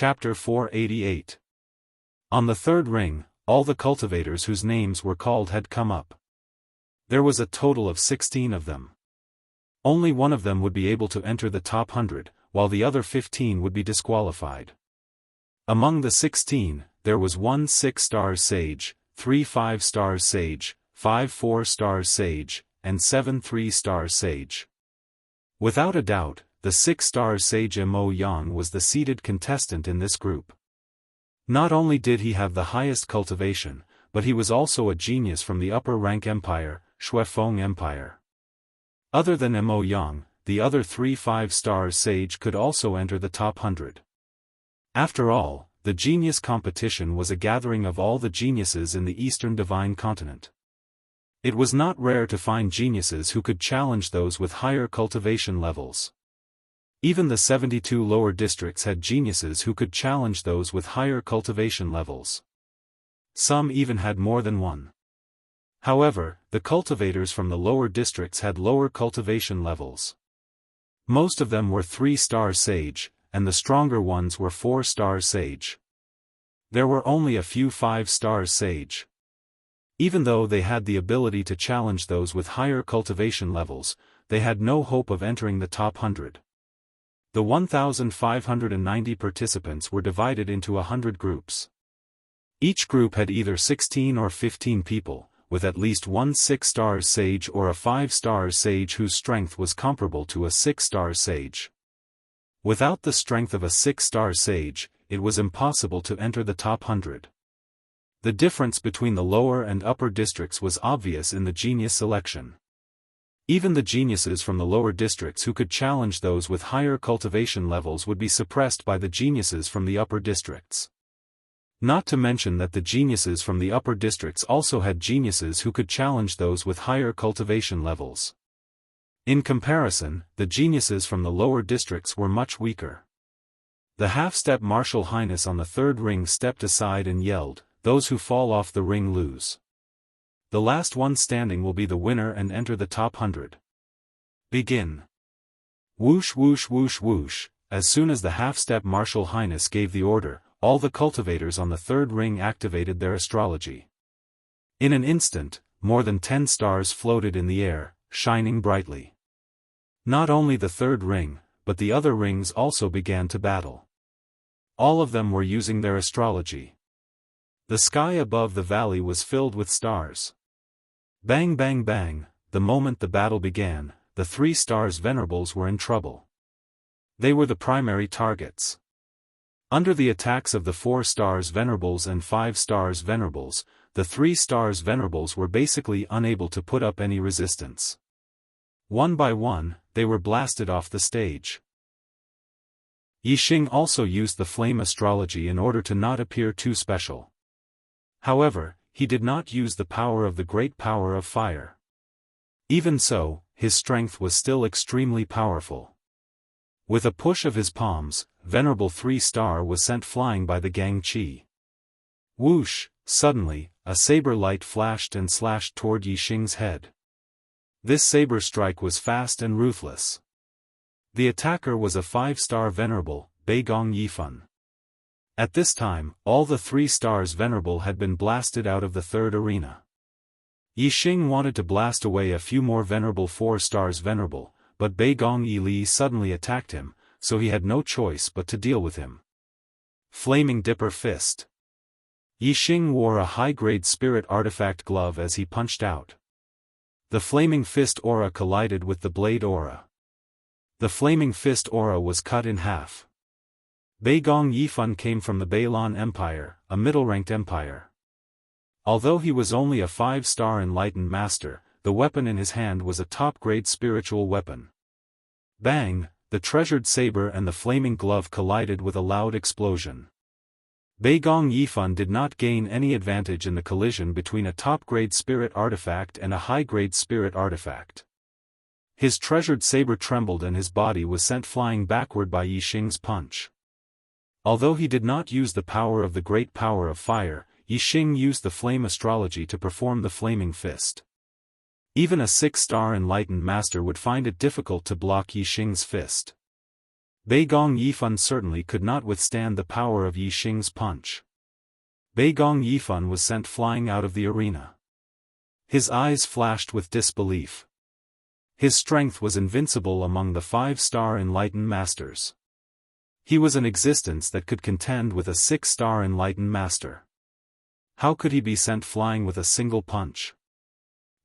Chapter 488. On the third ring, all the cultivators whose names were called had come up. There was a total of 16 of them. Only one of them would be able to enter the top 100, while the other 15 would be disqualified. Among the 16, there was 1 6-star sage, 3 5-star sage, 5 4-star sage, and 7 3-star sage. Without a doubt, the 6-star sage Mo Yang was the seeded contestant in this group. Not only did he have the highest cultivation, but he was also a genius from the upper rank empire, Shuefeng Empire. Other than Mo Yang, the other 3 5-star sage could also enter the top 100. After all, the genius competition was a gathering of all the geniuses in the Eastern Divine Continent. It was not rare to find geniuses who could challenge those with higher cultivation levels. Even the 72 lower districts had geniuses who could challenge those with higher cultivation levels. Some even had more than one. However, the cultivators from the lower districts had lower cultivation levels. Most of them were 3-star sage, and the stronger ones were 4-star sage. There were only a few 5-star sage. Even though they had the ability to challenge those with higher cultivation levels, they had no hope of entering the top 100. The 1,590 participants were divided into 100 groups. Each group had either 16 or 15 people, with at least 1 6-star sage or a 5-star sage whose strength was comparable to a 6-star sage. Without the strength of a 6-star sage, it was impossible to enter the top 100. The difference between the lower and upper districts was obvious in the genius selection. Even the geniuses from the lower districts who could challenge those with higher cultivation levels would be suppressed by the geniuses from the upper districts. Not to mention that the geniuses from the upper districts also had geniuses who could challenge those with higher cultivation levels. In comparison, the geniuses from the lower districts were much weaker. The half-step Martial Highness on the third ring stepped aside and yelled, "Those who fall off the ring lose. The last one standing will be the winner and enter the top 100. Begin." Whoosh whoosh whoosh whoosh, as soon as the half-step Martial Highness gave the order, all the cultivators on the third ring activated their astrology. In an instant, more than 10 stars floated in the air, shining brightly. Not only the third ring, but the other rings also began to battle. All of them were using their astrology. The sky above the valley was filled with stars. Bang bang bang, the moment the battle began, the 3 stars venerables were in trouble. They were the primary targets. Under the attacks of the 4 stars venerables and 5 stars venerables, the 3 stars venerables were basically unable to put up any resistance. One by one, they were blasted off the stage. Yixing also used the flame astrology in order to not appear too special. However, he did not use the power of the great power of fire. Even so, his strength was still extremely powerful. With a push of his palms, Venerable 3-star was sent flying by the Gang Qi. Whoosh, suddenly, a saber light flashed and slashed toward Yixing's head. This saber strike was fast and ruthless. The attacker was a 5-star Venerable, Beigong Yifan. At this time, all the 3 stars Venerable had been blasted out of the third arena. Yixing wanted to blast away a few more Venerable 4 stars Venerable, but Beigong Yili suddenly attacked him, so he had no choice but to deal with him. Flaming Dipper Fist. Yixing wore a high-grade spirit artifact glove as he punched out. The Flaming Fist aura collided with the Blade aura. The Flaming Fist aura was cut in half. Beigong Yifan came from the Beilan Empire, a middle-ranked empire. Although he was only a 5-star enlightened master, the weapon in his hand was a top-grade spiritual weapon. Bang, the treasured saber and the flaming glove collided with a loud explosion. Beigong Yifan did not gain any advantage in the collision between a top-grade spirit artifact and a high-grade spirit artifact. His treasured saber trembled and his body was sent flying backward by Yixing's punch. Although he did not use the power of the great power of fire, Yixing used the flame astrology to perform the flaming fist. Even a 6-star enlightened master would find it difficult to block Yixing's fist. Bei Gong Yifan certainly could not withstand the power of Yi Xing's punch. Bei Gong Yifan was sent flying out of the arena. His eyes flashed with disbelief. His strength was invincible among the 5-star enlightened masters. He was an existence that could contend with a 6-star enlightened master. How could he be sent flying with a single punch?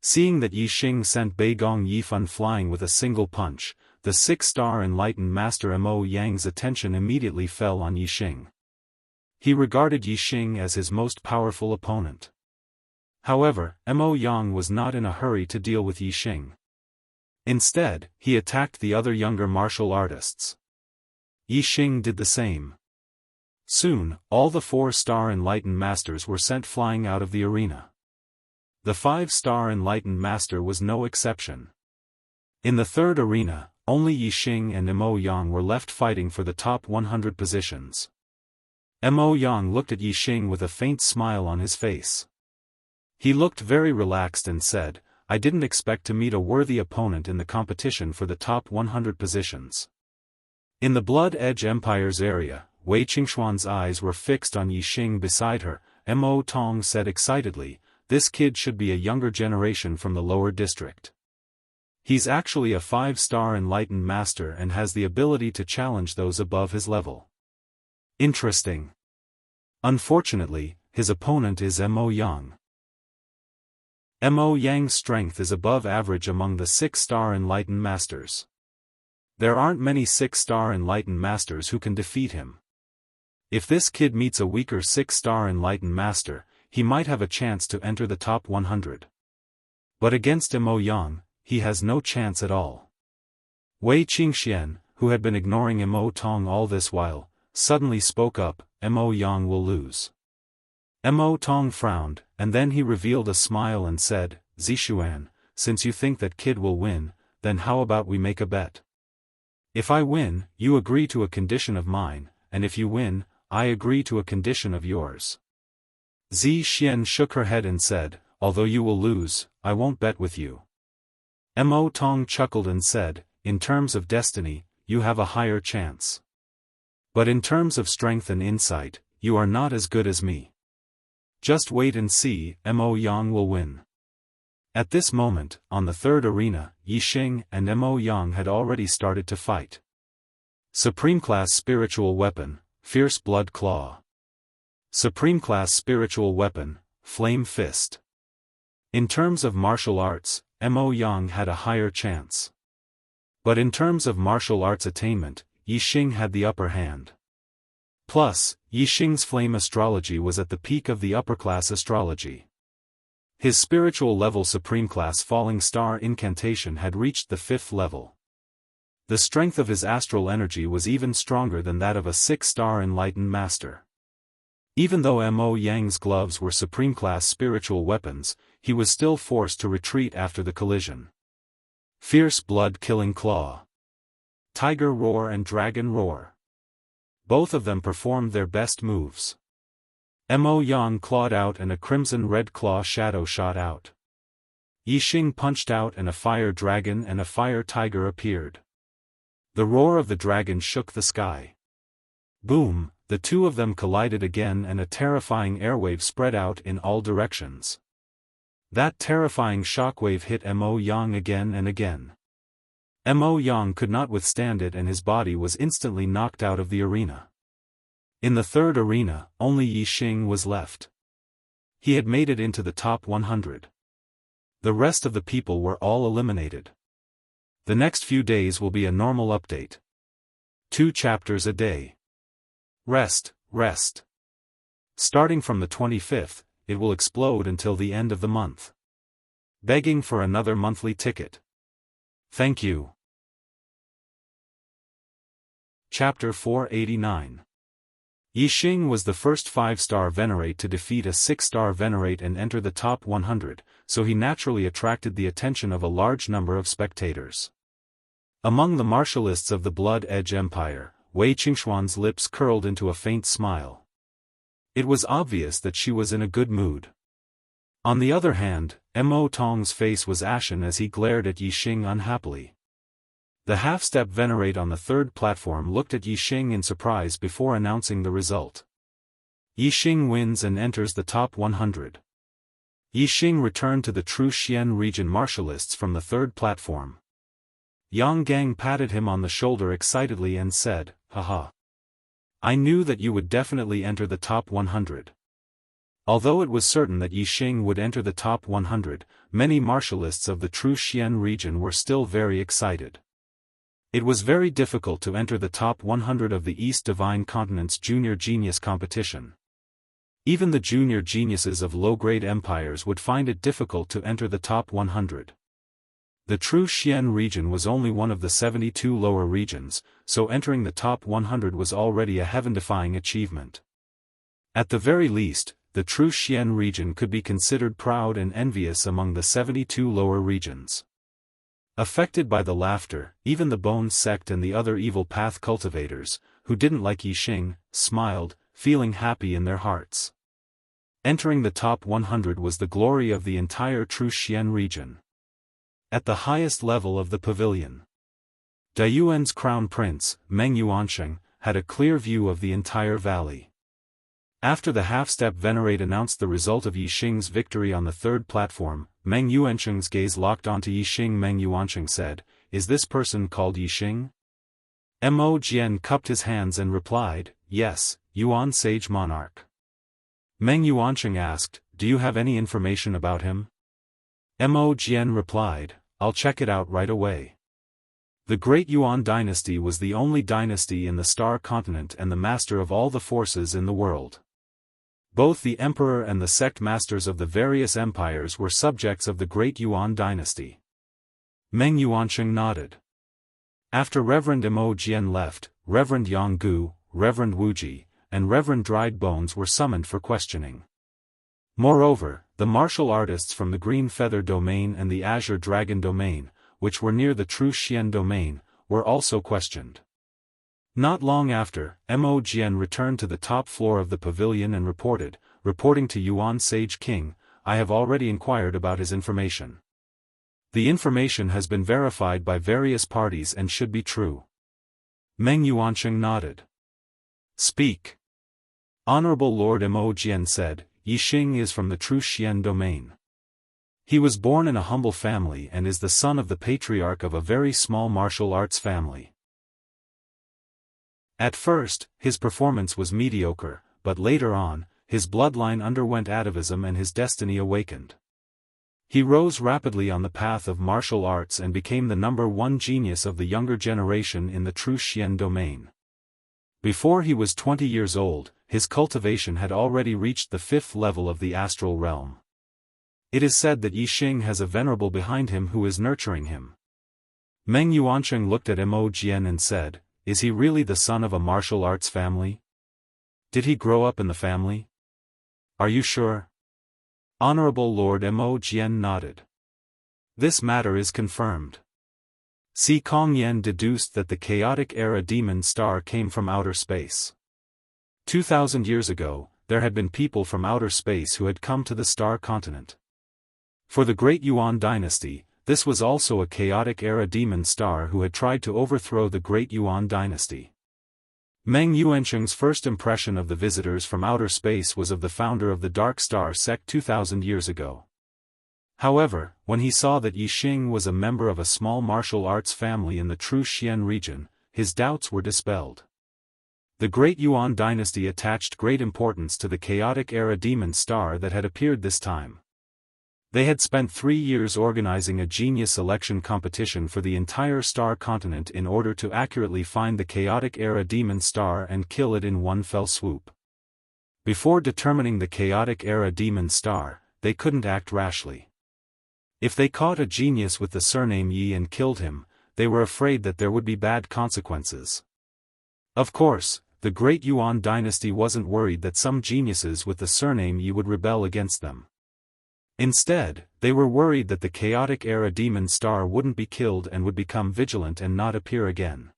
Seeing that Yi Xing sent Bei Gong Yifan flying with a single punch, the 6-star enlightened master Mo Yang's attention immediately fell on Yi Xing. He regarded Yi Xing as his most powerful opponent. However, Mo Yang was not in a hurry to deal with Yi Xing. Instead, he attacked the other younger martial artists. Yi Xing did the same. Soon, all the 4-star enlightened masters were sent flying out of the arena. The 5-star enlightened master was no exception. In the third arena, only Yi Xing and Mo Yang were left fighting for the top 100 positions. Mo Yang looked at Yi Xing with a faint smile on his face. He looked very relaxed and said, "I didn't expect to meet a worthy opponent in the competition for the top 100 positions." In the Blood Edge Empire's area, Wei Qingxuan's eyes were fixed on Yi Xing beside her. Mo Tong said excitedly, "This kid should be a younger generation from the lower district. He's actually a 5-star enlightened master and has the ability to challenge those above his level. Interesting. Unfortunately, his opponent is Mo Yang. Mo Yang's strength is above average among the 6-star enlightened masters. There aren't many 6-star enlightened masters who can defeat him. If this kid meets a weaker 6-star enlightened master, he might have a chance to enter the top 100. But against Mo Yang, he has no chance at all." Wei Qingxian, who had been ignoring Mo Tong all this while, suddenly spoke up, "Mo Yang will lose." Mo Tong frowned, and then he revealed a smile and said, "Zixuan, since you think that kid will win, then how about we make a bet? If I win, you agree to a condition of mine, and if you win, I agree to a condition of yours." Zi Xian shook her head and said, "Although you will lose, I won't bet with you." Mo Tong chuckled and said, "In terms of destiny, you have a higher chance. But in terms of strength and insight, you are not as good as me. Just wait and see, Mo Yang will win." At this moment, on the third arena, Yi Xing and Mo Yang had already started to fight. Supreme Class Spiritual Weapon, Fierce Blood Claw. Supreme Class Spiritual Weapon, Flame Fist. In terms of martial arts, Mo Yang had a higher chance. But in terms of martial arts attainment, Yi Xing had the upper hand. Plus, Yi Xing's flame astrology was at the peak of the upper-class astrology. His spiritual level Supreme Class Falling Star incantation had reached the 5th level. The strength of his astral energy was even stronger than that of a 6-star enlightened master. Even though Mo Yang's gloves were Supreme Class spiritual weapons, he was still forced to retreat after the collision. Fierce Blood-Killing Claw. Tiger Roar and Dragon Roar. Both of them performed their best moves. Mo Yang clawed out and a crimson-red claw shadow shot out. Yi Xing punched out and a fire dragon and a fire tiger appeared. The roar of the dragon shook the sky. Boom, the two of them collided again and a terrifying airwave spread out in all directions. That terrifying shockwave hit Mo Yang again and again. Mo Yang could not withstand it and his body was instantly knocked out of the arena. In the third arena, only Yi Xing was left. He had made it into the top 100. The rest of the people were all eliminated. The next few days will be a normal update. 2 chapters a day. Rest, rest. Starting from the 25th, it will explode until the end of the month. Begging for another monthly ticket. Thank you. Chapter 489. Yi Xing was the first 5-star venerate to defeat a 6-star venerate and enter the top 100, so he naturally attracted the attention of a large number of spectators. Among the martialists of the Blood Edge Empire, Wei Qingxuan's lips curled into a faint smile. It was obvious that she was in a good mood. On the other hand, Mo Tong's face was ashen as he glared at Yi Xing unhappily. The half-step venerate on the third platform looked at Yixing in surprise before announcing the result. Yixing wins and enters the top 100. Yixing returned to the True Xian region martialists from the third platform. Yang Gang patted him on the shoulder excitedly and said, "Haha. I knew that you would definitely enter the top 100. Although it was certain that Yixing would enter the top 100, many martialists of the True Xian region were still very excited. It was very difficult to enter the top 100 of the East Divine Continent's Junior Genius competition. Even the junior geniuses of low-grade empires would find it difficult to enter the top 100. The True Xian region was only one of the 72 lower regions, so entering the top 100 was already a heaven-defying achievement. At the very least, the True Xian region could be considered proud and envious among the 72 lower regions. Affected by the laughter, even the Bone sect and the other evil path cultivators, who didn't like Yixing, smiled, feeling happy in their hearts. Entering the top 100 was the glory of the entire True Xian region. At the highest level of the pavilion, Daoist's crown prince, Meng Yuansheng, had a clear view of the entire valley. After the half-step venerate announced the result of Yixing's victory on the third platform, Meng Yuansheng's gaze locked onto Yixing. Meng Yuansheng said, "Is this person called Yixing?" Mo Jian cupped his hands and replied, "Yes, Yuan Sage Monarch." Meng Yuansheng asked, "Do you have any information about him?" Mo Jian replied, "I'll check it out right away." The Great Yuan dynasty was the only dynasty in the Star Continent and the master of all the forces in the world. Both the emperor and the sect masters of the various empires were subjects of the Great Yuan dynasty. Meng Yuansheng nodded. After Reverend Mo Jian left, Reverend Jianghu, Reverend Wuji, and Reverend Dried Bones were summoned for questioning. Moreover, the martial artists from the Green Feather domain and the Azure Dragon domain, which were near the True Xian domain, were also questioned. Not long after, Mo Jian returned to the top floor of the pavilion and reporting to Yuan Sage King, "I have already inquired about his information. The information has been verified by various parties and should be true." Meng Yuansheng nodded. "Speak." Honorable Lord Mo Jian said, "Yixing is from the True Xian domain. He was born in a humble family and is the son of the patriarch of a very small martial arts family. At first, his performance was mediocre, but later on, his bloodline underwent atavism and his destiny awakened. He rose rapidly on the path of martial arts and became the #1 genius of the younger generation in the True Xian domain. Before he was 20 years old, his cultivation had already reached the 5th level of the astral realm. It is said that Yixing has a venerable behind him who is nurturing him." Meng Yuansheng looked at Mo Jian and said, "Is he really the son of a martial arts family? Did he grow up in the family? Are you sure?" Honorable Lord Mo Jian nodded. "This matter is confirmed. Si Kongyan deduced that the chaotic era demon star came from outer space. 2,000 years ago, there had been people from outer space who had come to the Star Continent. For the Great Yuan dynasty, this was also a chaotic era demon star who had tried to overthrow the Great Yuan dynasty." Meng Yuansheng's first impression of the visitors from outer space was of the founder of the Dark Star sect 2,000 years ago. However, when he saw that Yixing was a member of a small martial arts family in the True Xian region, his doubts were dispelled. The Great Yuan dynasty attached great importance to the chaotic era demon star that had appeared this time. They had spent 3 years organizing a genius selection competition for the entire Star Continent in order to accurately find the chaotic era demon star and kill it in one fell swoop. Before determining the chaotic era demon star, they couldn't act rashly. If they caught a genius with the surname Yi and killed him, they were afraid that there would be bad consequences. Of course, the Great Yuan dynasty wasn't worried that some geniuses with the surname Yi would rebel against them. Instead, they were worried that the chaotic era demon star wouldn't be killed and would become vigilant and not appear again.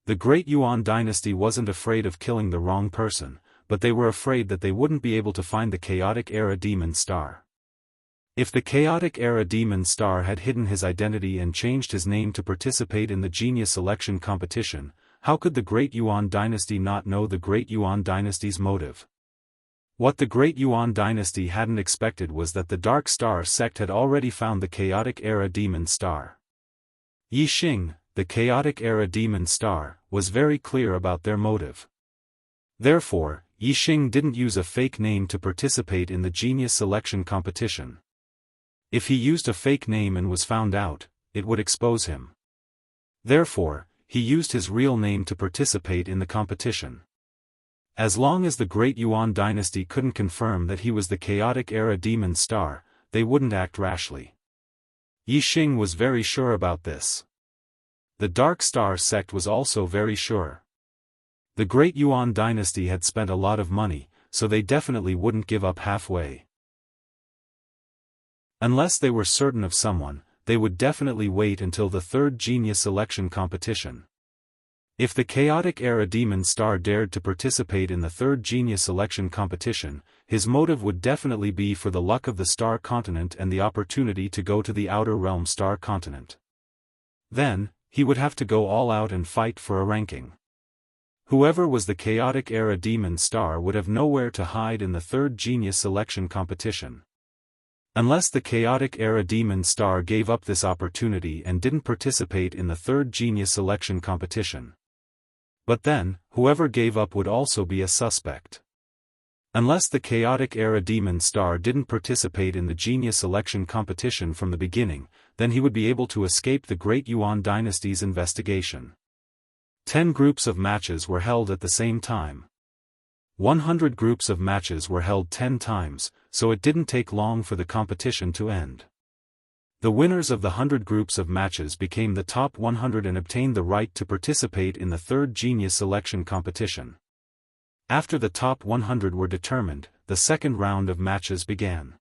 The Great Yuan dynasty wasn't afraid of killing the wrong person, but they were afraid that they wouldn't be able to find the chaotic era demon star. If the chaotic era demon star had hidden his identity and changed his name to participate in the genius selection competition, how could the Great Yuan dynasty not know the Great Yuan dynasty's motive? What the Great Yuan dynasty hadn't expected was that the Dark Star sect had already found the chaotic era demon star. Yi Xing, the chaotic era demon star, was very clear about their motive. Therefore, Yi Xing didn't use a fake name to participate in the genius selection competition. If he used a fake name and was found out, it would expose him. Therefore, he used his real name to participate in the competition. As long as the Great Yuan dynasty couldn't confirm that he was the chaotic era demon star, they wouldn't act rashly. Yi Xing was very sure about this. The Dark Star sect was also very sure. The Great Yuan dynasty had spent a lot of money, so they definitely wouldn't give up halfway. Unless they were certain of someone, they would definitely wait until the third genius selection competition. If the chaotic era demon star dared to participate in the third genius selection competition, his motive would definitely be for the luck of the star continent and the opportunity to go to the outer realm star continent. Then, he would have to go all out and fight for a ranking. Whoever was the chaotic era demon star would have nowhere to hide in the third genius selection competition. Unless the chaotic era demon star gave up this opportunity and didn't participate in the third genius selection competition. But then, whoever gave up would also be a suspect. Unless the chaotic era demon star didn't participate in the genius selection competition from the beginning, then he would be able to escape the Great Yuan dynasty's investigation. 10 groups of matches were held at the same time. 100 groups of matches were held 10 times, so it didn't take long for the competition to end. The winners of the 100 groups of matches became the top 100 and obtained the right to participate in the third genius selection competition. After the top 100 were determined, the second round of matches began.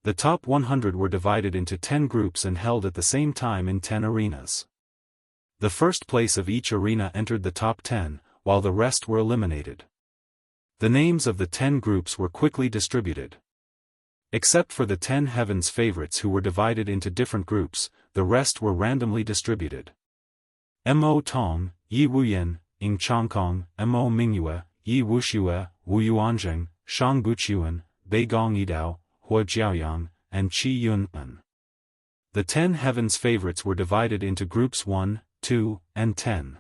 The top 100 were divided into 10 groups and held at the same time in 10 arenas. The first place of each arena entered the top 10, while the rest were eliminated. The names of the 10 groups were quickly distributed. Except for the 10 heavens favorites who were divided into different groups, the rest were randomly distributed. Mo Tong, Yi Wuyan, Ing Changkong, Mo Mingyue, Yi Wuxue, Wu Yuanzheng, Shang Buqiuan, Bei Gong Yidao, Hua Jiaoyang, and Qi Yun'an. The 10 heavens favorites were divided into groups 1, 2, and 10.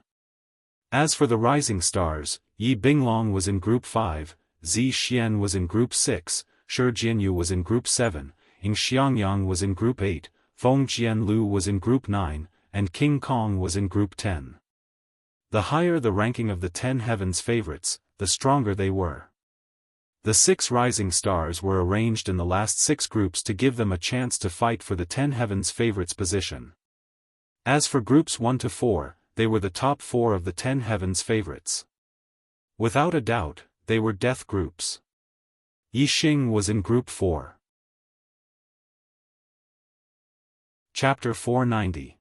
As for the rising stars, Yi Binglong was in group 5, Zi Xian was in group 6, Shi Jianyu was in group 7, Ing Xiangyang was in group 8, Feng Jianlu was in group 9, and King Kong was in group 10. The higher the ranking of the 10 heavens favorites, the stronger they were. The 6 rising stars were arranged in the last 6 groups to give them a chance to fight for the 10 heavens favorites position. As for groups 1 to 4, they were the top 4 of the 10 heavens favorites. Without a doubt, they were death groups. Yi Xing was in group 4. Chapter 490.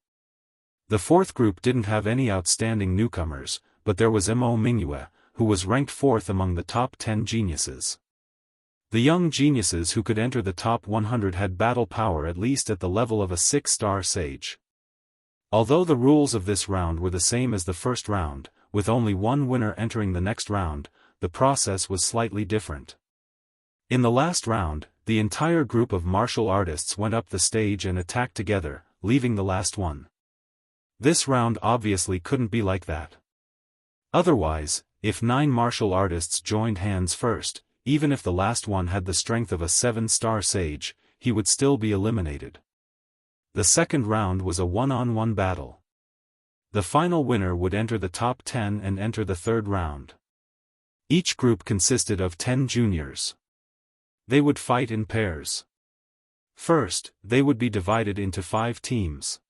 The fourth group didn't have any outstanding newcomers, but there was Mo Mingyue, who was ranked 4th among the top 10 geniuses. The young geniuses who could enter the top 100 had battle power at least at the level of a 6-star sage. Although the rules of this round were the same as the first round, with only one winner entering the next round, the process was slightly different. In the last round, the entire group of martial artists went up the stage and attacked together, leaving the last one. This round obviously couldn't be like that. Otherwise, if 9 martial artists joined hands first, even if the last one had the strength of a 7-star sage, he would still be eliminated. The second round was a one-on-one battle. The final winner would enter the top 10 and enter the third round. Each group consisted of 10 juniors. They would fight in pairs. First, they would be divided into 5 teams.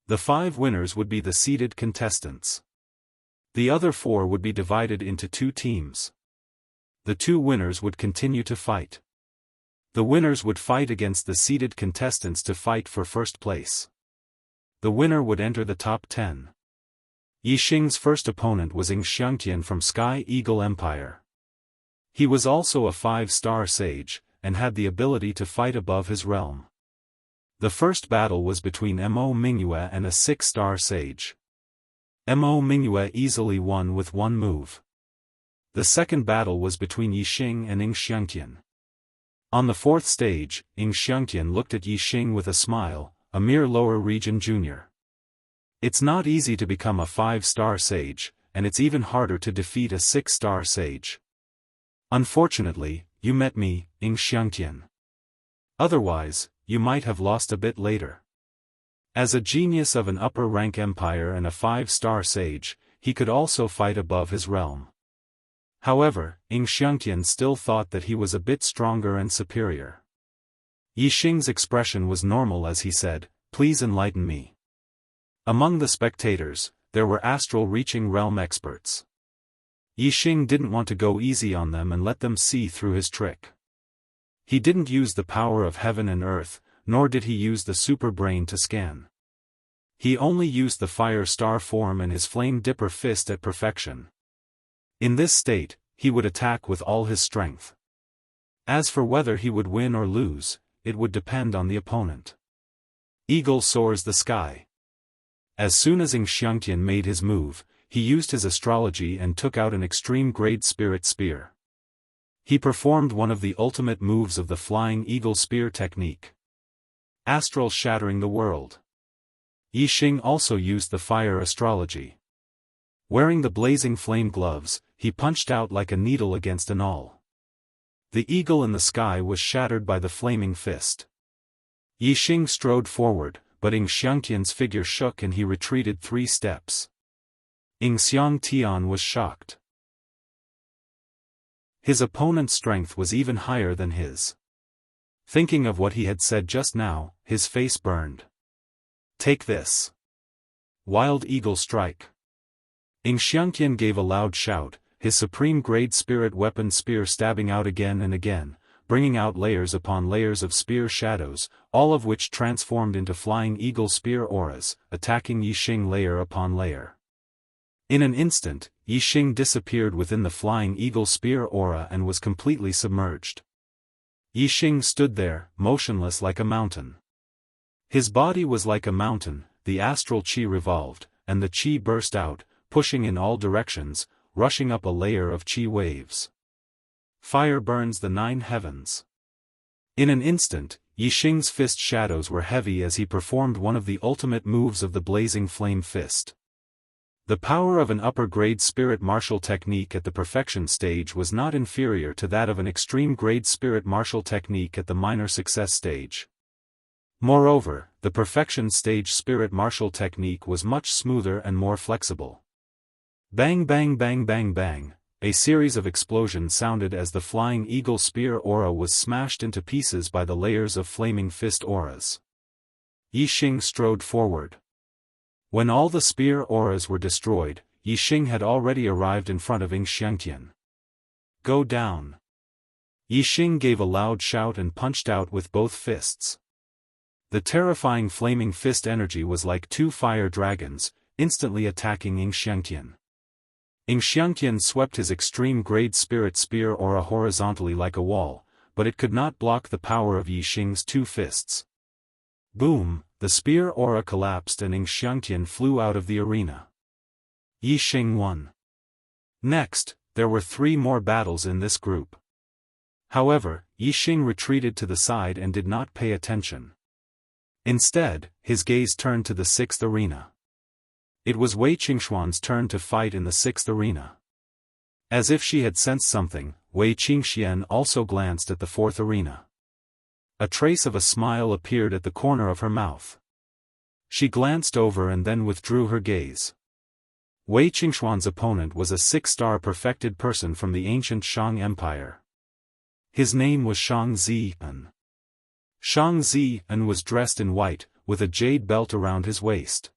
The 5 winners would be the seeded contestants. The other 4 would be divided into 2 teams. The 2 winners would continue to fight. The winners would fight against the seeded contestants to fight for first place. The winner would enter the top 10. Yi Xing's first opponent was Ing Xiangtian from Sky Eagle Empire. He was also a 5-star sage, and had the ability to fight above his realm. The first battle was between Mo Mingyue and a 6-star sage. Mo Mingyue easily won with one move. The second battle was between Yixing and Xianxia. On the fourth stage, Xianxia looked at Yixing with a smile, a mere lower region junior. It's not easy to become a 5-star sage, and it's even harder to defeat a 6-star sage. Unfortunately, you met me, Xianxia. Otherwise, you might have lost a bit later. As a genius of an upper-rank empire and a 5-star sage, he could also fight above his realm. However, Xianxia still thought that he was a bit stronger and superior. Yixing's expression was normal as he said, "Please enlighten me." Among the spectators, there were astral-reaching realm experts. Yixing didn't want to go easy on them and let them see through his trick. He didn't use the power of heaven and earth, nor did he use the super brain to scan. He only used the fire star form and his flame dipper fist at perfection. In this state, he would attack with all his strength. As for whether he would win or lose, it would depend on the opponent. Eagle soars the sky. As soon as Xianxia made his move, he used his astrology and took out an extreme-grade spirit spear. He performed one of the ultimate moves of the flying eagle spear technique. Astral shattering the world. Yixing also used the fire astrology. Wearing the blazing flame gloves, he punched out like a needle against an awl. The eagle in the sky was shattered by the flaming fist. Yixing strode forward, but Xianxian's figure shook and he retreated 3 steps. Xiang was shocked. His opponent's strength was even higher than his. Thinking of what he had said just now, his face burned. "Take this. Wild Eagle Strike." Xianxia gave a loud shout, his supreme-grade spirit weapon spear stabbing out again and again, bringing out layers upon layers of spear shadows, all of which transformed into flying eagle spear auras, attacking Yixing layer upon layer. In an instant, Yixing disappeared within the flying eagle spear aura and was completely submerged. Yixing stood there, motionless like a mountain. His body was like a mountain, the astral qi revolved, and the qi burst out, pushing in all directions, rushing up a layer of qi waves. Fire burns the 9 heavens. In an instant, Yixing's fist shadows were heavy as he performed one of the ultimate moves of the blazing flame fist. The power of an upper-grade spirit martial technique at the perfection stage was not inferior to that of an extreme-grade spirit martial technique at the minor success stage. Moreover, the perfection stage spirit martial technique was much smoother and more flexible. Bang bang bang bang bang. A series of explosions sounded as the flying eagle spear aura was smashed into pieces by the layers of flaming fist auras. Yixing strode forward. When all the spear auras were destroyed, Yixing had already arrived in front of Xianxia. "Go down." Yixing gave a loud shout and punched out with both fists. The terrifying flaming fist energy was like 2 fire dragons, instantly attacking Xianxia. Xianxia swept his extreme-grade spirit spear aura horizontally like a wall, but it could not block the power of Yixing's 2 fists. Boom, the spear aura collapsed and Xianxia flew out of the arena. Yixing won. Next, there were 3 more battles in this group. However, Yixing retreated to the side and did not pay attention. Instead, his gaze turned to the 6th arena. It was Wei Qingxuan's turn to fight in the 6th arena. As if she had sensed something, Wei Qingxian also glanced at the 4th arena. A trace of a smile appeared at the corner of her mouth. She glanced over and then withdrew her gaze. Wei Qingxuan's opponent was a 6-star perfected person from the ancient Shang Empire. His name was Shang Zian. Shang Zian was dressed in white, with a jade belt around his waist.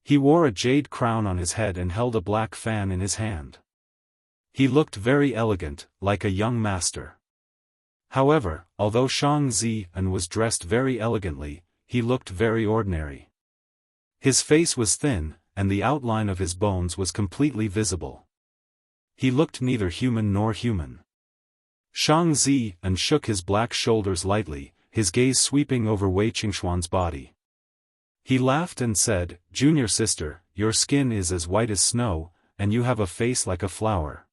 He wore a jade crown on his head and held a black fan in his hand. He looked very elegant, like a young master. However, although Shang Zian was dressed very elegantly, he looked very ordinary. His face was thin, and the outline of his bones was completely visible. He looked neither human nor human. Shang Zi and shook his black shoulders lightly, his gaze sweeping over Wei Qingxuan's body. He laughed and said, "Junior sister, your skin is as white as snow, and you have a face like a flower.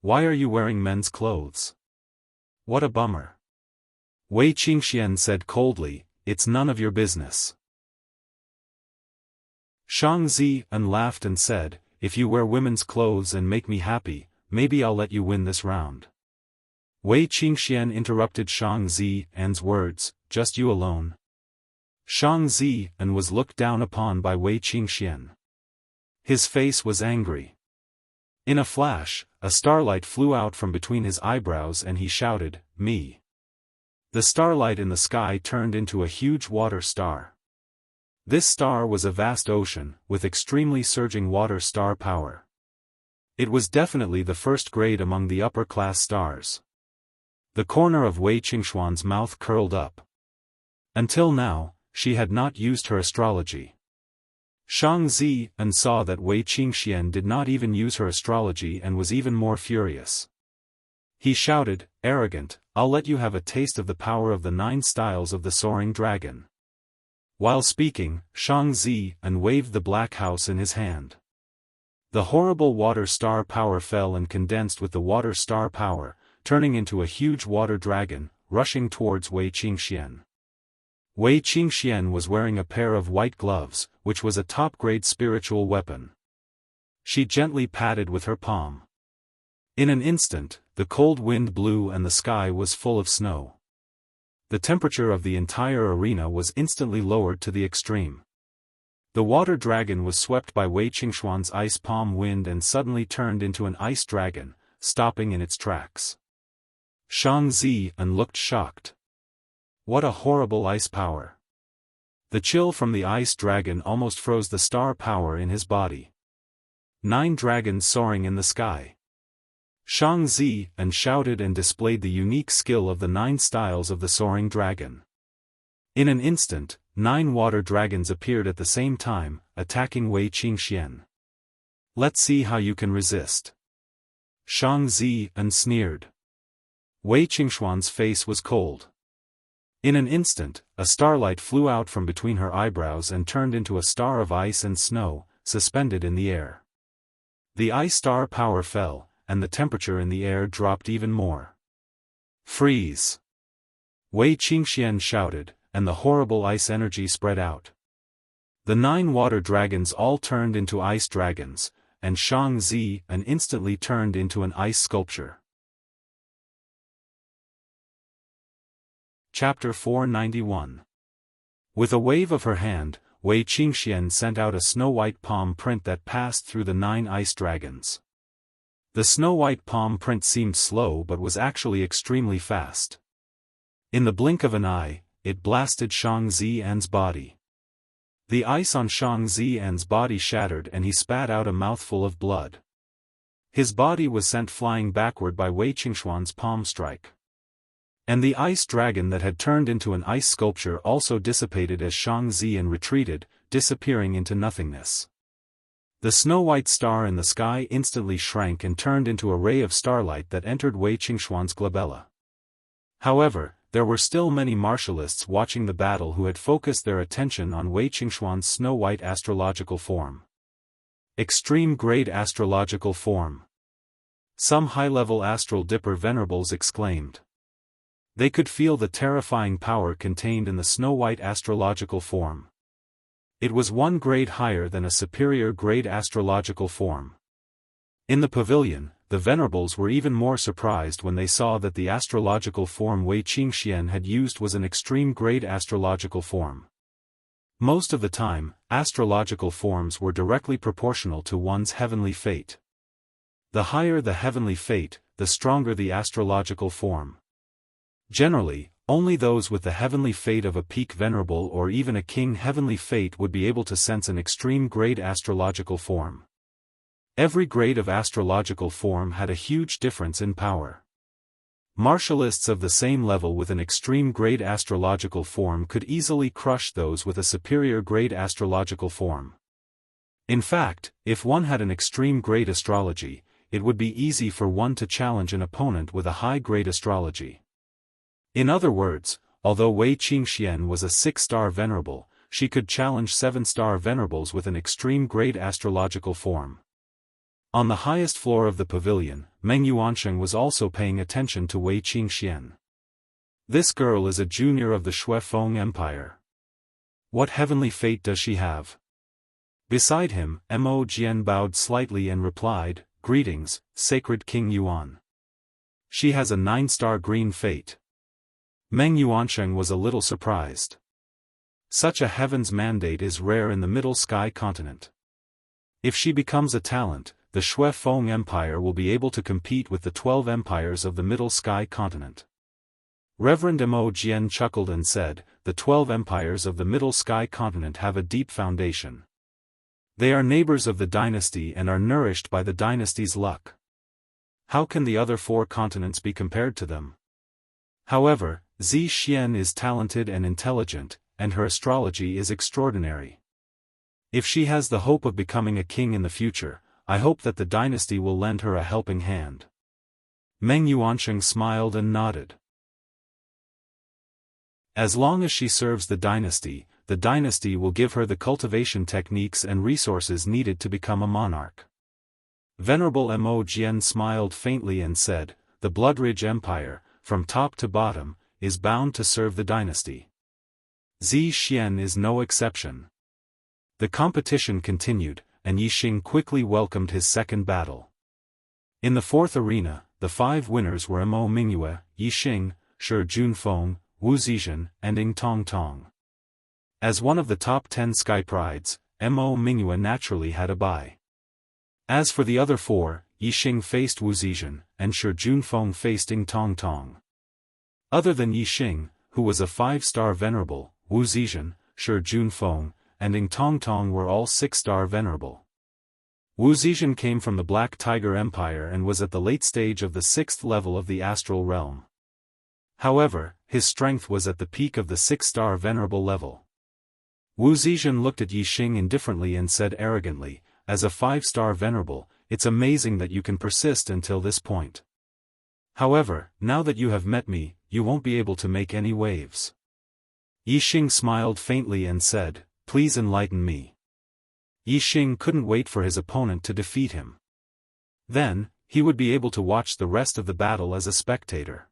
Why are you wearing men's clothes? What a bummer." Wei Qingxian said coldly, "It's none of your business." Shang Zi laughed and said, "If you wear women's clothes and make me happy, maybe I'll let you win this round." Wei Qingxian interrupted Shang Zi's words, "Just you alone?" Shang Zi was looked down upon by Wei Qingxian. His face was angry. In a flash, a starlight flew out from between his eyebrows and he shouted, "Me." The starlight in the sky turned into a huge water star. This star was a vast ocean, with extremely surging water star power. It was definitely the first grade among the upper-class stars. The corner of Wei Qingxuan's mouth curled up. Until now, she had not used her astrology. Shang Zi saw that Wei Qingxian did not even use her astrology and was even more furious. He shouted, "Arrogant, I'll let you have a taste of the power of the 9 styles of the soaring dragon." While speaking, Shang Zi waved the black house in his hand. The horrible water star power fell and condensed with the water star power, turning into a huge water dragon, rushing towards Wei Qingxian. Wei Qingxian was wearing a pair of white gloves, which was a top-grade spiritual weapon. She gently patted with her palm. In an instant, the cold wind blew and the sky was full of snow. The temperature of the entire arena was instantly lowered to the extreme. The water dragon was swept by Wei Qingxuan's ice palm wind and suddenly turned into an ice dragon, stopping in its tracks. Shang Zi looked shocked. What a horrible ice power! The chill from the ice dragon almost froze the star power in his body. 9 dragons soaring in the sky. Shang Zi shouted and displayed the unique skill of the 9 styles of the soaring dragon. In an instant, 9 water dragons appeared at the same time, attacking Wei Qingxian. "Let's see how you can resist." Shang Zi sneered. Wei Qingxuan's face was cold. In an instant, a starlight flew out from between her eyebrows and turned into a star of ice and snow, suspended in the air. The ice star power fell, and the temperature in the air dropped even more. "Freeze!" Wei Qingxian shouted, and the horrible ice energy spread out. The 9 water dragons all turned into ice dragons, and Shang Zi instantly turned into an ice sculpture. Chapter 491. With a wave of her hand, Wei Qingxian sent out a snow-white palm print that passed through the 9 ice dragons. The snow-white palm print seemed slow but was actually extremely fast. In the blink of an eye, it blasted Shang Zi's body. The ice on Shang Zi's body shattered and he spat out a mouthful of blood. His body was sent flying backward by Wei Qingxuan's palm strike. And the ice dragon that had turned into an ice sculpture also dissipated as Shang Zi retreated, disappearing into nothingness. The snow-white star in the sky instantly shrank and turned into a ray of starlight that entered Wei Qingxuan's glabella. However, there were still many martialists watching the battle who had focused their attention on Wei Qingxuan's snow-white astrological form. Extreme grade astrological form. Some high-level astral dipper venerables exclaimed. They could feel the terrifying power contained in the snow-white astrological form. It was 1 grade higher than a superior grade astrological form. In the pavilion, the venerables were even more surprised when they saw that the astrological form Wei Qingxian had used was an extreme grade astrological form. Most of the time, astrological forms were directly proportional to one's heavenly fate. The higher the heavenly fate, the stronger the astrological form. Generally, only those with the heavenly fate of a peak venerable or even a king heavenly fate would be able to sense an extreme grade astrological form. Every grade of astrological form had a huge difference in power. Martialists of the same level with an extreme grade astrological form could easily crush those with a superior grade astrological form. In fact, if one had an extreme grade astrology, it would be easy for one to challenge an opponent with a high-grade astrology. In other words, although Wei Qingxian was a 6-star venerable, she could challenge 7-star venerables with an extreme-grade astrological form. On the highest floor of the pavilion, Meng Yuansheng was also paying attention to Wei Qingxian. This girl is a junior of the Shuefeng Empire. What heavenly fate does she have? Beside him, Mo Jian bowed slightly and replied, "Greetings, Sacred King Yuan." She has a 9-star green fate. Meng Yuansheng was a little surprised. Such a heaven's mandate is rare in the Middle Sky continent. If she becomes a talent, the Shuefeng Empire will be able to compete with the 12 empires of the Middle Sky continent. Reverend Mo Jian chuckled and said, "The 12 empires of the Middle Sky continent have a deep foundation. They are neighbors of the dynasty and are nourished by the dynasty's luck. How can the other 4 continents be compared to them?" However, Zi Xian is talented and intelligent, and her astrology is extraordinary. If she has the hope of becoming a king in the future, I hope that the dynasty will lend her a helping hand. Meng Yuansheng smiled and nodded. As long as she serves the dynasty will give her the cultivation techniques and resources needed to become a monarch. Venerable Mo Jian smiled faintly and said, "The Bloodridge Empire, from top to bottom, is bound to serve the dynasty. Zi Xian is no exception." The competition continued, and Yixing quickly welcomed his second battle. In the 4th arena, the 5 winners were Mo Mingyue, Yixing, Shi Junfeng, Wu Zizhen, and Ying Tongtong. As one of the top 10 sky prides, Mo Mingyue naturally had a bye. As for the other 4, Yixing faced Wu Zizhen, and Shi Junfeng faced Ying Tongtong. Other than Yixing, who was a 5-star venerable, Wu Zizhen, Shi Junfeng, and Ying Tongtong were all 6-star venerable. Wu Zizhen came from the Black Tiger Empire and was at the late stage of the 6th level of the astral realm. However, his strength was at the peak of the 6-star venerable level. Wu Zizhen looked at Yixing indifferently and said arrogantly, "As a 5-star venerable, it's amazing that you can persist until this point. However, now that you have met me, you won't be able to make any waves." Yixing smiled faintly and said, "Please enlighten me." Yixing couldn't wait for his opponent to defeat him. Then, he would be able to watch the rest of the battle as a spectator.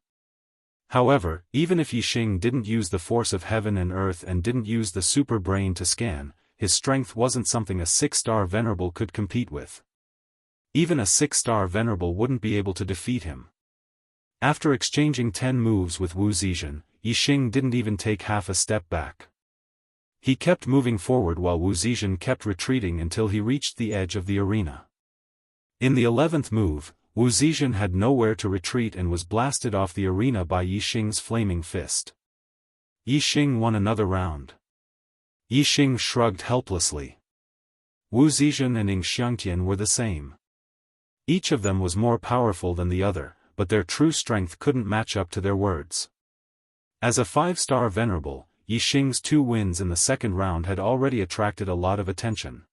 However, even if Yixing didn't use the force of heaven and earth and didn't use the super brain to scan, his strength wasn't something a 6-star venerable could compete with. Even a 6-star venerable wouldn't be able to defeat him. After exchanging 10 moves with Wu Zizhen, Yixing didn't even take half a step back. He kept moving forward while Wu Zizhen kept retreating until he reached the edge of the arena. In the 11th move, Wu Zizhen had nowhere to retreat and was blasted off the arena by Yixing's flaming fist. Yixing won another round. Yixing shrugged helplessly. Wu Zizhen and Ying Xiangtian were the same. Each of them was more powerful than the other, but their true strength couldn't match up to their words. As a 5-star venerable, Yixing's 2 wins in the 2nd round had already attracted a lot of attention.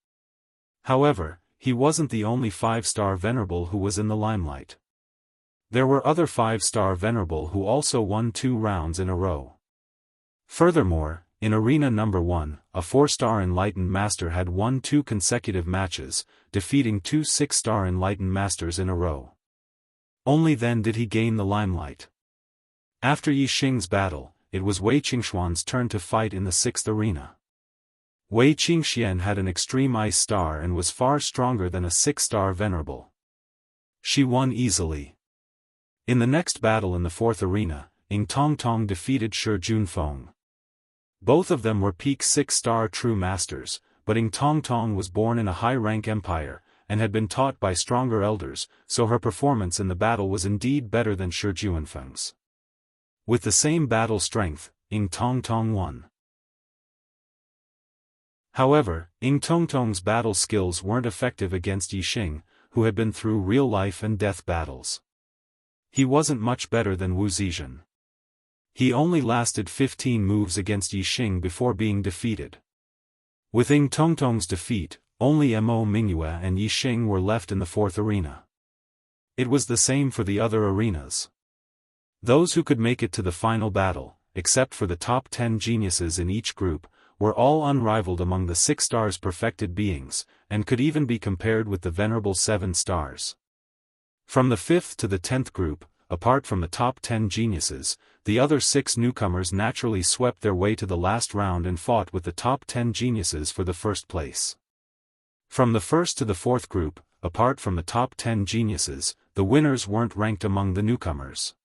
However, he wasn't the only 5-star venerable who was in the limelight. There were other 5-star venerable who also won 2 rounds in a row. Furthermore, in arena number 1, a 4-star enlightened master had won 2 consecutive matches, defeating 2 6-star enlightened masters in a row. Only then did he gain the limelight. After Yixing's battle, it was Wei Qingxuan's turn to fight in the 6th arena. Wei Qingxian had an extreme ice star and was far stronger than a 6-star venerable. She won easily. In the next battle in the 4th arena, Ying Tongtong defeated Shi Junfeng. Both of them were peak 6-star true masters, but Ying Tongtong was born in a high-rank empire, and had been taught by stronger elders, so her performance in the battle was indeed better than Shi Junfeng's. With the same battle strength, Ying Tongtong won. However, Ying Tongtong's battle skills weren't effective against Yixing, who had been through real life and death battles. He wasn't much better than Wu Zizhen. He only lasted 15 moves against Yixing before being defeated. With Ying Tongtong's defeat, only Mo Mingyue and Yixing were left in the 4th arena. It was the same for the other arenas. Those who could make it to the final battle, except for the top 10 geniuses in each group, were all unrivaled among the 6 stars perfected beings, and could even be compared with the venerable 7 stars. From the 5th to the 10th group, apart from the top 10 geniuses, the other 6 newcomers naturally swept their way to the last round and fought with the top 10 geniuses for the first place. From the 1st to the 4th group, apart from the top 10 geniuses, the winners weren't ranked among the newcomers.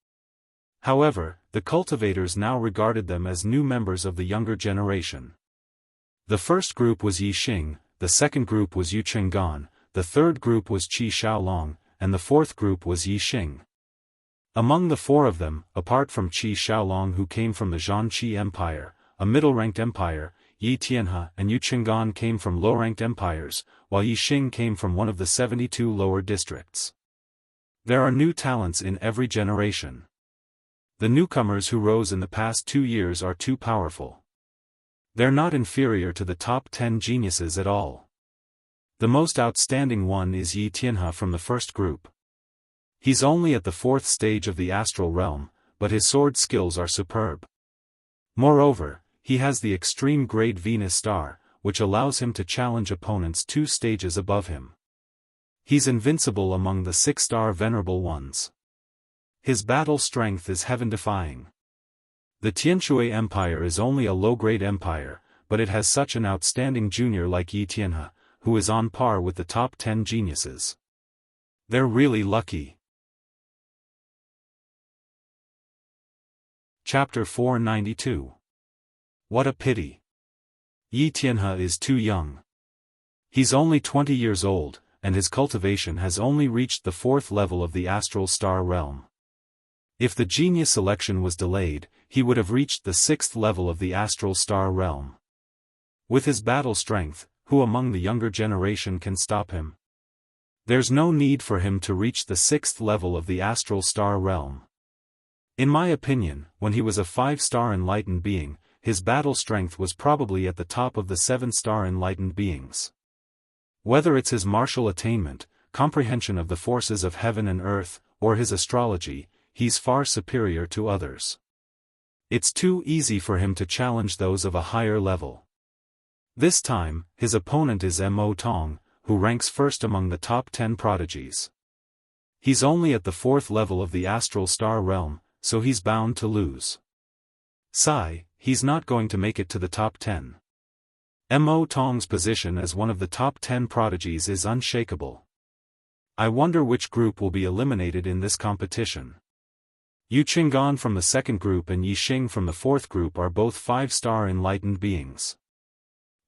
However, the cultivators now regarded them as new members of the younger generation. The first group was Yi Xing, the second group was Yu Chenggan, the third group was Qi Xiaolong, and the fourth group was Yi Xing. Among the 4 of them, apart from Qi Xiaolong who came from the Zhanqi Empire, a middle-ranked empire, Yi Tianhe and Yu Chenggan came from low-ranked empires, while Yi Xing came from one of the 72 lower districts. There are new talents in every generation. The newcomers who rose in the past 2 years are too powerful. They're not inferior to the top 10 geniuses at all. The most outstanding one is Yi Tianhe from the first group. He's only at the 4th stage of the astral realm, but his sword skills are superb. Moreover, he has the extreme grade Venus star, which allows him to challenge opponents 2 stages above him. He's invincible among the 6-star venerable ones. His battle strength is heaven-defying. The Tianshui Empire is only a low-grade empire, but it has such an outstanding junior like Yi Tianhe, who is on par with the top 10 geniuses. They're really lucky. Chapter 492. What a pity. Yi Tianhe is too young. He's only 20 years old, and his cultivation has only reached the 4th level of the astral star realm. If the genius selection was delayed, he would have reached the 6th level of the astral star realm. With his battle strength, who among the younger generation can stop him? There's no need for him to reach the 6th level of the astral star realm. In my opinion, when he was a 5-star enlightened being, his battle strength was probably at the top of the 7-star enlightened beings. Whether it's his martial attainment, comprehension of the forces of heaven and earth, or his astrology, he's far superior to others. It's too easy for him to challenge those of a higher level. This time, his opponent is Mo Tong, who ranks first among the top 10 prodigies. He's only at the 4th level of the astral star realm, so he's bound to lose. He's not going to make it to the top 10. Mo Tong's position as one of the top 10 prodigies is unshakable. I wonder which group will be eliminated in this competition. Yu Chenggan from the 2nd group and Yi Xing from the 4th group are both 5-star enlightened beings.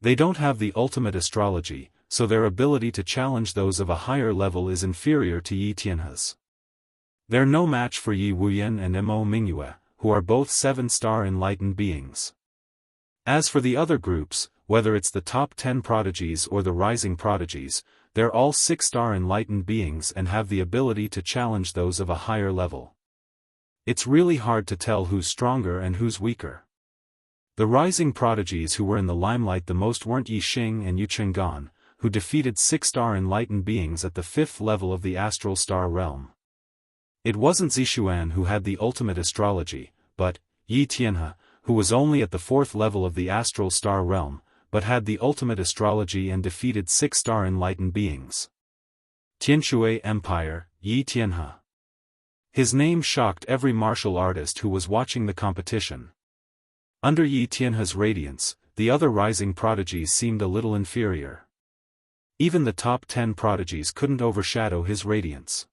They don't have the ultimate astrology, so their ability to challenge those of a higher level is inferior to Yi Tianhe's. They're no match for Yi Wuyan and Mo Mingyue, who are both 7-star enlightened beings. As for the other groups, whether it's the top 10 prodigies or the rising prodigies, they're all 6-star enlightened beings and have the ability to challenge those of a higher level. It's really hard to tell who's stronger and who's weaker. The rising prodigies who were in the limelight the most weren't Yi Xing and Yu Chenggan, who defeated 6-star enlightened beings at the 5th level of the astral star realm. It wasn't Zixuan who had the ultimate astrology, but Yi Tianhe, who was only at the 4th level of the astral star realm, but had the ultimate astrology and defeated 6-star enlightened beings. Tianshui Empire, Yi Tianhe. His name shocked every martial artist who was watching the competition. Under Yi Tianhe's radiance, the other rising prodigies seemed a little inferior. Even the top 10 prodigies couldn't overshadow his radiance.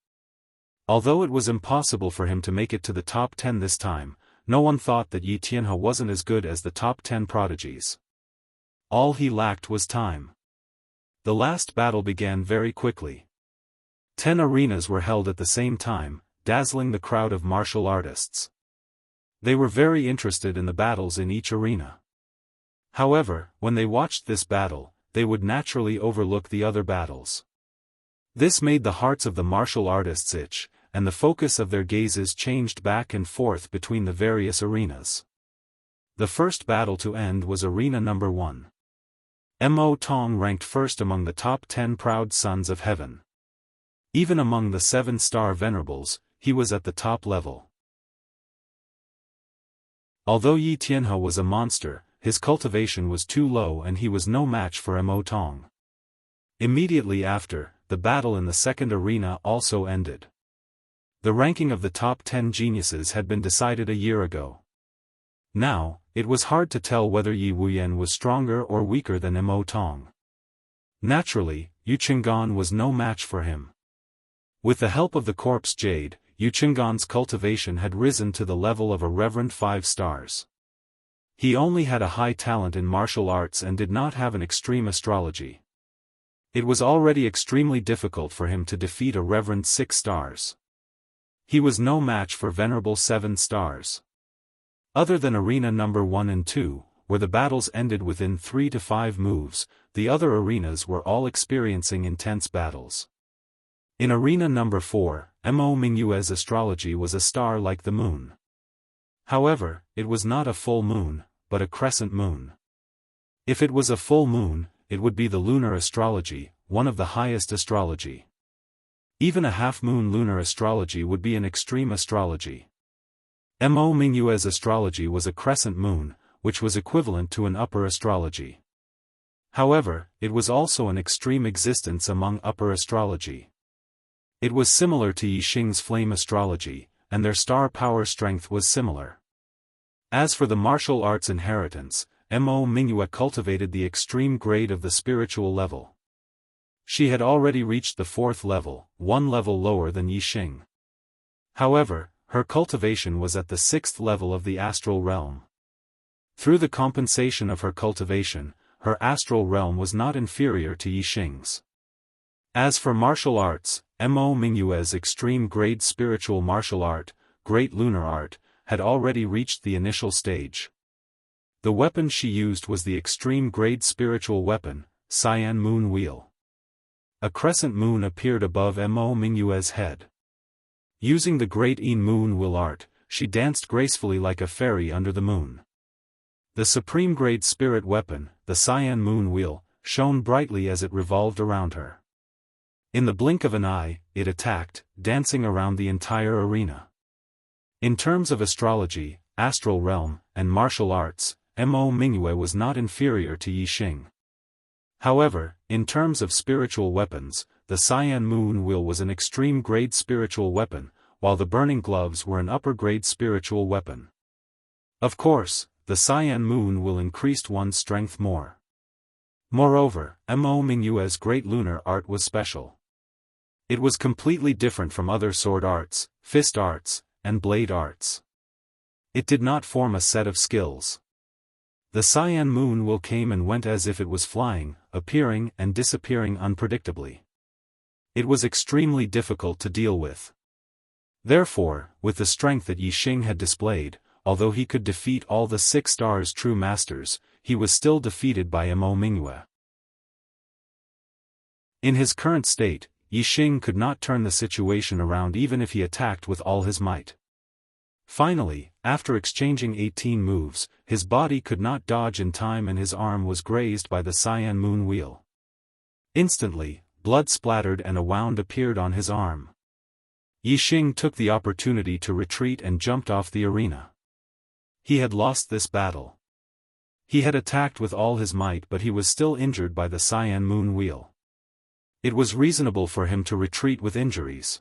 Although it was impossible for him to make it to the top 10 this time, no one thought that Yi Tianhe wasn't as good as the top 10 prodigies. All he lacked was time. The last battle began very quickly. 10 arenas were held at the same time, dazzling the crowd of martial artists. They were very interested in the battles in each arena. However, when they watched this battle, they would naturally overlook the other battles. This made the hearts of the martial artists itch, and the focus of their gazes changed back and forth between the various arenas. The first battle to end was arena number 1. Mo Tong ranked first among the top 10 proud sons of heaven. Even among the 7-star venerables, he was at the top level. Although Yi Tianhe was a monster, his cultivation was too low and he was no match for Immortal. Immediately after, the battle in the second arena also ended. The ranking of the top 10 geniuses had been decided a year ago. Now, it was hard to tell whether Yi Wuyan was stronger or weaker than Immortal. Naturally, Yu Qinggan was no match for him. With the help of the corpse jade, Yu Qinggan's cultivation had risen to the level of a reverend 5 stars. He only had a high talent in martial arts and did not have an extreme astrology. It was already extremely difficult for him to defeat a reverend 6 stars. He was no match for venerable 7 stars. Other than arena number 1 and 2, where the battles ended within 3 to 5 moves, the other arenas were all experiencing intense battles. In arena number 4, Mo Mingyue's astrology was a star like the moon. However, it was not a full moon, but a crescent moon. If it was a full moon, it would be the lunar astrology, one of the highest astrology. Even a half-moon lunar astrology would be an extreme astrology. Mo Mingyue's astrology was a crescent moon, which was equivalent to an upper astrology. However, it was also an extreme existence among upper astrology. It was similar to Yi Xing's flame astrology, and their star power strength was similar. As for the martial arts inheritance, Mo Mingyue cultivated the extreme grade of the spiritual level. She had already reached the 4th level, 1 level lower than Yi Xing. However, her cultivation was at the 6th level of the astral realm. Through the compensation of her cultivation, her astral realm was not inferior to Yi Xing's. As for martial arts, Mo Mingyue's extreme grade spiritual martial art, great lunar art, had already reached the initial stage. The weapon she used was the extreme grade spiritual weapon, Cyan Moon Wheel. A crescent moon appeared above Mo Mingyue's head. Using the great Moon Wheel art, she danced gracefully like a fairy under the moon. The supreme grade spirit weapon, the Cyan Moon Wheel, shone brightly as it revolved around her. In the blink of an eye, it attacked, dancing around the entire arena. In terms of astrology, astral realm, and martial arts, Mo Mingyue was not inferior to Yi Xing. However, in terms of spiritual weapons, the Cyan Moon Wheel was an extreme grade spiritual weapon, while the burning gloves were an upper grade spiritual weapon. Of course, the Cyan Moon Wheel increased one's strength more. Moreover, Mo Mingyue's great lunar art was special. It was completely different from other sword arts, fist arts, and blade arts. It did not form a set of skills. The Cyan Moon Wheel came and went as if it was flying, appearing and disappearing unpredictably. It was extremely difficult to deal with. Therefore, with the strength that Yi Xing had displayed, although he could defeat all the 6 stars true masters, he was still defeated by Mo Mingyue. In his current state, Yi Xing could not turn the situation around even if he attacked with all his might. Finally, after exchanging 18 moves, his body could not dodge in time and his arm was grazed by the Cyan Moon Wheel. Instantly, blood splattered and a wound appeared on his arm. Yi Xing took the opportunity to retreat and jumped off the arena. He had lost this battle. He had attacked with all his might but he was still injured by the Cyan Moon Wheel. It was reasonable for him to retreat with injuries.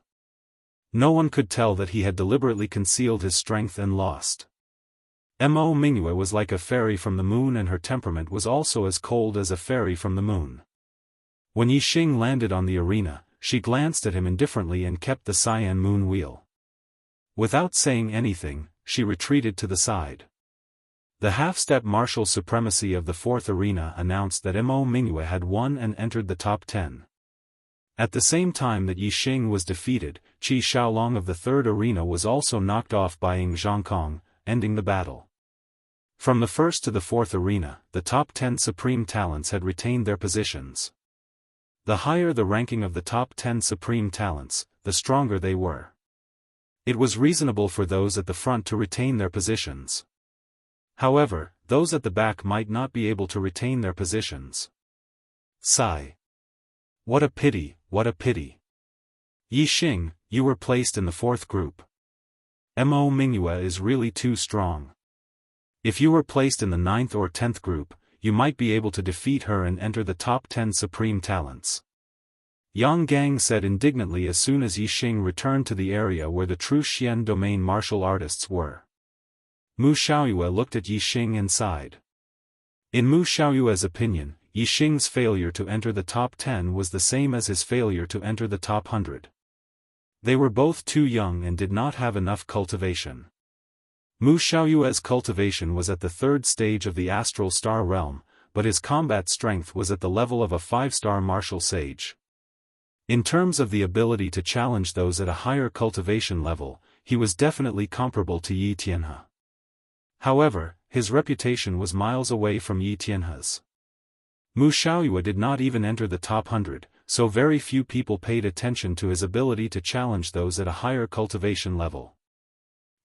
No one could tell that he had deliberately concealed his strength and lost. Mo Mingyue was like a fairy from the moon and her temperament was also as cold as a fairy from the moon. When Yi Xing landed on the arena, she glanced at him indifferently and kept the Cyan Moon Wheel. Without saying anything, she retreated to the side. The half-step martial supremacy of the 4th arena announced that Mo Mingyue had won and entered the top 10. At the same time that Yi Xing was defeated, Qi Xiaolong of the 3rd arena was also knocked off by Ying Zhangkong, ending the battle. From the 1st to the 4th arena, the top 10 supreme talents had retained their positions. The higher the ranking of the top 10 supreme talents, the stronger they were. It was reasonable for those at the front to retain their positions. However, those at the back might not be able to retain their positions. Sigh. What a pity, what a pity. Yi Xing, you were placed in the 4th group. Mo Mingyue is really too strong. If you were placed in the 9th or 10th group, you might be able to defeat her and enter the top 10 supreme talents. Yang Gang said indignantly as soon as Yi Xing returned to the area where the true Xian domain martial artists were. Mu Xiaoyue looked at Yi Xing and sighed. In Mu Xiaoyue's opinion, Yi Xing's failure to enter the top 10 was the same as his failure to enter the top 100. They were both too young and did not have enough cultivation. Mu Xiaoyue's cultivation was at the 3rd stage of the astral star realm, but his combat strength was at the level of a 5-star martial sage. In terms of the ability to challenge those at a higher cultivation level, he was definitely comparable to Yi Tianhe. However, his reputation was miles away from Yi Tianhe's. Mu Xiaoyue did not even enter the top 100, so very few people paid attention to his ability to challenge those at a higher cultivation level.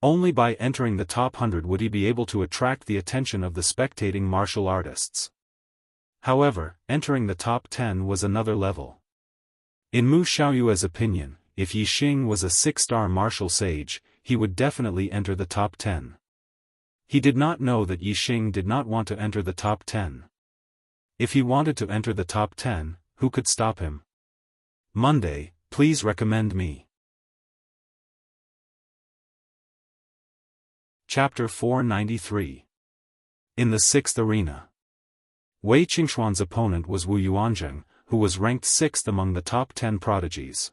Only by entering the top 100 would he be able to attract the attention of the spectating martial artists. However, entering the top 10 was another level. In Mu Xiaoyue's opinion, if Yi Xing was a 6-star martial sage, he would definitely enter the top 10. He did not know that Yi Xing did not want to enter the top 10. If he wanted to enter the top 10, who could stop him? Monday, please recommend me. Chapter 493. In the 6th arena. Wei Qingxuan's opponent was Wu Yuanzheng, who was ranked 6th among the top 10 prodigies.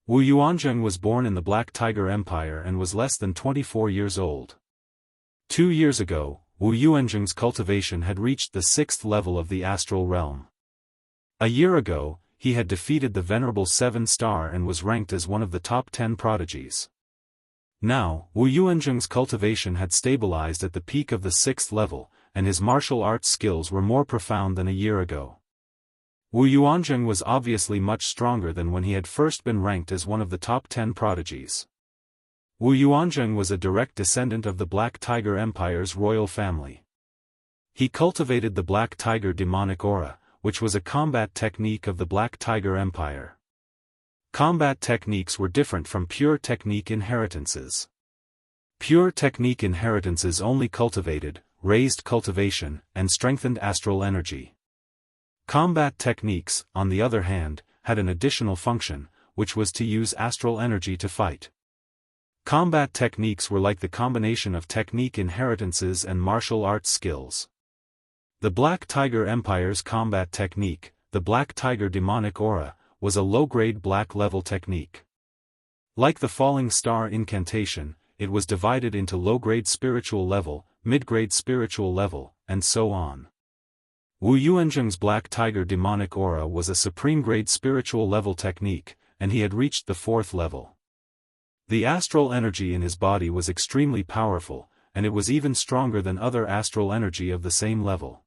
Wu Yuanzheng was born in the Black Tiger Empire and was less than 24 years old. 2 years ago, Wu Yuanzheng's cultivation had reached the 6th level of the astral realm. A year ago, he had defeated the venerable 7-star and was ranked as one of the top 10 prodigies. Now, Wu Yuanzheng's cultivation had stabilized at the peak of the 6th level, and his martial arts skills were more profound than a year ago. Wu Yuanzheng was obviously much stronger than when he had first been ranked as one of the top 10 prodigies. Wu Yuanzheng was a direct descendant of the Black Tiger Empire's royal family. He cultivated the Black Tiger demonic aura, which was a combat technique of the Black Tiger Empire. Combat techniques were different from pure technique inheritances. Pure technique inheritances only cultivated, raised cultivation, and strengthened astral energy. Combat techniques, on the other hand, had an additional function, which was to use astral energy to fight. Combat techniques were like the combination of technique inheritances and martial arts skills. The Black Tiger Empire's combat technique, the Black Tiger demonic aura, was a low-grade black-level technique. Like the Falling Star incantation, it was divided into low-grade spiritual level, mid-grade spiritual level, and so on. Wu Yuanzheng's Black Tiger demonic aura was a supreme-grade spiritual level technique, and he had reached the 4th level. The astral energy in his body was extremely powerful, and it was even stronger than other astral energy of the same level.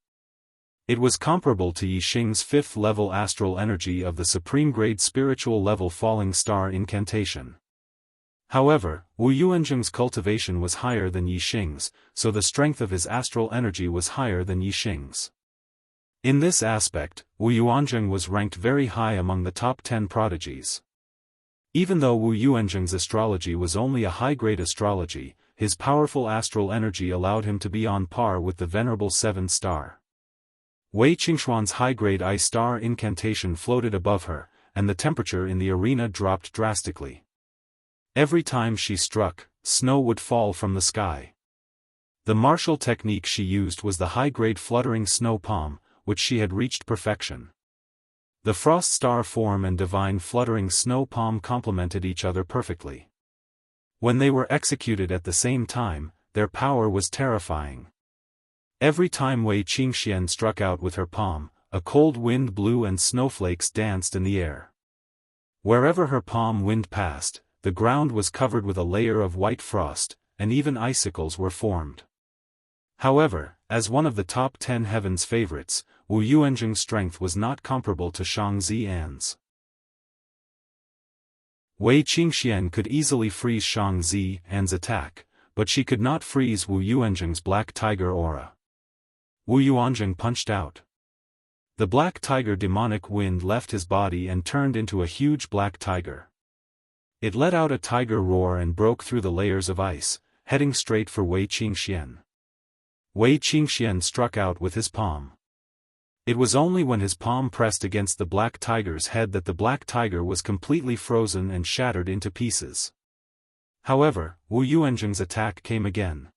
It was comparable to Yi Xing's 5th level astral energy of the supreme-grade spiritual level Falling Star incantation. However, Wu Yuanzheng's cultivation was higher than Yi Xing's, so the strength of his astral energy was higher than Yi Xing's. In this aspect, Wu Yuanzheng was ranked very high among the top 10 prodigies. Even though Wu Yuanzheng's astrology was only a high-grade astrology, his powerful astral energy allowed him to be on par with the venerable 7-star. Wei Qingxuan's high-grade I-star incantation floated above her, and the temperature in the arena dropped drastically. Every time she struck, snow would fall from the sky. The martial technique she used was the high-grade fluttering snow palm, which she had reached perfection. The frost star form and divine fluttering snow palm complemented each other perfectly. When they were executed at the same time, their power was terrifying. Every time Wei Qingxian struck out with her palm, a cold wind blew and snowflakes danced in the air. Wherever her palm wind passed, the ground was covered with a layer of white frost, and even icicles were formed. However, as one of the top 10 heaven's favorites, Wu Yuanzheng's strength was not comparable to Shang Ziyan's. Wei Qingxian could easily freeze Shang Ziyan's attack, but she could not freeze Wu Yuanzheng's Black Tiger aura. Wu Yuanzheng punched out. The Black Tiger demonic wind left his body and turned into a huge black tiger. It let out a tiger roar and broke through the layers of ice, heading straight for Wei Qingxian. Wei Qingxian struck out with his palm. It was only when his palm pressed against the black tiger's head that the black tiger was completely frozen and shattered into pieces. However, Wu Yuanzheng's attack came again.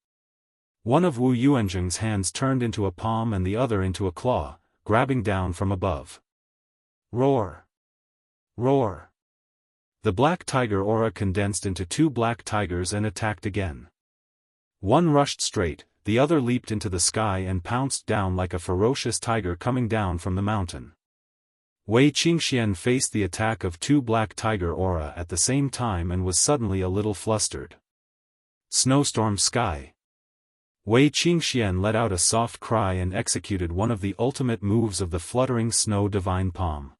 One of Wu Yuanzheng's hands turned into a palm and the other into a claw, grabbing down from above. Roar! Roar! The black tiger aura condensed into two black tigers and attacked again. One rushed straight, the other leaped into the sky and pounced down like a ferocious tiger coming down from the mountain. Wei Qingxian faced the attack of two black tiger aura at the same time and was suddenly a little flustered. Snowstorm Sky. Wei Qingxian let out a soft cry and executed one of the ultimate moves of the fluttering snow divine palm.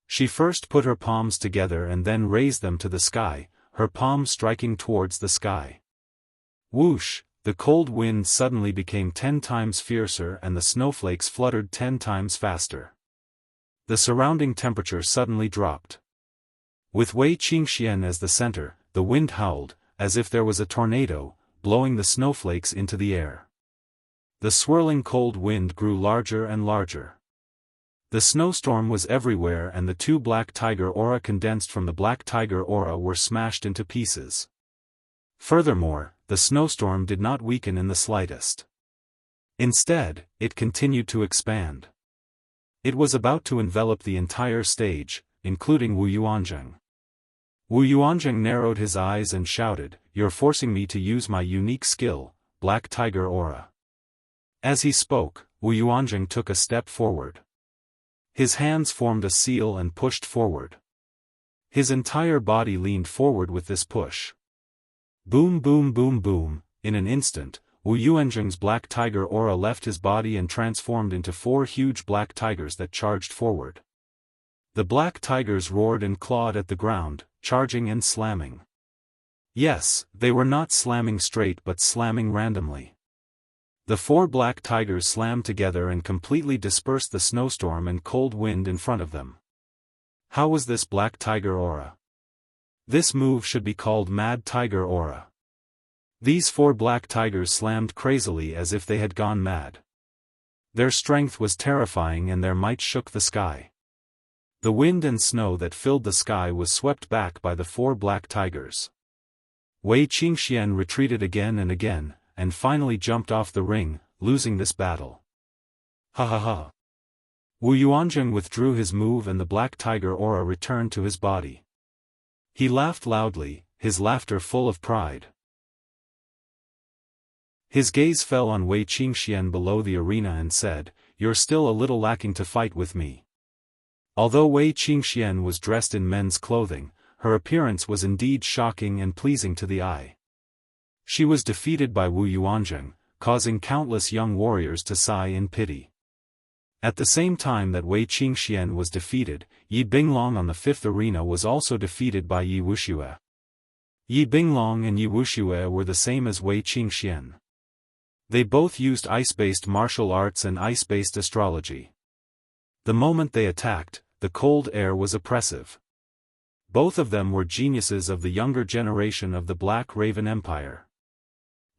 She first put her palms together and then raised them to the sky, her palms striking towards the sky. Whoosh! The cold wind suddenly became 10 times fiercer and the snowflakes fluttered 10 times faster. The surrounding temperature suddenly dropped. With Wei Qingxian as the center, the wind howled, as if there was a tornado, blowing the snowflakes into the air. The swirling cold wind grew larger and larger. The snowstorm was everywhere and the two black tiger aura condensed from the black tiger aura were smashed into pieces. Furthermore, the snowstorm did not weaken in the slightest. Instead, it continued to expand. It was about to envelop the entire stage, including Wu Yuanzheng. Wu Yuanzheng narrowed his eyes and shouted, "You're forcing me to use my unique skill, Black Tiger Aura." As he spoke, Wu Yuanzheng took a step forward. His hands formed a seal and pushed forward. His entire body leaned forward with this push. Boom boom boom boom, in an instant, Wu Yuanzheng's black tiger aura left his body and transformed into 4 huge black tigers that charged forward. The black tigers roared and clawed at the ground, charging and slamming. Yes, they were not slamming straight but slamming randomly. The 4 black tigers slammed together and completely dispersed the snowstorm and cold wind in front of them. How was this black tiger aura? This move should be called Mad Tiger Aura. These 4 black tigers slammed crazily as if they had gone mad. Their strength was terrifying and their might shook the sky. The wind and snow that filled the sky was swept back by the 4 black tigers. Wei Qingxian retreated again and finally jumped off the ring, losing this battle. Ha ha ha. Wu Yuanzheng withdrew his move and the black tiger aura returned to his body. He laughed loudly, his laughter full of pride. His gaze fell on Wei Qingxian below the arena and said, "You're still a little lacking to fight with me." Although Wei Qingxian was dressed in men's clothing, her appearance was indeed shocking and pleasing to the eye. She was defeated by Wu Yuanzheng, causing countless young warriors to sigh in pity. At the same time that Wei Qingxian was defeated, Yi Binglong on the 5th arena was also defeated by Yi Wuxia. Yi Binglong and Yi Wuxia were the same as Wei Qingxian. They both used ice-based martial arts and ice-based astrology. The moment they attacked, the cold air was oppressive. Both of them were geniuses of the younger generation of the Black Raven Empire.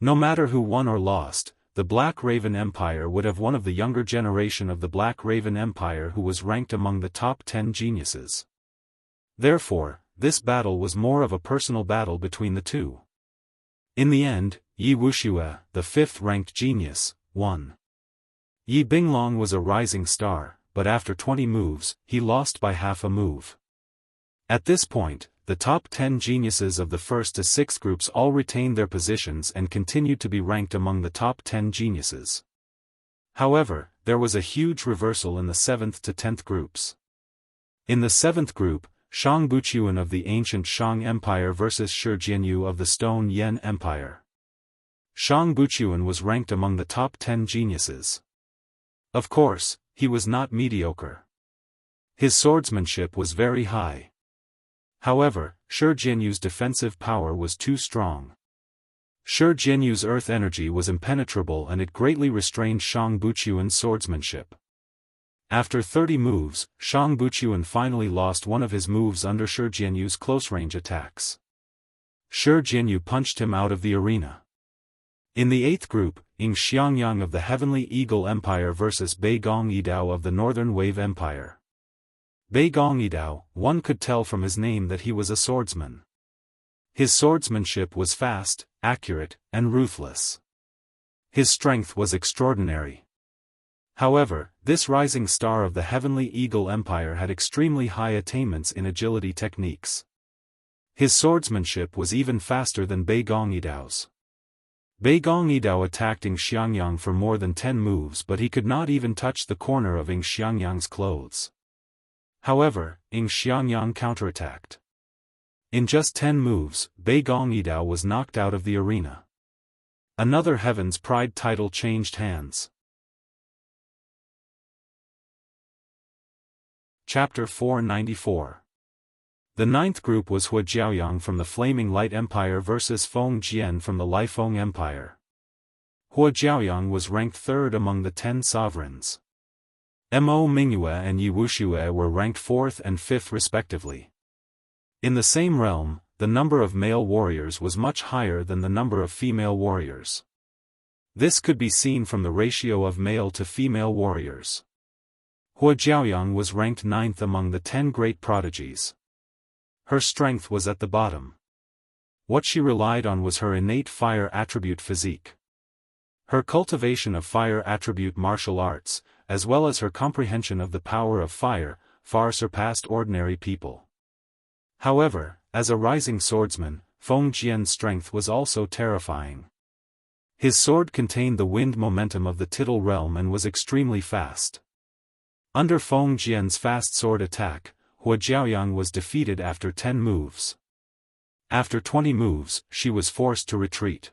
No matter who won or lost, the Black Raven Empire would have one of the younger generation of the Black Raven Empire who was ranked among the top 10 geniuses. Therefore, this battle was more of a personal battle between the two. In the end, Yi Wuxia, the 5th-ranked genius, won. Yi Binglong was a rising star, but after 20 moves, he lost by half a move. At this point, the top 10 geniuses of the 1st to 6th groups all retained their positions and continued to be ranked among the top 10 geniuses. However, there was a huge reversal in the 7th to 10th groups. In the 7th group, Shang Buchuan of the ancient Shang Empire versus Shi Jianyu of the Stone Yan Empire. Shang Buchuan was ranked among the top 10 geniuses. Of course, he was not mediocre. His swordsmanship was very high. However, Shi Jianyu's defensive power was too strong. Shi Jianyu's earth energy was impenetrable and it greatly restrained Shang Buchuan's swordsmanship. After 30 moves, Shang Buqian finally lost one of his moves under Shi Jianyu's close-range attacks. Shi Jianyu punched him out of the arena. In the 8th group, Ing Xiangyang of the Heavenly Eagle Empire versus Bei Gong Yidao of the Northern Wave Empire. Bei Gong Yidao, one could tell from his name that he was a swordsman. His swordsmanship was fast, accurate, and ruthless. His strength was extraordinary. However, this rising star of the Heavenly Eagle Empire had extremely high attainments in agility techniques. His swordsmanship was even faster than Bei Gong Yidao's. Bei Gong Yidao attacked Ing Xiangyang for more than 10 moves, but he could not even touch the corner of Ing Xiangyang's clothes. However, Ing Xiangyang counterattacked. In just 10 moves, Bei Gong Yidao was knocked out of the arena. Another Heaven's Pride title changed hands. Chapter 494. The 9th group was Hua Jiaoyang from the Flaming Light Empire versus Feng Jian from the Lifeng Empire. Hua Jiaoyang was ranked 3rd among the 10 sovereigns. Mo Mingyue and Yi Wuxue were ranked 4th and 5th respectively. In the same realm, the number of male warriors was much higher than the number of female warriors. This could be seen from the ratio of male to female warriors. Hua Jiaoyang was ranked 9th among the 10 great prodigies. Her strength was at the bottom. What she relied on was her innate fire attribute physique. Her cultivation of fire attribute martial arts, as well as her comprehension of the power of fire, far surpassed ordinary people. However, as a rising swordsman, Feng Jian's strength was also terrifying. His sword contained the wind momentum of the Tittle realm and was extremely fast. Under Feng Jian's fast sword attack, Hua Jiaoyang was defeated after 10 moves. After 20 moves, she was forced to retreat.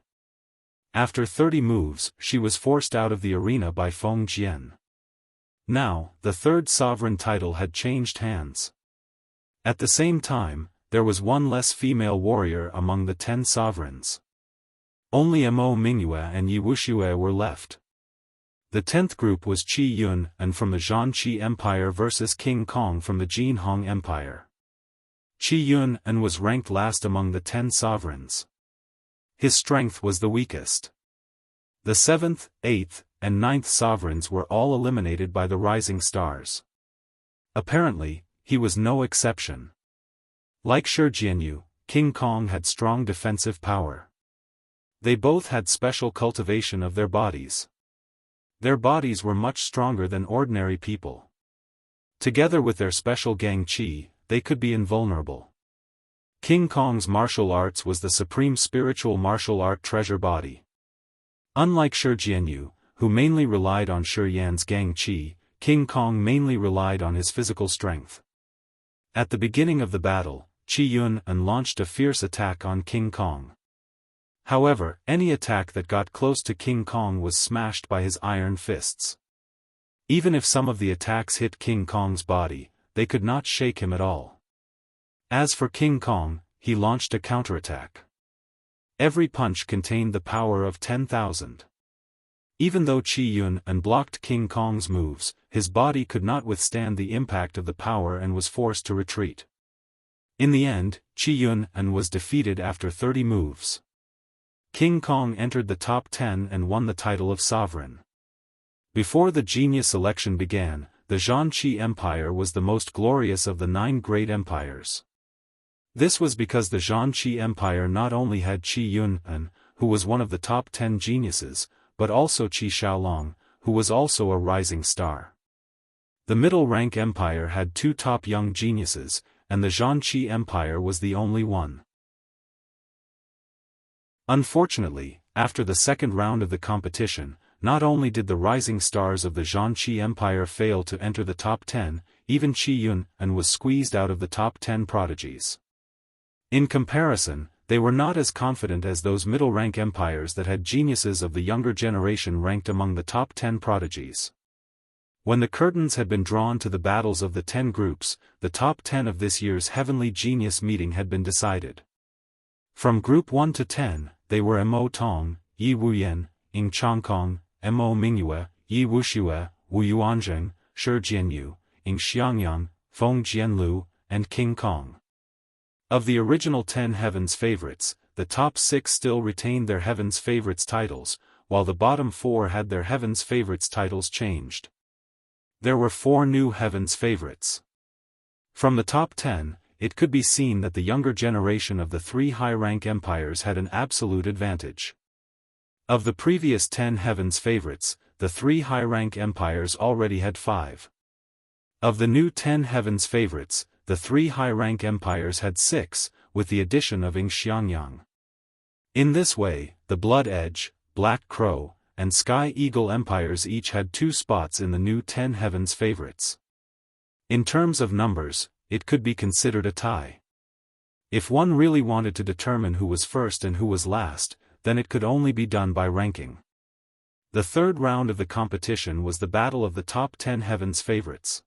After 30 moves, she was forced out of the arena by Feng Jian. Now, the 3rd sovereign title had changed hands. At the same time, there was one less female warrior among the 10 sovereigns. Only Mo Mingyue and Yi Wuxue were left. The 10th group was Qi Yun and from the Zhanqi Empire versus King Kong from the Jinhong Empire. Qi Yun and was ranked last among the 10 sovereigns. His strength was the weakest. The 7th, 8th, and 9th sovereigns were all eliminated by the rising stars. Apparently, he was no exception. Like Shi Jianyu, King Kong had strong defensive power. They both had special cultivation of their bodies. Their bodies were much stronger than ordinary people. Together with their special gang qi, they could be invulnerable. King Kong's martial arts was the supreme spiritual martial art treasure body. Unlike Shi Jianyu, who mainly relied on Shi Yan's gang qi, King Kong mainly relied on his physical strength. At the beginning of the battle, Qi Yun launched a fierce attack on King Kong. However, any attack that got close to King Kong was smashed by his iron fists. Even if some of the attacks hit King Kong's body, they could not shake him at all. As for King Kong, he launched a counterattack. Every punch contained the power of 10,000. Even though Qi Yun blocked King Kong's moves, his body could not withstand the impact of the power and was forced to retreat. In the end, Qi Yun was defeated after 30 moves. King Kong entered the top 10 and won the title of sovereign. Before the genius election began, the Zhanqi Empire was the most glorious of the 9 great empires. This was because the Zhanqi Empire not only had Qi Yun, who was one of the top 10 geniuses, but also Qi Xiaolong, who was also a rising star. The middle-rank empire had 2 top young geniuses, and the Zhanqi Empire was the only one. Unfortunately, after the second round of the competition, not only did the rising stars of the Zhanqi Empire fail to enter the top 10, even Qi Yun was squeezed out of the top 10 prodigies. In comparison, they were not as confident as those middle-rank empires that had geniuses of the younger generation ranked among the top 10 prodigies. When the curtains had been drawn to the battles of the 10 groups, the top 10 of this year's Heavenly Genius meeting had been decided. From Group 1 to 10, they were Mo Tong, Yi Wuyan, Ing Changkong, Mo Mingyue, Yi Wuxue, Wu Yuanzheng, Shi Jianyu, Ing Xiangyang, Feng Jianlu, and King Kong. Of the original 10 Heaven's Favorites, the top 6 still retained their Heaven's Favorites titles, while the bottom 4 had their Heaven's Favorites titles changed. There were 4 new Heaven's Favorites. From the top 10, it could be seen that the younger generation of the 3 high-rank empires had an absolute advantage. Of the previous 10 Heaven's Favorites, the 3 high-rank empires already had 5. Of the new 10 Heaven's Favorites, the 3 high-rank empires had 6, with the addition of Ing Xiangyang. In this way, the Blood Edge, Black Crow, and Sky Eagle empires each had 2 spots in the new 10 Heaven's Favorites. In terms of numbers, it could be considered a tie. If one really wanted to determine who was first and who was last, then it could only be done by ranking. The third round of the competition was the battle of the top 10 Heaven's Favorites.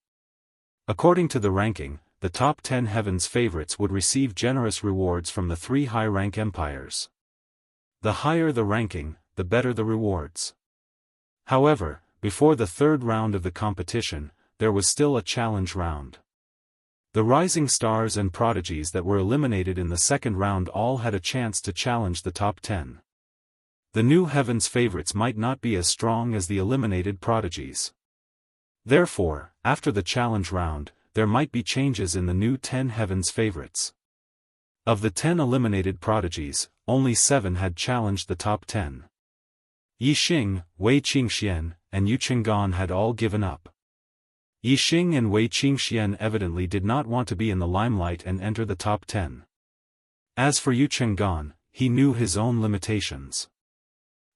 According to the ranking, the top 10 Heaven's Favorites would receive generous rewards from the 3 high-rank empires. The higher the ranking, the better the rewards. However, before the third round of the competition, there was still a challenge round. The rising stars and prodigies that were eliminated in the second round all had a chance to challenge the top 10. The new Heaven's Favorites might not be as strong as the eliminated prodigies. Therefore, after the challenge round, there might be changes in the new 10 Heaven's Favorites. Of the 10 eliminated prodigies, only 7 had challenged the top 10. Yixing, Wei Qingxian, and Yu Chenggan had all given up. Yixing and Wei Qingxian evidently did not want to be in the limelight and enter the top 10. As for Yu Chenggan, he knew his own limitations.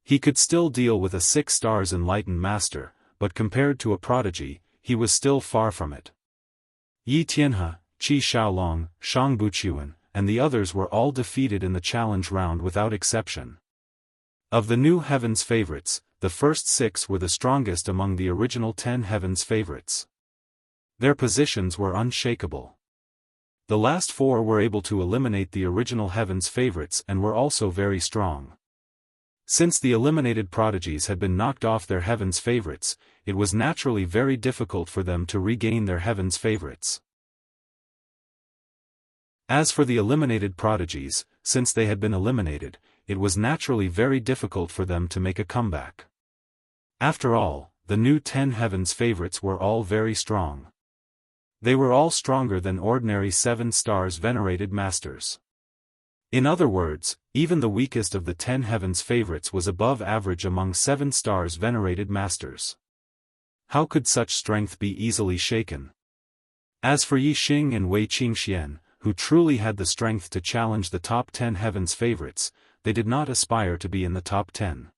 He could still deal with a 6 stars enlightened master, but compared to a prodigy, he was still far from it. Yi Tianhe, Qi Shaolong, Shang Buqiuan, and the others were all defeated in the challenge round without exception. Of the new Heaven's Favorites, the first 6 were the strongest among the original 10 Heaven's Favorites. Their positions were unshakable. The last 4 were able to eliminate the original Heaven's Favorites and were also very strong. Since the eliminated prodigies had been knocked off their Heaven's Favorites, it was naturally very difficult for them to regain their Heaven's Favorites. As for the eliminated prodigies, since they had been eliminated, it was naturally very difficult for them to make a comeback. After all, the new 10 Heaven's Favorites were all very strong. They were all stronger than ordinary 7 stars venerated masters. In other words, even the weakest of the 10 Heaven's Favorites was above average among 7 stars venerated masters. How could such strength be easily shaken? As for Yixing and Wei Qingxian, who truly had the strength to challenge the top 10 Heaven's Favorites, they did not aspire to be in the top 10.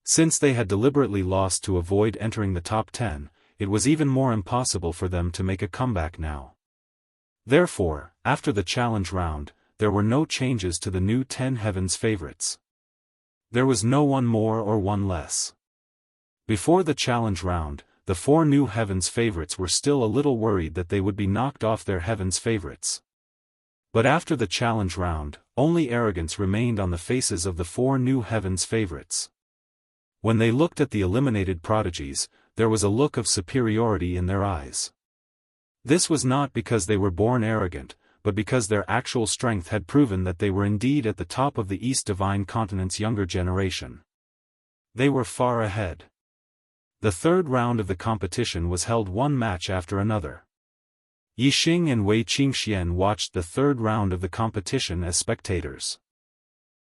Since they had deliberately lost to avoid entering the top 10, it was even more impossible for them to make a comeback now. Therefore, after the challenge round, there were no changes to the new 10 Heaven's Favorites. There was no one more or one less. Before the challenge round, the 4 new Heaven's Favorites were still a little worried that they would be knocked off their Heaven's Favorites. But after the challenge round, only arrogance remained on the faces of the 4 new Heaven's Favorites. When they looked at the eliminated prodigies, there was a look of superiority in their eyes. This was not because they were born arrogant, but because their actual strength had proven that they were indeed at the top of the East Divine Continent's younger generation. They were far ahead. The third round of the competition was held one match after another. Yixing and Wei Qingxian watched the third round of the competition as spectators.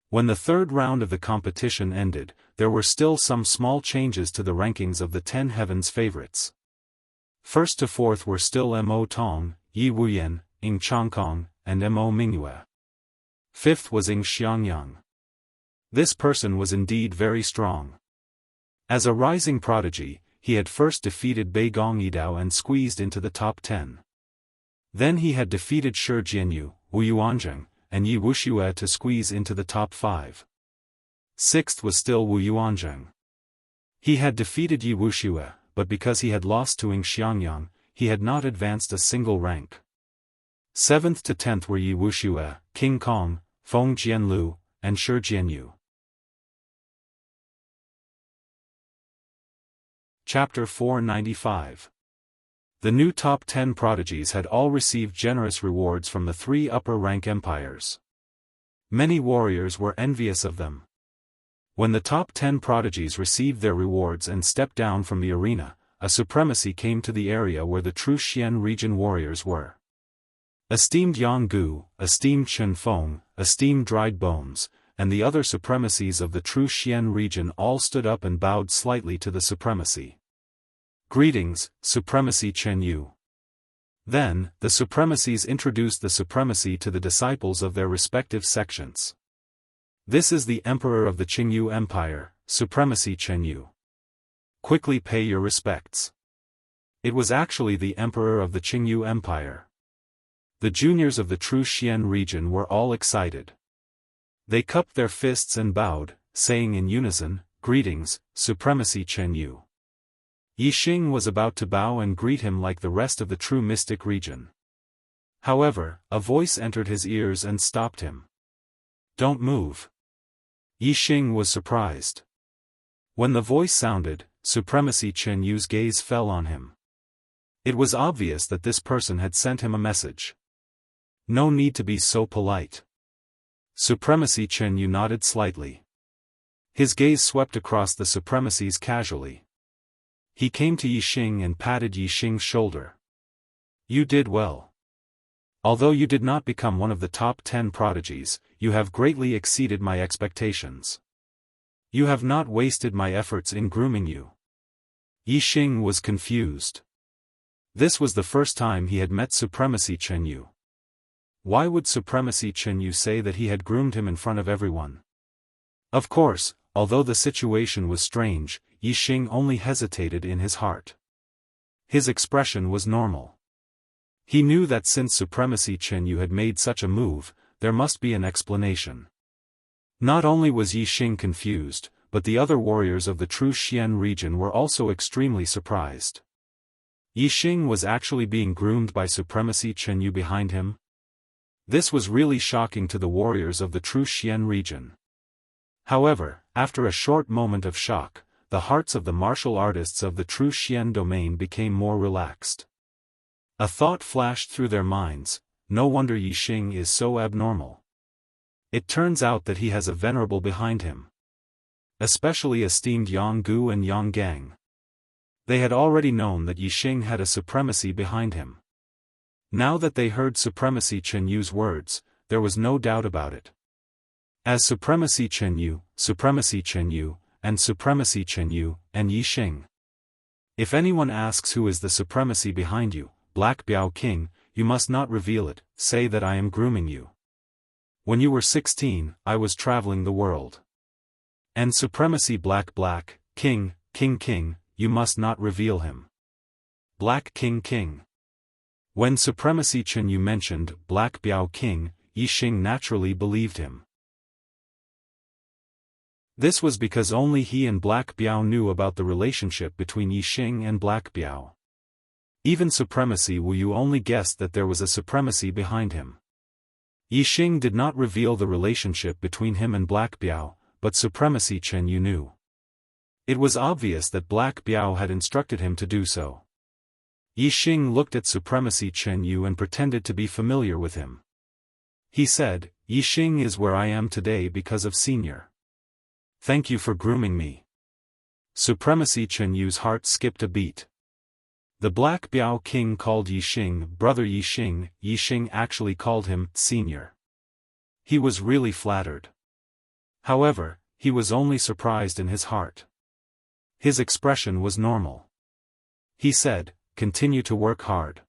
When the third round of the competition ended, there were still some small changes to the rankings of the 10 Heaven's Favorites. First to fourth were still Mo Tong, Yi Wuyan, Ing Changkong, and Mo Mingyue. Fifth was Ing Xiangyang. This person was indeed very strong. As a rising prodigy, he had first defeated Bei Gong Yidao and squeezed into the top 10. Then he had defeated Shi Jianyu, Wu Yuanzheng, and Yi Wuxue to squeeze into the top 5. Sixth was still Wu Yuanzheng. He had defeated Yi Wuxue, but because he had lost to Ing Xiangyang, he had not advanced a single rank. 7th to 10th were Yi Wuxue, King Kong, Feng Jianlu, and Shi Jianyu. Chapter 495. The new top 10 prodigies had all received generous rewards from the 3 upper-rank empires. Many warriors were envious of them. When the top 10 prodigies received their rewards and stepped down from the arena, a supremacy came to the area where the true Xian region warriors were. Esteemed Jianghu, esteemed Shenfeng, esteemed Dried Bones, and the other supremacies of the true Xian region all stood up and bowed slightly to the supremacy. Greetings, Supremacy Chenyu. Then, the supremacies introduced the supremacy to the disciples of their respective sections. This is the Emperor of the Qingyu Empire, Supremacy Chenyu. Quickly pay your respects. It was actually the Emperor of the Qingyu Empire. The juniors of the true Xian region were all excited. They cupped their fists and bowed, saying in unison, "Greetings, Supremacy Chenyu." Yixing was about to bow and greet him like the rest of the true mystic region. However, a voice entered his ears and stopped him. "Don't move." Yixing was surprised. When the voice sounded, Supremacy Chenyu's gaze fell on him. It was obvious that this person had sent him a message. No need to be so polite. Supremacy Chenyu nodded slightly. His gaze swept across the supremacies casually. He came to Yixing and patted Yixing's shoulder. "You did well. Although you did not become one of the top 10 prodigies, you have greatly exceeded my expectations. You have not wasted my efforts in grooming you." Yixing was confused. This was the first time he had met Supremacy Chenyu. Why would Supremacy Chenyu say that he had groomed him in front of everyone? Of course, although the situation was strange, Yixing only hesitated in his heart. His expression was normal. He knew that since Supremacy Chenyu had made such a move, there must be an explanation. Not only was Yixing confused, but the other warriors of the true Xian region were also extremely surprised. Yixing was actually being groomed by Supremacy Chenyu behind him? This was really shocking to the warriors of the true Xian region. However, after a short moment of shock, the hearts of the martial artists of the true Xian domain became more relaxed. A thought flashed through their minds: no wonder Yixing is so abnormal. It turns out that he has a venerable behind him. Especially esteemed Yanggu and Yanggang. They had already known that Yixing had a supremacy behind him. Now that they heard Supremacy Chenyu's words, there was no doubt about it. As Supremacy Chenyu, and Supremacy Chenyu, and Yixing. If anyone asks who is the supremacy behind you, Black Biao King, you must not reveal it, say that I am grooming you. When you were 16, I was traveling the world. And Supremacy Black King, you must not reveal him. Black King. When Supremacy Chenyu mentioned Black Biao King, Yixing naturally believed him. This was because only he and Black Biao knew about the relationship between Yixing and Black Biao. Even Supremacy Wu Yu only guessed that there was a supremacy behind him. Yixing did not reveal the relationship between him and Black Biao, but Supremacy Chenyu knew. It was obvious that Black Biao had instructed him to do so. Yixing looked at Supremacy Chenyu and pretended to be familiar with him. He said, "Yixing is where I am today because of Senior. Thank you for grooming me." Supremacy Chenyu's heart skipped a beat. The Black Biao King called Yixing Brother Yixing. Yixing actually called him Senior. He was really flattered. However, he was only surprised in his heart. His expression was normal. He said, "Continue to work hard.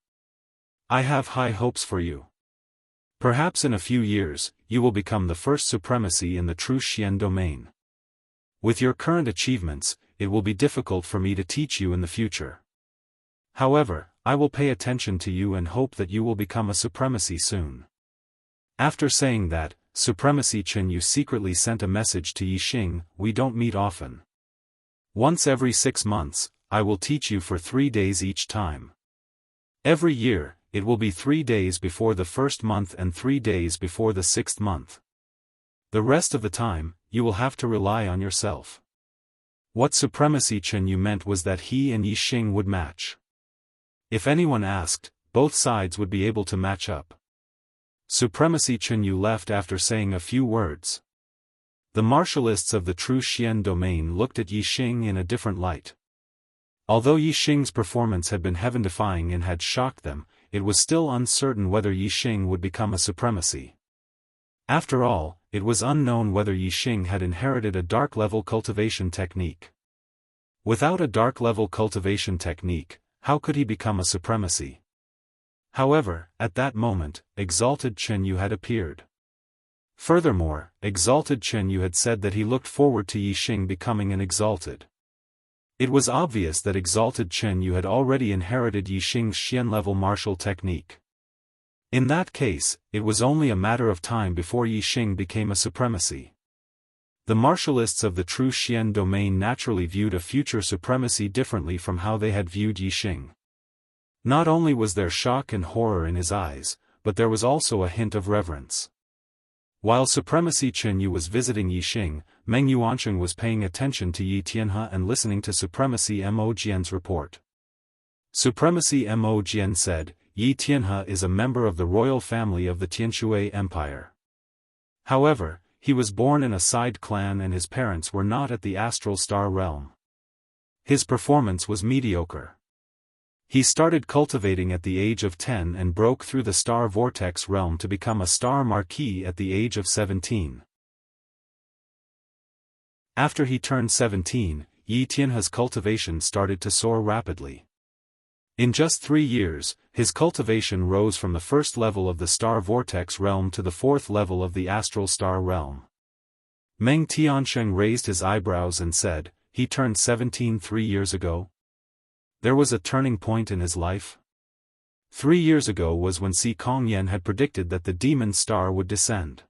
I have high hopes for you. Perhaps in a few years, you will become the first supremacy in the true Xian domain. With your current achievements, it will be difficult for me to teach you in the future. However, I will pay attention to you and hope that you will become a supremacy soon." After saying that, Supremacy Chenyu secretly sent a message to Yixing, "We don't meet often. Once every 6 months, I will teach you for 3 days each time. Every year, it will be 3 days before the first month and 3 days before the 6th month. The rest of the time, you will have to rely on yourself." What Supremacy Chenyu meant was that he and Yixing would match. If anyone asked, both sides would be able to match up. Supremacy Chenyu left after saying a few words. The martialists of the true Xian domain looked at Yi Xing in a different light. Although Yi Xing's performance had been heaven-defying and had shocked them, it was still uncertain whether Yi Xing would become a supremacy. After all, it was unknown whether Yi Xing had inherited a dark-level cultivation technique. Without a dark-level cultivation technique, how could he become a supremacy? However, at that moment, Exalted Chenyu had appeared. Furthermore, Exalted Chenyu had said that he looked forward to Yi Xing becoming an exalted. It was obvious that Exalted Chenyu had already inherited Yi Xing's Xian-level martial technique. In that case, it was only a matter of time before Yi Xing became a supremacy. The martialists of the true Xian domain naturally viewed a future supremacy differently from how they had viewed Yi Xing. Not only was there shock and horror in his eyes, but there was also a hint of reverence. While Supremacy Chenyu was visiting Yi Xing, Meng Yuansheng was paying attention to Yi Tianhe and listening to Supremacy Mo Jian's report. Supremacy Mo Jian said, Yi Tianhe is a member of the royal family of the Tianshui Empire. However, he was born in a side clan and his parents were not at the astral star realm. His performance was mediocre. He started cultivating at the age of 10 and broke through the star vortex realm to become a star marquis at the age of 17. After he turned 17, Yi Tianhe's cultivation started to soar rapidly. In just 3 years, his cultivation rose from the first level of the star vortex realm to the fourth level of the astral star realm. Meng Tiansheng raised his eyebrows and said, he turned 17 3 years ago? There was a turning point in his life? 3 years ago was when Si Kongyan had predicted that the demon star would descend.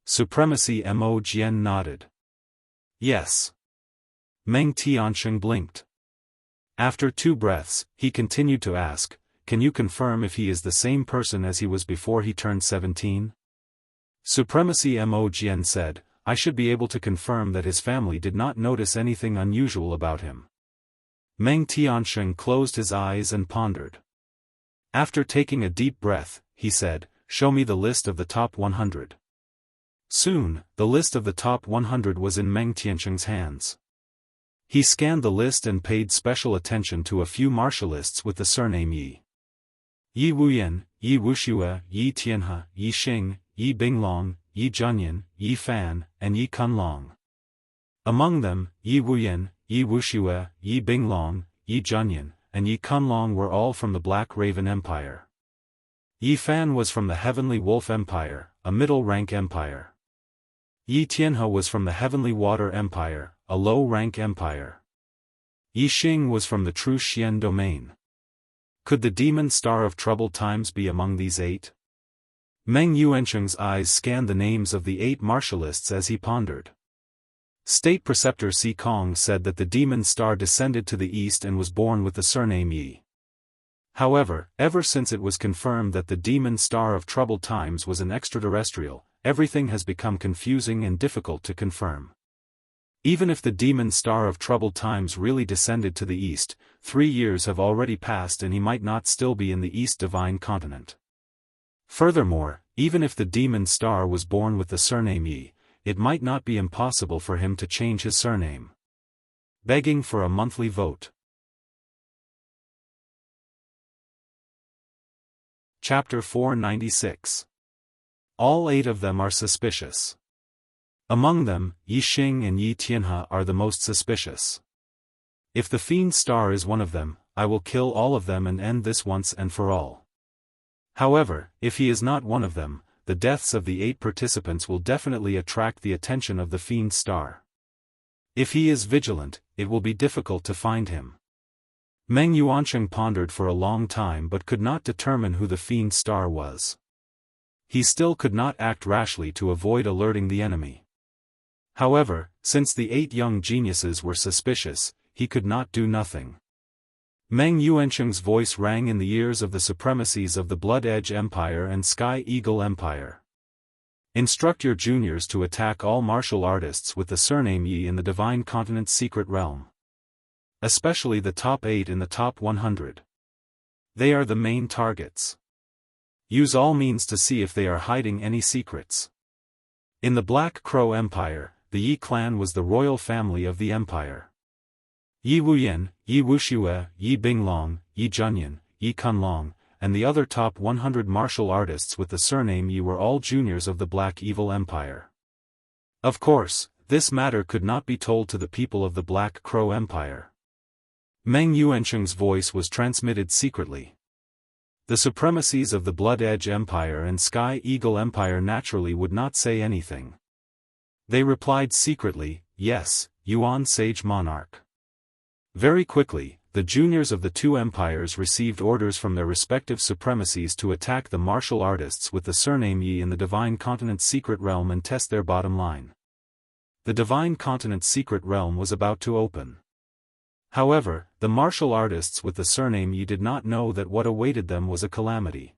Supremacy Mo Jian nodded. Yes. Meng Tiansheng blinked. After 2 breaths, he continued to ask, can you confirm if he is the same person as he was before he turned 17? Supremacy Mo Jian said, I should be able to confirm that his family did not notice anything unusual about him. Meng Tiansheng closed his eyes and pondered. After taking a deep breath, he said, show me the list of the top 100. Soon, the list of the top 100 was in Meng Tiansheng's hands. He scanned the list and paid special attention to a few martialists with the surname Yi. Yi Wuyan, Yi Wuxia, Yi Tianhe, Yi Xing, Yi Binglong, Yi Zhenyan, Yi Fan, and Yi Kunlong. Among them, Yi Wuyan, Yi Wuxia, Yi Binglong, Yi Zhenyan, and Yi Kunlong were all from the Black Raven Empire. Yi Fan was from the Heavenly Wolf Empire, a middle-rank empire. Yi Tianhe was from the Heavenly Water Empire, a low-rank empire. Yi Xing was from the true Xian domain. Could the demon star of troubled times be among these 8? Meng Yuansheng's eyes scanned the names of the 8 martialists as he pondered. State Preceptor Si Kong said that the demon star descended to the east and was born with the surname Yi. However, ever since it was confirmed that the demon star of troubled times was an extraterrestrial, everything has become confusing and difficult to confirm. Even if the demon star of troubled times really descended to the east, 3 years have already passed and he might not still be in the East Divine Continent. Furthermore, even if the demon star was born with the surname Yi, it might not be impossible for him to change his surname. Begging for a monthly vote. Chapter 496. All 8 of them are suspicious. Among them, Yi Xing and Yi Tianhe are the most suspicious. If the fiend star is one of them, I will kill all of them and end this once and for all. However, if he is not one of them, the deaths of the 8 participants will definitely attract the attention of the fiend star. If he is vigilant, it will be difficult to find him. Meng Yuansheng pondered for a long time but could not determine who the fiend star was. He still could not act rashly to avoid alerting the enemy. However, since the 8 young geniuses were suspicious, he could not do nothing. Meng Yuansheng's voice rang in the ears of the supremacies of the Blood Edge Empire and Sky Eagle Empire. Instruct your juniors to attack all martial artists with the surname Yi in the Divine Continent's secret realm. Especially the top 8 in the top 100. They are the main targets. Use all means to see if they are hiding any secrets. In the Black Crow Empire, the Yi clan was the royal family of the empire. Yi Wuyan, Yi Wuxia, Yi Binglong, Yi Junyan, Yi Kunlong, and the other top 100 martial artists with the surname Yi were all juniors of the Black Evil Empire. Of course, this matter could not be told to the people of the Black Crow Empire. Meng Yuansheng's voice was transmitted secretly. The supremacies of the Blood Edge Empire and Sky Eagle Empire naturally would not say anything. They replied secretly, yes, Yuan Sage Monarch. Very quickly, the juniors of the two empires received orders from their respective supremacies to attack the martial artists with the surname Yi in the Divine Continent's secret realm and test their bottom line. The Divine Continent's secret realm was about to open. However, the martial artists with the surname Yi did not know that what awaited them was a calamity.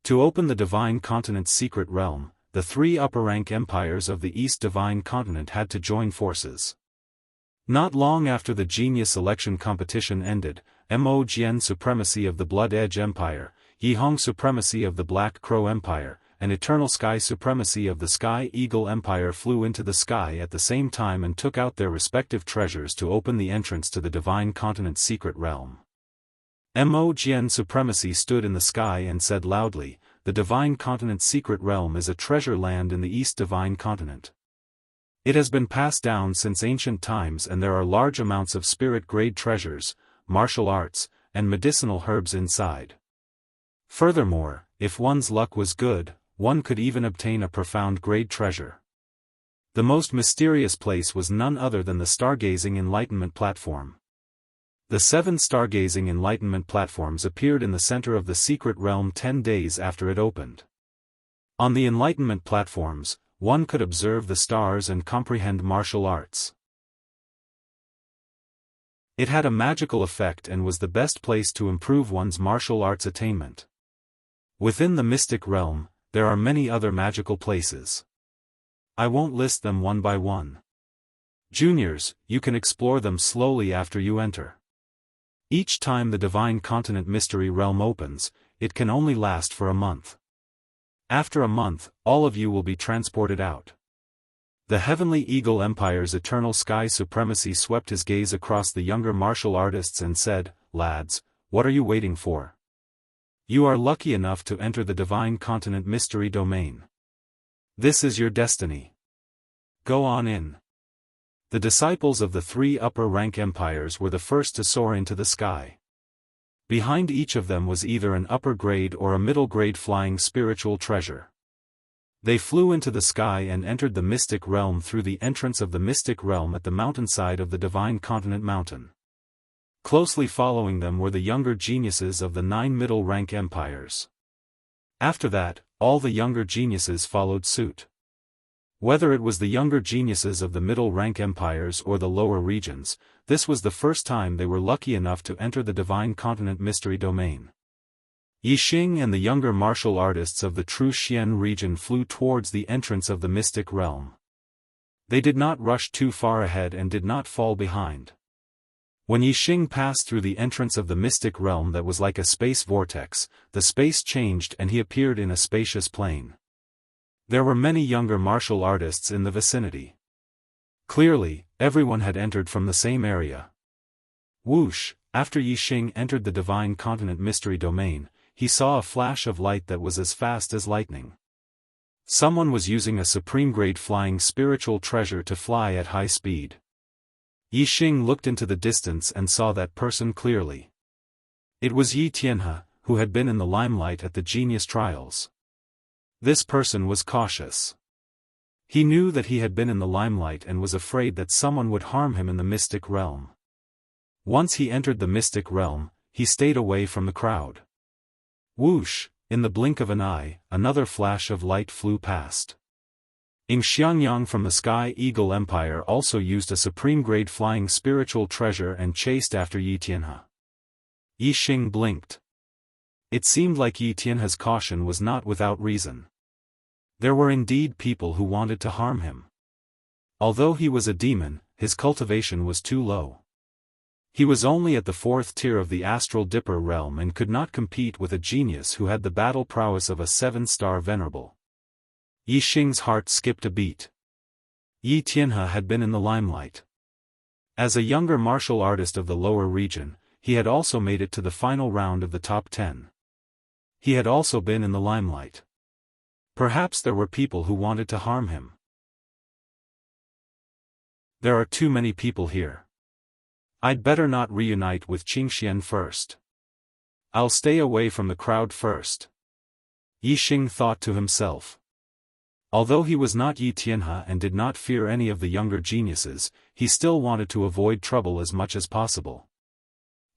To open the Divine Continent's secret realm, the three upper-rank empires of the East Divine Continent had to join forces. Not long after the genius election competition ended, Mo Jian supremacy of the Blood Edge Empire, Yi Hong supremacy of the Black Crow Empire, and Eternal Sky supremacy of the Sky Eagle Empire flew into the sky at the same time and took out their respective treasures to open the entrance to the Divine Continent's secret realm. Mo Jian supremacy stood in the sky and said loudly, "The Divine Continent's secret realm is a treasure land in the East Divine Continent. It has been passed down since ancient times and there are large amounts of spirit-grade treasures, martial arts, and medicinal herbs inside. Furthermore, if one's luck was good, one could even obtain a profound grade treasure." The most mysterious place was none other than the Stargazing Enlightenment Platform. The 7 Stargazing Enlightenment Platforms appeared in the center of the secret realm 10 days after it opened. On the Enlightenment Platforms, one could observe the stars and comprehend martial arts. It had a magical effect and was the best place to improve one's martial arts attainment. Within the mystic realm, there are many other magical places. I won't list them one by one. Juniors, you can explore them slowly after you enter. Each time the Divine Continent Mystery Realm opens, it can only last for a month. After a month, all of you will be transported out. The Heavenly Eagle Empire's Eternal Sky Supremacy swept his gaze across the younger martial artists and said, "Lads, what are you waiting for? You are lucky enough to enter the Divine Continent Mystery Domain. This is your destiny. Go on in." The disciples of the 3 upper-rank empires were the first to soar into the sky. Behind each of them was either an upper-grade or a middle-grade flying spiritual treasure. They flew into the sky and entered the mystic realm through the entrance of the mystic realm at the mountainside of the Divine Continent Mountain. Closely following them were the younger geniuses of the 9 middle-rank empires. After that, all the younger geniuses followed suit. Whether it was the younger geniuses of the middle-rank empires or the lower regions, this was the first time they were lucky enough to enter the Divine Continent Mystery Domain. Yi Xing and the younger martial artists of the True Xian region flew towards the entrance of the mystic realm. They did not rush too far ahead and did not fall behind. When Yi Xing passed through the entrance of the mystic realm that was like a space vortex, the space changed and he appeared in a spacious plain. There were many younger martial artists in the vicinity. Clearly, everyone had entered from the same area. Whoosh! After Yi Xing entered the Divine Continent Mystery Domain, he saw a flash of light that was as fast as lightning. Someone was using a supreme-grade flying spiritual treasure to fly at high speed. Yi Xing looked into the distance and saw that person clearly. It was Yi Tianhe, who had been in the limelight at the Genius Trials. This person was cautious. He knew that he had been in the limelight and was afraid that someone would harm him in the mystic realm. Once he entered the mystic realm, he stayed away from the crowd. Whoosh! In the blink of an eye, another flash of light flew past. Xiangyang from the Sky Eagle Empire also used a supreme-grade flying spiritual treasure and chased after Yi Tianhe. Yi Xing blinked. It seemed like Yi Tianhe's caution was not without reason. There were indeed people who wanted to harm him. Although he was a demon, his cultivation was too low. He was only at the 4th tier of the astral dipper realm and could not compete with a genius who had the battle prowess of a 7-star venerable. Yi Xing's heart skipped a beat. Yi Tianhe had been in the limelight. As a younger martial artist of the lower region, he had also made it to the final round of the top 10. He had also been in the limelight. Perhaps there were people who wanted to harm him. There are too many people here. I'd better not reunite with Qingxian first. I'll stay away from the crowd first. Yi Xing thought to himself. Although he was not Yi Tianhe and did not fear any of the younger geniuses, he still wanted to avoid trouble as much as possible.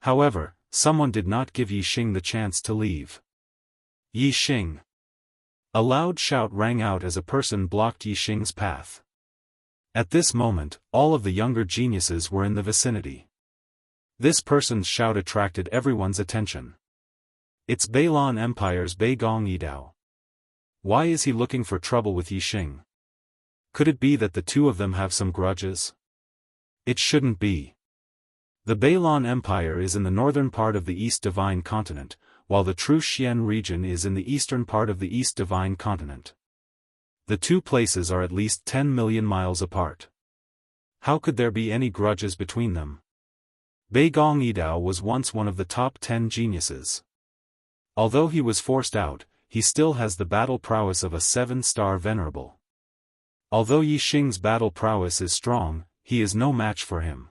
However, someone did not give Yi Xing the chance to leave. Yi Xing. A loud shout rang out as a person blocked Yi Xing's path. At this moment, all of the younger geniuses were in the vicinity. This person's shout attracted everyone's attention. It's Beilan Empire's Bei Gong Yidao. Why is he looking for trouble with Yi Xing? Could it be that the two of them have some grudges? It shouldn't be. The Beilan Empire is in the northern part of the East Divine Continent, while the true Xian region is in the eastern part of the East Divine Continent. The two places are at least 10 million miles apart. How could there be any grudges between them? Bei Gong Yidao was once one of the top 10 geniuses. Although he was forced out, he still has the battle prowess of a 7-star venerable. Although Yi Xing's battle prowess is strong, he is no match for him.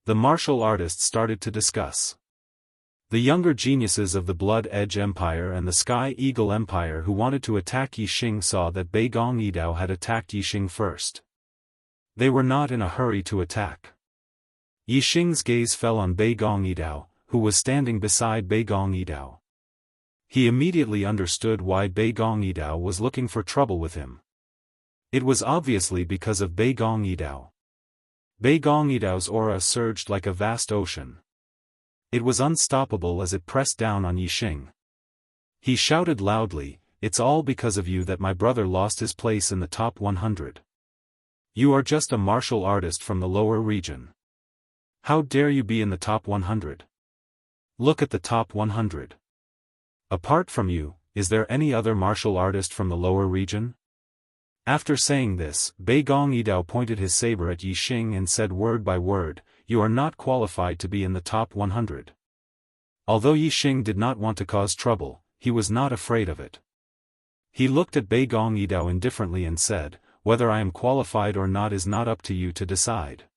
The martial artists started to discuss. The younger geniuses of the Blood Edge Empire and the Sky Eagle Empire who wanted to attack Yi Xing saw that Bei Gong Yidao had attacked Yi Xing first. They were not in a hurry to attack. Yi Xing's gaze fell on Bei Gong Yidao, who was standing beside Bei Gong Yidao. He immediately understood why Bei Gong Yidao was looking for trouble with him. It was obviously because of Bei Gong Yidao. Bei Gong Yidao's aura surged like a vast ocean. It was unstoppable as it pressed down on Yi Xing. He shouted loudly, "It's all because of you that my brother lost his place in the top 100. You are just a martial artist from the lower region. How dare you be in the top 100? Look at the top 100. Apart from you, is there any other martial artist from the lower region?" After saying this, Bei Gong Yidao pointed his saber at Yi Xing and said word by word, "You are not qualified to be in the top 100. Although Yi Xing did not want to cause trouble, he was not afraid of it. He looked at Bei Gong Yidao indifferently and said, "Whether I am qualified or not is not up to you to decide."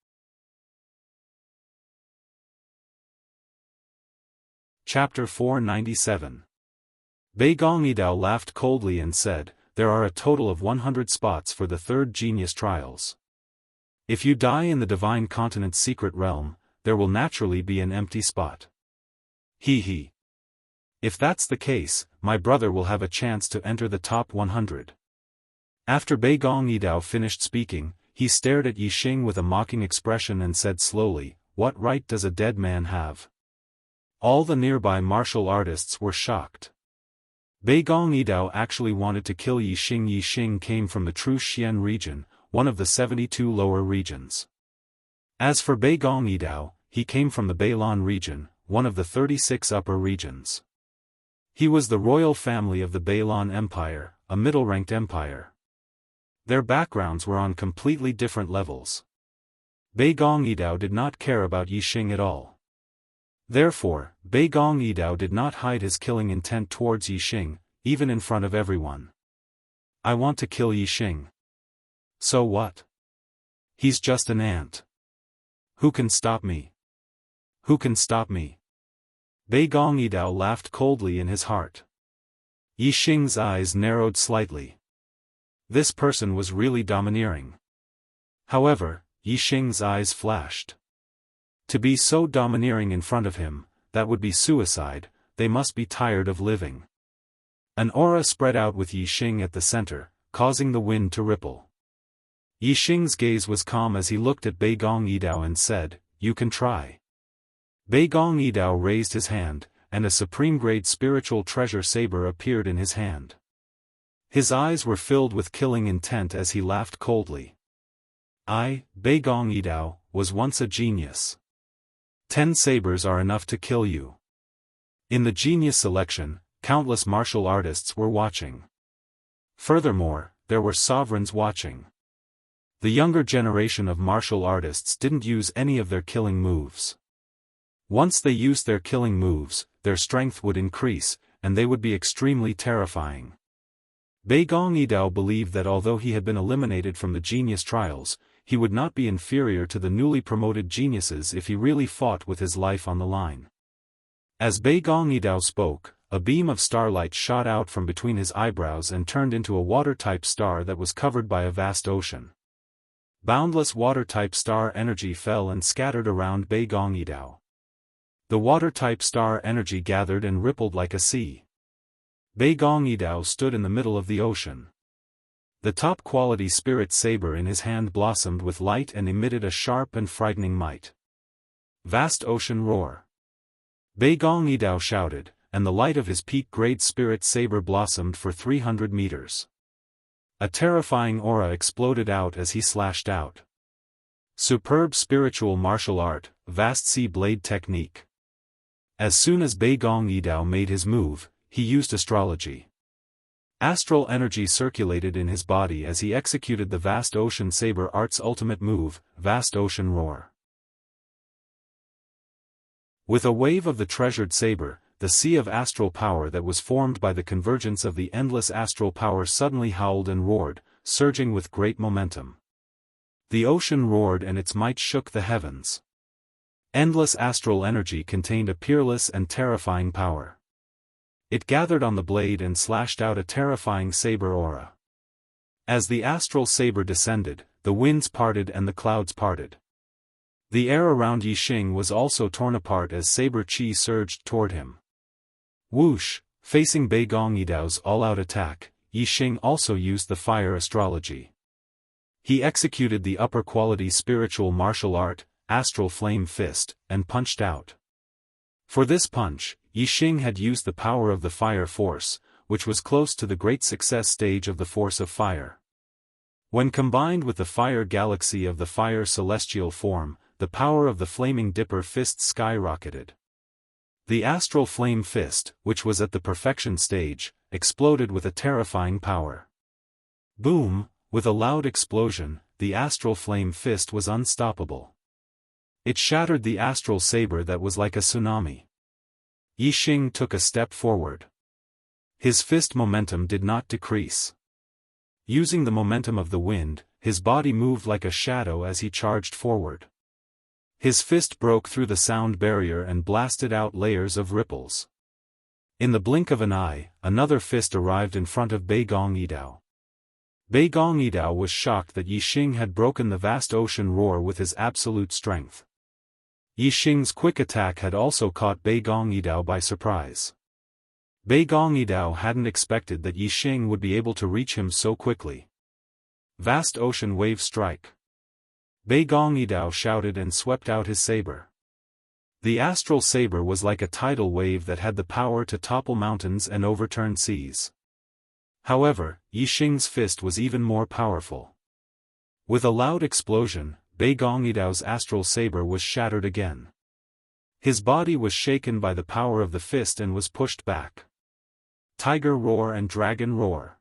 Chapter 497. Bei Gong Yidao laughed coldly and said, "There are a total of 100 spots for the third genius trials. If you die in the Divine Continent's secret realm, there will naturally be an empty spot. He. If that's the case, my brother will have a chance to enter the top 100. After Bei Gong Yidao finished speaking, he stared at Yi Xing with a mocking expression and said slowly, "What right does a dead man have?" All the nearby martial artists were shocked. Bei Gong Yidao actually wanted to kill Yi Xing. Yi Xing came from the true Xian region, one of the 72 lower regions. As for Bei Gong Yidao, he came from the Beilan region, one of the 36 upper regions. He was the royal family of the Beilan Empire, a middle-ranked empire. Their backgrounds were on completely different levels. Bei Gong Yidao did not care about Yi Xing at all. Therefore, Bei Gong Yidao did not hide his killing intent towards Yi Xing, even in front of everyone. "I want to kill Yi Xing. So what? He's just an ant. Who can stop me? Who can stop me?" Bei Gong Yidao laughed coldly in his heart. Yi Xing's eyes narrowed slightly. This person was really domineering. However, Yi Xing's eyes flashed. To be so domineering in front of him, that would be suicide. They must be tired of living. An aura spread out with Yi Xing at the center, causing the wind to ripple. Yi Xing's gaze was calm as he looked at Bei Gong Yidao and said, "You can try." Bei Gong Yidao raised his hand, and a supreme-grade spiritual treasure saber appeared in his hand. His eyes were filled with killing intent as he laughed coldly. "I, Bei Gong Yidao, was once a genius. 10 sabers are enough to kill you. In the genius selection, countless martial artists were watching. Furthermore, there were sovereigns watching. The younger generation of martial artists didn't use any of their killing moves. Once they used their killing moves, their strength would increase, and they would be extremely terrifying. Bei Gong Yidao believed that although he had been eliminated from the genius trials, he would not be inferior to the newly promoted geniuses if he really fought with his life on the line. As Bei Gong Yidao spoke, a beam of starlight shot out from between his eyebrows and turned into a water-type star that was covered by a vast ocean. Boundless water-type star energy fell and scattered around Bei Gong Yidao. The water-type star energy gathered and rippled like a sea. Bei Gong Yidao stood in the middle of the ocean. The top-quality spirit saber in his hand blossomed with light and emitted a sharp and frightening might. Vast ocean roar. Bei Gong Yidao shouted, and the light of his peak-grade spirit saber blossomed for 300 meters. A terrifying aura exploded out as he slashed out. Superb spiritual martial art, vast sea blade technique. As soon as Bei Gong Yidao made his move, he used astrology. Astral energy circulated in his body as he executed the vast ocean saber art's ultimate move, vast ocean roar. With a wave of the treasured saber, the sea of astral power that was formed by the convergence of the endless astral power suddenly howled and roared, surging with great momentum. The ocean roared and its might shook the heavens. Endless astral energy contained a peerless and terrifying power. It gathered on the blade and slashed out a terrifying saber aura. As the astral saber descended, the winds parted and the clouds parted. The air around Yixing was also torn apart as saber chi surged toward him. Whoosh, facing Bei Gong Yidao's all-out attack, Yixing also used the fire astrology. He executed the upper-quality spiritual martial art, Astral Flame Fist, and punched out. For this punch, Yixing had used the power of the fire force, which was close to the great success stage of the force of fire. When combined with the fire galaxy of the fire celestial form, the power of the flaming dipper fist skyrocketed. The astral flame fist, which was at the perfection stage, exploded with a terrifying power. Boom! With a loud explosion, the astral flame fist was unstoppable. It shattered the astral saber that was like a tsunami. Yixing took a step forward. His fist momentum did not decrease. Using the momentum of the wind, his body moved like a shadow as he charged forward. His fist broke through the sound barrier and blasted out layers of ripples. In the blink of an eye, another fist arrived in front of Bei Gong Yidao. Bei Gong Yidao was shocked that Yixing had broken the vast ocean roar with his absolute strength. Yixing's quick attack had also caught Bei Gong Yidao by surprise. Bei Gong Yidao hadn't expected that Yixing would be able to reach him so quickly. Vast ocean wave strike. Bei Gong Yidao shouted and swept out his saber. The astral saber was like a tidal wave that had the power to topple mountains and overturn seas. However, Yixing's fist was even more powerful. With a loud explosion, Bei Gong Yidao's astral saber was shattered again. His body was shaken by the power of the fist and was pushed back. Tiger roar and dragon roar.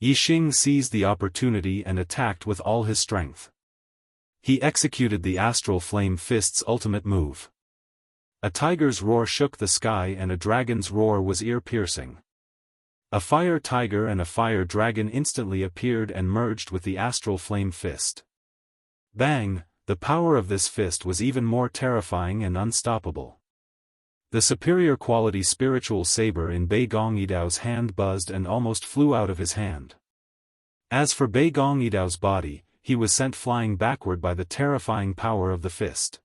Yixing seized the opportunity and attacked with all his strength. He executed the astral flame fist's ultimate move. A tiger's roar shook the sky and a dragon's roar was ear-piercing. A fire tiger and a fire dragon instantly appeared and merged with the astral flame fist. Bang! The power of this fist was even more terrifying and unstoppable. The superior quality spiritual saber in Bei Gong Yidao's hand buzzed and almost flew out of his hand. As for Bei Gong Yidao's body, he was sent flying backward by the terrifying power of the fist.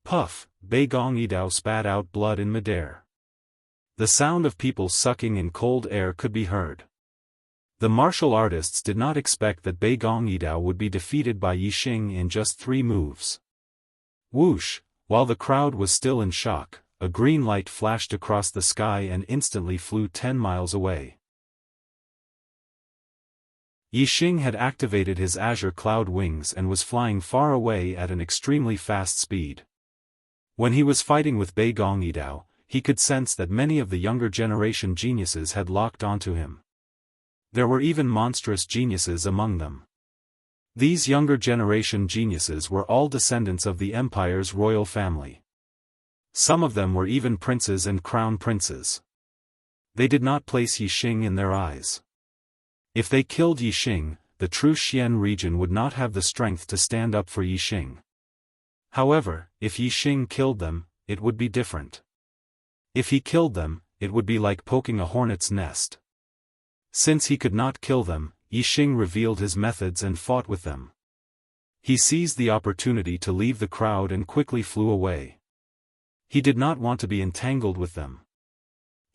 Puff! Bei Gong Yidao spat out blood in midair. The sound of people sucking in cold air could be heard. The martial artists did not expect that Bei Gong Yidao would be defeated by Yixing in just 3 moves. Whoosh! While the crowd was still in shock, a green light flashed across the sky and instantly flew 10 miles away. Yixing had activated his azure cloud wings and was flying far away at an extremely fast speed. When he was fighting with Bei Gong Yidao, he could sense that many of the younger generation geniuses had locked onto him. There were even monstrous geniuses among them. These younger generation geniuses were all descendants of the empire's royal family. Some of them were even princes and crown princes. They did not place Yixing in their eyes. If they killed Yixing, the true Xian region would not have the strength to stand up for Yixing. However, if Yixing killed them, it would be different. If he killed them, it would be like poking a hornet's nest. Since he could not kill them, Yixing revealed his methods and fought with them. He seized the opportunity to leave the crowd and quickly flew away. He did not want to be entangled with them.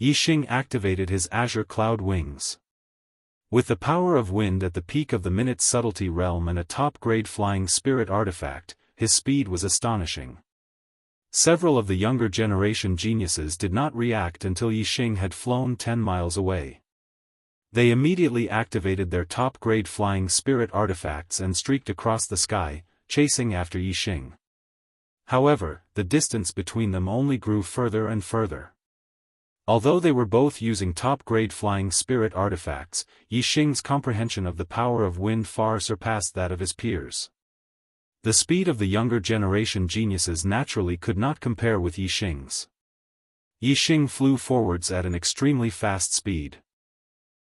Yixing activated his azure cloud wings. With the power of wind at the peak of the minute subtlety realm and a top-grade flying spirit artifact, his speed was astonishing. Several of the younger generation geniuses did not react until Yixing had flown 10 miles away. They immediately activated their top-grade flying spirit artifacts and streaked across the sky, chasing after Yixing. However, the distance between them only grew further and further. Although they were both using top-grade flying spirit artifacts, Yixing's comprehension of the power of wind far surpassed that of his peers. The speed of the younger generation geniuses naturally could not compare with Yixing's. Yixing flew forwards at an extremely fast speed.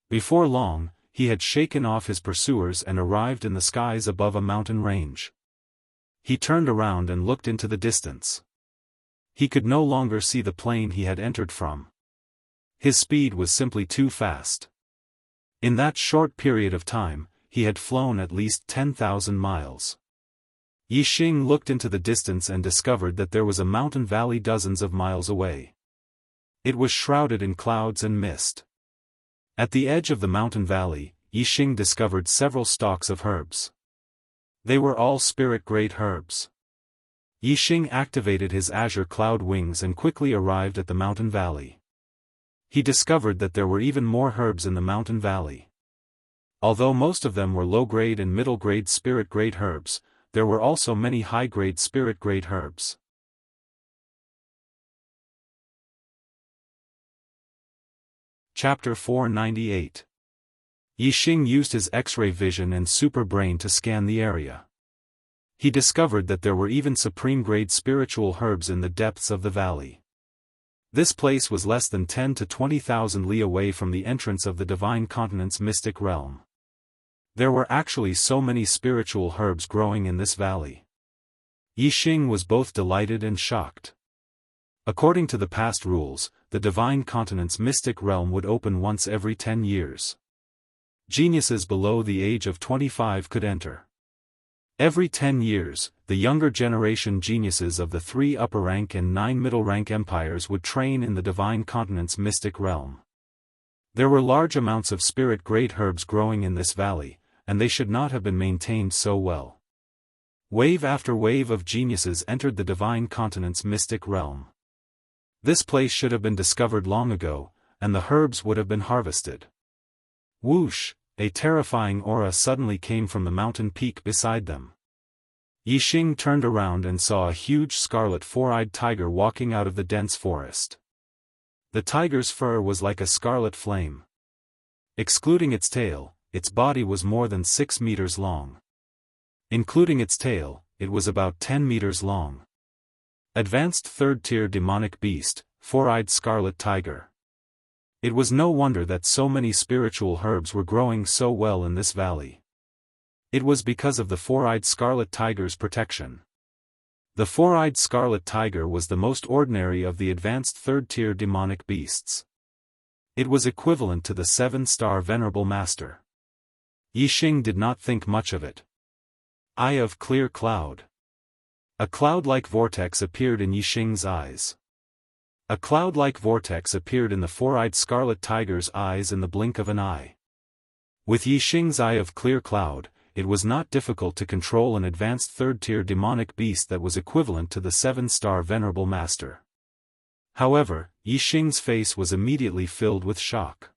Before long, he had shaken off his pursuers and arrived in the skies above a mountain range. He turned around and looked into the distance. He could no longer see the plane he had entered from. His speed was simply too fast. In that short period of time, he had flown at least 10,000 miles. Yixing looked into the distance and discovered that there was a mountain valley dozens of miles away. It was shrouded in clouds and mist. At the edge of the mountain valley, Yixing discovered several stalks of herbs. They were all spirit-grade herbs. Yixing activated his azure cloud wings and quickly arrived at the mountain valley. He discovered that there were even more herbs in the mountain valley. Although most of them were low-grade and middle-grade spirit-grade herbs, there were also many high-grade spirit-grade herbs. Chapter 498. Yixing used his X-ray vision and super brain to scan the area. He discovered that there were even supreme-grade spiritual herbs in the depths of the valley. This place was less than 10 to 20,000 li away from the entrance of the Divine Continent's mystic realm. There were actually so many spiritual herbs growing in this valley. Yixing was both delighted and shocked. According to the past rules, the Divine Continent's mystic realm would open once every 10 years. Geniuses below the age of 25 could enter. Every 10 years, the younger generation geniuses of the 3 upper-rank and 9 middle-rank empires would train in the Divine Continent's mystic realm. There were large amounts of spirit-grade herbs growing in this valley, and they should not have been maintained so well. Wave after wave of geniuses entered the Divine Continent's mystic realm. This place should have been discovered long ago, and the herbs would have been harvested. Whoosh! A terrifying aura suddenly came from the mountain peak beside them. Yixing turned around and saw a huge scarlet four-eyed tiger walking out of the dense forest. The tiger's fur was like a scarlet flame. Excluding its tail, its body was more than 6 meters long. Including its tail, it was about 10 meters long. Advanced third-tier demonic beast, four-eyed scarlet tiger. It was no wonder that so many spiritual herbs were growing so well in this valley. It was because of the four-eyed scarlet tiger's protection. The four-eyed scarlet tiger was the most ordinary of the advanced third-tier demonic beasts. It was equivalent to the 7-star Venerable Master. Yixing did not think much of it. Eye of clear cloud. A cloud-like vortex appeared in Yixing's eyes. A cloud-like vortex appeared in the four-eyed scarlet tiger's eyes in the blink of an eye. With Yixing's eye of clear cloud, it was not difficult to control an advanced third-tier demonic beast that was equivalent to the 7-star Venerable Master. However, Yixing's face was immediately filled with shock.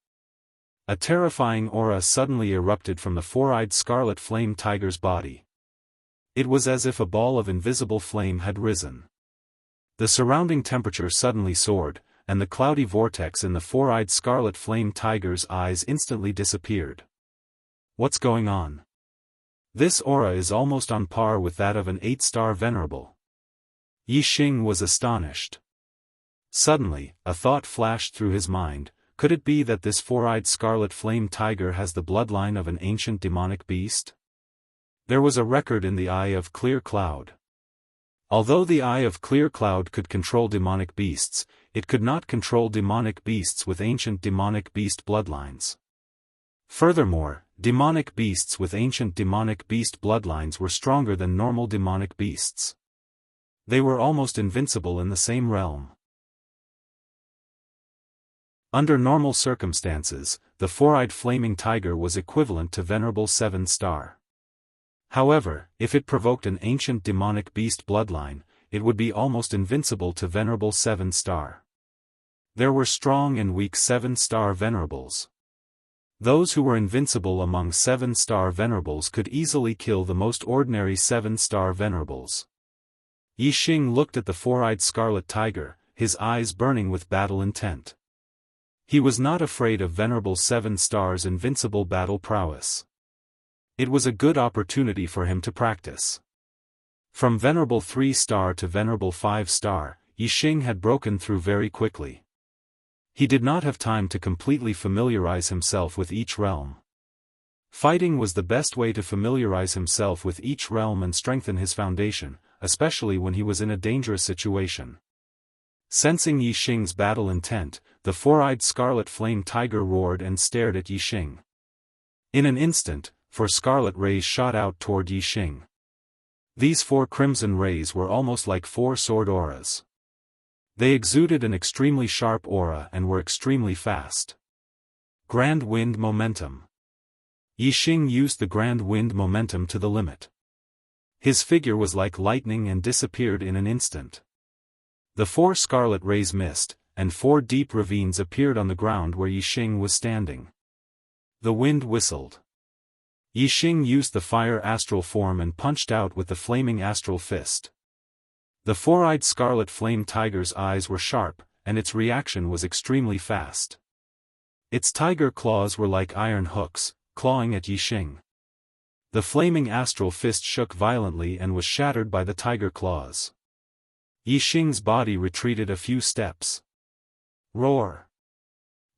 A terrifying aura suddenly erupted from the four-eyed scarlet flame tiger's body. It was as if a ball of invisible flame had risen. The surrounding temperature suddenly soared, and the cloudy vortex in the four-eyed scarlet flame tiger's eyes instantly disappeared. What's going on? This aura is almost on par with that of an 8-star venerable. Yi Xing was astonished. Suddenly, a thought flashed through his mind: could it be that this four-eyed scarlet flame tiger has the bloodline of an ancient demonic beast? There was a record in the Eye of Clear Cloud. Although the Eye of Clear Cloud could control demonic beasts, it could not control demonic beasts with ancient demonic beast bloodlines. Furthermore, demonic beasts with ancient demonic beast bloodlines were stronger than normal demonic beasts. They were almost invincible in the same realm. Under normal circumstances, the four-eyed flaming tiger was equivalent to Venerable 7-star. However, if it provoked an ancient demonic beast bloodline, it would be almost invincible to Venerable 7-star. There were strong and weak 7-star venerables. Those who were invincible among 7-star venerables could easily kill the most ordinary 7-star venerables. Yi Xing looked at the four-eyed scarlet tiger, his eyes burning with battle intent. He was not afraid of Venerable 7-star's invincible battle prowess. It was a good opportunity for him to practice. From Venerable 3-star to Venerable 5-star, Yi Xing had broken through very quickly. He did not have time to completely familiarize himself with each realm. Fighting was the best way to familiarize himself with each realm and strengthen his foundation, especially when he was in a dangerous situation. Sensing Yi Xing's battle intent, the four-eyed scarlet flame tiger roared and stared at Yi Xing. In an instant, 4 scarlet rays shot out toward Yi Xing. These 4 crimson rays were almost like 4 sword auras. They exuded an extremely sharp aura and were extremely fast. Grand Wind Momentum. Yi Xing used the Grand Wind Momentum to the limit. His figure was like lightning and disappeared in an instant. The 4 scarlet rays missed, and 4 deep ravines appeared on the ground where Yi Xing was standing. The wind whistled. Yi Xing used the fire astral form and punched out with the flaming astral fist. The four-eyed scarlet flame tiger's eyes were sharp, and its reaction was extremely fast. Its tiger claws were like iron hooks, clawing at Yi Xing. The flaming astral fist shook violently and was shattered by the tiger claws. Yi Xing's body retreated a few steps. Roar!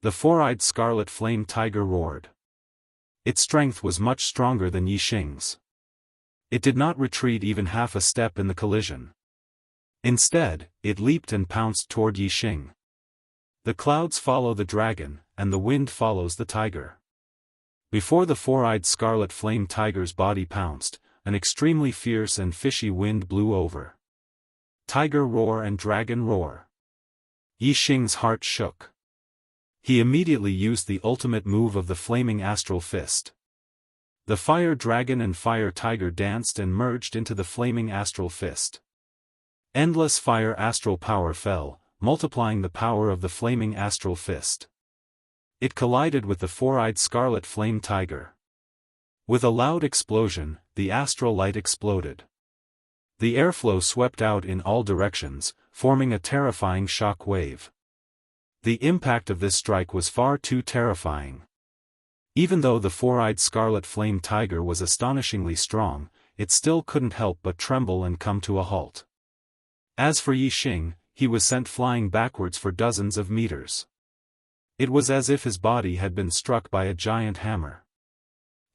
The four-eyed scarlet flame tiger roared. Its strength was much stronger than Yi Xing's. It did not retreat even half a step in the collision. Instead, it leaped and pounced toward Yi Xing. The clouds follow the dragon, and the wind follows the tiger. Before the four-eyed scarlet flame tiger's body pounced, an extremely fierce and fishy wind blew over. Tiger roar and dragon roar. Yi Xing's heart shook. He immediately used the ultimate move of the flaming astral fist. The fire dragon and fire tiger danced and merged into the flaming astral fist. Endless fire astral power fell, multiplying the power of the flaming astral fist. It collided with the four-eyed scarlet flame tiger. With a loud explosion, the astral light exploded. The airflow swept out in all directions, forming a terrifying shock wave. The impact of this strike was far too terrifying. Even though the four-eyed scarlet flame tiger was astonishingly strong, it still couldn't help but tremble and come to a halt. As for Yi Xing, he was sent flying backwards for dozens of meters. It was as if his body had been struck by a giant hammer.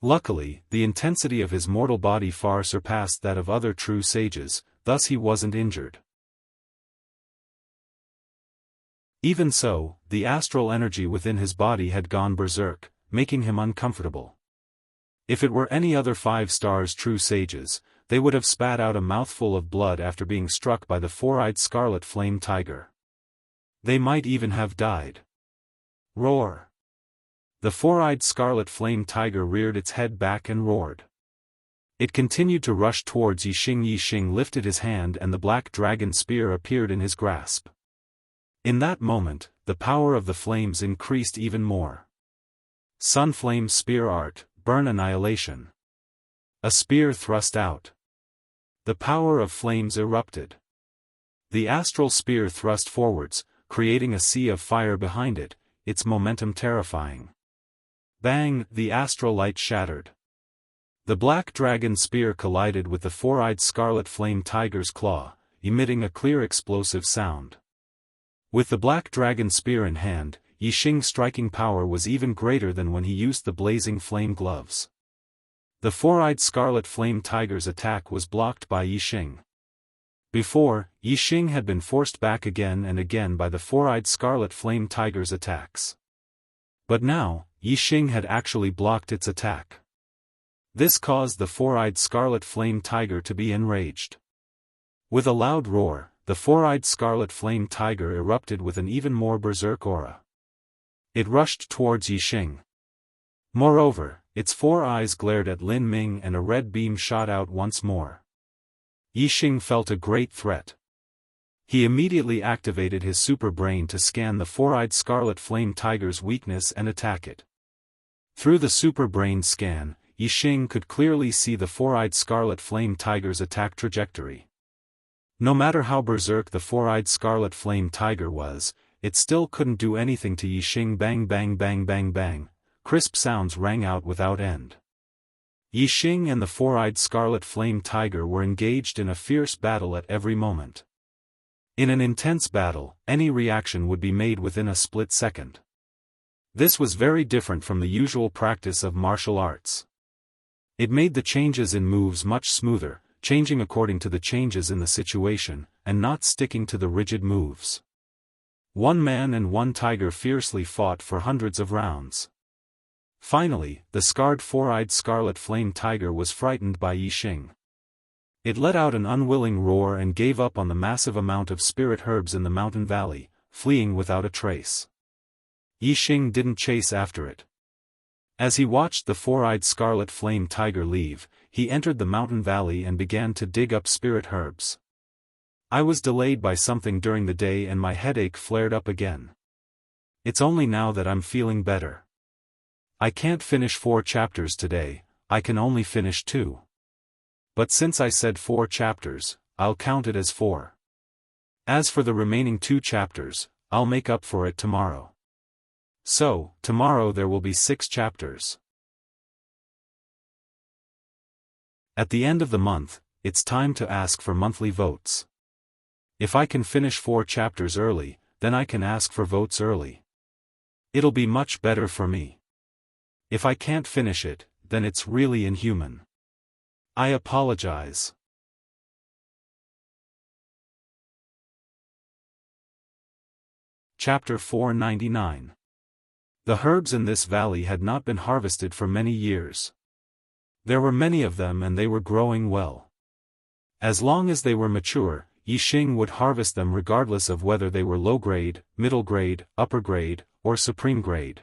Luckily, the intensity of his mortal body far surpassed that of other true sages, thus he wasn't injured. Even so, the astral energy within his body had gone berserk, making him uncomfortable. If it were any other 5 stars true sages, they would have spat out a mouthful of blood after being struck by the four-eyed scarlet flame tiger. They might even have died. Roar! The four-eyed scarlet flame tiger reared its head back and roared. It continued to rush towards Yi Xing. Yi Xing lifted his hand and the black dragon spear appeared in his grasp. In that moment, the power of the flames increased even more. Sunflame Spear Art, Burn Annihilation. A spear thrust out. The power of flames erupted. The astral spear thrust forwards, creating a sea of fire behind it, its momentum terrifying. Bang! The astral light shattered. The black dragon spear collided with the four-eyed scarlet flame tiger's claw, emitting a clear explosive sound. With the black dragon spear in hand, Yixing's striking power was even greater than when he used the blazing flame gloves. The four-eyed scarlet flame tiger's attack was blocked by Yixing. Before, Yixing had been forced back again and again by the four-eyed scarlet flame tiger's attacks. But now, Yixing had actually blocked its attack. This caused the four-eyed scarlet flame tiger to be enraged. With a loud roar, the four-eyed scarlet flame tiger erupted with an even more berserk aura. It rushed towards Yixing. Moreover, its four eyes glared at Lin Ming and a red beam shot out once more. Yixing felt a great threat. He immediately activated his super brain to scan the four-eyed scarlet flame tiger's weakness and attack it. Through the super brain scan, Yixing could clearly see the four-eyed scarlet flame tiger's attack trajectory. No matter how berserk the four-eyed scarlet flame tiger was, it still couldn't do anything to Yixing. Bang bang bang bang bang, crisp sounds rang out without end. Yixing and the four-eyed scarlet flame tiger were engaged in a fierce battle at every moment. In an intense battle, any reaction would be made within a split second. This was very different from the usual practice of martial arts. It made the changes in moves much smoother, changing according to the changes in the situation, and not sticking to the rigid moves. One man and one tiger fiercely fought for hundreds of rounds. Finally, the scarred four-eyed scarlet flame tiger was frightened by Yixing. It let out an unwilling roar and gave up on the massive amount of spirit herbs in the mountain valley, fleeing without a trace. Yixing didn't chase after it. As he watched the four-eyed scarlet flame tiger leave, he entered the mountain valley and began to dig up spirit herbs. I was delayed by something during the day and my headache flared up again. It's only now that I'm feeling better. I can't finish 4 chapters today, I can only finish 2. But since I said 4 chapters, I'll count it as 4. As for the remaining 2 chapters, I'll make up for it tomorrow. So, tomorrow there will be 6 chapters. At the end of the month, it's time to ask for monthly votes. If I can finish 4 chapters early, then I can ask for votes early. It'll be much better for me. If I can't finish it, then it's really inhuman. I apologize. Chapter 499. The herbs in this valley had not been harvested for many years. There were many of them and they were growing well. As long as they were mature, Yixing would harvest them regardless of whether they were low grade, middle grade, upper grade, or supreme grade.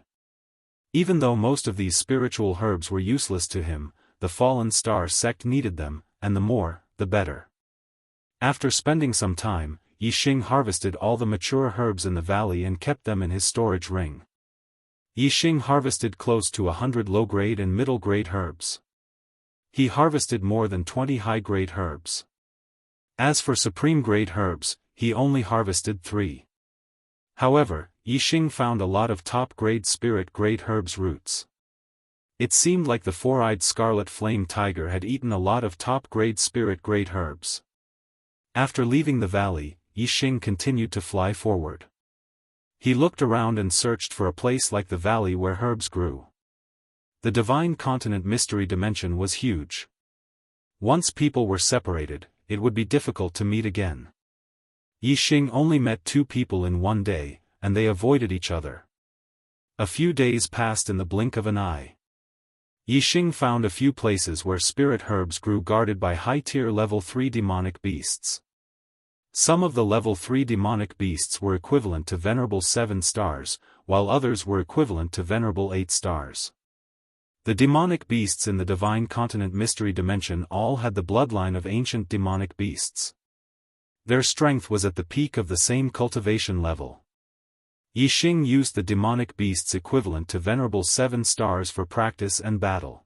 Even though most of these spiritual herbs were useless to him, the Fallen Star sect needed them, and the more, the better. After spending some time, Yixing harvested all the mature herbs in the valley and kept them in his storage ring. Yixing harvested close to 100 low-grade and middle-grade herbs. He harvested more than 20 high-grade herbs. As for supreme-grade herbs, he only harvested 3. However, Yixing found a lot of top-grade spirit-grade herbs roots. It seemed like the four-eyed scarlet flame tiger had eaten a lot of top-grade spirit-grade herbs. After leaving the valley, Yixing continued to fly forward. He looked around and searched for a place like the valley where herbs grew. The divine continent mystery dimension was huge. Once people were separated, it would be difficult to meet again. Yixing only met 2 people in one day, and they avoided each other. A few days passed in the blink of an eye. Yixing found a few places where spirit herbs grew guarded by high-tier level 3 demonic beasts. Some of the level 3 demonic beasts were equivalent to venerable 7 stars, while others were equivalent to venerable 8 stars. The demonic beasts in the divine continent mystery dimension all had the bloodline of ancient demonic beasts. Their strength was at the peak of the same cultivation level. Yixing used the demonic beasts equivalent to venerable 7 stars for practice and battle.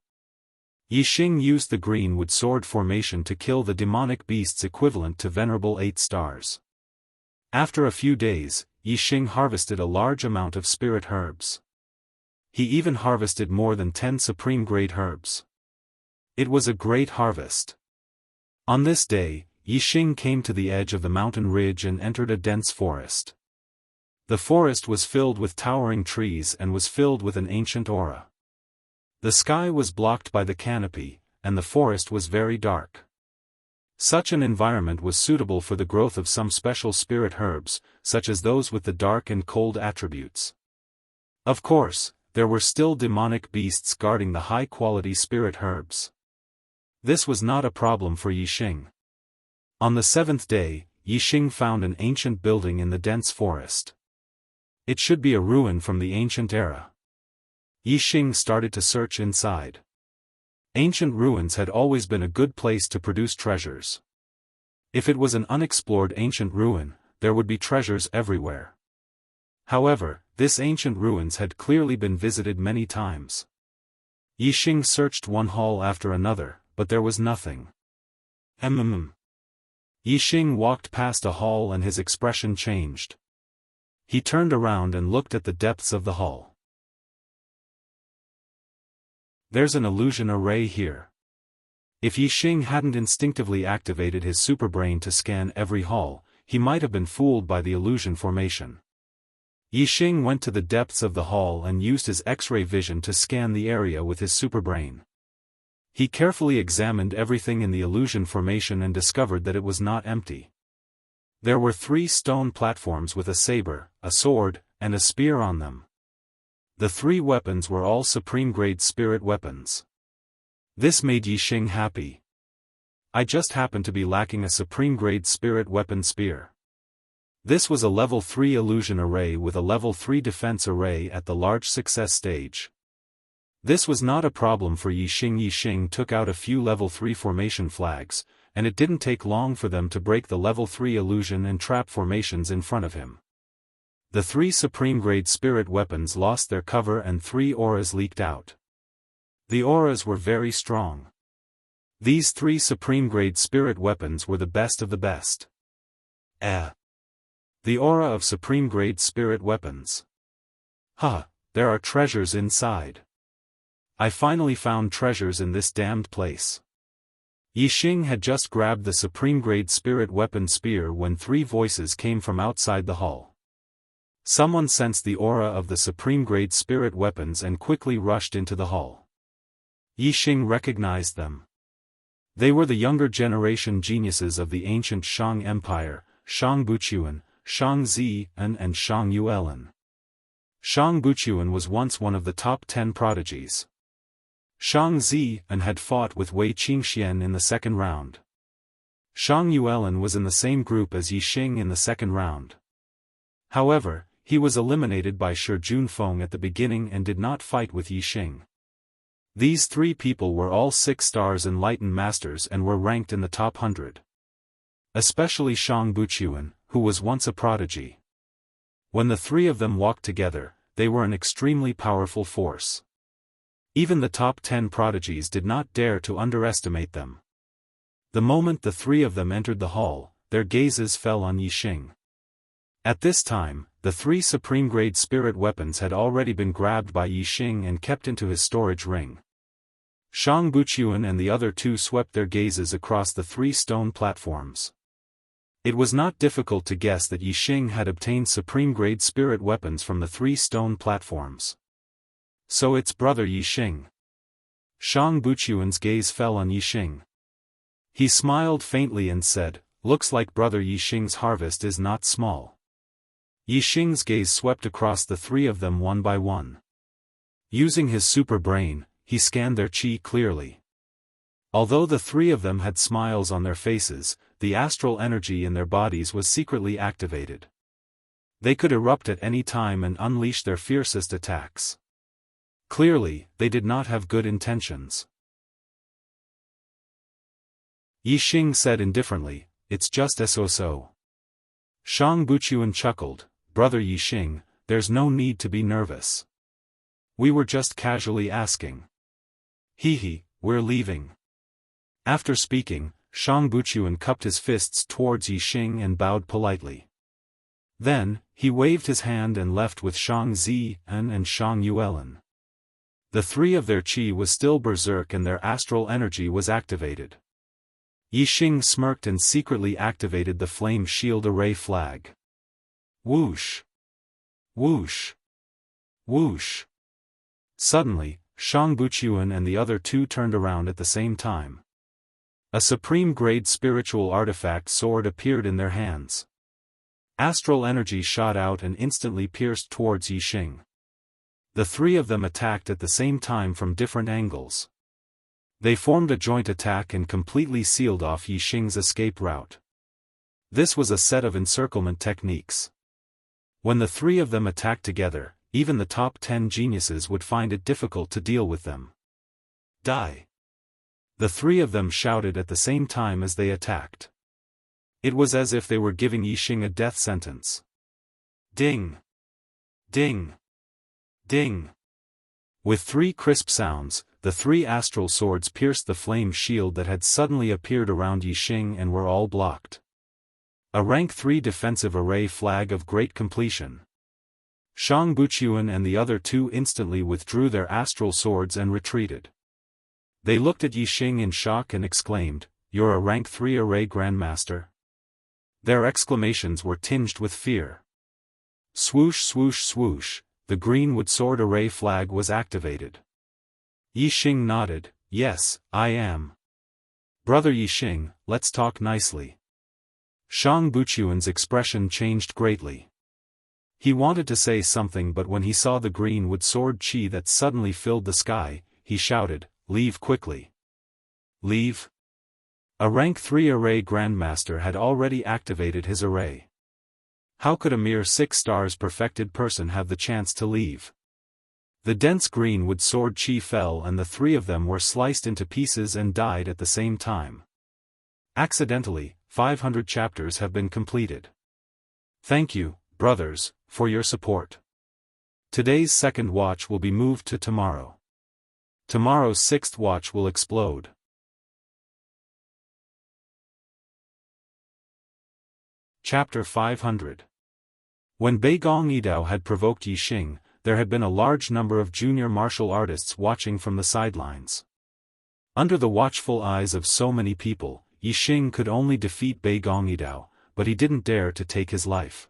Yixing used the greenwood sword formation to kill the demonic beasts equivalent to venerable 8 stars. After a few days, Yixing harvested a large amount of spirit herbs. He even harvested more than 10 supreme-grade herbs. It was a great harvest. On this day, Yixing came to the edge of the mountain ridge and entered a dense forest. The forest was filled with towering trees and was filled with an ancient aura. The sky was blocked by the canopy, and the forest was very dark. Such an environment was suitable for the growth of some special spirit herbs, such as those with the dark and cold attributes. Of course, there were still demonic beasts guarding the high-quality spirit herbs. This was not a problem for Yixing. On the 7th day, Yixing found an ancient building in the dense forest. It should be a ruin from the ancient era. Yixing started to search inside. Ancient ruins had always been a good place to produce treasures. If it was an unexplored ancient ruin, there would be treasures everywhere. However, this ancient ruins had clearly been visited many times. Yixing searched one hall after another, but there was nothing. Yixing walked past a hall and his expression changed. He turned around and looked at the depths of the hall. There's an illusion array here. If Yixing hadn't instinctively activated his superbrain to scan every hall, he might have been fooled by the illusion formation. Yixing went to the depths of the hall and used his X-ray vision to scan the area with his superbrain. He carefully examined everything in the illusion formation and discovered that it was not empty. There were 3 stone platforms with a saber, a sword, and a spear on them. The 3 weapons were all supreme-grade spirit weapons. This made Yixing happy. I just happened to be lacking a supreme-grade spirit weapon spear. This was a level 3 illusion array with a level 3 defense array at the large success stage. This was not a problem for Yixing. Yixing took out a few level 3 formation flags, and it didn't take long for them to break the level 3 illusion and trap formations in front of him. The 3 supreme-grade spirit weapons lost their cover and 3 auras leaked out. The auras were very strong. These 3 supreme-grade spirit weapons were the best of the best. The aura of supreme-grade spirit weapons. There are treasures inside. I finally found treasures in this damned place. Yixing had just grabbed the supreme-grade spirit weapon spear when 3 voices came from outside the hall. Someone sensed the aura of the supreme-grade spirit weapons and quickly rushed into the hall. Yixing recognized them. They were the younger generation geniuses of the ancient Shang Empire, Shang Buchuan, Shang Zian and Shang Yuelin. Shang Buchuan was once one of the top 10 prodigies. Shang Zian had fought with Wei Qingxian in the 2nd round. Shang Yuelin was in the same group as Yixing in the 2nd round. However, he was eliminated by Shi Junfeng at the beginning and did not fight with Yixing. These 3 people were all 6 stars enlightened masters and were ranked in the top 100. Especially Shang Buchuan, who was once a prodigy. When the 3 of them walked together, they were an extremely powerful force. Even the top 10 prodigies did not dare to underestimate them. The moment the 3 of them entered the hall, their gazes fell on Yixing. At this time, the 3 supreme-grade spirit weapons had already been grabbed by Yixing and kept into his storage ring. Shang Buchuan and the other 2 swept their gazes across the 3 stone platforms. It was not difficult to guess that Yixing had obtained supreme-grade spirit weapons from the 3 stone platforms. So it's brother Yixing. Shang Buchuan's gaze fell on Yixing. He smiled faintly and said, "Looks like brother Yixing's harvest is not small." Yixing's gaze swept across the 3 of them one by one. Using his super brain, he scanned their chi clearly. Although the 3 of them had smiles on their faces, the astral energy in their bodies was secretly activated. They could erupt at any time and unleash their fiercest attacks. Clearly, they did not have good intentions. Yixing said indifferently, "It's just so." Shang Buchuan chuckled, "Brother Yixing, there's no need to be nervous. We were just casually asking. We're leaving." After speaking, Shang Buchuan cupped his fists towards Yixing and bowed politely. Then, he waved his hand and left with Shang Zian and Shang Yuelin. The three of their qi was still berserk and their astral energy was activated. Yixing smirked and secretly activated the flame shield array flag. Whoosh! Whoosh! Whoosh! Suddenly, Shang Buqiuan and the other two turned around at the same time. A supreme-grade spiritual artifact sword appeared in their hands. Astral energy shot out and instantly pierced towards Yixing. The three of them attacked at the same time from different angles. They formed a joint attack and completely sealed off Yixing's escape route. This was a set of encirclement techniques. When the three of them attacked together, even the top 10 geniuses would find it difficult to deal with them. Die! The three of them shouted at the same time as they attacked. It was as if they were giving Yixing a death sentence. Ding! Ding! Ding! With three crisp sounds, the three astral swords pierced the flame shield that had suddenly appeared around Yixing and were all blocked. A rank 3 defensive array flag of great completion. Shang Buqiuan and the other two instantly withdrew their astral swords and retreated. They looked at Yixing in shock and exclaimed, "You're a rank 3 array grandmaster?" Their exclamations were tinged with fear. Swoosh swoosh swoosh, the greenwood sword array flag was activated. Yixing nodded, "Yes, I am. Brother Yixing, let's talk nicely." Shang Buqiuan's expression changed greatly. He wanted to say something, but when he saw the greenwood sword qi that suddenly filled the sky, he shouted, "Leave quickly." Leave? A rank 3 array grandmaster had already activated his array. How could a mere 6 stars perfected person have the chance to leave? The dense greenwood sword qi fell and the three of them were sliced into pieces and died at the same time. Accidentally, 500 chapters have been completed. Thank you, brothers, for your support. Today's second watch will be moved to tomorrow. Tomorrow's sixth watch will explode. Chapter 500. When Bei Gong Yidao had provoked Yixing, there had been a large number of junior martial artists watching from the sidelines. Under the watchful eyes of so many people, Yixing could only defeat Bei Gong Yidao, but he didn't dare to take his life.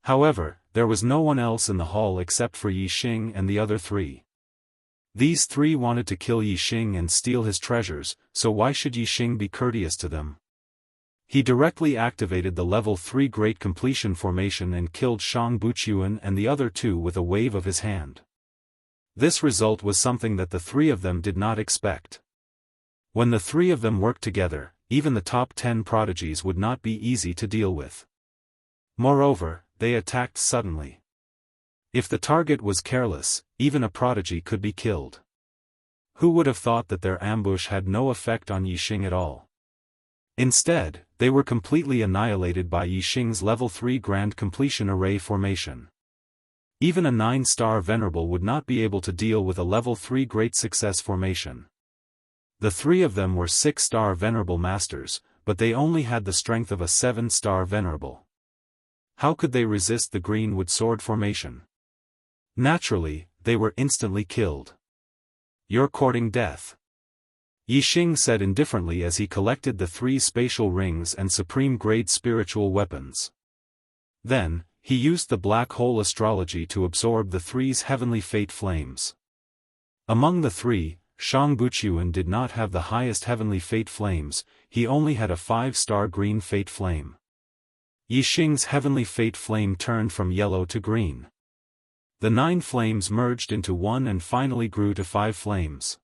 However, there was no one else in the hall except for Yixing and the other three. These three wanted to kill Yixing and steal his treasures, so why should Yixing be courteous to them? He directly activated the level 3 Great Completion formation and killed Shang Buqiuan and the other two with a wave of his hand. This result was something that the three of them did not expect. When the three of them worked together, even the top 10 prodigies would not be easy to deal with. Moreover, they attacked suddenly. If the target was careless, even a prodigy could be killed. Who would have thought that their ambush had no effect on Yixing at all? Instead, they were completely annihilated by Yixing's level 3 Grand Completion Array formation. Even a 9-star Venerable would not be able to deal with a level 3 Great Success formation. The three of them were 6-star Venerable Masters, but they only had the strength of a 7-star Venerable. How could they resist the Greenwood Sword formation? Naturally, they were instantly killed. "You're courting death," Yixing said indifferently as he collected the 3 spatial rings and supreme-grade spiritual weapons. Then, he used the black hole astrology to absorb the 3's heavenly fate flames. Among the 3, Shang Buqiuan did not have the highest heavenly fate flames, he only had a 5-star green fate flame. Yixing's heavenly fate flame turned from yellow to green. The 9 flames merged into one and finally grew to 5 flames.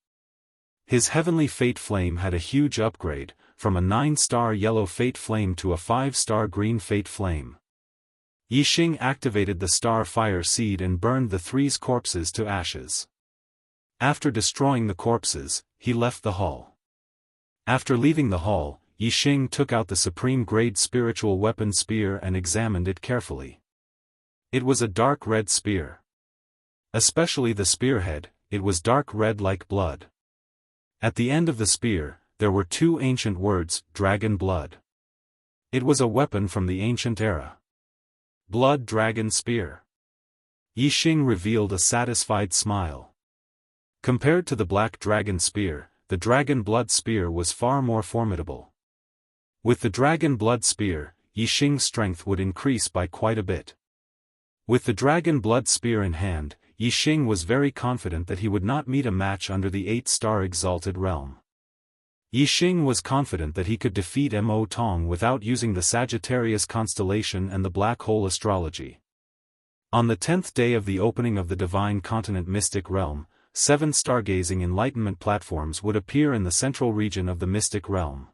His heavenly fate flame had a huge upgrade, from a 9-star yellow fate flame to a 5-star green fate flame. Yixing activated the star fire seed and burned the 3's corpses to ashes. After destroying the corpses, he left the hall. After leaving the hall, Yixing took out the supreme-grade spiritual weapon spear and examined it carefully. It was a dark red spear. Especially the spearhead, it was dark red like blood. At the end of the spear, there were 2 ancient words, Dragon Blood. It was a weapon from the ancient era. Blood Dragon Spear. Yixing revealed a satisfied smile. Compared to the Black Dragon Spear, the Dragon Blood Spear was far more formidable. With the Dragon Blood Spear, Yixing's strength would increase by quite a bit. With the Dragon Blood Spear in hand, Yixing was very confident that he would not meet a match under the 8-star Exalted Realm. Yixing was confident that he could defeat Mo Tong without using the Sagittarius constellation and the Black Hole astrology. On the 10th day of the opening of the Divine Continent Mystic Realm, 7 stargazing enlightenment platforms would appear in the central region of the Mystic Realm.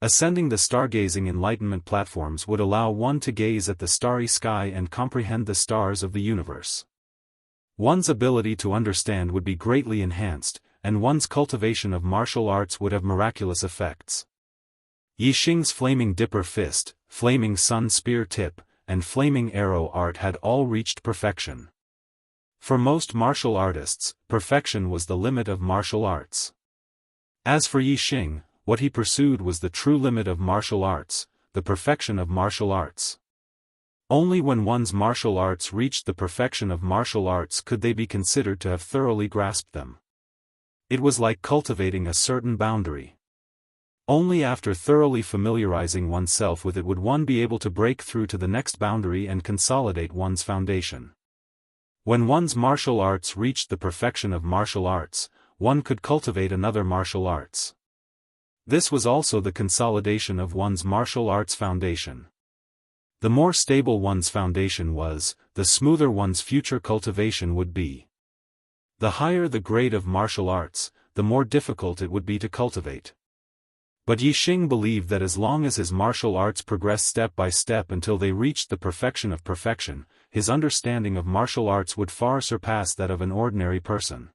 Ascending the stargazing enlightenment platforms would allow one to gaze at the starry sky and comprehend the stars of the universe. One's ability to understand would be greatly enhanced, and one's cultivation of martial arts would have miraculous effects. Yixing's Flaming Dipper Fist, Flaming Sun Spear Tip, and Flaming Arrow art had all reached perfection. For most martial artists, perfection was the limit of martial arts. As for Yixing, what he pursued was the true limit of martial arts, the perfection of martial arts. Only when one's martial arts reached the perfection of martial arts could they be considered to have thoroughly grasped them. It was like cultivating a certain boundary. Only after thoroughly familiarizing oneself with it would one be able to break through to the next boundary and consolidate one's foundation. When one's martial arts reached the perfection of martial arts, one could cultivate another martial arts. This was also the consolidation of one's martial arts foundation. The more stable one's foundation was, the smoother one's future cultivation would be. The higher the grade of martial arts, the more difficult it would be to cultivate. But Yixing believed that as long as his martial arts progressed step by step until they reached the perfection of perfection, his understanding of martial arts would far surpass that of an ordinary person.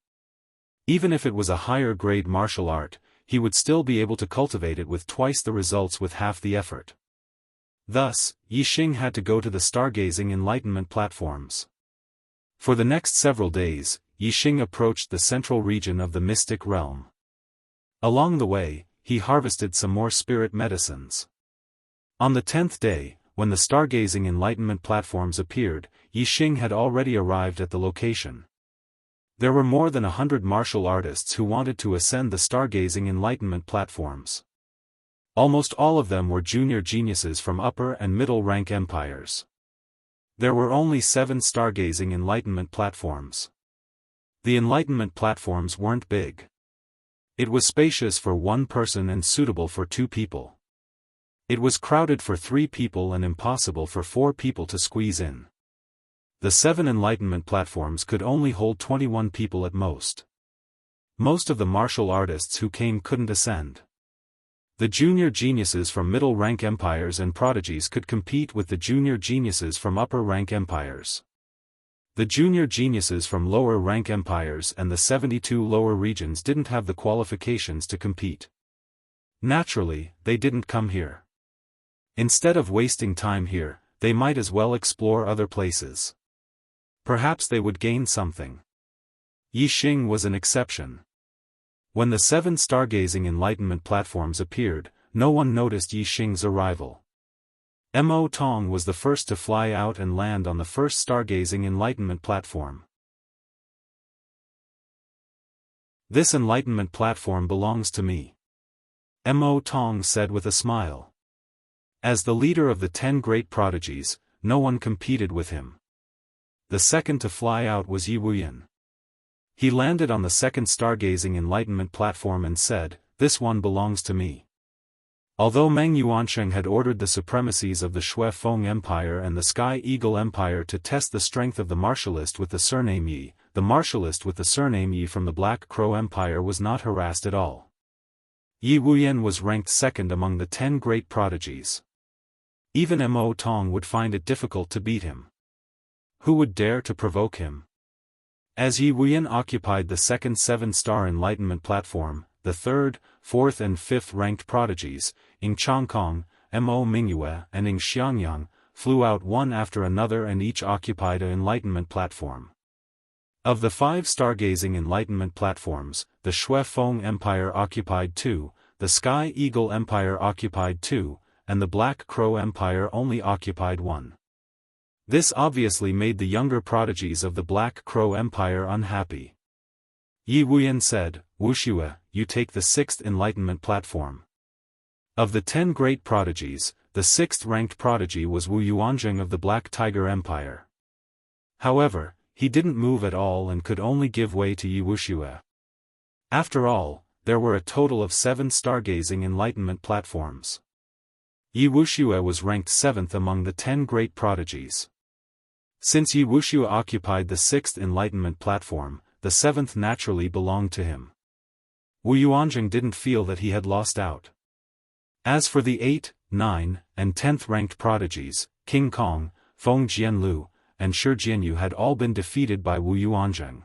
Even if it was a higher grade martial art, he would still be able to cultivate it with twice the results with half the effort. Thus, Yixing had to go to the stargazing enlightenment platforms. For the next several days, Yixing approached the central region of the mystic realm. Along the way, he harvested some more spirit medicines. On the 10th day, when the stargazing enlightenment platforms appeared, Yixing had already arrived at the location. There were more than 100 martial artists who wanted to ascend the stargazing enlightenment platforms. Almost all of them were junior geniuses from upper and middle rank empires. There were only 7 stargazing enlightenment platforms. The enlightenment platforms weren't big. It was spacious for 1 person and suitable for 2 people. It was crowded for 3 people and impossible for 4 people to squeeze in. The 7 enlightenment platforms could only hold 21 people at most. Most of the martial artists who came couldn't ascend. The junior geniuses from middle-rank empires and prodigies could compete with the junior geniuses from upper-rank empires. The junior geniuses from lower-rank empires and the 72 lower regions didn't have the qualifications to compete. Naturally, they didn't come here. Instead of wasting time here, they might as well explore other places. Perhaps they would gain something. Yixing was an exception. When the 7 stargazing enlightenment platforms appeared, no one noticed Yixing's arrival. Mo Tong was the first to fly out and land on the first stargazing enlightenment platform. This enlightenment platform belongs to me, Mo Tong said with a smile. As the leader of the 10 great prodigies, no one competed with him. The second to fly out was Yi Wuyan. He landed on the second stargazing enlightenment platform and said, "This one belongs to me." Although Meng Yuansheng had ordered the supremacies of the Shui Feng Empire and the Sky Eagle Empire to test the strength of the martialist with the surname Yi, the martialist with the surname Yi from the Black Crow Empire was not harassed at all. Yi Wuyan was ranked second among the 10 great prodigies. Even Mo Tong would find it difficult to beat him. Who would dare to provoke him? As Yi Wuyan occupied the second 7-star enlightenment platform, the 3rd, 4th and 5th ranked prodigies, Ing Changkong, Mo Mingyue and Ing Xiangyang, flew out one after another and each occupied an enlightenment platform. Of the 5 stargazing enlightenment platforms, the Shui Feng Empire occupied 2, the Sky Eagle Empire occupied 2, and the Black Crow Empire only occupied 1. This obviously made the younger prodigies of the Black Crow Empire unhappy. Yi Wuyan said, "Wuxia, you take the 6th Enlightenment platform." Of the 10 great prodigies, the 6th-ranked prodigy was Wu Yuanzheng of the Black Tiger Empire. However, he didn't move at all and could only give way to Yi Wuxia. After all, there were a total of 7 stargazing Enlightenment platforms. Yi Wuxia was ranked 7th among the 10 great prodigies. Since Yi Wuxia occupied the 6th Enlightenment platform, the 7th naturally belonged to him. Wu Yuanzheng didn't feel that he had lost out. As for the 8, 9, and 10th ranked prodigies, King Kong, Feng Jianlu, and Shi Jianyu had all been defeated by Wu Yuanzheng.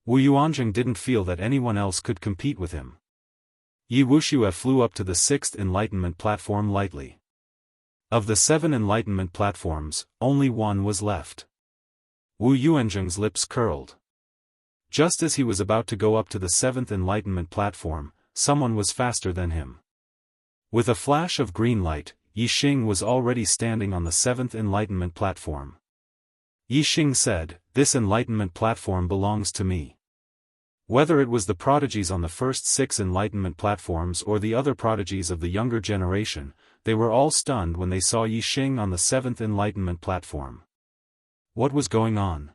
Wu Yuanzheng didn't feel that anyone else could compete with him. Yi Wuxia flew up to the 6th Enlightenment platform lightly. Of the 7 Enlightenment platforms, only 1 was left. Wu Yuanzheng's lips curled. Just as he was about to go up to the 7th Enlightenment platform, someone was faster than him. With a flash of green light, Yi Xing was already standing on the 7th Enlightenment platform. Yi Xing said, "This Enlightenment platform belongs to me." Whether it was the prodigies on the first 6 Enlightenment platforms or the other prodigies of the younger generation, they were all stunned when they saw Yi Xing on the 7th Enlightenment platform. What was going on?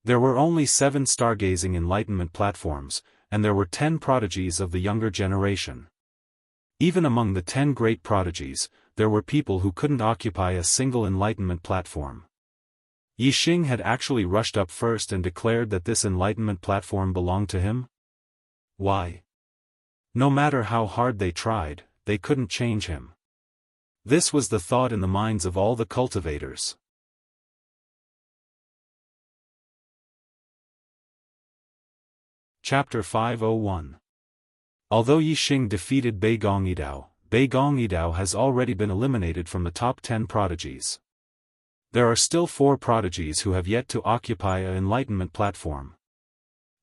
There were only 7 stargazing Enlightenment platforms, and there were 10 prodigies of the younger generation. Even among the 10 great prodigies, there were people who couldn't occupy a single Enlightenment platform. Yi Xing had actually rushed up first and declared that this Enlightenment platform belonged to him? Why? No matter how hard they tried, they couldn't change him. This was the thought in the minds of all the cultivators. Chapter 501. Although Yi Xing defeated Bei Gongyidao has already been eliminated from the top 10 prodigies. There are still 4 prodigies who have yet to occupy an Enlightenment platform.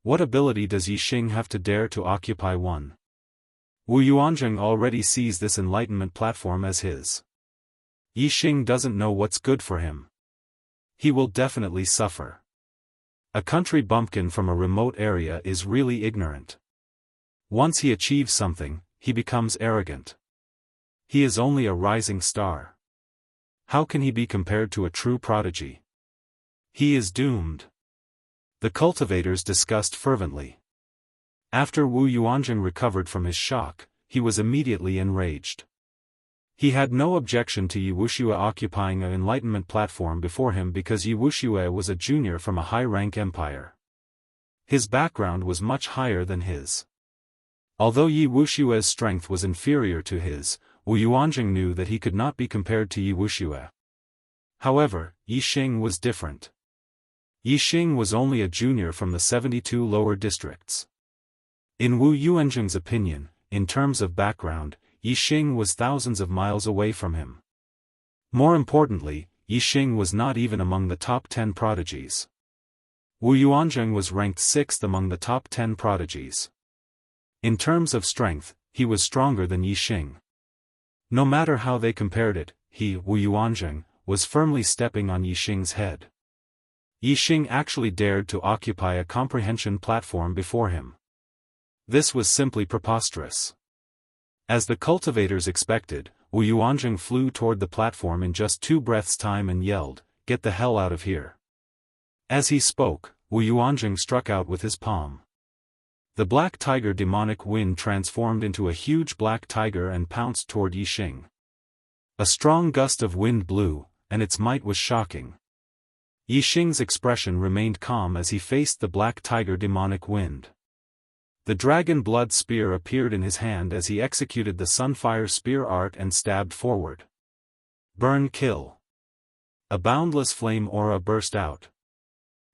What ability does Yi Xing have to dare to occupy one? Wu Yuanzheng already sees this Enlightenment platform as his. Yi Xing doesn't know what's good for him. He will definitely suffer. A country bumpkin from a remote area is really ignorant. Once he achieves something, he becomes arrogant. He is only a rising star. How can he be compared to a true prodigy? He is doomed. The cultivators discussed fervently. After Wu Yuanzheng recovered from his shock, he was immediately enraged. He had no objection to Yi Wuxia occupying an Enlightenment platform before him because Yi Wuxia was a junior from a high-rank empire. His background was much higher than his. Although Yi Wuxia's strength was inferior to his, Wu Yuanzheng knew that he could not be compared to Yi Wuxia. However, Yi Xing was different. Yi Xing was only a junior from the 72 lower districts. In Wu Yuanzheng's opinion, in terms of background, Yi Xing was thousands of miles away from him. More importantly, Yi Xing was not even among the top 10 prodigies. Wu Yuanzheng was ranked 6th among the top 10 prodigies. In terms of strength, he was stronger than Yi Xing. No matter how they compared it, he, Wu Yuanzheng, was firmly stepping on Yi Xing's head. Yi Xing actually dared to occupy a comprehension platform before him. This was simply preposterous. As the cultivators expected, Wu Yuanzheng flew toward the platform in just 2 breaths' time and yelled, "Get the hell out of here." As he spoke, Wu Yuanzheng struck out with his palm. The black tiger demonic wind transformed into a huge black tiger and pounced toward Yi Xing. A strong gust of wind blew, and its might was shocking. Yi Xing's expression remained calm as he faced the black tiger demonic wind. The dragon blood spear appeared in his hand as he executed the sunfire spear art and stabbed forward. Burn kill. A boundless flame aura burst out.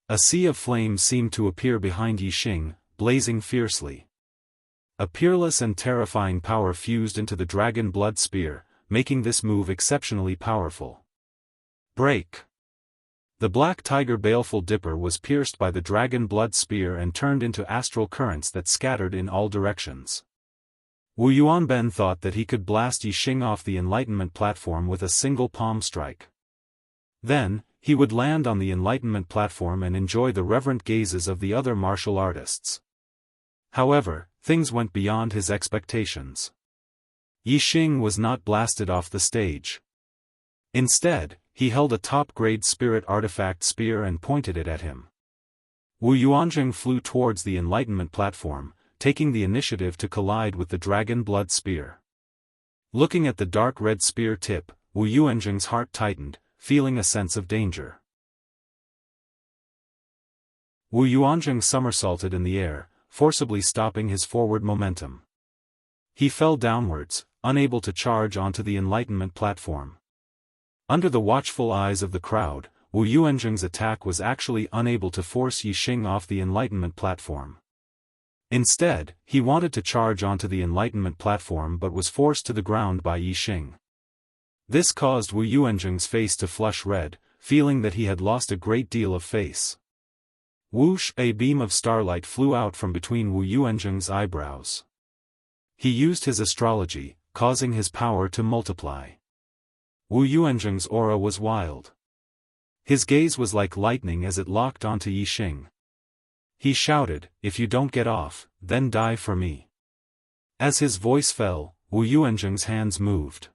A sea of flames seemed to appear behind Yi Xing, blazing fiercely. A peerless and terrifying power fused into the dragon blood spear, making this move exceptionally powerful. Break! The black tiger baleful dipper was pierced by the dragon blood spear and turned into astral currents that scattered in all directions. Wu Yuanben thought that he could blast Yixing off the Enlightenment platform with a single palm strike. Then, he would land on the Enlightenment platform and enjoy the reverent gazes of the other martial artists. However, things went beyond his expectations. Yixing was not blasted off the stage. Instead, he held a top-grade spirit artifact spear and pointed it at him. Wu Yuanjing flew towards the Enlightenment platform, taking the initiative to collide with the dragon blood spear. Looking at the dark red spear tip, Wu Yuanjing's heart tightened, feeling a sense of danger. Wu Yuanjing somersaulted in the air, forcibly stopping his forward momentum. He fell downwards, unable to charge onto the Enlightenment platform. Under the watchful eyes of the crowd, Wu Yuanjing's attack was actually unable to force Yixing off the Enlightenment platform. Instead, he wanted to charge onto the Enlightenment platform but was forced to the ground by Yixing. This caused Wu Yuanjing's face to flush red, feeling that he had lost a great deal of face. Whoosh! A beam of starlight flew out from between Wu Yuanjing's eyebrows. He used his astrology, causing his power to multiply. Wu Yuanjing's aura was wild. His gaze was like lightning as it locked onto Yixing. He shouted, "If you don't get off, then die for me." As his voice fell, Wu Yuanjing's hands moved.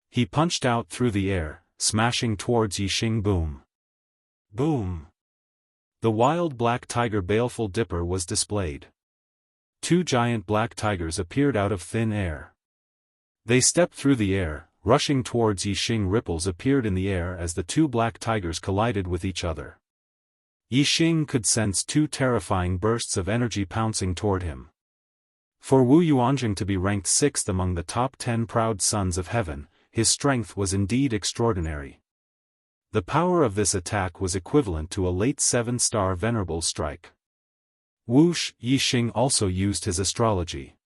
He punched out through the air, smashing towards Yixing. Boom! Boom! The wild black tiger baleful dipper was displayed. Two giant black tigers appeared out of thin air. They stepped through the air, rushing towards Yixing. Ripples appeared in the air as the two black tigers collided with each other. Yixing could sense two terrifying bursts of energy pouncing toward him. For Wu Yuanjing to be ranked 6th among the top 10 proud sons of heaven, his strength was indeed extraordinary. The power of this attack was equivalent to a late 7-star venerable strike. Whoosh! Yixing also used his astrology.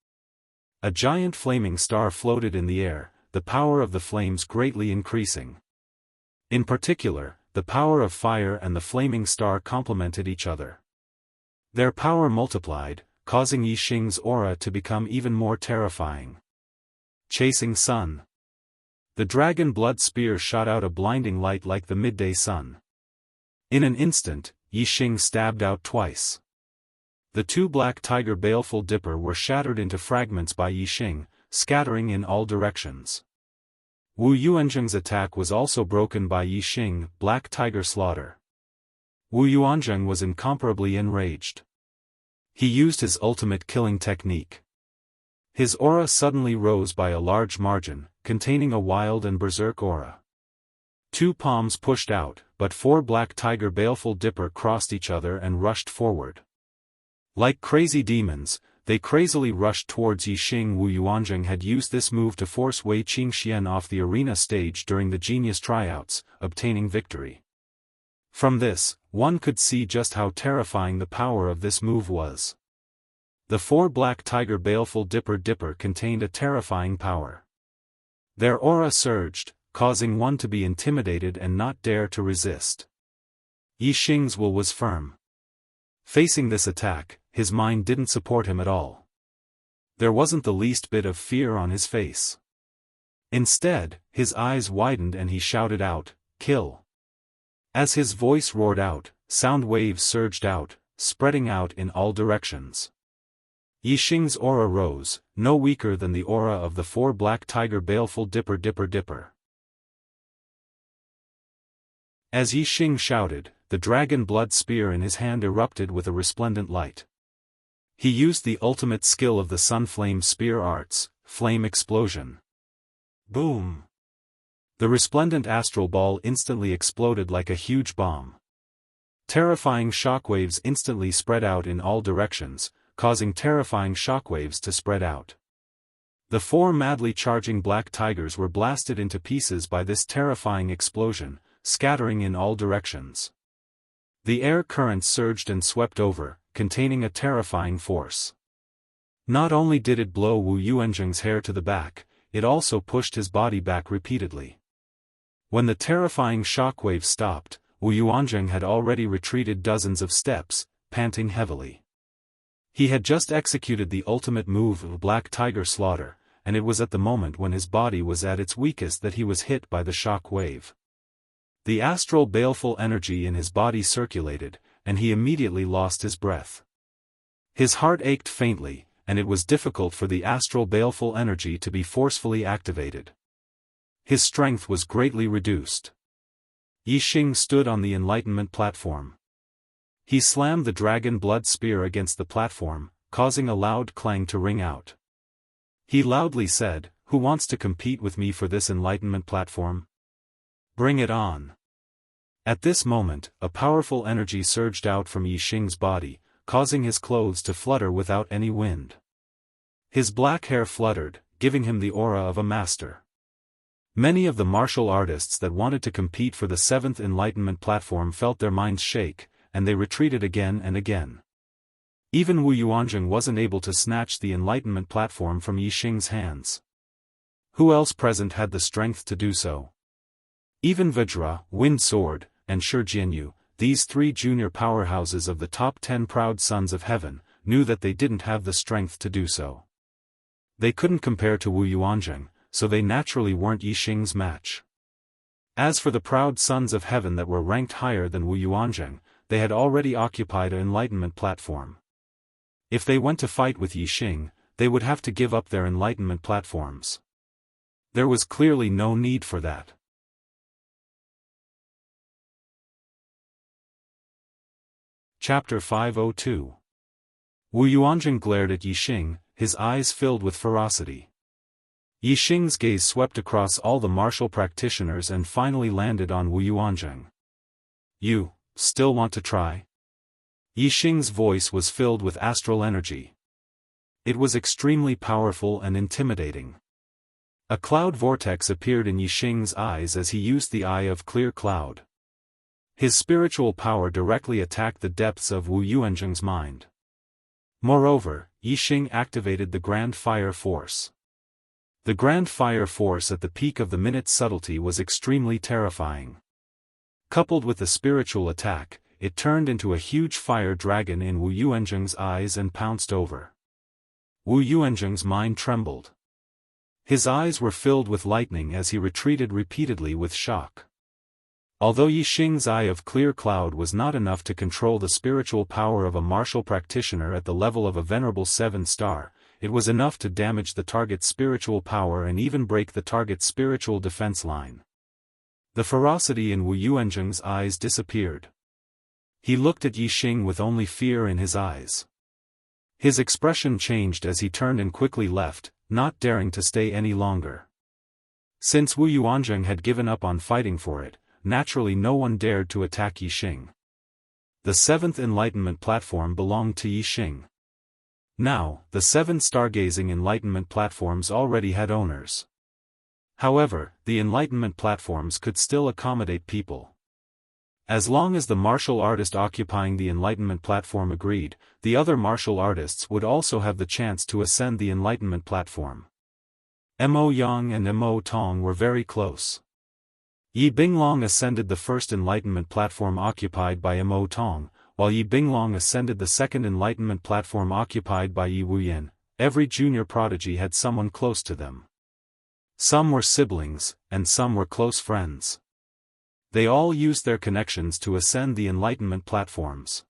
A giant flaming star floated in the air, the power of the flames greatly increasing. In particular, the power of fire and the flaming star complemented each other. Their power multiplied, causing Yixing's aura to become even more terrifying. Chasing sun. The dragon blood spear shot out a blinding light like the midday sun. In an instant, Yixing stabbed out twice. The two black tiger baleful dipper were shattered into fragments by Yixing, scattering in all directions. Wu Yuanjing's attack was also broken by Yixing, black tiger slaughter. Wu Yuanjing was incomparably enraged. He used his ultimate killing technique. His aura suddenly rose by a large margin, containing a wild and berserk aura. Two palms pushed out, but 4 black tiger baleful dipper crossed each other and rushed forward. Like crazy demons, they crazily rushed towards Yixing. Wu Yuanjing had used this move to force Wei Qingxian off the arena stage during the genius tryouts, obtaining victory. From this, one could see just how terrifying the power of this move was. The 4 black tiger baleful dipper contained a terrifying power. Their aura surged, causing one to be intimidated and not dare to resist. Yixing's will was firm. Facing this attack, his mind didn't support him at all. There wasn't the least bit of fear on his face. Instead, his eyes widened and he shouted out, "Kill!" As his voice roared out, sound waves surged out, spreading out in all directions. Yixing's aura rose, no weaker than the aura of the 4 black tiger baleful dipper. As Yixing shouted, the dragon blood spear in his hand erupted with a resplendent light. He used the ultimate skill of the sun flame spear arts, flame explosion. Boom! The resplendent astral ball instantly exploded like a huge bomb. Terrifying shockwaves instantly spread out in all directions, causing terrifying shockwaves to spread out. The 4 madly charging black tigers were blasted into pieces by this terrifying explosion, scattering in all directions. The air currents surged and swept over, containing a terrifying force. Not only did it blow Wu Yuanjing's hair to the back, it also pushed his body back repeatedly. When the terrifying shockwave stopped, Wu Yuanjing had already retreated dozens of steps, panting heavily. He had just executed the ultimate move of Black Tiger Slaughter, and it was at the moment when his body was at its weakest that he was hit by the shock wave. The astral baleful energy in his body circulated, and he immediately lost his breath. His heart ached faintly, and it was difficult for the astral baleful energy to be forcefully activated. His strength was greatly reduced. Yixing stood on the enlightenment platform. He slammed the dragon blood spear against the platform, causing a loud clang to ring out. He loudly said, "Who wants to compete with me for this enlightenment platform? Bring it on." At this moment, a powerful energy surged out from Yixing's body, causing his clothes to flutter without any wind. His black hair fluttered, giving him the aura of a master. Many of the martial artists that wanted to compete for the 7th enlightenment platform felt their minds shake, and they retreated again and again. Even Wu Yuanzheng wasn't able to snatch the enlightenment platform from Yixing's hands. Who else present had the strength to do so? Even Vajra, Wind Sword, and Shi Jianyu, these 3 junior powerhouses of the top 10 proud sons of heaven, knew that they didn't have the strength to do so. They couldn't compare to Wu Yuanzheng, so they naturally weren't Yixing's match. As for the proud sons of heaven that were ranked higher than Wu Yuanzheng, they had already occupied an enlightenment platform. If they went to fight with Yixing, they would have to give up their enlightenment platforms. There was clearly no need for that. Chapter 502. Wu Yuanzheng glared at Yixing, his eyes filled with ferocity. Yixing's gaze swept across all the martial practitioners and finally landed on Wu Yuanzheng. "You still want to try?" Yixing's voice was filled with astral energy. It was extremely powerful and intimidating. A cloud vortex appeared in Yixing's eyes as he used the Eye of Clear Cloud. His spiritual power directly attacked the depths of Wu Yuanzheng's mind. Moreover, Yixing activated the Grand Fire Force. The Grand Fire Force at the peak of the minute's subtlety was extremely terrifying. Coupled with the spiritual attack, it turned into a huge fire dragon in Wu Yuanzheng's eyes and pounced over. Wu Yuanzheng's mind trembled. His eyes were filled with lightning as he retreated repeatedly with shock. Although Yixing's Eye of Clear Cloud was not enough to control the spiritual power of a martial practitioner at the level of a venerable 7-star, it was enough to damage the target's spiritual power and even break the target's spiritual defense line. The ferocity in Wu Yuanzheng's eyes disappeared. He looked at Yixing with only fear in his eyes. His expression changed as he turned and quickly left, not daring to stay any longer. Since Wu Yuanzheng had given up on fighting for it, naturally no one dared to attack Yixing. The 7th enlightenment platform belonged to Yixing. Now, the 7 stargazing enlightenment platforms already had owners. However, the enlightenment platforms could still accommodate people. As long as the martial artist occupying the enlightenment platform agreed, the other martial artists would also have the chance to ascend the enlightenment platform. Mo Yang and Mo Tong were very close. Yi Binglong ascended the first enlightenment platform occupied by Mo Tong, while Yi Binglong ascended the second enlightenment platform occupied by Yi Wuyan. Every junior prodigy had someone close to them. Some were siblings, and some were close friends. They all used their connections to ascend the enlightenment platforms.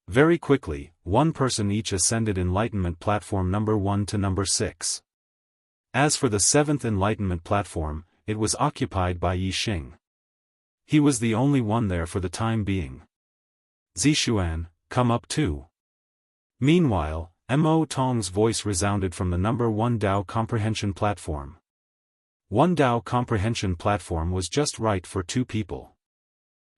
Very quickly, one person each ascended enlightenment platform number 1 to number 6. As for the 7th enlightenment platform, it was occupied by Yixing. He was the only one there for the time being. "Zixuan, come up too." Meanwhile, Mo Tong's voice resounded from the number 1 Dao comprehension platform. 1 Dao comprehension platform was just right for 2 people.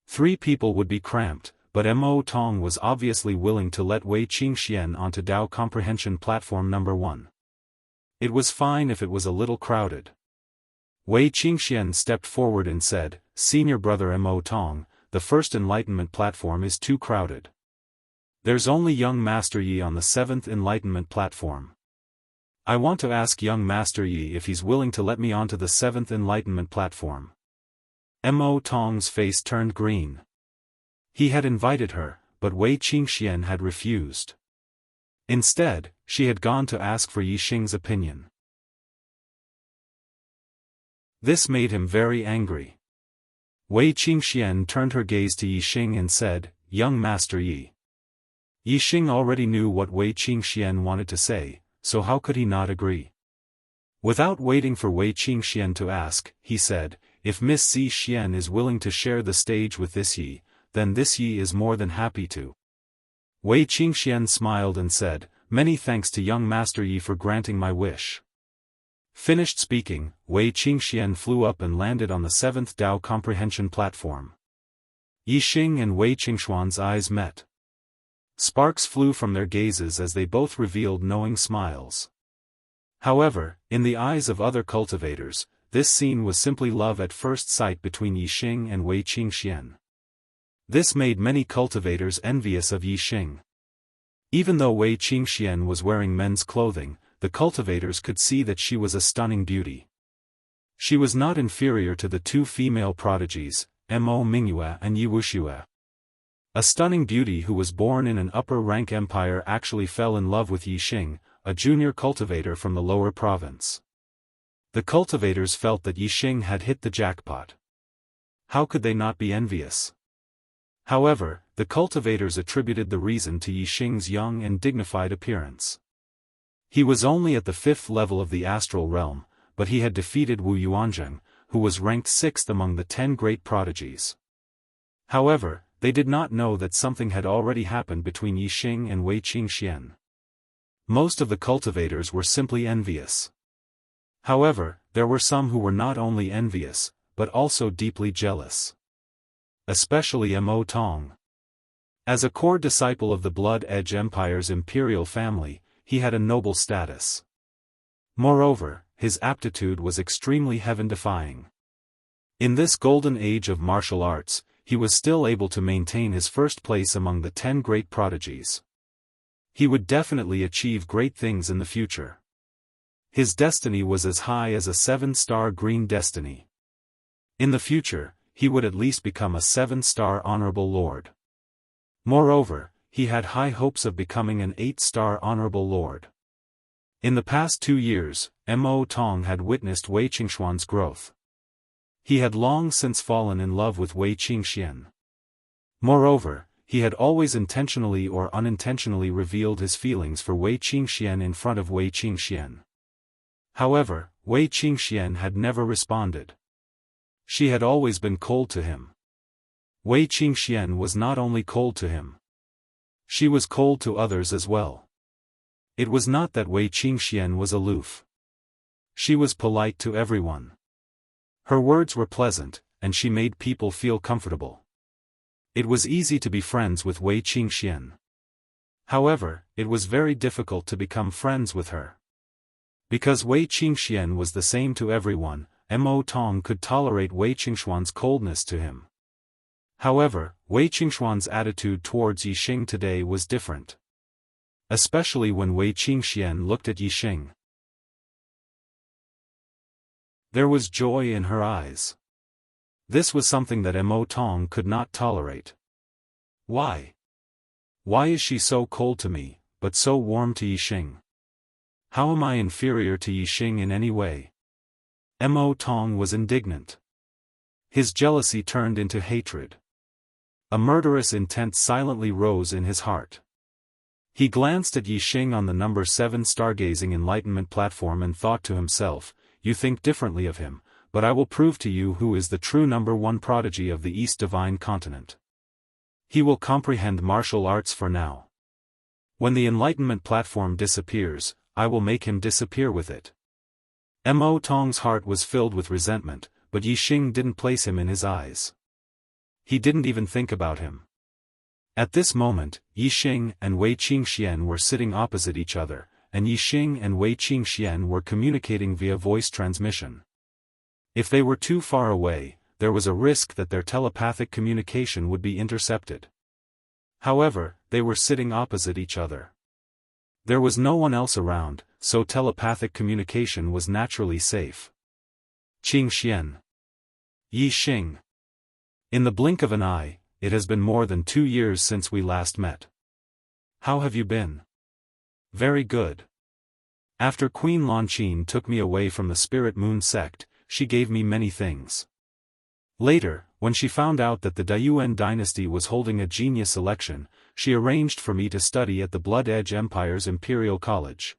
3 people would be cramped, but Mo Tong was obviously willing to let Wei Qingxian onto Dao comprehension platform number 1. It was fine if it was a little crowded. Wei Qingxian stepped forward and said, "Senior brother Mo Tong, the first enlightenment platform is too crowded. There's only young Master Yi on the 7th enlightenment platform. I want to ask young Master Yi if he's willing to let me onto the 7th enlightenment platform." Mo Tong's face turned green. He had invited her, but Wei Qingxian had refused. Instead, she had gone to ask for Yixing's opinion. This made him very angry. Wei Qingxian turned her gaze to Yixing and said, "Young Master Yi." Yixing already knew what Wei Qingxian wanted to say, so how could he not agree? Without waiting for Wei Qingxian to ask, he said, "If Miss Zi Xian is willing to share the stage with this Yi, then this Yi is more than happy to." Wei Qingxian smiled and said, "Many thanks to young Master Yi for granting my wish." Finished speaking, Wei Qingxian flew up and landed on the 7th Dao comprehension platform. Yixing and Wei Qingxuan's eyes met. Sparks flew from their gazes as they both revealed knowing smiles. However, in the eyes of other cultivators, this scene was simply love at first sight between Yixing and Wei Qingxian. This made many cultivators envious of Yixing. Even though Wei Qingxian was wearing men's clothing, the cultivators could see that she was a stunning beauty. She was not inferior to the two female prodigies, Mo Mingyue and Yi Wuxia. A stunning beauty who was born in an upper-rank empire actually fell in love with Yixing, a junior cultivator from the lower province. The cultivators felt that Yixing had hit the jackpot. How could they not be envious? However, the cultivators attributed the reason to Yixing's young and dignified appearance. He was only at the 5th level of the astral realm, but he had defeated Wu Yuanzheng, who was ranked 6th among the 10 great prodigies. However, they did not know that something had already happened between Yixing and Wei Qingxian. Most of the cultivators were simply envious. However, there were some who were not only envious, but also deeply jealous. Especially Mo Tong. As a core disciple of the Blood Edge Empire's imperial family, he had a noble status. Moreover, his aptitude was extremely heaven-defying. In this golden age of martial arts, he was still able to maintain his first place among the 10 great prodigies. He would definitely achieve great things in the future. His destiny was as high as a 7-star green destiny. In the future, he would at least become a 7-star honorable lord. Moreover, he had high hopes of becoming an 8-star honorable lord. In the past 2 years, Mo Tong had witnessed Wei Qingxuan's growth. He had long since fallen in love with Wei Qingxian. Moreover, he had always intentionally or unintentionally revealed his feelings for Wei Qingxian in front of Wei Qingxian. However, Wei Qingxian had never responded. She had always been cold to him. Wei Qingxian was not only cold to him. She was cold to others as well. It was not that Wei Qingxian was aloof. She was polite to everyone. Her words were pleasant, and she made people feel comfortable. It was easy to be friends with Wei Qingxian. However, it was very difficult to become friends with her. Because Wei Qingxian was the same to everyone, Mo Tong could tolerate Wei Qingxuan's coldness to him. However, Wei Qingxuan's attitude towards Yixing today was different. Especially when Wei Qingxian looked at Yixing. There was joy in her eyes. This was something that Mo Tong could not tolerate. Why? Why is she so cold to me, but so warm to Yixing? How am I inferior to Yixing in any way? Mo Tong was indignant. His jealousy turned into hatred. A murderous intent silently rose in his heart. He glanced at Yixing on the number 7 stargazing enlightenment platform and thought to himself, "You think differently of him, but I will prove to you who is the true number 1 prodigy of the East Divine Continent. He will comprehend martial arts for now. When the enlightenment platform disappears, I will make him disappear with it." Mo Tong's heart was filled with resentment, but Yixing didn't place him in his eyes. He didn't even think about him. At this moment, Yixing and Wei Qingxian were sitting opposite each other, and Yixing and Wei Qingxian were communicating via voice transmission. If they were too far away, there was a risk that their telepathic communication would be intercepted. However, they were sitting opposite each other. There was no one else around, so telepathic communication was naturally safe. Qingxian. Yixing. In the blink of an eye, it has been more than 2 years since we last met. How have you been? Very good. After Queen Lanqin took me away from the Spirit Moon sect, she gave me many things. Later, when she found out that the Daoist dynasty was holding a genius election, she arranged for me to study at the Blood Edge Empire's Imperial College.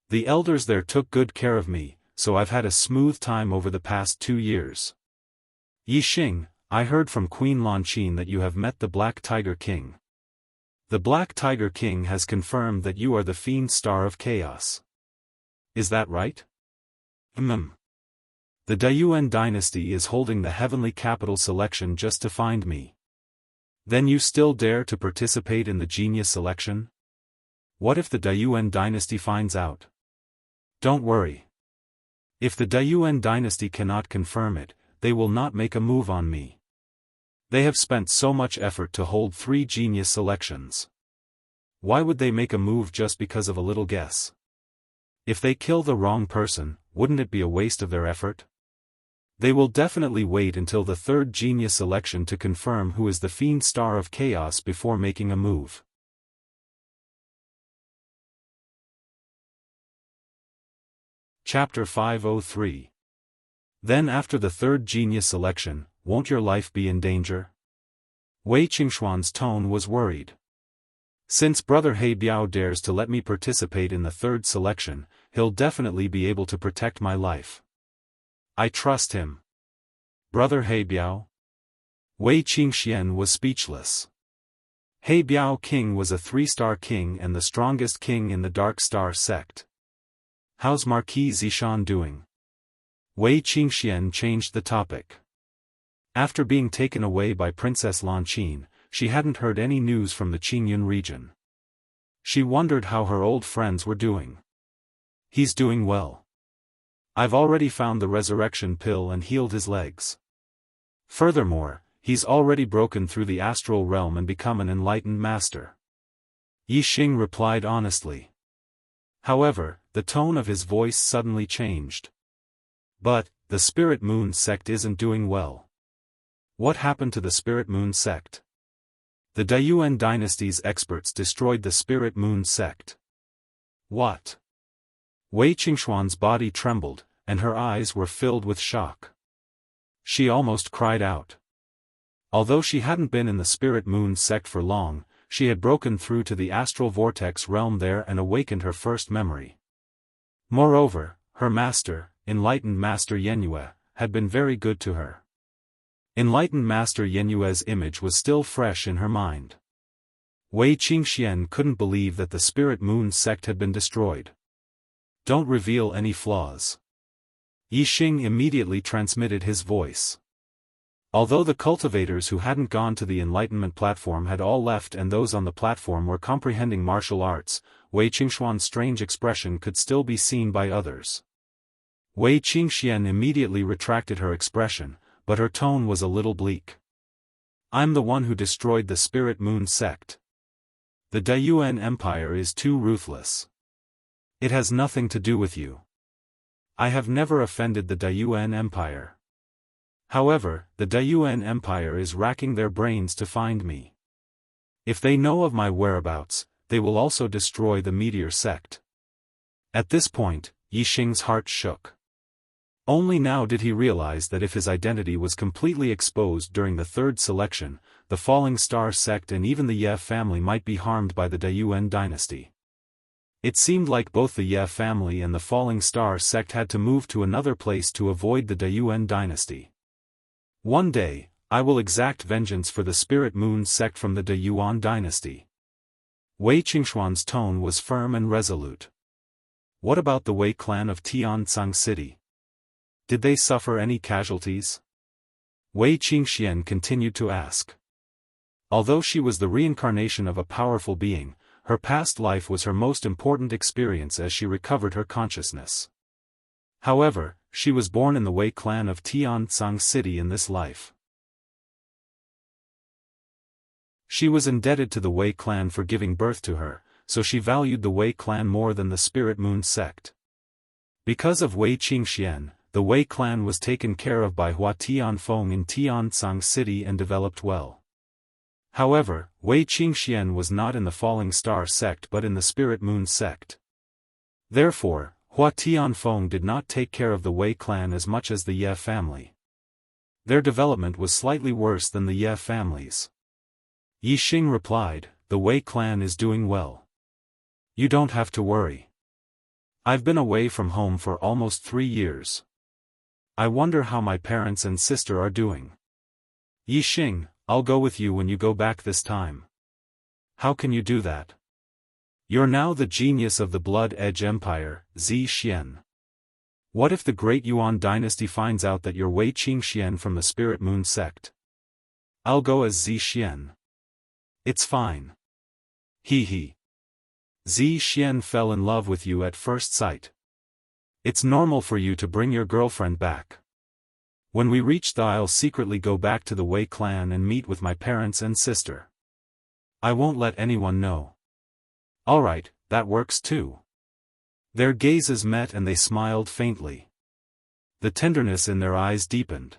The elders there took good care of me, so I've had a smooth time over the past 2 years. Yixing, I heard from Queen Lanqin that you have met the Black Tiger King. The Black Tiger King has confirmed that you are the Fiend Star of Chaos. Is that right? The Daoist dynasty is holding the Heavenly Capital selection just to find me. Then you still dare to participate in the genius selection? What if the Daoist dynasty finds out? Don't worry. If the Daoist dynasty cannot confirm it, they will not make a move on me. They have spent so much effort to hold 3 genius selections. Why would they make a move just because of a little guess? If they kill the wrong person, wouldn't it be a waste of their effort? They will definitely wait until the 3rd genius selection to confirm who is the Fiend Star of Chaos before making a move. Chapter 503. Then after the 3rd genius selection, won't your life be in danger? Wei Qingxuan's tone was worried. Since Brother He Biao dares to let me participate in the 3rd selection, he'll definitely be able to protect my life. I trust him. Brother He Biao? Wei Qingxian was speechless. He Biao King was a 3-star king and the strongest king in the Dark Star sect. How's Marquis Zishan doing? Wei Qingxian changed the topic. After being taken away by Princess Lanqin, she hadn't heard any news from the Qingyun region. She wondered how her old friends were doing. He's doing well. I've already found the resurrection pill and healed his legs. Furthermore, he's already broken through the astral realm and become an enlightened master. Yixing replied honestly. However, the tone of his voice suddenly changed. But, the Spirit Moon sect isn't doing well. What happened to the Spirit Moon sect? The Daoist dynasty's experts destroyed the Spirit Moon sect. What? Wei Qingxuan's body trembled, and her eyes were filled with shock. She almost cried out. Although she hadn't been in the Spirit Moon sect for long, she had broken through to the astral vortex realm there and awakened her first memory. Moreover, her master, enlightened Master Yenyue, had been very good to her. Enlightened Master Yenyue's image was still fresh in her mind. Wei Qingxian couldn't believe that the Spirit Moon sect had been destroyed. Don't reveal any flaws. Yixing immediately transmitted his voice. Although the cultivators who hadn't gone to the Enlightenment platform had all left and those on the platform were comprehending martial arts, Wei Qingxuan's strange expression could still be seen by others. Wei Qingxian immediately retracted her expression, but her tone was a little bleak. I'm the one who destroyed the Spirit Moon sect. The Daoist Empire is too ruthless. It has nothing to do with you. I have never offended the Daoist Empire. However, the Daoist Empire is racking their brains to find me. If they know of my whereabouts, they will also destroy the Meteor sect. At this point, Yixing's heart shook. Only now did he realize that if his identity was completely exposed during the 3rd selection, the Falling Star sect and even the Ye family might be harmed by the Daoist dynasty. It seemed like both the Ye family and the Falling Star sect had to move to another place to avoid the Daoist dynasty. One day, I will exact vengeance for the Spirit Moon sect from the Daoist dynasty. Wei Qingxuan's tone was firm and resolute. What about the Wei clan of Tianzang City? Did they suffer any casualties? Wei Qingxian continued to ask. Although she was the reincarnation of a powerful being, her past life was her most important experience as she recovered her consciousness. However, she was born in the Wei clan of Tianzang City in this life. She was indebted to the Wei clan for giving birth to her, so she valued the Wei clan more than the Spirit Moon sect. Because of Wei Qingxian, the Wei clan was taken care of by Hua Tianfeng in Tianzang City and developed well. However, Wei Qingxian was not in the Falling Star sect but in the Spirit Moon sect. Therefore, Hua Tianfeng did not take care of the Wei clan as much as the Ye family. Their development was slightly worse than the Ye family's. Yi Xing replied, "The Wei clan is doing well. You don't have to worry. I've been away from home for almost 3 years. I wonder how my parents and sister are doing." "Yi Xing, I'll go with you when you go back this time." "How can you do that? You're now the genius of the Blood Edge Empire, Zi Xian. What if the great Yuan dynasty finds out that you're Wei Qingxian from the Spirit Moon sect?" "I'll go as Zi Xian. It's fine." "Hee hee. Zi Xian fell in love with you at first sight. It's normal for you to bring your girlfriend back. When we reach I'll secretly go back to the Wei clan and meet with my parents and sister. I won't let anyone know." "Alright, that works too." Their gazes met and they smiled faintly. The tenderness in their eyes deepened.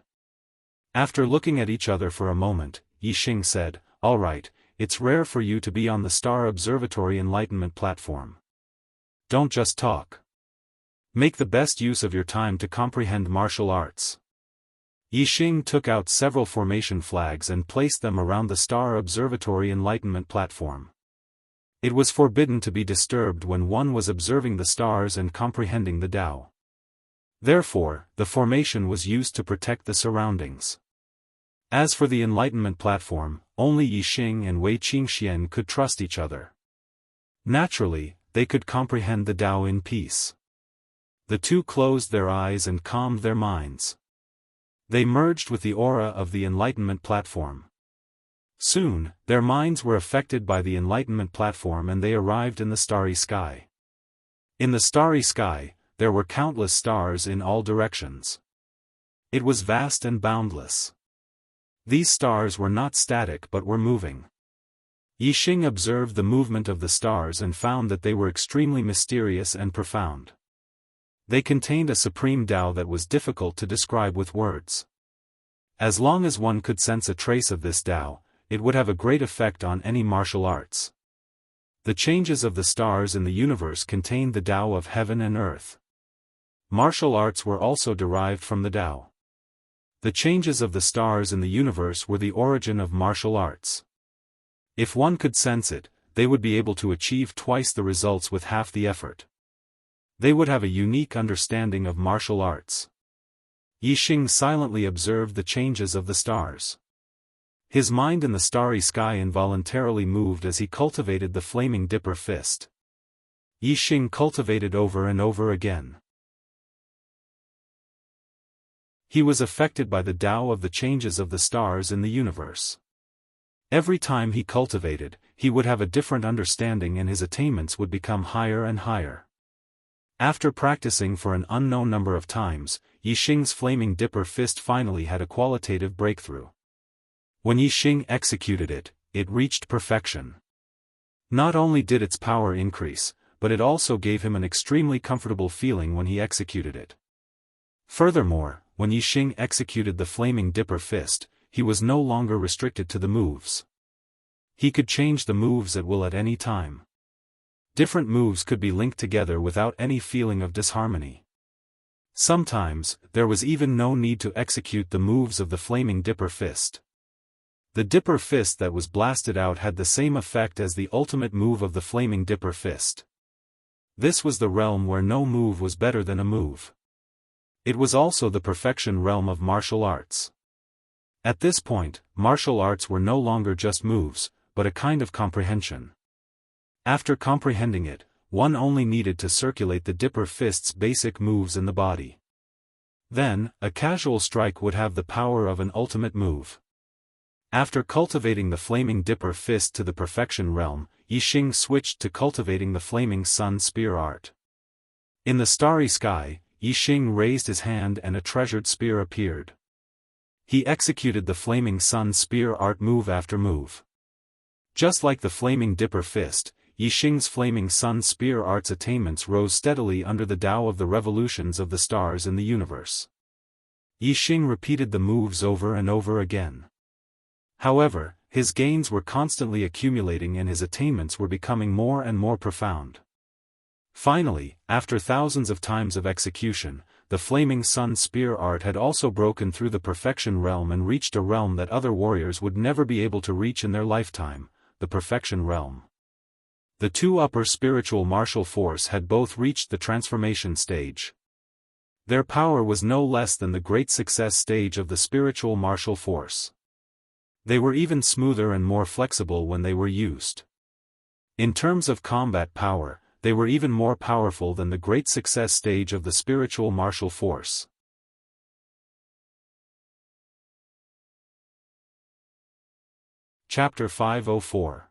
After looking at each other for a moment, Yi Xing said, "Alright, it's rare for you to be on the Star Observatory Enlightenment platform. Don't just talk. Make the best use of your time to comprehend martial arts." Yi Xing took out several formation flags and placed them around the Star Observatory Enlightenment platform. It was forbidden to be disturbed when one was observing the stars and comprehending the Tao. Therefore, the formation was used to protect the surroundings. As for the Enlightenment platform, only Yi Xing and Wei Qingxian could trust each other. Naturally, they could comprehend the Tao in peace. The two closed their eyes and calmed their minds. They merged with the aura of the Enlightenment platform. Soon, their minds were affected by the Enlightenment platform and they arrived in the starry sky. In the starry sky, there were countless stars in all directions. It was vast and boundless. These stars were not static but were moving. Yi Xing observed the movement of the stars and found that they were extremely mysterious and profound. They contained a supreme Tao that was difficult to describe with words. As long as one could sense a trace of this Tao, it would have a great effect on any martial arts. The changes of the stars in the universe contained the Tao of heaven and earth. Martial arts were also derived from the Tao. The changes of the stars in the universe were the origin of martial arts. If one could sense it, they would be able to achieve twice the results with half the effort. They would have a unique understanding of martial arts. Yi Xing silently observed the changes of the stars. His mind in the starry sky involuntarily moved as he cultivated the flaming dipper fist. Yi Xing cultivated over and over again. He was affected by the Tao of the changes of the stars in the universe. Every time he cultivated, he would have a different understanding and his attainments would become higher and higher. After practicing for an unknown number of times, Yi Xing's flaming dipper fist finally had a qualitative breakthrough. When Yi Xing executed it, it reached perfection. Not only did its power increase, but it also gave him an extremely comfortable feeling when he executed it. Furthermore, when Yi Xing executed the flaming dipper fist, he was no longer restricted to the moves. He could change the moves at will at any time. Different moves could be linked together without any feeling of disharmony. Sometimes, there was even no need to execute the moves of the flaming dipper fist. The dipper fist that was blasted out had the same effect as the ultimate move of the flaming dipper fist. This was the realm where no move was better than a move. It was also the perfection realm of martial arts. At this point, martial arts were no longer just moves, but a kind of comprehension. After comprehending it, one only needed to circulate the dipper fist's basic moves in the body. Then, a casual strike would have the power of an ultimate move. After cultivating the flaming dipper fist to the perfection realm, Yi Xing switched to cultivating the flaming sun spear art. In the starry sky, Yi Xing raised his hand and a treasured spear appeared. He executed the flaming sun spear art move after move. Just like the flaming dipper fist, Yi Xing's flaming sun spear art's attainments rose steadily under the Tao of the revolutions of the stars in the universe. Yi Xing repeated the moves over and over again. However, his gains were constantly accumulating and his attainments were becoming more and more profound. Finally, after thousands of times of execution, the flaming sun spear art had also broken through the perfection realm and reached a realm that other warriors would never be able to reach in their lifetime, the perfection realm. The two upper spiritual martial force had both reached the transformation stage. Their power was no less than the great success stage of the spiritual martial force. They were even smoother and more flexible when they were used. In terms of combat power, they were even more powerful than the great success stage of the spiritual martial force. Chapter 504.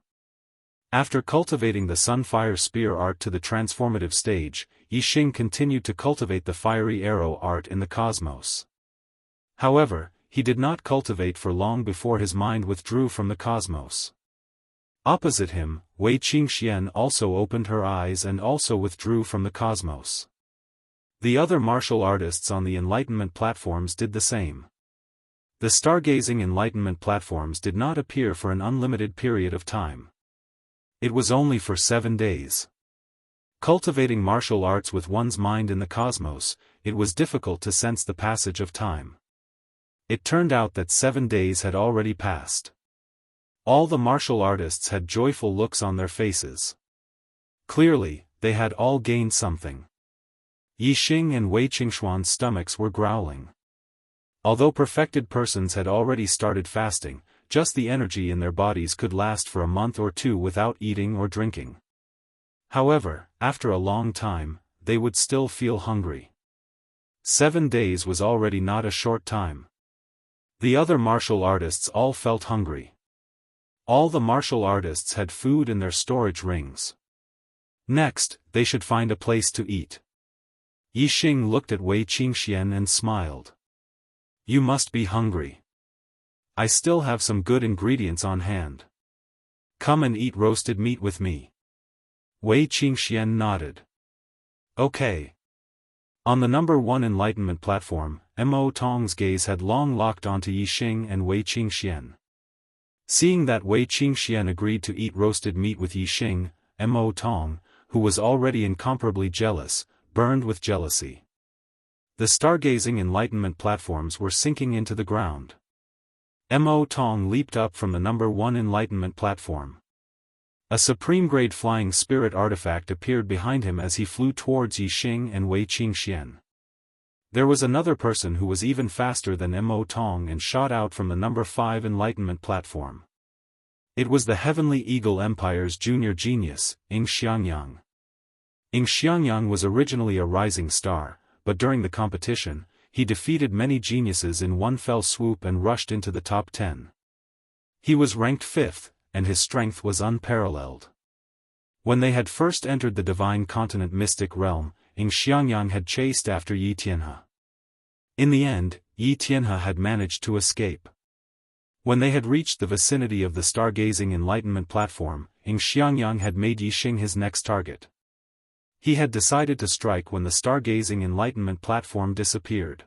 After cultivating the Sunfire Spear art to the transformative stage, Yixing continued to cultivate the Fiery Arrow art in the cosmos. However, he did not cultivate for long before his mind withdrew from the cosmos. Opposite him, Wei Qingxian also opened her eyes and also withdrew from the cosmos. The other martial artists on the Enlightenment platforms did the same. The stargazing Enlightenment platforms did not appear for an unlimited period of time. It was only for 7 days. Cultivating martial arts with one's mind in the cosmos, it was difficult to sense the passage of time. It turned out that 7 days had already passed. All the martial artists had joyful looks on their faces. Clearly, they had all gained something. Yixing and Wei Qingxuan's stomachs were growling. Although perfected persons had already started fasting, just the energy in their bodies could last for a month or two without eating or drinking. However, after a long time, they would still feel hungry. 7 days was already not a short time. The other martial artists all felt hungry. All the martial artists had food in their storage rings. Next, they should find a place to eat. Yixing looked at Wei Qingxian and smiled. "You must be hungry. I still have some good ingredients on hand. Come and eat roasted meat with me." Wei Qingxian nodded. "Okay." On the number 1 Enlightenment platform, Mo Tong's gaze had long locked onto Yixing and Wei Qingxian. Seeing that Wei Qingxian agreed to eat roasted meat with Yixing, Mo Tong, who was already incomparably jealous, burned with jealousy. The stargazing Enlightenment platforms were sinking into the ground. Mo Tong leaped up from the number 1 Enlightenment platform. A supreme-grade flying spirit artifact appeared behind him as he flew towards Yixing and Wei Qingxian. There was another person who was even faster than Mo Tong and shot out from the number 5 Enlightenment platform. It was the Heavenly Eagle Empire's junior genius, Xiangyang. Xiangyang was originally a rising star, but during the competition, he defeated many geniuses in one fell swoop and rushed into the top 10. He was ranked 5th, and his strength was unparalleled. When they had first entered the divine continent mystic realm, Xiangyang had chased after Yi Tianhe. In the end, Yi Tianhe had managed to escape. When they had reached the vicinity of the stargazing Enlightenment platform, Xiangyang had made Yixing his next target. He had decided to strike when the stargazing Enlightenment platform disappeared.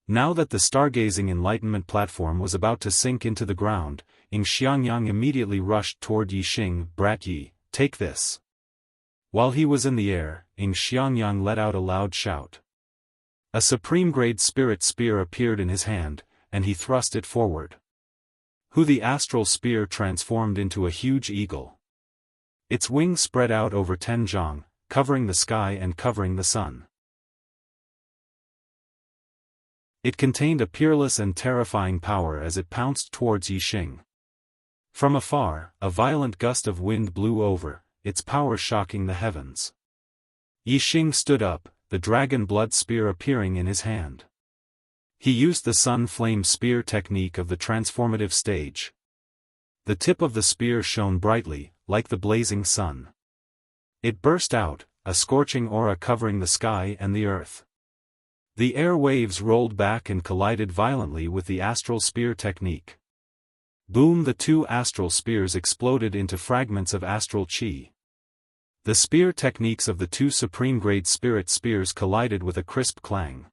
Now that the stargazing Enlightenment platform was about to sink into the ground, Xiangyang immediately rushed toward Yixing. "Brat Yi, take this." While he was in the air, Xiangyang let out a loud shout. A supreme-grade spirit spear appeared in his hand, and he thrust it forward. The astral spear transformed into a huge eagle. Its wings spread out over 10 zhang, covering the sky and covering the sun. It contained a peerless and terrifying power as it pounced towards Yixing. From afar, a violent gust of wind blew over, its power shocking the heavens. Yixing stood up, the dragon blood spear appearing in his hand. He used the sun flame spear technique of the transformative stage. The tip of the spear shone brightly, like the blazing sun. It burst out, a scorching aura covering the sky and the earth. The air waves rolled back and collided violently with the astral spear technique. Boom! The 2 astral spears exploded into fragments of astral chi. The spear techniques of the 2 supreme-grade spirit spears collided with a crisp clang.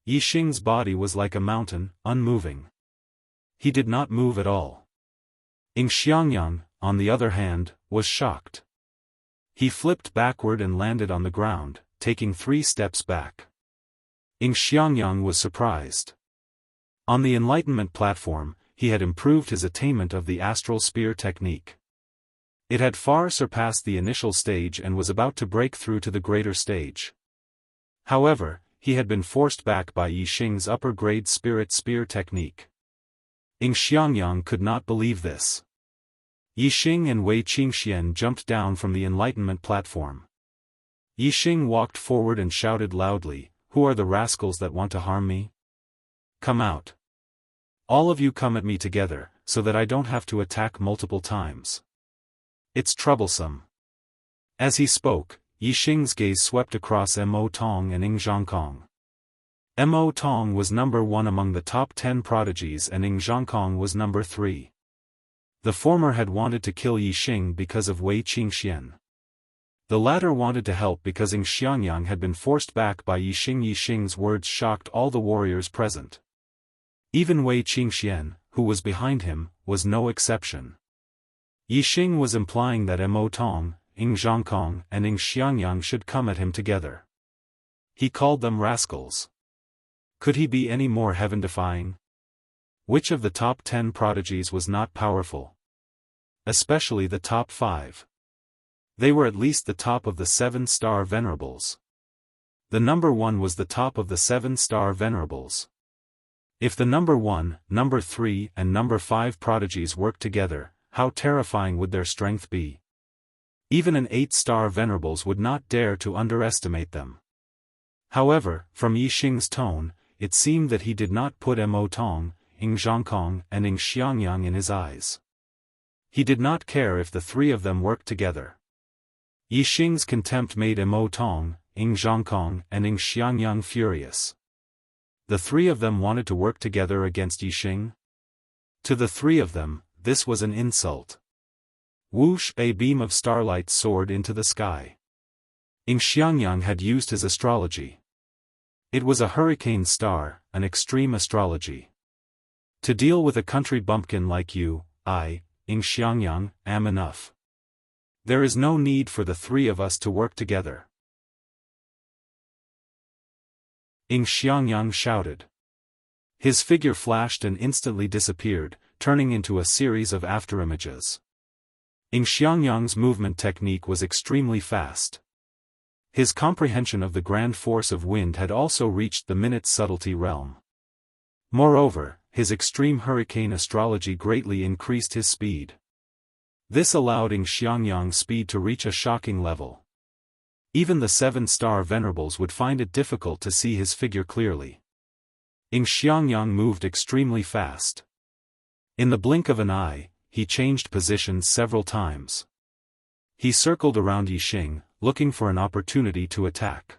Yixing's body was like a mountain, unmoving. He did not move at all. Xianxia, on the other hand, was shocked. He flipped backward and landed on the ground, taking 3 steps back. Xianxia was surprised. On the Enlightenment platform, he had improved his attainment of the astral spear technique. It had far surpassed the initial stage and was about to break through to the greater stage. However, he had been forced back by Yixing's upper-grade spirit spear technique. Xianxia could not believe this. Yixing and Wei Qingxian jumped down from the Enlightenment platform. Yixing walked forward and shouted loudly, "Who are the rascals that want to harm me? Come out. All of you come at me together, so that I don't have to attack multiple times. It's troublesome." As he spoke, Yixing's gaze swept across Mo Tong and Zhangkong. Mo Tong was number 1 among the top 10 prodigies and Zhangkong was number 3. The former had wanted to kill Yixing because of Wei Qingxian. The latter wanted to help because Xianxia had been forced back by Yixing. Yixing's words shocked all the warriors present. Even Wei Qingxian, who was behind him, was no exception. Yixing was implying that Mo Tong, Zhangkong and Xianxia should come at him together. He called them rascals. Could he be any more heaven-defying? Which of the top 10 prodigies was not powerful? Especially the top 5. They were at least the top of the 7-star venerables. The number 1 was the top of the 7-star venerables. If the number 1, number 3 and number 5 prodigies worked together, how terrifying would their strength be? Even an 8-star venerables would not dare to underestimate them. However, from Yixing's tone, it seemed that he did not put Mo Tong, Zhangkong and Xianxia in his eyes. He did not care if the 3 of them worked together. Yixing's contempt made Mo Tong, Zhangkong and Xianxia furious. The 3 of them wanted to work together against Yixing? To the 3 of them, this was an insult. Whoosh! A beam of starlight soared into the sky. Xianxia had used his astrology. It was a hurricane star, an extreme astrology. To deal with a country bumpkin like you, I, Xianxia, am enough. There is no need for the 3 of us to work together. Xianxia shouted. His figure flashed and instantly disappeared, turning into a series of afterimages. Xianxia's movement technique was extremely fast. His comprehension of the grand force of wind had also reached the minute subtlety realm. Moreover, his extreme hurricane astrology greatly increased his speed. This allowed Xianxia's speed to reach a shocking level. Even the 7-star venerables would find it difficult to see his figure clearly. Xianxia moved extremely fast. In the blink of an eye, he changed positions several times. He circled around Yixing, looking for an opportunity to attack.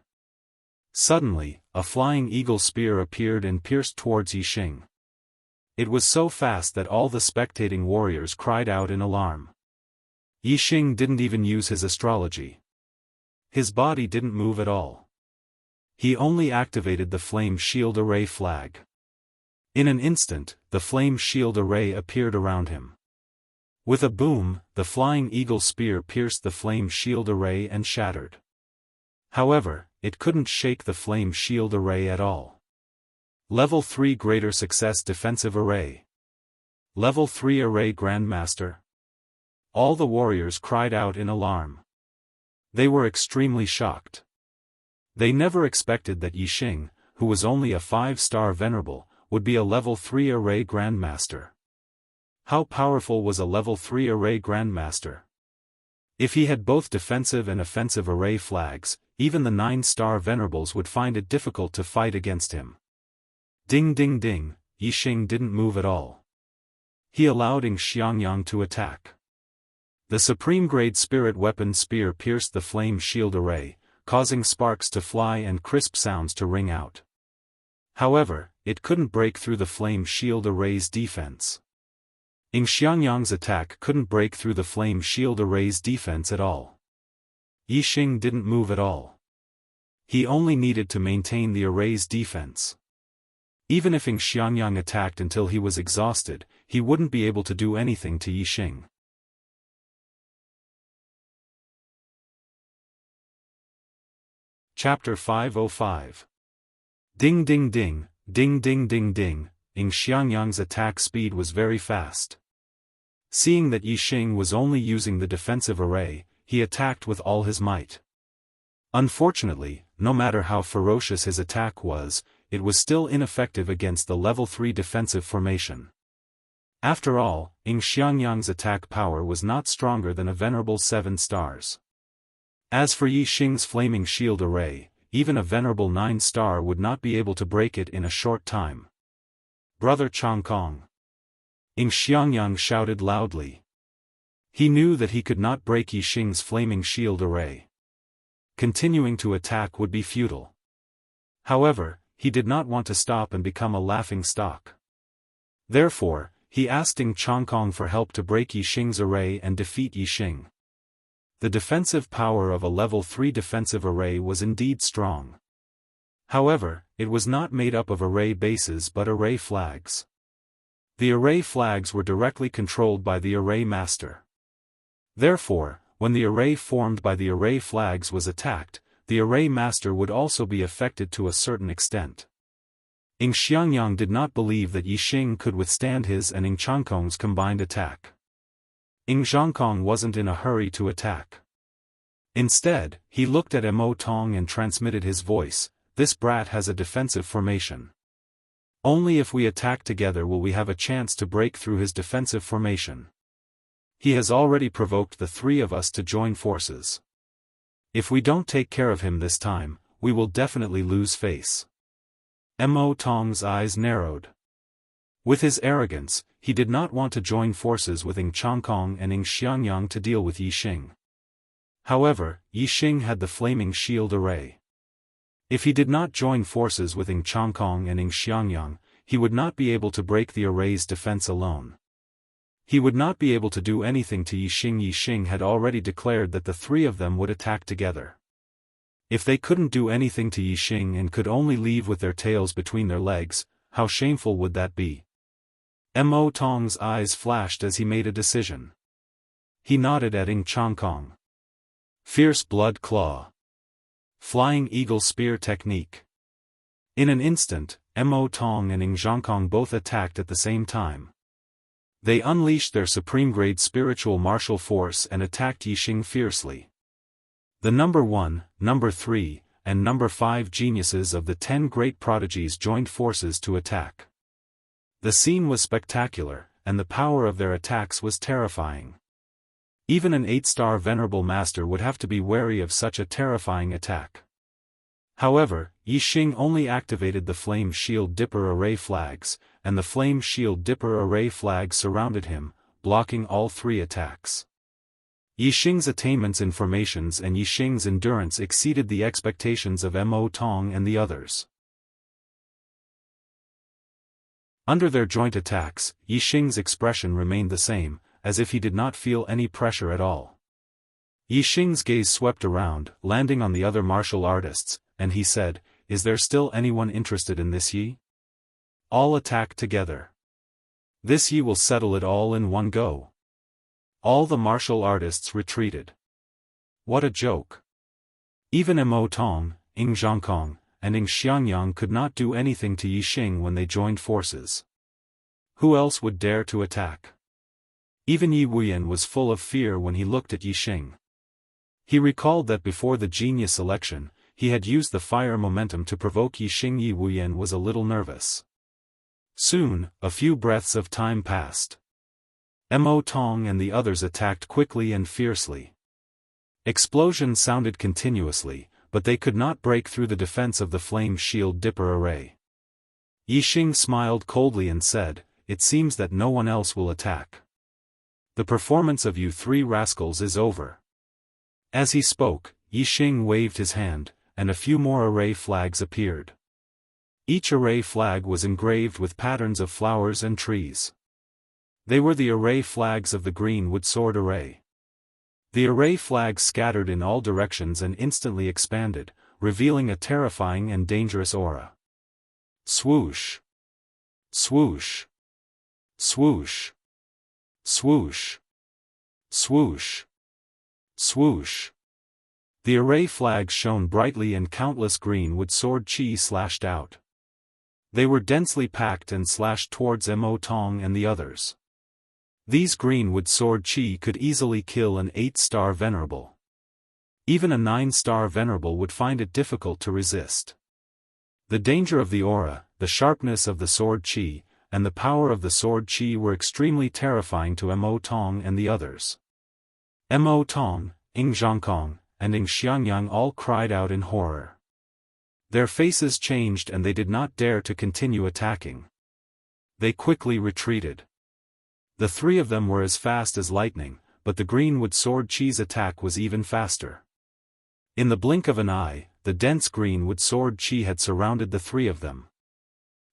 Suddenly, a flying eagle spear appeared and pierced towards Yixing. It was so fast that all the spectating warriors cried out in alarm. Yixing didn't even use his astrology. His body didn't move at all. He only activated the flame shield array flag. In an instant, the flame shield array appeared around him. With a boom, the flying eagle spear pierced the flame shield array and shattered. However, it couldn't shake the flame shield array at all. Level 3 Greater Success Defensive Array. Level 3 Array Grandmaster. All the warriors cried out in alarm. They were extremely shocked. They never expected that Yixing, who was only a 5-star venerable, would be a level 3 Array Grandmaster. How powerful was a level 3 Array Grandmaster? If he had both defensive and offensive array flags, even the 9-star venerables would find it difficult to fight against him. Ding ding ding, Yixing didn't move at all. He allowed Xianxia to attack. The supreme grade spirit weapon spear pierced the flame shield array, causing sparks to fly and crisp sounds to ring out. However, it couldn't break through the flame shield array's defense. Xianxia's attack couldn't break through the flame shield array's defense at all. Yixing didn't move at all. He only needed to maintain the array's defense. Even if Xianxia attacked until he was exhausted, he wouldn't be able to do anything to Yixing. Chapter 505. Ding ding ding, ding ding ding ding, Xiangyang's attack speed was very fast. Seeing that Yixing was only using the defensive array, he attacked with all his might. Unfortunately, no matter how ferocious his attack was, it was still ineffective against the level 3 defensive formation. After all, Xiangyang's attack power was not stronger than a venerable 7 stars. As for Yixing's flaming shield array, even a venerable 9 star would not be able to break it in a short time. Brother Changkong! Xiangyang shouted loudly. He knew that he could not break Yixing's flaming shield array. Continuing to attack would be futile. However, he did not want to stop and become a laughing stock. Therefore, he asked Changkong for help to break Yixing's array and defeat Yixing. The defensive power of a level 3 defensive array was indeed strong. However, it was not made up of array bases but array flags. The array flags were directly controlled by the array master. Therefore, when the array formed by the array flags was attacked, the array master would also be affected to a certain extent. Xiangyang did not believe that Yixing could withstand his and Changkong's combined attack. Changkong wasn't in a hurry to attack. Instead, he looked at Immortal and transmitted his voice, "This brat has a defensive formation. Only if we attack together will we have a chance to break through his defensive formation. He has already provoked the 3 of us to join forces. If we don't take care of him this time, we will definitely lose face." Immortal's eyes narrowed. With his arrogance, he did not want to join forces with Changkong and Xiangyang to deal with Yixing. However, Yixing had the flaming shield array. If he did not join forces with Changkong and Xiangyang, he would not be able to break the array's defense alone. He would not be able to do anything to Yixing. Yixing had already declared that the 3 of them would attack together. If they couldn't do anything to Yixing and could only leave with their tails between their legs, how shameful would that be? Immortal's eyes flashed as he made a decision. He nodded at Changkong. Fierce blood claw. Flying eagle spear technique. In an instant, Immortal and Changkong both attacked at the same time. They unleashed their supreme-grade spiritual martial force and attacked Yixing fiercely. The number 1, number 3, and number 5 geniuses of the 10 great prodigies joined forces to attack. The scene was spectacular, and the power of their attacks was terrifying. Even an 8-star venerable master would have to be wary of such a terrifying attack. However, Yixing only activated the Flame Shield Dipper array flags, and the Flame Shield Dipper array flags surrounded him, blocking all 3 attacks. Yixing's attainments in formations and Yixing's endurance exceeded the expectations of Immortal and the others. Under their joint attacks, Yixing's expression remained the same, as if he did not feel any pressure at all. Yixing's gaze swept around, landing on the other martial artists, and he said, "Is there still anyone interested in this Yi? All attack together. This Yi will settle it all in one go." All the martial artists retreated. What a joke. Even Immortal, Changkong, and Xiangyang could not do anything to Yixing when they joined forces. Who else would dare to attack? Even Yi Wuyan was full of fear when he looked at Yixing. He recalled that before the genius election, he had used the fire momentum to provoke Yixing. Yi Wuyan was a little nervous. Soon, a few breaths of time passed. Immortal and the others attacked quickly and fiercely. Explosions sounded continuously, but they could not break through the defense of the Flame Shield Dipper array. Yixing smiled coldly and said, "It seems that no one else will attack. The performance of you 3 rascals is over." As he spoke, Yixing waved his hand, and a few more array flags appeared. Each array flag was engraved with patterns of flowers and trees. They were the array flags of the Greenwood Sword Array. The array flags scattered in all directions and instantly expanded, revealing a terrifying and dangerous aura. Swoosh! Swoosh! Swoosh. Swoosh. Swoosh. Swoosh. The array flags shone brightly and countless greenwood sword chi slashed out. They were densely packed and slashed towards Mo Tong and the others. These greenwood sword chi could easily kill an 8-star venerable. Even a 9-star venerable would find it difficult to resist. The danger of the aura, the sharpness of the sword chi, and the power of the sword chi were extremely terrifying to Mo Tong and the others. Mo Tong, Ing Zhongkong, and Ing Xiangyang all cried out in horror. Their faces changed and they did not dare to continue attacking. They quickly retreated. The three of them were as fast as lightning, but the greenwood sword chi's attack was even faster. In the blink of an eye, the dense greenwood sword chi had surrounded the three of them.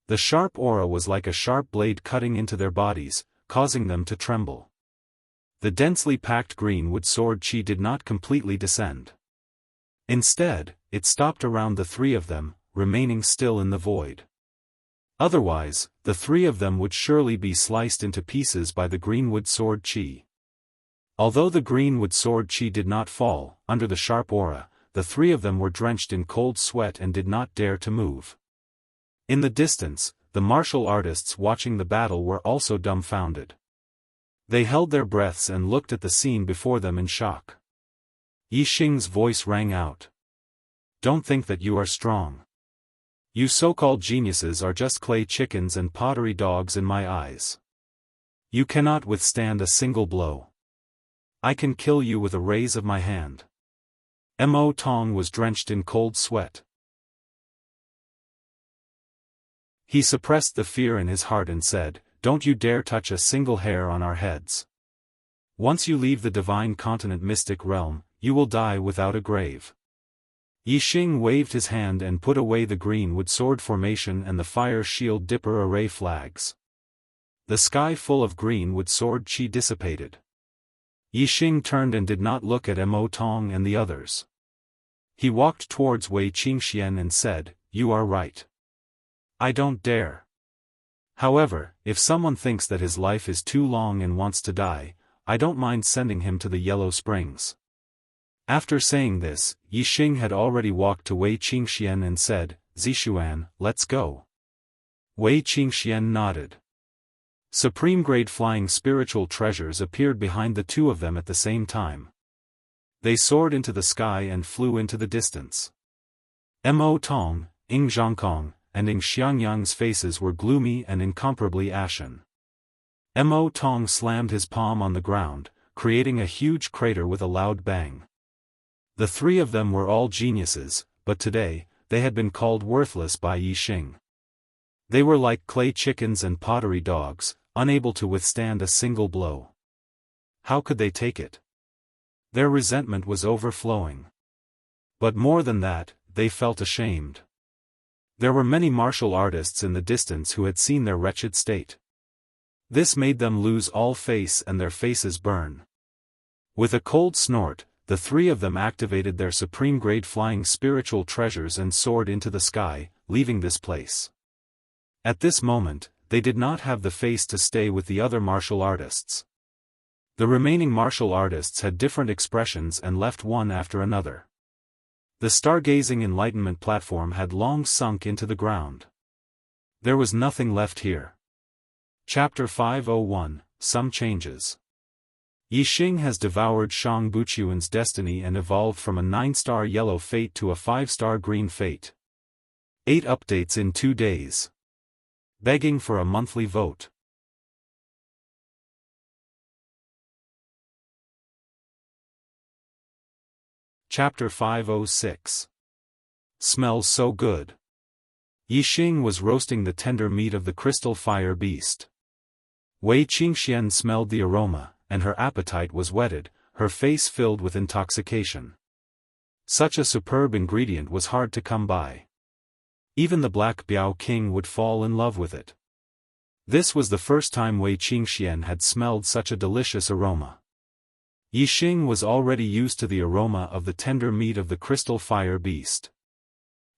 The sharp aura was like a sharp blade cutting into their bodies, causing them to tremble. The densely packed greenwood sword chi did not completely descend. Instead, it stopped around the three of them, remaining still in the void. Otherwise, the three of them would surely be sliced into pieces by the greenwood sword chi. Although the greenwood sword chi did not fall, under the sharp aura, the three of them were drenched in cold sweat and did not dare to move. In the distance, the martial artists watching the battle were also dumbfounded. They held their breaths and looked at the scene before them in shock. Yi Xing's voice rang out. "Don't think that you are strong. You so-called geniuses are just clay chickens and pottery dogs in my eyes. You cannot withstand a single blow. I can kill you with a raise of my hand." Mo Tong was drenched in cold sweat. He suppressed the fear in his heart and said, "Don't you dare touch a single hair on our heads. Once you leave the divine continent mystic realm, you will die without a grave." Yi Xing waved his hand and put away the greenwood sword formation and the fire shield dipper array flags. The sky full of greenwood sword chi dissipated. Yi Xing turned and did not look at Mo Tong and the others. He walked towards Wei Qingxian and said, "You are right. I don't dare. However, if someone thinks that his life is too long and wants to die, I don't mind sending him to the Yellow Springs." After saying this, Yi Xing had already walked to Wei Qingxian and said, "Zixuan, let's go." Wei Qingxian nodded. Supreme-grade flying spiritual treasures appeared behind the two of them at the same time. They soared into the sky and flew into the distance. Mo Tong, Ing Zhongkong, and Ing Xiangyang's faces were gloomy and incomparably ashen. Mo Tong slammed his palm on the ground, creating a huge crater with a loud bang. The three of them were all geniuses, but today, they had been called worthless by Yi Xing. They were like clay chickens and pottery dogs, unable to withstand a single blow. How could they take it? Their resentment was overflowing. But more than that, they felt ashamed. There were many martial artists in the distance who had seen their wretched state. This made them lose all face and their faces burn. With a cold snort, the three of them activated their supreme-grade flying spiritual treasures and soared into the sky, leaving this place. At this moment, they did not have the face to stay with the other martial artists. The remaining martial artists had different expressions and left one after another. The stargazing enlightenment platform had long sunk into the ground. There was nothing left here. Chapter 501, Some Changes. Yi Xing has devoured Shang Buqiuan's destiny and evolved from a 9-star yellow fate to a 5-star green fate. 8 updates in 2 days. Begging for a monthly vote. Chapter 506. Smells so good. Yi Xing was roasting the tender meat of the crystal fire beast. Wei Qingxian smelled the aroma, and her appetite was whetted, her face filled with intoxication. Such a superb ingredient was hard to come by. Even the Black Biao King would fall in love with it. This was the first time Wei Qingxian had smelled such a delicious aroma. Yi Xing was already used to the aroma of the tender meat of the crystal fire beast.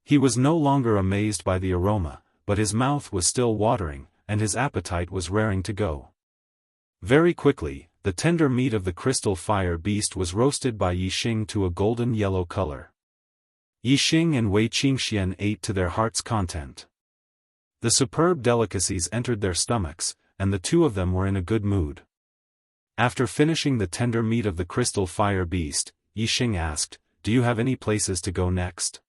He was no longer amazed by the aroma, but his mouth was still watering, and his appetite was raring to go. Very quickly, the tender meat of the crystal fire beast was roasted by Yixing to a golden yellow color. Yixing and Wei Qingxian ate to their heart's content. The superb delicacies entered their stomachs, and the two of them were in a good mood. After finishing the tender meat of the crystal fire beast, Yixing asked, "Do you have any places to go next?"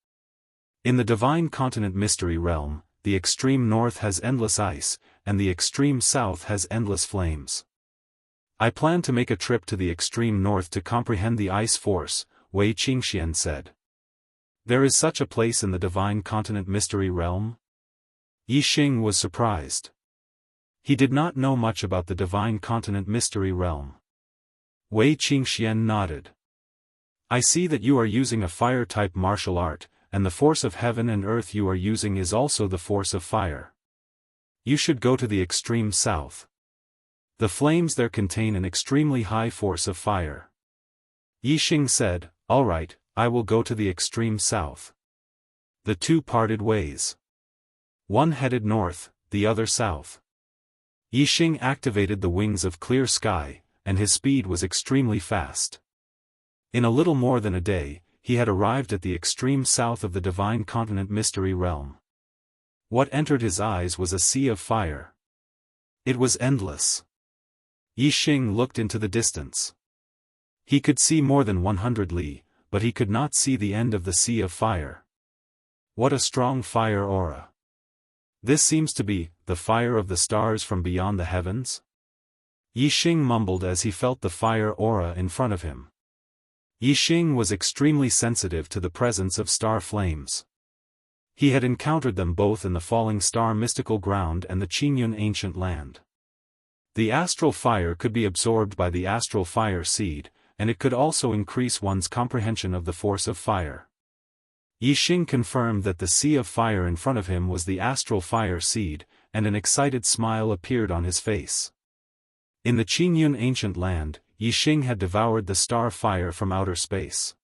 In the divine continent mystery realm, the extreme north has endless ice, and the extreme south has endless flames. I plan to make a trip to the extreme north to comprehend the ice force, Wei Qingxian said. There is such a place in the divine continent mystery realm? Yixing was surprised. He did not know much about the divine continent mystery realm. Wei Qingxian nodded. I see that you are using a fire-type martial art, and the force of heaven and earth you are using is also the force of fire. You should go to the extreme south. The flames there contain an extremely high force of fire. Yixing said, "All right, I will go to the extreme south." The two parted ways. One headed north, the other south. Yixing activated the wings of clear sky, and his speed was extremely fast. In a little more than a day, he had arrived at the extreme south of the divine continent mystery realm. What entered his eyes was a sea of fire. It was endless. Yixing looked into the distance. He could see more than 100 li, but he could not see the end of the sea of fire. What a strong fire aura! This seems to be the fire of the stars from beyond the heavens? Yixing mumbled as he felt the fire aura in front of him. Yixing was extremely sensitive to the presence of star flames. He had encountered them both in the falling star mystical ground and the Qingyun ancient land. The astral fire could be absorbed by the astral fire seed, and it could also increase one's comprehension of the force of fire. Yixing confirmed that the sea of fire in front of him was the astral fire seed, and an excited smile appeared on his face. In the Qingyun ancient land, Yixing had devoured the star fire from outer space.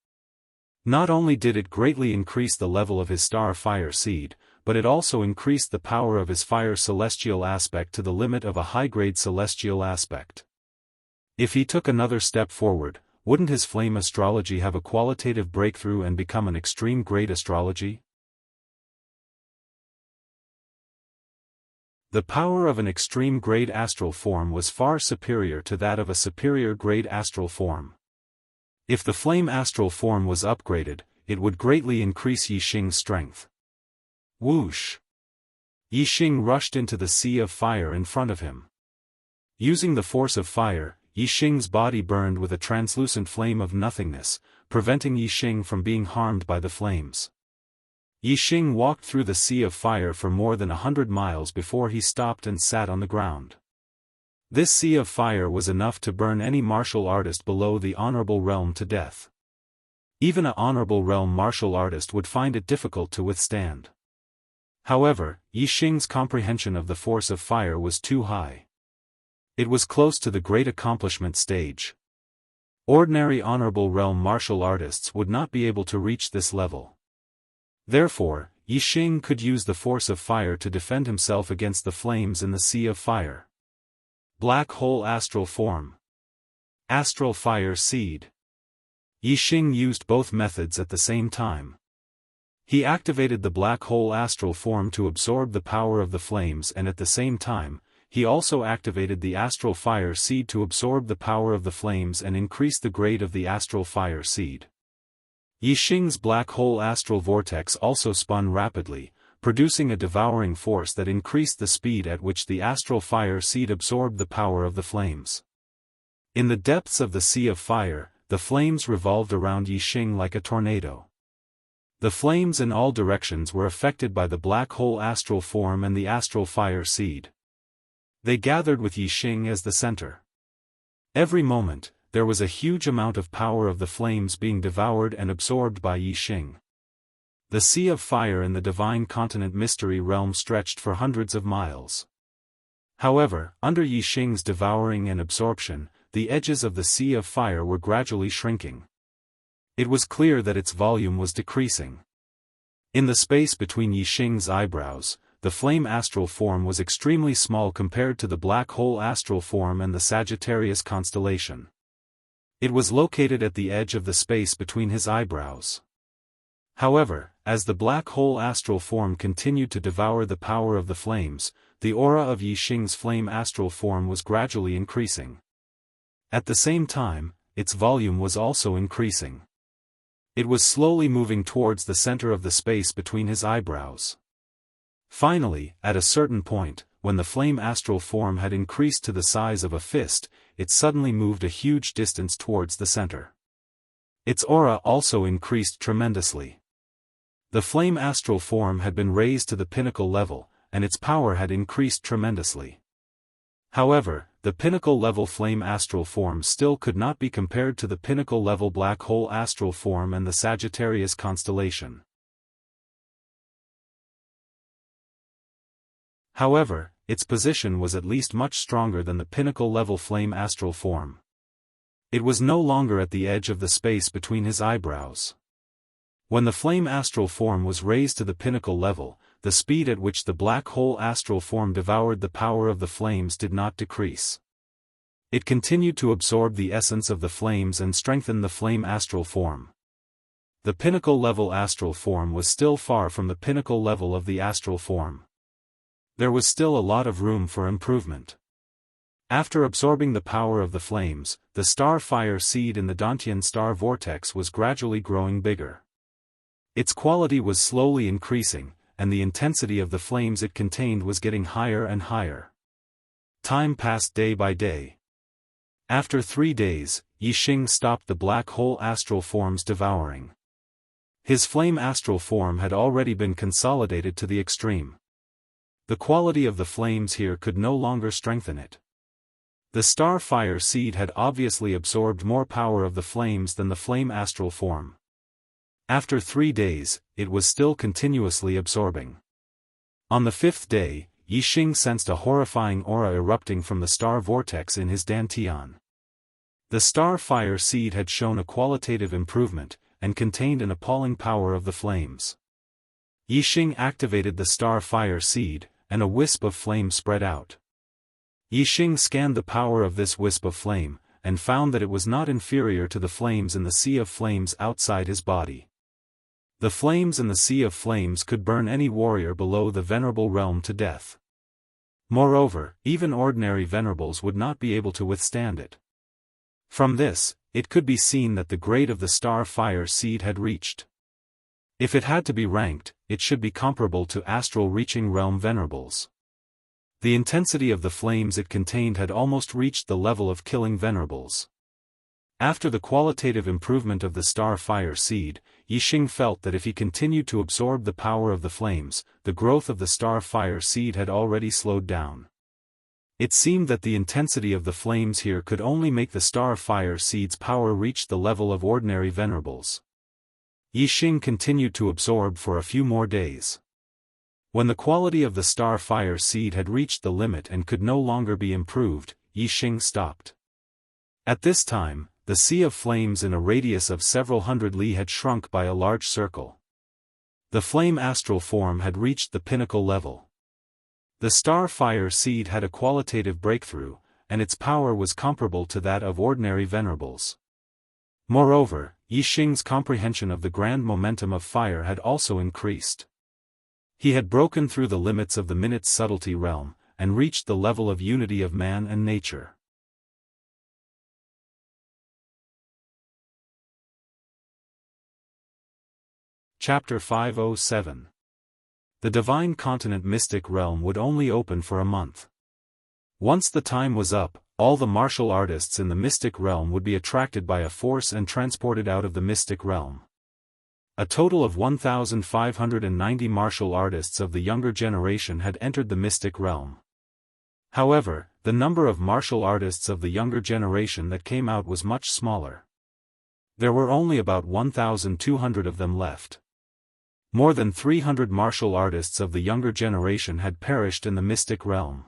Not only did it greatly increase the level of his star fire seed, but it also increased the power of his fire celestial aspect to the limit of a high-grade celestial aspect. If he took another step forward, wouldn't his flame astrology have a qualitative breakthrough and become an extreme-grade astrology? The power of an extreme-grade astral form was far superior to that of a superior-grade astral form. If the flame astral form was upgraded, it would greatly increase Yixing's strength. Whoosh! Yixing rushed into the sea of fire in front of him. Using the force of fire, Yixing's body burned with a translucent flame of nothingness, preventing Yixing from being harmed by the flames. Yixing walked through the sea of fire for more than 100 miles before he stopped and sat on the ground. This sea of fire was enough to burn any martial artist below the honorable realm to death. Even an honorable realm martial artist would find it difficult to withstand. However, Yixing's comprehension of the force of fire was too high. It was close to the great accomplishment stage. Ordinary honorable realm martial artists would not be able to reach this level. Therefore, Yixing could use the force of fire to defend himself against the flames in the sea of fire. Black hole astral form. Astral fire seed. Yixing used both methods at the same time. He activated the black hole astral form to absorb the power of the flames, and at the same time, he also activated the astral fire seed to absorb the power of the flames and increase the grade of the astral fire seed. Yixing's black hole astral vortex also spun rapidly, producing a devouring force that increased the speed at which the astral fire seed absorbed the power of the flames. In the depths of the sea of fire, the flames revolved around Yixing like a tornado. The flames in all directions were affected by the black hole astral form and the astral fire seed. They gathered with Yixing as the center. Every moment, there was a huge amount of power of the flames being devoured and absorbed by Yixing. The sea of fire in the divine continent mystery realm stretched for hundreds of miles. However, under Yixing's devouring and absorption, the edges of the sea of fire were gradually shrinking. It was clear that its volume was decreasing. In the space between Yixing's eyebrows, the flame astral form was extremely small compared to the black hole astral form and the Sagittarius constellation. It was located at the edge of the space between his eyebrows. However, as the black hole astral form continued to devour the power of the flames, the aura of Yi Xing's flame astral form was gradually increasing. At the same time, its volume was also increasing. It was slowly moving towards the center of the space between his eyebrows. Finally, at a certain point, when the flame astral form had increased to the size of a fist, it suddenly moved a huge distance towards the center. Its aura also increased tremendously. The flame astral form had been raised to the pinnacle level, and its power had increased tremendously. However, the pinnacle level flame astral form still could not be compared to the pinnacle level black hole astral form and the Sagittarius constellation. However, its position was at least much stronger than the pinnacle-level flame astral form. It was no longer at the edge of the space between his eyebrows. When the flame astral form was raised to the pinnacle level, the speed at which the black hole astral form devoured the power of the flames did not decrease. It continued to absorb the essence of the flames and strengthen the flame astral form. The pinnacle-level astral form was still far from the pinnacle level of the astral form. There was still a lot of room for improvement. After absorbing the power of the flames, the star fire seed in the Dantian star vortex was gradually growing bigger. Its quality was slowly increasing, and the intensity of the flames it contained was getting higher and higher. Time passed day by day. After 3 days, Yi Xing stopped the black hole astral form's devouring. His flame astral form had already been consolidated to the extreme. The quality of the flames here could no longer strengthen it. The star fire seed had obviously absorbed more power of the flames than the flame astral form. After 3 days, it was still continuously absorbing. On the 5th day, Yi Xing sensed a horrifying aura erupting from the star vortex in his dantian. The star fire seed had shown a qualitative improvement, and contained an appalling power of the flames. Yi Xing activated the star fire seed, and a wisp of flame spread out. Yi Xing scanned the power of this wisp of flame, and found that it was not inferior to the flames in the sea of flames outside his body. The flames in the sea of flames could burn any warrior below the venerable realm to death. Moreover, even ordinary venerables would not be able to withstand it. From this, it could be seen that the grade of the star fire seed had reached. If it had to be ranked, it should be comparable to astral reaching realm venerables. The intensity of the flames it contained had almost reached the level of killing venerables. After the qualitative improvement of the star fire seed, Yi Xing felt that if he continued to absorb the power of the flames, the growth of the star fire seed had already slowed down. It seemed that the intensity of the flames here could only make the star fire seed's power reach the level of ordinary venerables. Yi Xing continued to absorb for a few more days. When the quality of the star fire seed had reached the limit and could no longer be improved, Yi Xing stopped. At this time, the sea of flames in a radius of several hundred li had shrunk by a large circle. The flame astral form had reached the pinnacle level. The star fire seed had a qualitative breakthrough, and its power was comparable to that of ordinary venerables. Moreover, Yi Xing's comprehension of the grand momentum of fire had also increased. He had broken through the limits of the minute's subtlety realm, and reached the level of unity of man and nature. Chapter 507. The Divine Continent Mystic Realm would only open for a month. Once the time was up, all the martial artists in the mystic realm would be attracted by a force and transported out of the mystic realm. A total of 1,590 martial artists of the younger generation had entered the mystic realm. However, the number of martial artists of the younger generation that came out was much smaller. There were only about 1,200 of them left. More than 300 martial artists of the younger generation had perished in the mystic realm.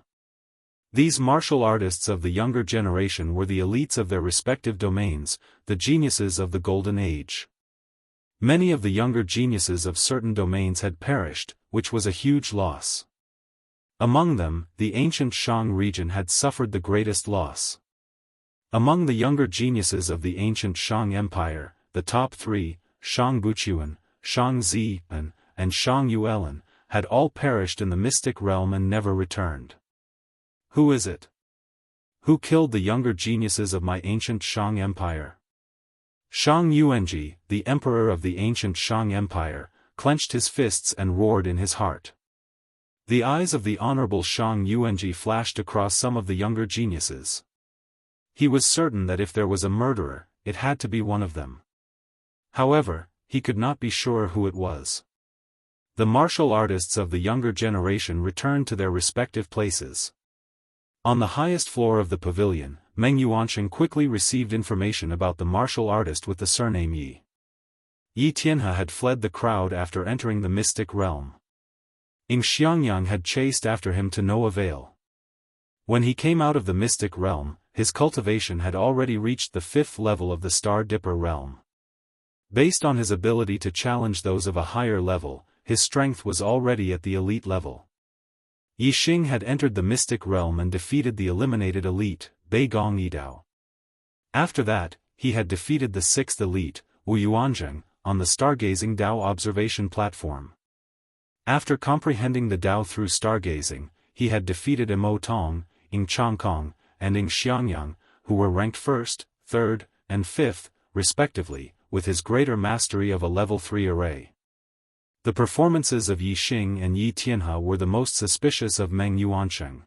These martial artists of the younger generation were the elites of their respective domains, the geniuses of the Golden Age. Many of the younger geniuses of certain domains had perished, which was a huge loss. Among them, the ancient Shang region had suffered the greatest loss. Among the younger geniuses of the ancient Shang Empire, the top three, Shang Buchuan, Shang Zian, and Shang Yuelan, had all perished in the mystic realm and never returned. Who is it? Who killed the younger geniuses of my ancient Shang Empire? Shang Yuanji, the emperor of the ancient Shang Empire, clenched his fists and roared in his heart. The eyes of the honorable Shang Yuanji flashed across some of the younger geniuses. He was certain that if there was a murderer, it had to be one of them. However, he could not be sure who it was. The martial artists of the younger generation returned to their respective places. On the highest floor of the pavilion, Meng Yuansheng quickly received information about the martial artist with the surname Yi. Yi Tianhe had fled the crowd after entering the mystic realm. Ing Xiangyang had chased after him to no avail. When he came out of the mystic realm, his cultivation had already reached the 5th level of the Star Dipper realm. Based on his ability to challenge those of a higher level, his strength was already at the elite level. Yi Xing had entered the mystic realm and defeated the eliminated elite, Bei Gong Yidao. After that, he had defeated the 6th elite, Wu Yuanzheng, on the stargazing Dao observation platform. After comprehending the Dao through stargazing, he had defeated Mo Tong, Ing Changkong, and Ing Xiangyang, who were ranked 1st, 3rd, and 5th, respectively, with his greater mastery of a level 3 array. The performances of Yi Xing and Yi Tianhe were the most suspicious of Meng Yuansheng.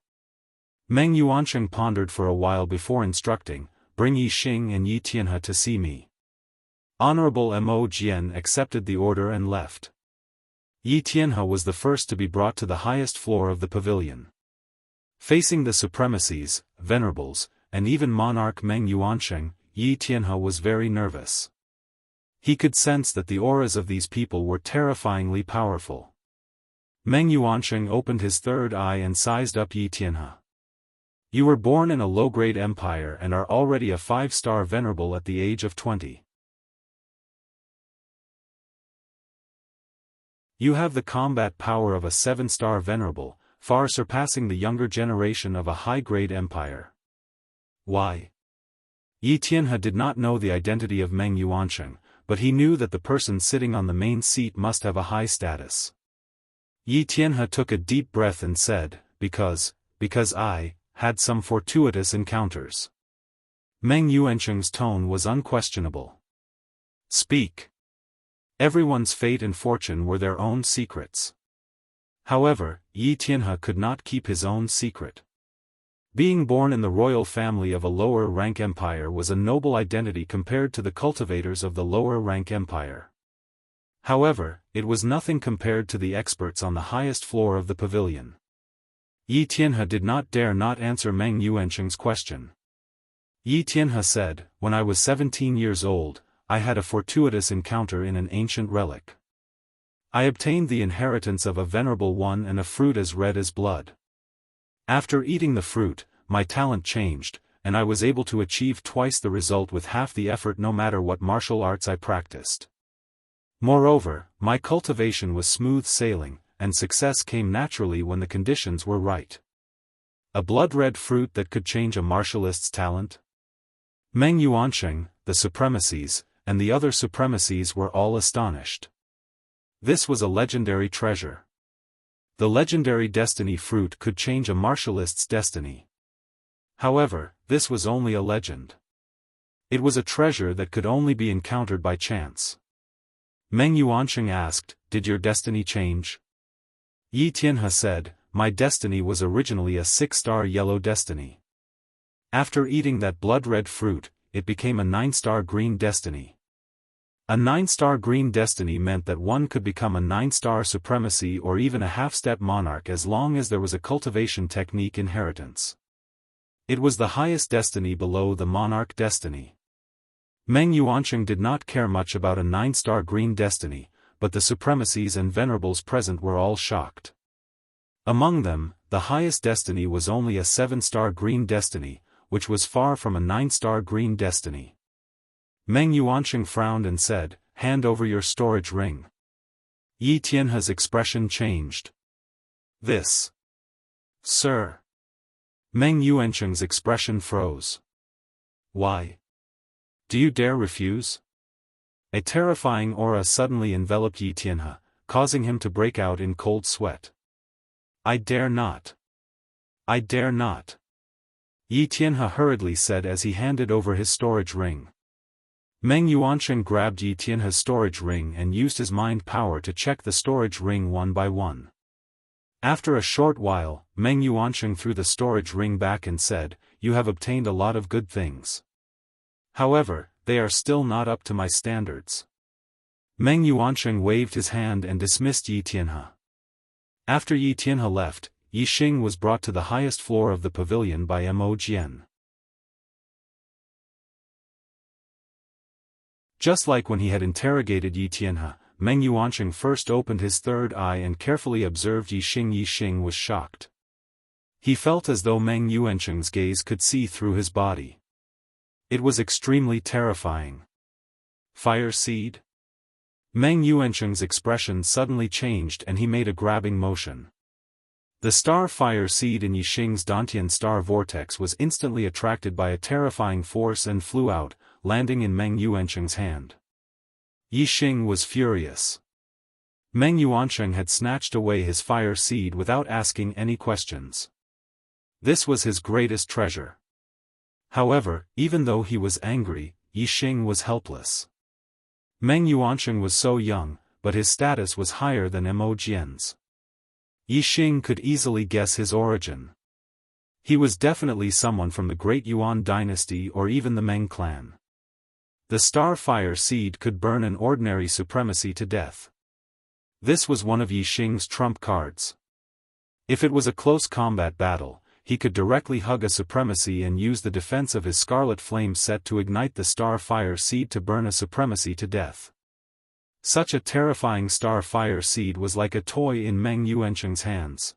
Meng Yuansheng pondered for a while before instructing, "Bring Yi Xing and Yi Tianhe to see me." Honorable Mo Jian accepted the order and left. Yi Tianhe was the first to be brought to the highest floor of the pavilion. Facing the supremacies, venerables, and even monarch Meng Yuansheng, Yi Tianhe was very nervous. He could sense that the auras of these people were terrifyingly powerful. Meng Yuansheng opened his third eye and sized up Yi Tianhe. "You were born in a low-grade empire and are already a 5-star venerable at the age of 20. You have the combat power of a 7-star venerable, far surpassing the younger generation of a high-grade empire." Why? Yi Tianhe did not know the identity of Meng Yuansheng, but he knew that the person sitting on the main seat must have a high status. Yi Tianhe took a deep breath and said, because I had some fortuitous encounters." Meng Yuansheng's tone was unquestionable. "Speak." Everyone's fate and fortune were their own secrets. However, Yi Tianhe could not keep his own secret. Being born in the royal family of a lower-rank empire was a noble identity compared to the cultivators of the lower-rank empire. However, it was nothing compared to the experts on the highest floor of the pavilion. Yi Tianhe did not dare not answer Meng Yuansheng's question. Yi Tianhe said, "When I was 17 years old, I had a fortuitous encounter in an ancient relic. I obtained the inheritance of a venerable one and a fruit as red as blood. After eating the fruit, my talent changed, and I was able to achieve twice the result with half the effort no matter what martial arts I practiced. Moreover, my cultivation was smooth sailing, and success came naturally when the conditions were right. A blood-red fruit that could change a martialist's talent?" Meng Yuansheng, the supremacies, and the other supremacies were all astonished. This was a legendary treasure. The legendary destiny fruit could change a martialist's destiny. However, this was only a legend. It was a treasure that could only be encountered by chance. Meng Yuansheng asked, "Did your destiny change?" Yi Tianhe said, "My destiny was originally a 6-star yellow destiny. After eating that blood-red fruit, it became a 9-star green destiny. A 9-star green destiny meant that one could become a 9-star supremacy or even a half-step monarch as long as there was a cultivation technique inheritance. It was the highest destiny below the monarch destiny." Meng Yuansheng did not care much about a 9-star green destiny, but the supremacies and venerables present were all shocked. Among them, the highest destiny was only a 7-star green destiny, which was far from a 9-star green destiny. Meng Yuansheng frowned and said, "Hand over your storage ring." Yi Tianhe's expression changed. "This Sir. Meng Yuancheng's expression froze. Why? Do you dare refuse? A terrifying aura suddenly enveloped Yi Tianhe, causing him to break out in cold sweat. I dare not. I dare not. Yi Tianhe hurriedly said as he handed over his storage ring. Meng Yuancheng grabbed Yi Tianhe's storage ring and used his mind power to check the storage ring one by one. After a short while, Meng Yuancheng threw the storage ring back and said, "You have obtained a lot of good things. However, they are still not up to my standards." Meng Yuancheng waved his hand and dismissed Yi Tianhe. After Yi Tianhe left, Yi Xing was brought to the highest floor of the pavilion by Mo Jian. Just like when he had interrogated Yi Tianhe, Meng Yuancheng first opened his third eye and carefully observed Yi Xing. Yi Xing was shocked. He felt as though Meng Yuancheng's gaze could see through his body. It was extremely terrifying. Fire seed? Meng Yuancheng's expression suddenly changed and he made a grabbing motion. The star fire seed in Yi Xing's Dantian star vortex was instantly attracted by a terrifying force and flew out, landing in Meng Yuancheng's hand. Yi Xing was furious. Meng Yuancheng had snatched away his fire seed without asking any questions. This was his greatest treasure. However, even though he was angry, Yi Xing was helpless. Meng Yuancheng was so young, but his status was higher than Mo Jian's. Yi Xing could easily guess his origin. He was definitely someone from the Great Yuan dynasty or even the Meng clan. The star fire seed could burn an ordinary supremacy to death. This was one of Yi Xing's trump cards. If it was a close combat battle, he could directly hug a supremacy and use the defense of his Scarlet Flame set to ignite the star fire seed to burn a supremacy to death. Such a terrifying star fire seed was like a toy in Meng Yuancheng's hands.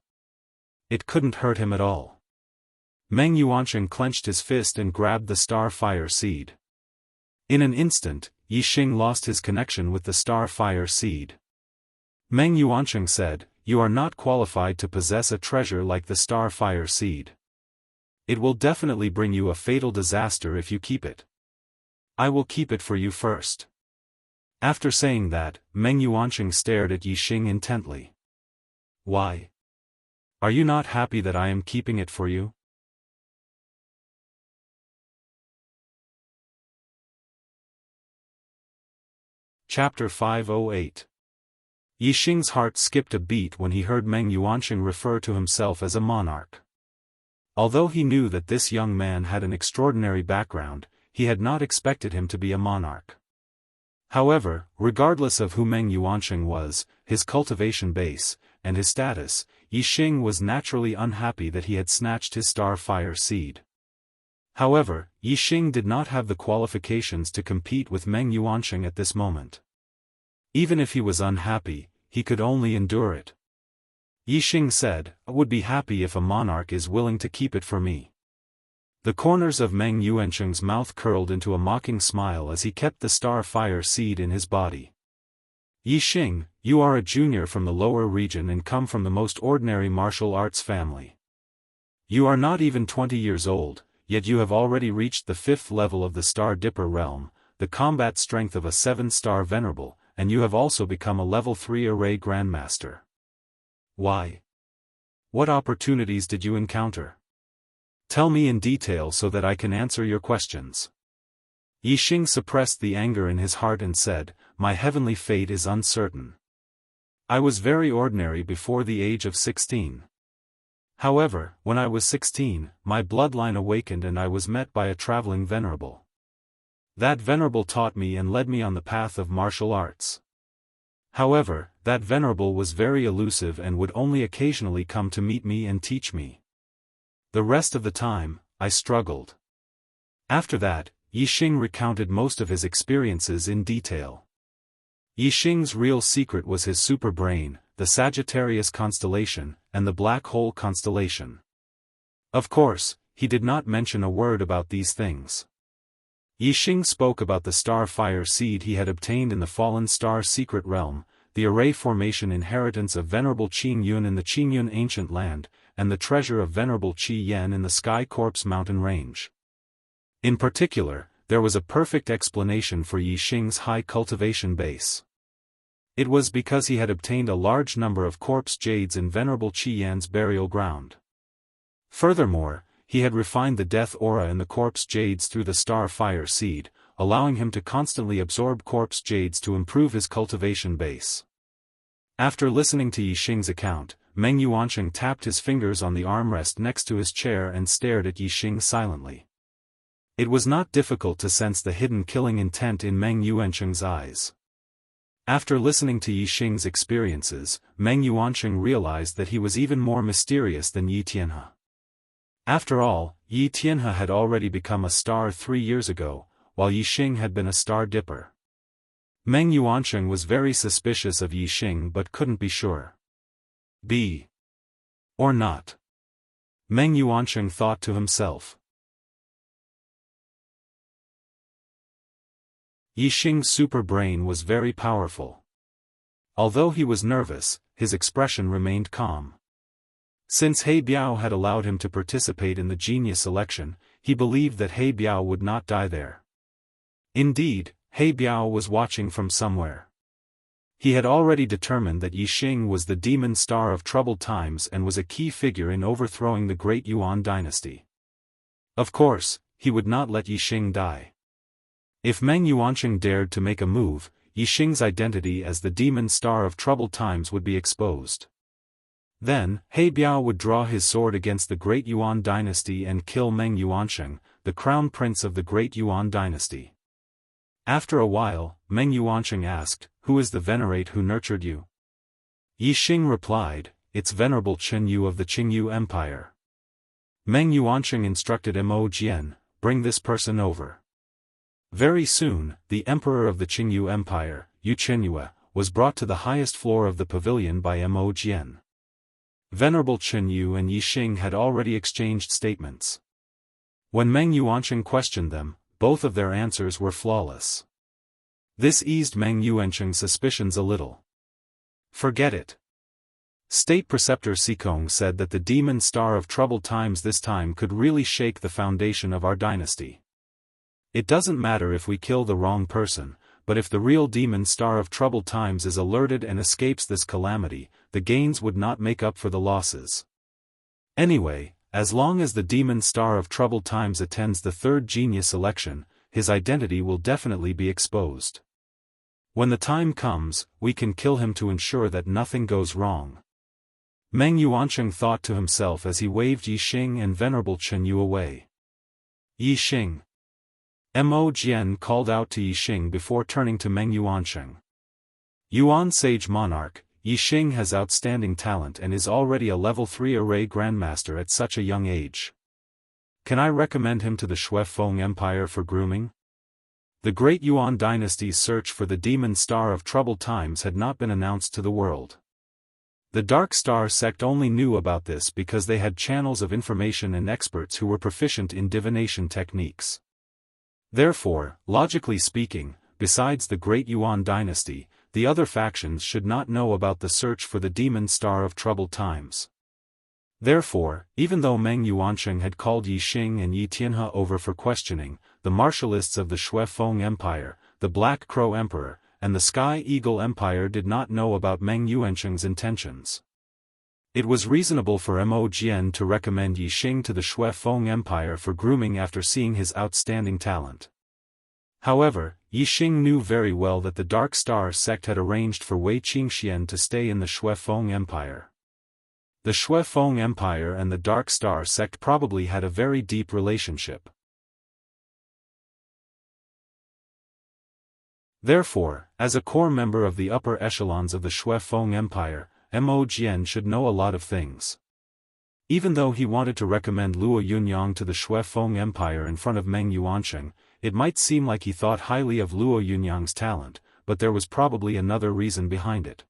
It couldn't hurt him at all. Meng Yuancheng clenched his fist and grabbed the star fire seed. In an instant, Yi Xing lost his connection with the star fire seed. Meng Yuancheng said, "You are not qualified to possess a treasure like the star fire seed. It will definitely bring you a fatal disaster if you keep it. I will keep it for you first." After saying that, Meng Yuancheng stared at Yi Xing intently. "Why? Are you not happy that I am keeping it for you?" Chapter 508. Yi Xing's heart skipped a beat when he heard Meng Yuancheng refer to himself as a monarch. Although he knew that this young man had an extraordinary background, he had not expected him to be a monarch. However, regardless of who Meng Yuancheng was, his cultivation base, and his status, Yi Xing was naturally unhappy that he had snatched his star fire seed. However, Yi Xing did not have the qualifications to compete with Meng Yuancheng at this moment. Even if he was unhappy, he could only endure it. Yi Xing said, "I would be happy if a monarch is willing to keep it for me." The corners of Meng Yuancheng's mouth curled into a mocking smile as he kept the star fire seed in his body. "Yi Xing, you are a junior from the lower region and come from the most ordinary martial arts family. You are not even 20 years old, yet you have already reached the 5th level of the Star Dipper realm, the combat strength of a 7-star venerable, and you have also become a level 3 array grandmaster. Why? What opportunities did you encounter? Tell me in detail so that I can answer your questions." Yi Xing suppressed the anger in his heart and said, "My heavenly fate is uncertain. I was very ordinary before the age of 16. However, when I was 16, my bloodline awakened and I was met by a traveling venerable. That venerable taught me and led me on the path of martial arts. However, that venerable was very elusive and would only occasionally come to meet me and teach me. The rest of the time, I struggled." After that, Yi Xing recounted most of his experiences in detail. Yi Xing's real secret was his super brain, the Sagittarius constellation, and the Black Hole constellation. Of course, he did not mention a word about these things. Yi Xing spoke about the star fire seed he had obtained in the fallen star secret realm, the array formation inheritance of Venerable Qing Yun in the Qing Yun ancient land, and the treasure of Venerable Qi Yan in the Sky Corpse mountain range. In particular, there was a perfect explanation for Yi Xing's high cultivation base. It was because he had obtained a large number of corpse jades in Venerable Qi Yan's burial ground. Furthermore, he had refined the death aura in the corpse jades through the star fire seed, allowing him to constantly absorb corpse jades to improve his cultivation base. After listening to Yi Xing's account, Meng Yuansheng tapped his fingers on the armrest next to his chair and stared at Yi Xing silently. It was not difficult to sense the hidden killing intent in Meng Yuansheng's eyes. After listening to Yi Xing's experiences, Meng Yuansheng realized that he was even more mysterious than Yi Tianhe. After all, Yi Tianhe had already become a star 3 years ago, while Yi Xing had been a star dipper. Meng Yuansheng was very suspicious of Yi Xing but couldn't be sure. Be or not. Meng Yuansheng thought to himself. Yi Xing's super brain was very powerful. Although he was nervous, his expression remained calm. Since He Biao had allowed him to participate in the genius election, he believed that He Biao would not die there. Indeed, He Biao was watching from somewhere. He had already determined that Yi Xing was the demon star of troubled times and was a key figure in overthrowing the great Yuan dynasty. Of course, he would not let Yi Xing die. If Meng Yuansheng dared to make a move, Yi Xing's identity as the demon star of troubled times would be exposed. Then, He Biao would draw his sword against the great Yuan dynasty and kill Meng Yuansheng, the crown prince of the great Yuan dynasty. After a while, Meng Yuansheng asked, "Who is the venerate who nurtured you?" Yi Xing replied, "It's Venerable Chen Yu of the Qingyu Empire." Meng Yuansheng instructed Mo Jian, "Bring this person over." Very soon, the emperor of the Qingyu Empire, Yu Qinyue, was brought to the highest floor of the pavilion by Mo Jian. Venerable Chen Yu and Yi Xing had already exchanged statements. When Meng Yuansheng questioned them, both of their answers were flawless. This eased Meng Yuansheng's suspicions a little. Forget it. State Preceptor Sikong said that the demon star of troubled times this time could really shake the foundation of our dynasty. It doesn't matter if we kill the wrong person, but if the real demon star of troubled times is alerted and escapes this calamity, the gains would not make up for the losses. Anyway, as long as the demon star of troubled times attends the third genius election, his identity will definitely be exposed. When the time comes, we can kill him to ensure that nothing goes wrong. Meng Yuansheng thought to himself as he waved Yi Xing and Venerable Chen Yu away. Yi Xing. Mo Jian called out to Yi Xing before turning to Meng Yuansheng. Yuan Sage Monarch, Yi Xing has outstanding talent and is already a level 3 array grandmaster at such a young age. Can I recommend him to the Shuefeng Empire for grooming? The great Yuan dynasty's search for the demon star of troubled times had not been announced to the world. The Dark Star sect only knew about this because they had channels of information and experts who were proficient in divination techniques. Therefore, logically speaking, besides the great Yuan dynasty, the other factions should not know about the search for the demon star of troubled times. Therefore, even though Meng Yuansheng had called Yi Xing and Yi Tianhe over for questioning, the martialists of the Shuefeng Empire, the Black Crow Emperor, and the Sky Eagle Empire did not know about Meng Yuansheng's intentions. It was reasonable for Mo Jian to recommend Yi Xing to the Shuefeng Empire for grooming after seeing his outstanding talent. However, Yi Xing knew very well that the Dark Star sect had arranged for Wei Qingxian to stay in the Shuefeng Empire. The Shuefeng Empire and the Dark Star sect probably had a very deep relationship. Therefore, as a core member of the upper echelons of the Shuefeng Empire, Mo Jian should know a lot of things. Even though he wanted to recommend Luo Yunyang to the Shuefeng Empire in front of Meng Yuansheng, it might seem like he thought highly of Luo Yunyang's talent, but there was probably another reason behind it.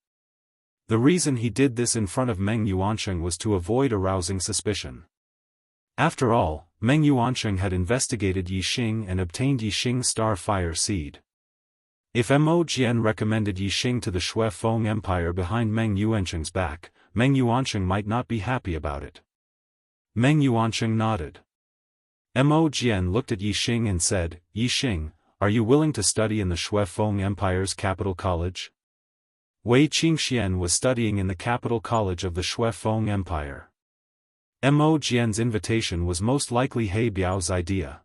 The reason he did this in front of Meng Yuansheng was to avoid arousing suspicion. After all, Meng Yuansheng had investigated Yi Xing and obtained Yi Xing's star fire seed. If Mo Jian recommended Yi Xing to the Shuefeng Empire behind Meng Yuansheng's back, Meng Yuansheng might not be happy about it. Meng Yuansheng nodded. Mo Jian looked at Yi Xing and said, Yi Xing, are you willing to study in the Shui Feng Empire's capital college? Wei Qingxian was studying in the capital college of the Shui Feng Empire. Mo Jian's invitation was most likely He Biao's idea.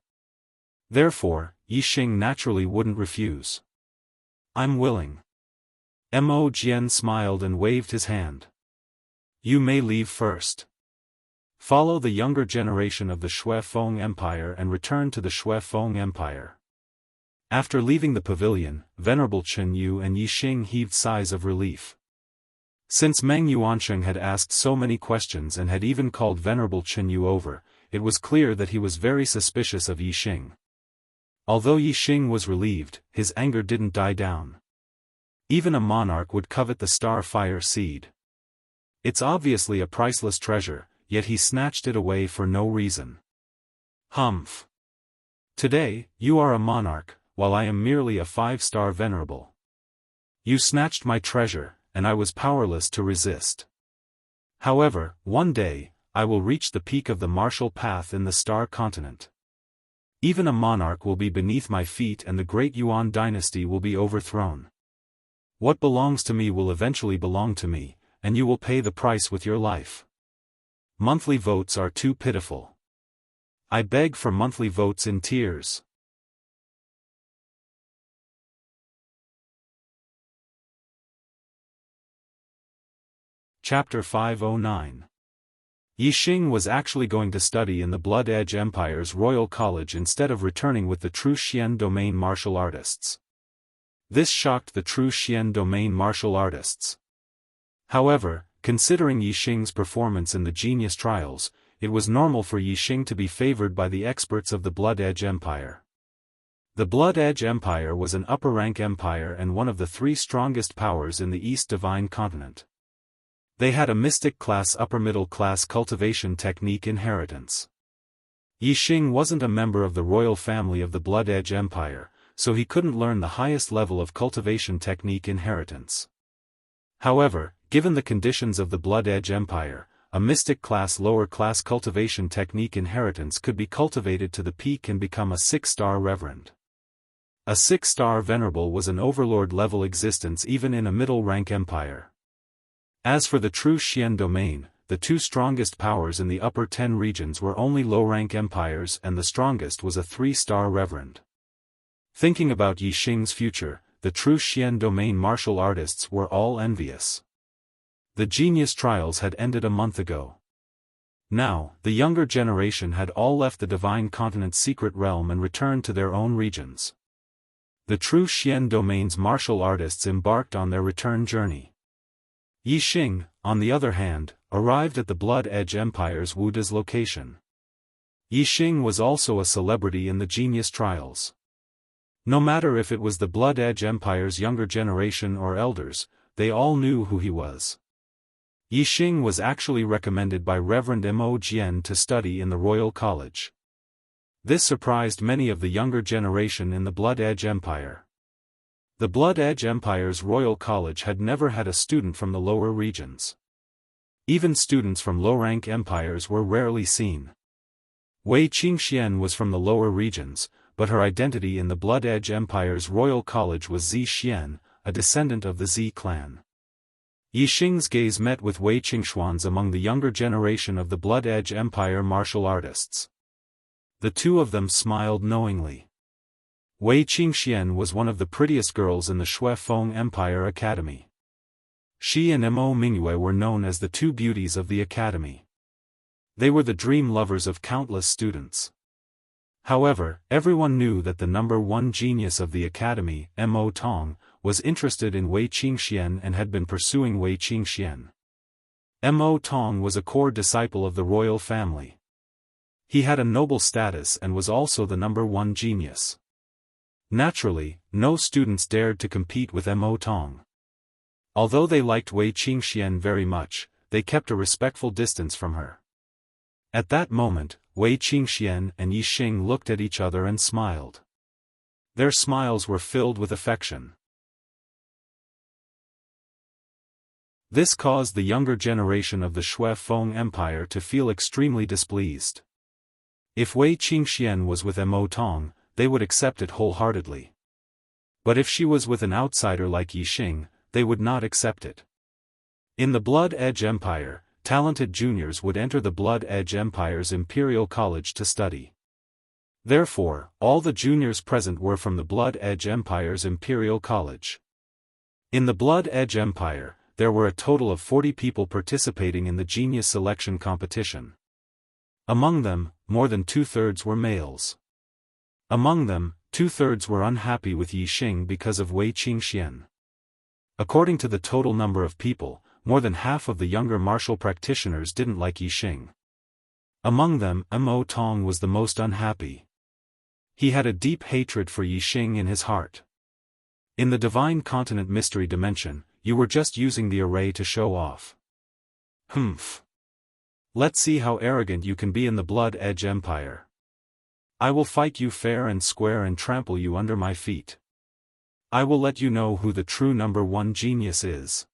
Therefore, Yi Xing naturally wouldn't refuse. I'm willing. Mo Jian smiled and waved his hand. You may leave first. Follow the younger generation of the Shui Feng Empire and return to the Shui Feng Empire. After leaving the pavilion, Venerable Chen Yu and Yi Xing heaved sighs of relief. Since Meng Yuansheng had asked so many questions and had even called Venerable Chen Yu over, it was clear that he was very suspicious of Yi Xing. Although Yi Xing was relieved, his anger didn't die down. Even a monarch would covet the star fire seed. It's obviously a priceless treasure, yet he snatched it away for no reason. Humph. Today, you are a monarch, while I am merely a 5-star venerable. You snatched my treasure, and I was powerless to resist. However, one day, I will reach the peak of the martial path in the Star Continent. Even a monarch will be beneath my feet and the great Yuan dynasty will be overthrown. What belongs to me will eventually belong to me, and you will pay the price with your life. Monthly votes are too pitiful. I beg for monthly votes in tears. Chapter 509. Yi Xing was actually going to study in the Blood Edge Empire's Royal College instead of returning with the True Xian Domain martial artists. This shocked the True Xian Domain martial artists. However, considering Yi Xing's performance in the Genius Trials, it was normal for Yi Xing to be favored by the experts of the Blood Edge Empire. The Blood Edge Empire was an upper-rank empire and one of the 3 strongest powers in the East Divine Continent. They had a mystic-class upper-middle-class cultivation technique inheritance. Yi Xing wasn't a member of the royal family of the Blood Edge Empire, so he couldn't learn the highest level of cultivation technique inheritance. However, given the conditions of the Blood Edge Empire, a mystic-class lower-class cultivation technique inheritance could be cultivated to the peak and become a 6-star reverend. A 6-star venerable was an overlord-level existence even in a middle-rank empire. As for the True Xian Domain, the 2 strongest powers in the upper 10 regions were only low-rank empires and the strongest was a 3-star reverend. Thinking about Yi Xing's future, the True Xian Domain martial artists were all envious. The Genius Trials had ended a month ago. Now, the younger generation had all left the Divine Continent's secret realm and returned to their own regions. The True Xian Domain's martial artists embarked on their return journey. Yi Xing, on the other hand, arrived at the Blood Edge Empire's Wuda's location. Yi Xing was also a celebrity in the Genius Trials. No matter if it was the Blood Edge Empire's younger generation or elders, they all knew who he was. Yi Xing was actually recommended by Reverend Mo Jian to study in the Royal College. This surprised many of the younger generation in the Blood Edge Empire. The Blood Edge Empire's Royal College had never had a student from the lower regions. Even students from low-rank empires were rarely seen. Wei Qingxian was from the lower regions, but her identity in the Blood Edge Empire's Royal College was Zi Xian, a descendant of the Zi clan. Yi Xing's gaze met with Wei Qingxuan's among the younger generation of the Blood Edge Empire martial artists. The 2 of them smiled knowingly. Wei Qingxian was one of the prettiest girls in the Shui Feng Empire Academy. She and Mo Mingyue were known as the 2 beauties of the academy. They were the dream lovers of countless students. However, everyone knew that the number 1 genius of the academy, Mo Tong, was interested in Wei Qingxian and had been pursuing Wei Qingxian. Mo Tong was a core disciple of the royal family. He had a noble status and was also the number 1 genius. Naturally, no students dared to compete with Mo Tong. Although they liked Wei Qingxian very much, they kept a respectful distance from her. At that moment, Wei Qingxian and Yi Xing looked at each other and smiled. Their smiles were filled with affection. This caused the younger generation of the Shui Feng Empire to feel extremely displeased. If Wei Qingxian was with Immortal, they would accept it wholeheartedly. But if she was with an outsider like Yixing, they would not accept it. In the Blood Edge Empire, talented juniors would enter the Blood Edge Empire's Imperial College to study. Therefore, all the juniors present were from the Blood Edge Empire's Imperial College. In the Blood Edge Empire, there were a total of 40 people participating in the genius selection competition. Among them, more than 2/3 were males. Among them, 2/3 were unhappy with Yixing because of Wei Qingxian. According to the total number of people, more than half of the younger martial practitioners didn't like Yixing. Among them, Immortal was the most unhappy. He had a deep hatred for Yixing in his heart. In the Divine Continent Mystery Dimension, you were just using the array to show off. Humph. Let's see how arrogant you can be in the Blood Edge Empire. I will fight you fair and square and trample you under my feet. I will let you know who the true number 1 genius is.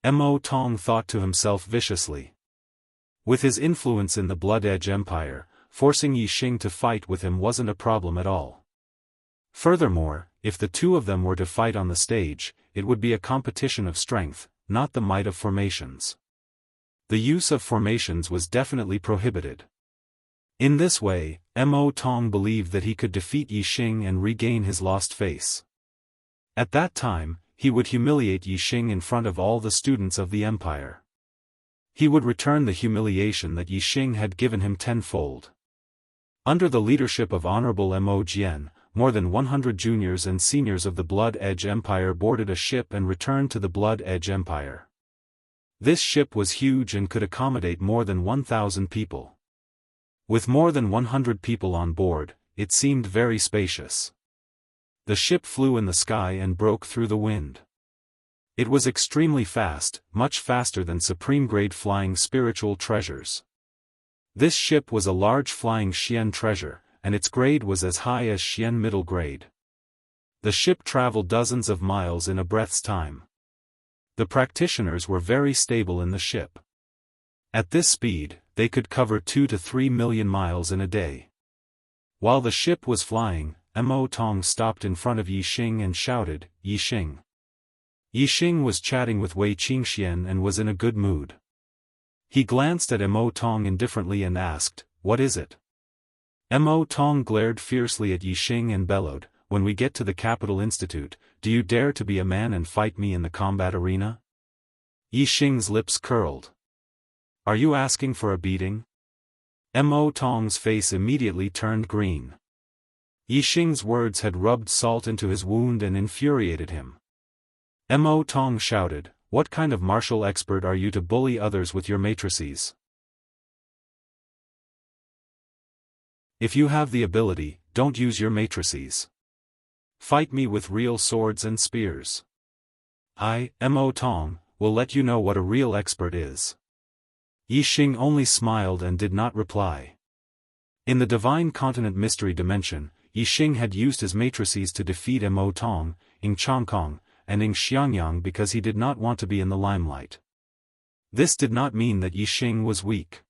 Immortal thought to himself viciously. With his influence in the Blood Edge Empire, forcing Yixing to fight with him wasn't a problem at all. Furthermore, if the two of them were to fight on the stage, it would be a competition of strength, not the might of formations. The use of formations was definitely prohibited. In this way, Immortal believed that he could defeat Yixing and regain his lost face. At that time, he would humiliate Yixing in front of all the students of the empire. He would return the humiliation that Yixing had given him tenfold. Under the leadership of Honorable Mo Jian, more than 100 juniors and seniors of the Blood Edge Empire boarded a ship and returned to the Blood Edge Empire. This ship was huge and could accommodate more than 1,000 people. With more than 100 people on board, it seemed very spacious. The ship flew in the sky and broke through the wind. It was extremely fast, much faster than supreme-grade flying spiritual treasures. This ship was a large flying Xian treasure, and its grade was as high as Xian middle grade. The ship traveled dozens of miles in a breath's time. The practitioners were very stable in the ship. At this speed, they could cover 2 to 3 million miles in a day. While the ship was flying, Immortal stopped in front of Yixing and shouted, "Yixing." Yixing was chatting with Wei Qingxian and was in a good mood. He glanced at Immortal indifferently and asked, "What is it?" Immortal glared fiercely at Yixing and bellowed, "When we get to the Capital Institute, do you dare to be a man and fight me in the combat arena?" Yixing's lips curled. "Are you asking for a beating?" Immortal's face immediately turned green. Yixing's words had rubbed salt into his wound and infuriated him. Immortal shouted, "What kind of martial expert are you to bully others with your matrices? If you have the ability, don't use your matrices. Fight me with real swords and spears. I, Immortal, will let you know what a real expert is." Yixing only smiled and did not reply. In the Divine Continent Mystery Dimension, Yixing had used his matrices to defeat Immortal, in Chongkong, and in Xiangyang because he did not want to be in the limelight. This did not mean that Yixing was weak.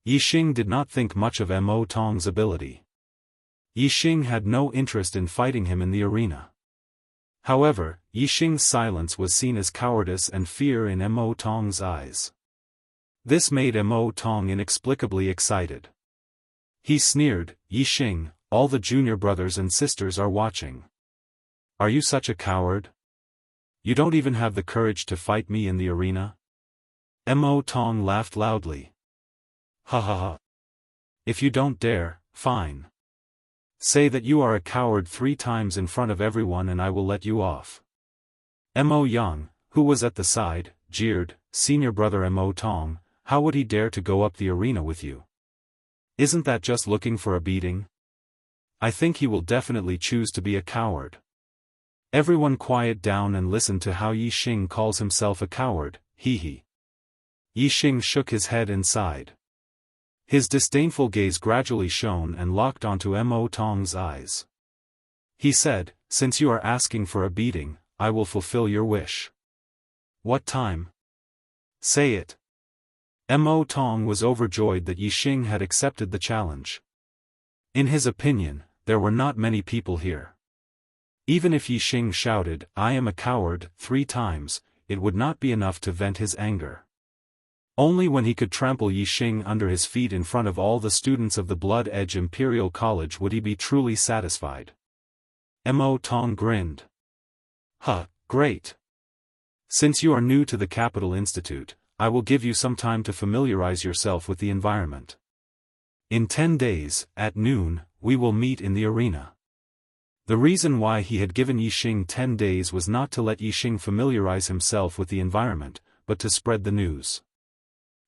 Yixing did not think much of Immortal's ability. Yixing had no interest in fighting him in the arena. However, Yixing's silence was seen as cowardice and fear in Immortal's eyes. This made Immortal inexplicably excited. He sneered, "Yixing, all the junior brothers and sisters are watching. Are you such a coward? You don't even have the courage to fight me in the arena?" Immortal laughed loudly. "Ha ha ha. If you don't dare, fine. Say that you are a coward 3 times in front of everyone and I will let you off." Mo Yang, who was at the side, jeered, "Senior brother Immortal, how would he dare to go up the arena with you? Isn't that just looking for a beating? I think he will definitely choose to be a coward." Everyone quiet down and listen to how Yixing calls himself a coward, hee. Yixing shook his head and sighed. His disdainful gaze gradually shone and locked onto Immortal's eyes. He said, "Since you are asking for a beating, I will fulfill your wish." "What time?" Say it. Mo Tong was overjoyed that Yixing had accepted the challenge. In his opinion, there were not many people here. Even if Yixing shouted, "I am a coward," 3 times, it would not be enough to vent his anger. Only when he could trample Yixing under his feet in front of all the students of the Blood Edge Imperial College would he be truly satisfied. Mo Tong grinned. "Huh, great. Since you are new to the Capital Institute, I will give you some time to familiarize yourself with the environment. In 10 days, at noon, we will meet in the arena." The reason why he had given Yixing 10 days was not to let Yixing familiarize himself with the environment, but to spread the news.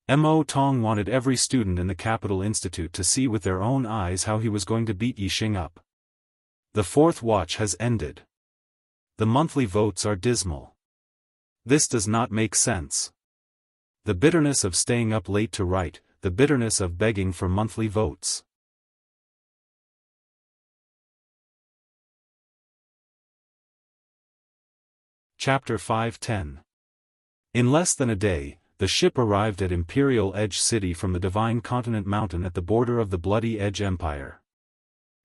Mo Tong wanted every student in the Capital Institute to see with their own eyes how he was going to beat Yixing up. The 4th watch has ended. The monthly votes are dismal. This does not make sense. The bitterness of staying up late to write, the bitterness of begging for monthly votes. Chapter 510. In less than a day, the ship arrived at Imperial Edge City from the Divine Continent Mountain at the border of the Bloody Edge Empire.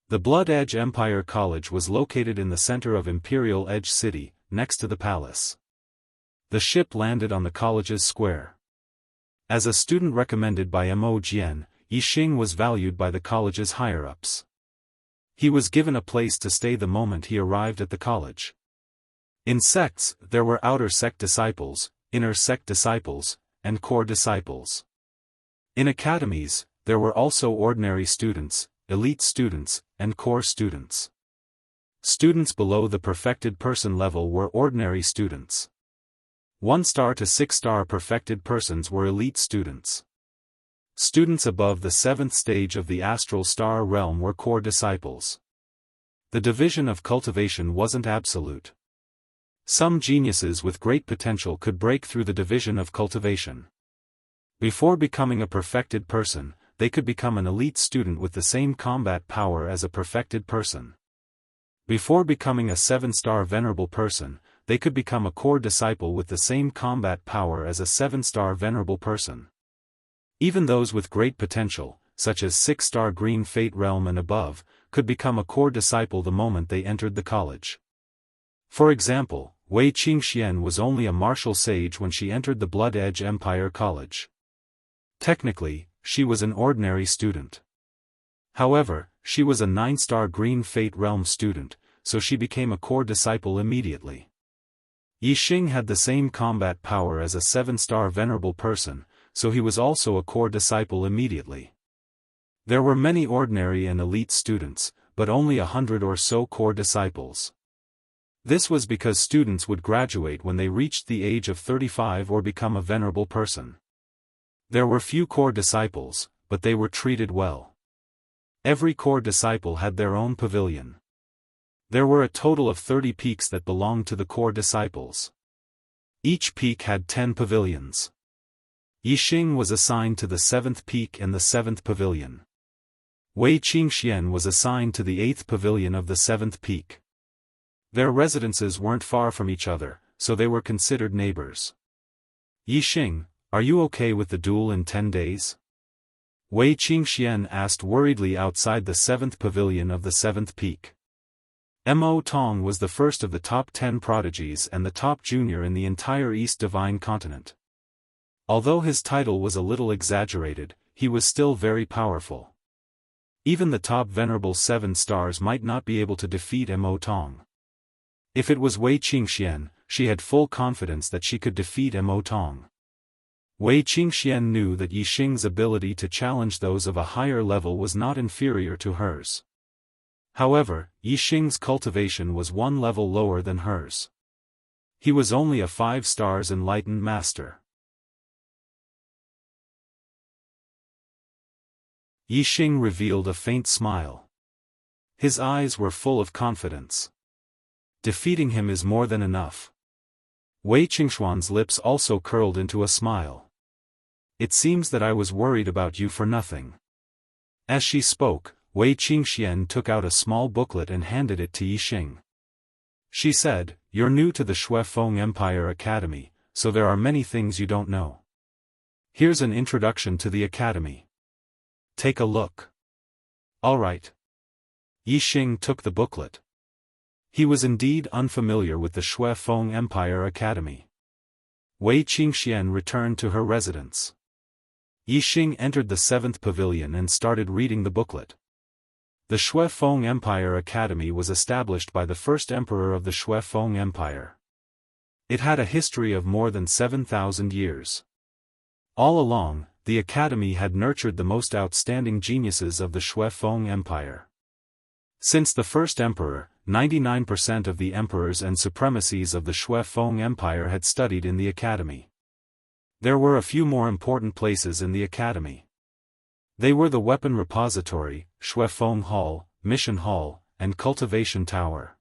The Blood Edge Empire College was located in the center of Imperial Edge City, next to the palace. The ship landed on the college's square. As a student recommended by Mo Jian, Yixing was valued by the college's higher-ups. He was given a place to stay the moment he arrived at the college. In sects, there were outer sect disciples, inner sect disciples, and core disciples. In academies, there were also ordinary students, elite students, and core students. Students below the perfected person level were ordinary students. 1-star to 6-star perfected persons were elite students. Students above the 7th stage of the astral star realm were core disciples. The division of cultivation wasn't absolute. Some geniuses with great potential could break through the division of cultivation. Before becoming a perfected person, they could become an elite student with the same combat power as a perfected person. Before becoming a 7-star venerable person, they could become a core disciple with the same combat power as a 7-star venerable person. Even those with great potential, such as 6-star green fate realm and above, could become a core disciple the moment they entered the college. For example, Wei Qingxian was only a martial sage when she entered the Blood Edge Empire College. Technically, she was an ordinary student. However, she was a 9-star Green Fate Realm student, so she became a core disciple immediately. Yixing had the same combat power as a 7-star venerable person, so he was also a core disciple immediately. There were many ordinary and elite students, but only 100 or so core disciples. This was because students would graduate when they reached the age of 35 or become a venerable person. There were few core disciples, but they were treated well. Every core disciple had their own pavilion. There were a total of 30 peaks that belonged to the core disciples. Each peak had 10 pavilions. Yixing was assigned to the 7th peak and the 7th pavilion. Wei Qingxian was assigned to the 8th pavilion of the 7th peak. Their residences weren't far from each other, so they were considered neighbors. "Yixing, are you okay with the duel in 10 days?" Wei Qingxian asked worriedly outside the 7th pavilion of the 7th peak. Mo Tong was the first of the top 10 prodigies and the top junior in the entire East Divine Continent. Although his title was a little exaggerated, he was still very powerful. Even the top venerable 7 stars might not be able to defeat Mo Tong. If it was Wei Qingxian, she had full confidence that she could defeat Mo Tong. Wei Qingxian knew that Yixing's ability to challenge those of a higher level was not inferior to hers. However, Yixing's cultivation was 1 level lower than hers. He was only a 5 stars enlightened master. Yixing revealed a faint smile. His eyes were full of confidence. Defeating him is more than enough. Wei Qingxuan's lips also curled into a smile. It seems that I was worried about you for nothing. As she spoke, Wei Qingxian took out a small booklet and handed it to Yixing. She said, "You're new to the Shuefeng Empire Academy, so there are many things you don't know. Here's an introduction to the academy. Take a look. Alright. Yixing took the booklet. He was indeed unfamiliar with the Shui Feng Empire Academy. Wei Qingxian returned to her residence. Yixing entered the 7th pavilion and started reading the booklet. The Shui Feng Empire Academy was established by the first emperor of the Shui Feng Empire. It had a history of more than 7,000 years. All along, the academy had nurtured the most outstanding geniuses of the Shui Feng Empire. Since the first emperor, 99% of the emperors and supremacies of the Shui Feng Empire had studied in the academy. There were a few more important places in the academy. They were the Weapon Repository, Shui Feng Hall, Mission Hall, and Cultivation Tower.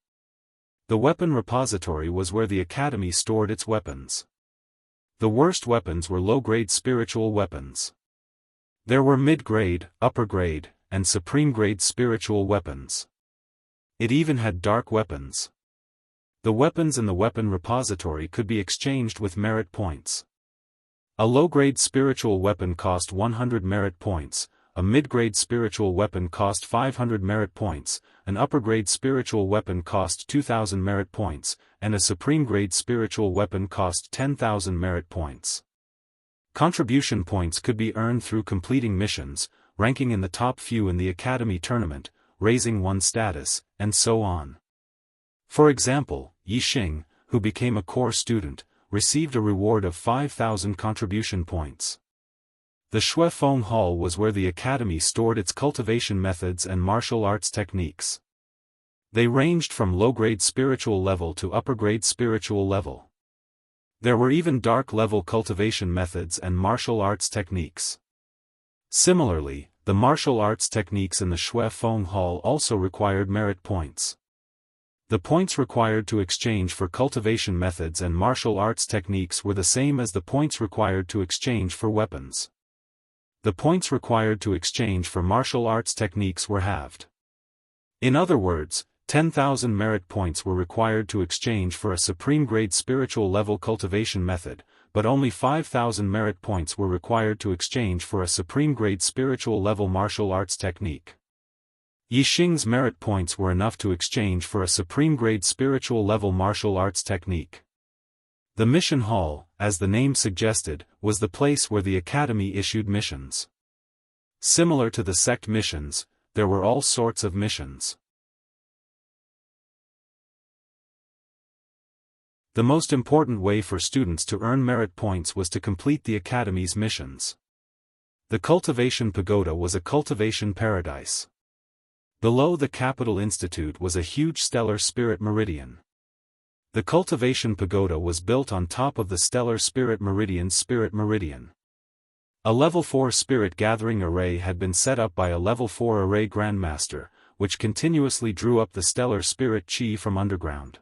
The Weapon Repository was where the academy stored its weapons. The worst weapons were low-grade spiritual weapons. There were mid-grade, upper-grade, and supreme-grade spiritual weapons. It even had dark weapons. The weapons in the Weapon Repository could be exchanged with merit points. A low-grade spiritual weapon cost 100 merit points, a mid-grade spiritual weapon cost 500 merit points, an upper-grade spiritual weapon cost 2,000 merit points, and a supreme-grade spiritual weapon cost 10,000 merit points. Contribution points could be earned through completing missions, ranking in the top few in the academy tournament, raising one's status, and so on. For example, Yixing, who became a core student, received a reward of 5,000 contribution points. The Shui Feng Hall was where the academy stored its cultivation methods and martial arts techniques. They ranged from low-grade spiritual level to upper-grade spiritual level. There were even dark-level cultivation methods and martial arts techniques. Similarly, the martial arts techniques in the Shui Feng Hall also required merit points. The points required to exchange for cultivation methods and martial arts techniques were the same as the points required to exchange for weapons. The points required to exchange for martial arts techniques were halved. In other words, 10,000 merit points were required to exchange for a supreme-grade spiritual level cultivation method, but only 5,000 merit points were required to exchange for a supreme-grade spiritual level martial arts technique. Yixing's merit points were enough to exchange for a supreme-grade spiritual level martial arts technique. The Mission Hall, as the name suggested, was the place where the academy issued missions. Similar to the sect missions, there were all sorts of missions. The most important way for students to earn merit points was to complete the academy's missions. The Cultivation Pagoda was a cultivation paradise. Below the Capital Institute was a huge stellar spirit meridian. The Cultivation Pagoda was built on top of the stellar spirit meridian's spirit meridian. A level 4 spirit gathering array had been set up by a level 4 array grandmaster, which continuously drew up the stellar spirit chi from underground.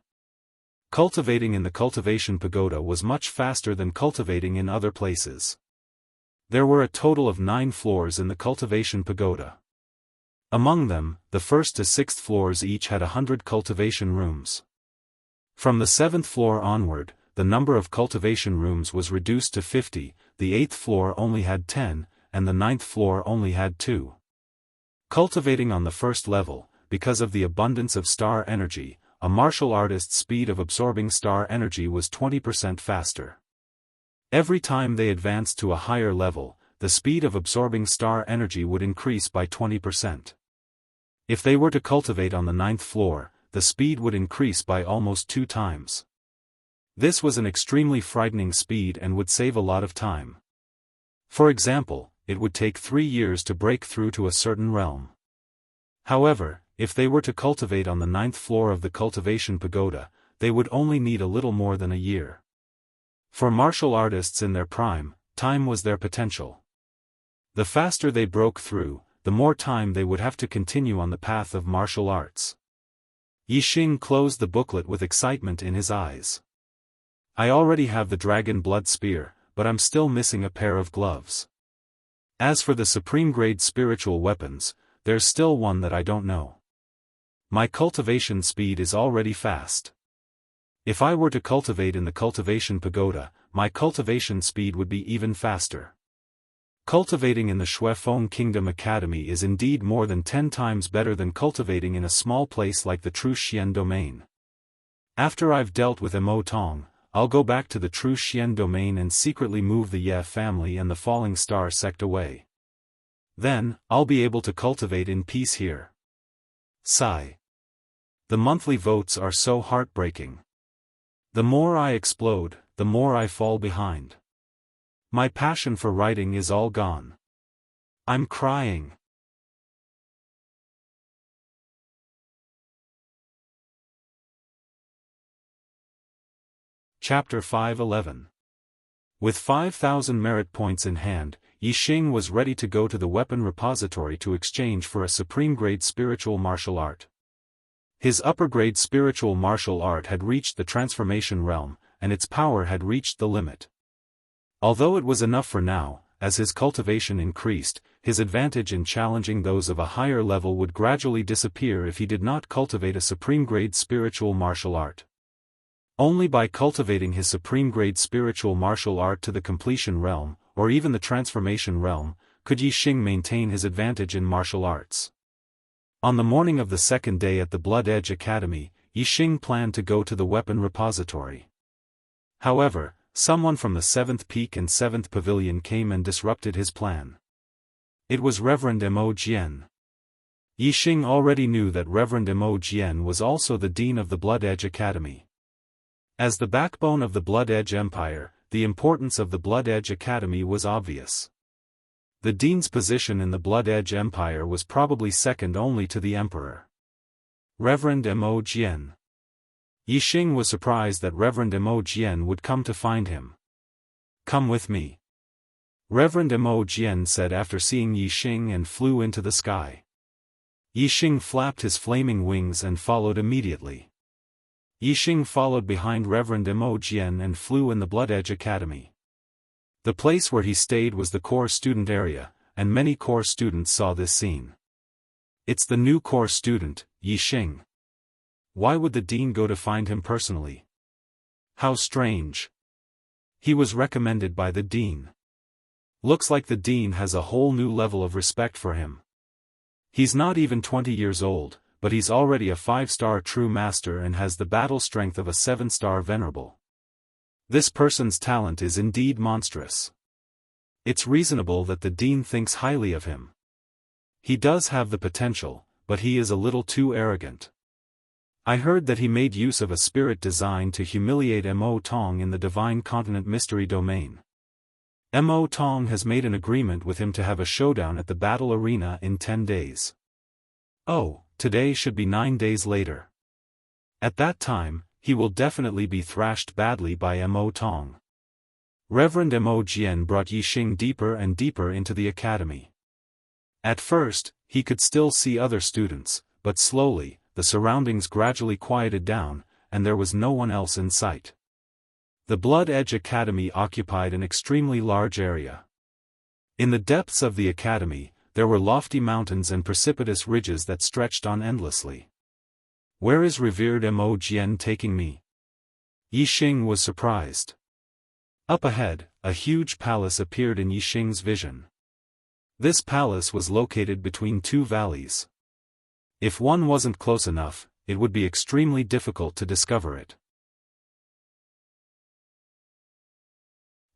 Cultivating in the Cultivation Pagoda was much faster than cultivating in other places. There were a total of 9 floors in the Cultivation Pagoda. Among them, the 1st to 6th floors each had 100 cultivation rooms. From the 7th floor onward, the number of cultivation rooms was reduced to 50, the 8th floor only had 10, and the 9th floor only had 2. Cultivating on the first level, because of the abundance of star energy, a martial artist's speed of absorbing star energy was 20% faster. Every time they advanced to a higher level, the speed of absorbing star energy would increase by 20%. If they were to cultivate on the 9th floor, the speed would increase by almost 2 times. This was an extremely frightening speed and would save a lot of time. For example, it would take 3 years to break through to a certain realm. However, if they were to cultivate on the 9th floor of the Cultivation Pagoda, they would only need a little more than a year. For martial artists in their prime, time was their potential. The faster they broke through, the more time they would have to continue on the path of martial arts. Yixing closed the booklet with excitement in his eyes. I already have the dragon blood spear, but I'm still missing a pair of gloves. As for the supreme-grade spiritual weapons, there's still one that I don't know. My cultivation speed is already fast. If I were to cultivate in the Cultivation Pagoda, my cultivation speed would be even faster. Cultivating in the Shuefeng Kingdom Academy is indeed more than 10 times better than cultivating in a small place like the True Xian Domain. After I've dealt with Immortal, I'll go back to the True Xian Domain and secretly move the Ye family and the Falling Star sect away. Then, I'll be able to cultivate in peace here. Sigh. The monthly votes are so heartbreaking. The more I explode, the more I fall behind. My passion for writing is all gone. I'm crying. Chapter 5:11. With 5,000 merit points in hand, Yixing was ready to go to the weapon repository to exchange for a supreme-grade spiritual martial art. His upper-grade spiritual martial art had reached the transformation realm, and its power had reached the limit. Although it was enough for now, as his cultivation increased, his advantage in challenging those of a higher level would gradually disappear if he did not cultivate a supreme-grade spiritual martial art. Only by cultivating his supreme-grade spiritual martial art to the completion realm, or even the transformation realm, could Yixing maintain his advantage in martial arts. On the morning of the second day at the Blood Edge Academy, Yixing planned to go to the weapon repository. However, someone from the 7th Peak and 7th Pavilion came and disrupted his plan. It was Reverend Mo Jian. Yixing already knew that Reverend Mo Jian was also the Dean of the Blood Edge Academy. As the backbone of the Blood Edge Empire, the importance of the Blood Edge Academy was obvious. The Dean's position in the Blood Edge Empire was probably second only to the Emperor. Reverend Mo Jian. Yixing was surprised that Reverend Mo Jian would come to find him. "Come with me," Reverend Mo Jian said after seeing Yixing and flew into the sky. Yixing flapped his flaming wings and followed immediately. Yixing followed behind Reverend Mo Jian and flew in the Blood Edge Academy. The place where he stayed was the core student area, and many core students saw this scene. It's the new core student, Yixing. Why would the dean go to find him personally? How strange. He was recommended by the dean. Looks like the dean has a whole new level of respect for him. He's not even 20 years old, but he's already a 5-star true master and has the battle strength of a 7-star venerable. This person's talent is indeed monstrous. It's reasonable that the dean thinks highly of him. He does have the potential, but he is a little too arrogant. I heard that he made use of a spirit designed to humiliate Mo Tong in the Divine Continent Mystery Domain. Mo Tong has made an agreement with him to have a showdown at the battle arena in 10 days. Oh, today should be 9 days later. At that time, he will definitely be thrashed badly by Mo Tong. Reverend Mo Jian brought Yixing deeper and deeper into the academy. At first, he could still see other students, but slowly, the surroundings gradually quieted down, and there was no one else in sight. The Blood Edge Academy occupied an extremely large area. In the depths of the academy, there were lofty mountains and precipitous ridges that stretched on endlessly. Where is revered Mo Jian taking me? Yixing was surprised. Up ahead, a huge palace appeared in Yixing's vision. This palace was located between two valleys. If one wasn't close enough, it would be extremely difficult to discover it.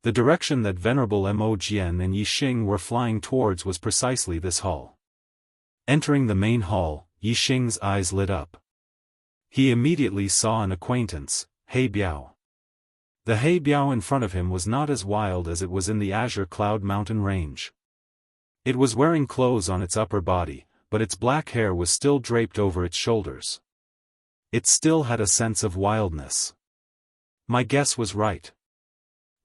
The direction that Venerable Mo Jian and Yixing were flying towards was precisely this hall. Entering the main hall, Yixing's eyes lit up. He immediately saw an acquaintance, He Biao. The He Biao in front of him was not as wild as it was in the Azure Cloud Mountain range. It was wearing clothes on its upper body, but its black hair was still draped over its shoulders. It still had a sense of wildness. My guess was right.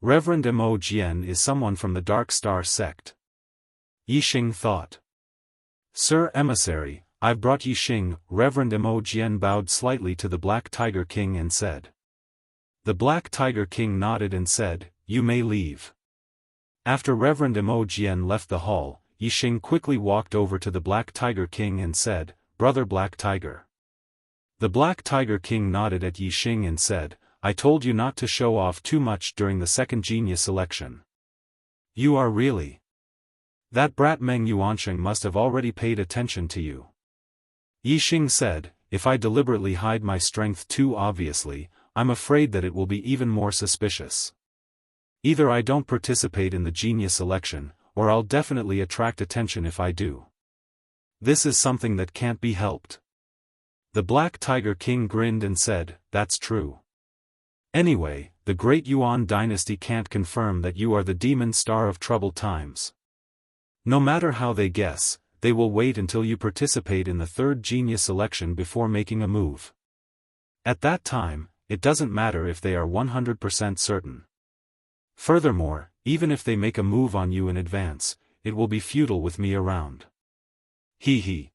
Reverend Mo Jian is someone from the Dark Star sect. Yixing thought. Sir Emissary, I've brought Yixing. Reverend Mo Jian bowed slightly to the Black Tiger King and said. The Black Tiger King nodded and said, "You may leave." After Reverend Mo Jian left the hall, Yixing quickly walked over to the Black Tiger King and said, "Brother Black Tiger." The Black Tiger King nodded at Yixing and said, "I told you not to show off too much during the second genius selection. You are really That brat Meng Yuansheng must have already paid attention to you. Yixing said, if I deliberately hide my strength too obviously, I'm afraid that it will be even more suspicious. Either I don't participate in the genius election, or I'll definitely attract attention if I do. This is something that can't be helped. The Black Tiger King grinned and said, that's true. Anyway, the Great Yuan dynasty can't confirm that you are the demon star of troubled times. No matter how they guess, they will wait until you participate in the third genius election before making a move. At that time, it doesn't matter if they are 100% certain. Furthermore, even if they make a move on you in advance, it will be futile with me around. Hee.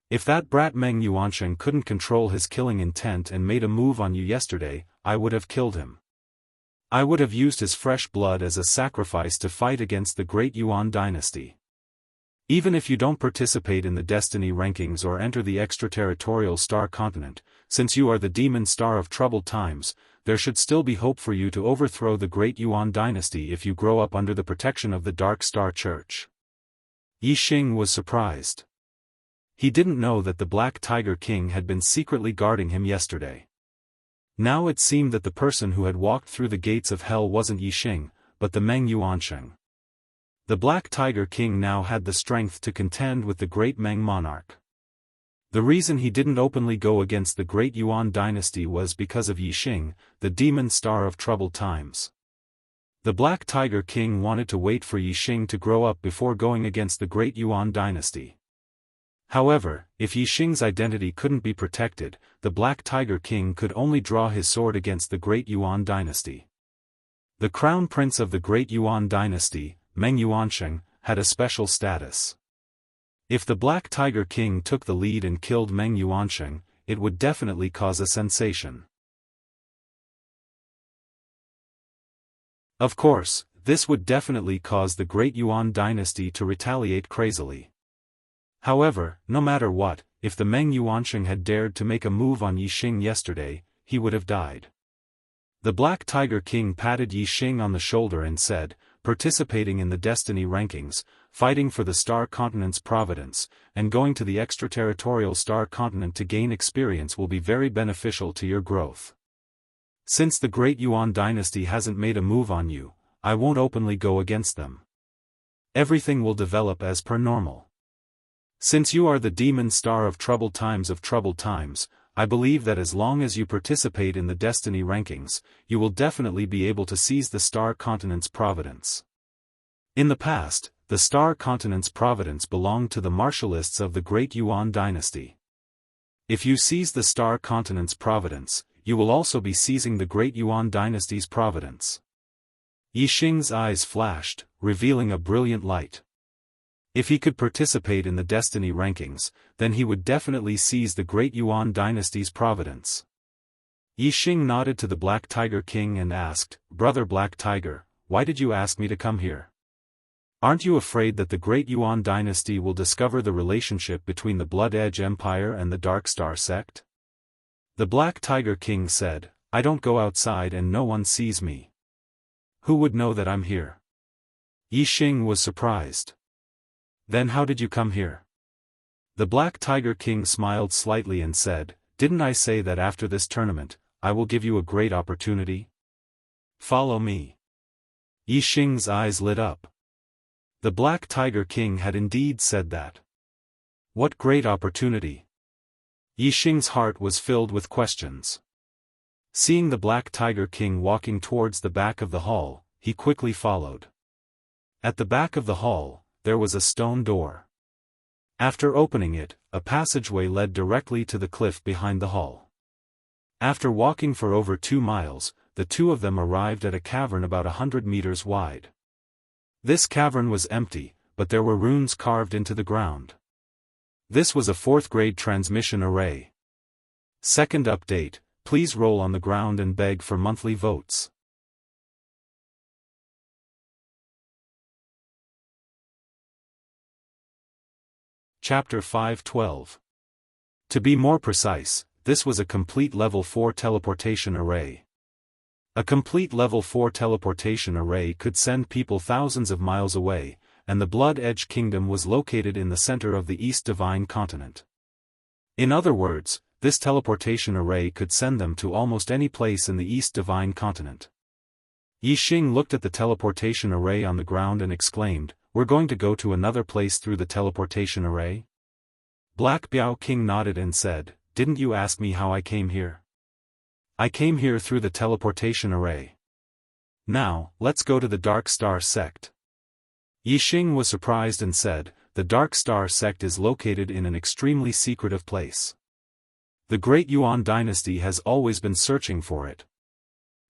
If that brat Meng Yuansheng couldn't control his killing intent and made a move on you yesterday, I would have killed him. I would have used his fresh blood as a sacrifice to fight against the Great Yuan dynasty. Even if you don't participate in the destiny rankings or enter the extraterritorial star continent, since you are the demon star of troubled times, there should still be hope for you to overthrow the Great Yuan dynasty if you grow up under the protection of the Dark Star Church. Yixing was surprised. He didn't know that the Black Tiger King had been secretly guarding him yesterday. Now it seemed that the person who had walked through the gates of hell wasn't Yixing, but the Meng Yuansheng. The Black Tiger King now had the strength to contend with the great Meng monarch. The reason he didn't openly go against the Great Yuan dynasty was because of Yixing, the demon star of troubled times. The Black Tiger King wanted to wait for Yixing to grow up before going against the Great Yuan dynasty. However, if Yixing's identity couldn't be protected, the Black Tiger King could only draw his sword against the Great Yuan dynasty. The crown prince of the Great Yuan dynasty, Meng Yuansheng, had a special status. If the Black Tiger King took the lead and killed Meng Yuansheng, it would definitely cause a sensation. Of course, this would definitely cause the Great Yuan dynasty to retaliate crazily. However, no matter what, if the Meng Yuansheng had dared to make a move on Yixing yesterday, he would have died. The Black Tiger King patted Yixing on the shoulder and said, participating in the destiny rankings, fighting for the Star Continent's providence, and going to the extraterritorial Star Continent to gain experience will be very beneficial to your growth. Since the Great Yuan dynasty hasn't made a move on you, I won't openly go against them. Everything will develop as per normal. Since you are the demon star of troubled times, I believe that as long as you participate in the destiny rankings, you will definitely be able to seize the Star Continent's providence. In the past, the Star Continent's providence belonged to the martialists of the Great Yuan dynasty. If you seize the Star Continent's providence, you will also be seizing the Great Yuan dynasty's providence. Yixing's eyes flashed, revealing a brilliant light. If he could participate in the destiny rankings, then he would definitely seize the Great Yuan dynasty's providence. Yixing nodded to the Black Tiger King and asked, Brother Black Tiger, why did you ask me to come here? Aren't you afraid that the Great Yuan dynasty will discover the relationship between the Blood Edge Empire and the Dark Star sect? The Black Tiger King said, I don't go outside and no one sees me. Who would know that I'm here? Yixing was surprised. Then how did you come here? The Black Tiger King smiled slightly and said, Didn't I say that after this tournament, I will give you a great opportunity? Follow me. Yixing's eyes lit up. The Black Tiger King had indeed said that. What great opportunity! Yixing's heart was filled with questions. Seeing the Black Tiger King walking towards the back of the hall, he quickly followed. At the back of the hall, there was a stone door. After opening it, a passageway led directly to the cliff behind the hall. After walking for over 2 miles, the two of them arrived at a cavern about 100 meters wide. This cavern was empty, but there were runes carved into the ground. This was a 4th grade transmission array. Second update, please roll on the ground and beg for monthly votes. Chapter 5:12. To be more precise, this was a complete level 4 teleportation array. A complete level 4 teleportation array could send people thousands of miles away, and the Blood Edge Kingdom was located in the center of the East Divine Continent. In other words, this teleportation array could send them to almost any place in the East Divine Continent. Yixing looked at the teleportation array on the ground and exclaimed, "We're going to go to another place through the teleportation array?" Black Biao King nodded and said, "Didn't you ask me how I came here? I came here through the teleportation array. Now, let's go to the Dark Star sect." Yixing was surprised and said, "The Dark Star sect is located in an extremely secretive place. The Great Yuan dynasty has always been searching for it.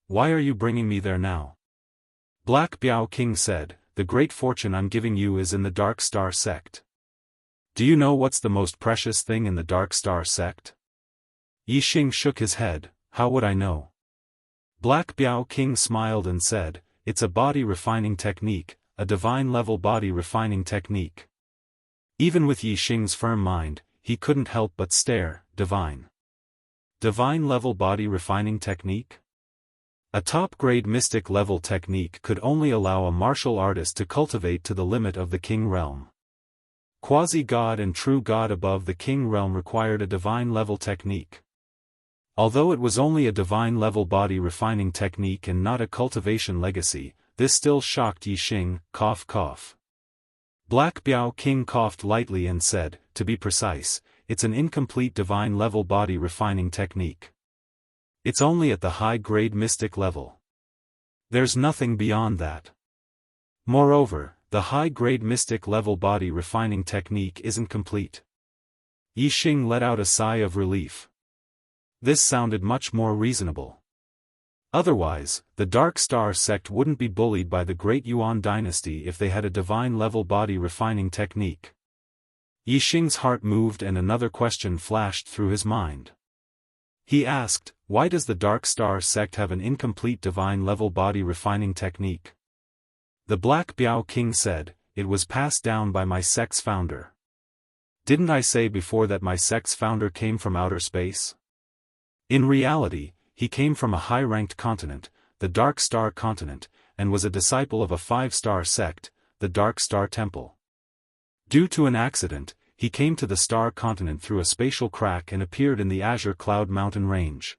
Why are you bringing me there now?" Black Biao King said, "The great fortune I'm giving you is in the Dark Star sect. Do you know what's the most precious thing in the Dark Star sect?" Yixing shook his head, "How would I know?" Black Biao King smiled and said, "It's a body refining technique, a divine-level body refining technique." Even with Yixing's firm mind, he couldn't help but stare. Divine-level body refining technique? A top-grade mystic-level technique could only allow a martial artist to cultivate to the limit of the king realm. Quasi-god and true god above the king realm required a divine-level technique. Although it was only a divine-level body refining technique and not a cultivation legacy, this still shocked Yixing. Cough cough. Black Biao King coughed lightly and said, "To be precise, it's an incomplete divine-level body refining technique. It's only at the high-grade mystic level. There's nothing beyond that. Moreover, the high-grade mystic level body refining technique isn't complete." Yixing let out a sigh of relief. This sounded much more reasonable. Otherwise, the Dark Star sect wouldn't be bullied by the Great Yuan dynasty if they had a divine-level body refining technique. Yixing's heart moved and another question flashed through his mind. He asked, "Why does the Dark Star sect have an incomplete divine-level body refining technique?" The Black Biao King said, "It was passed down by my sect's founder. Didn't I say before that my sect's founder came from outer space? In reality, he came from a high-ranked continent, the Dark Star continent, and was a disciple of a 5-star sect, the Dark Star Temple. Due to an accident, he came to the Star continent through a spatial crack and appeared in the Azure Cloud mountain range.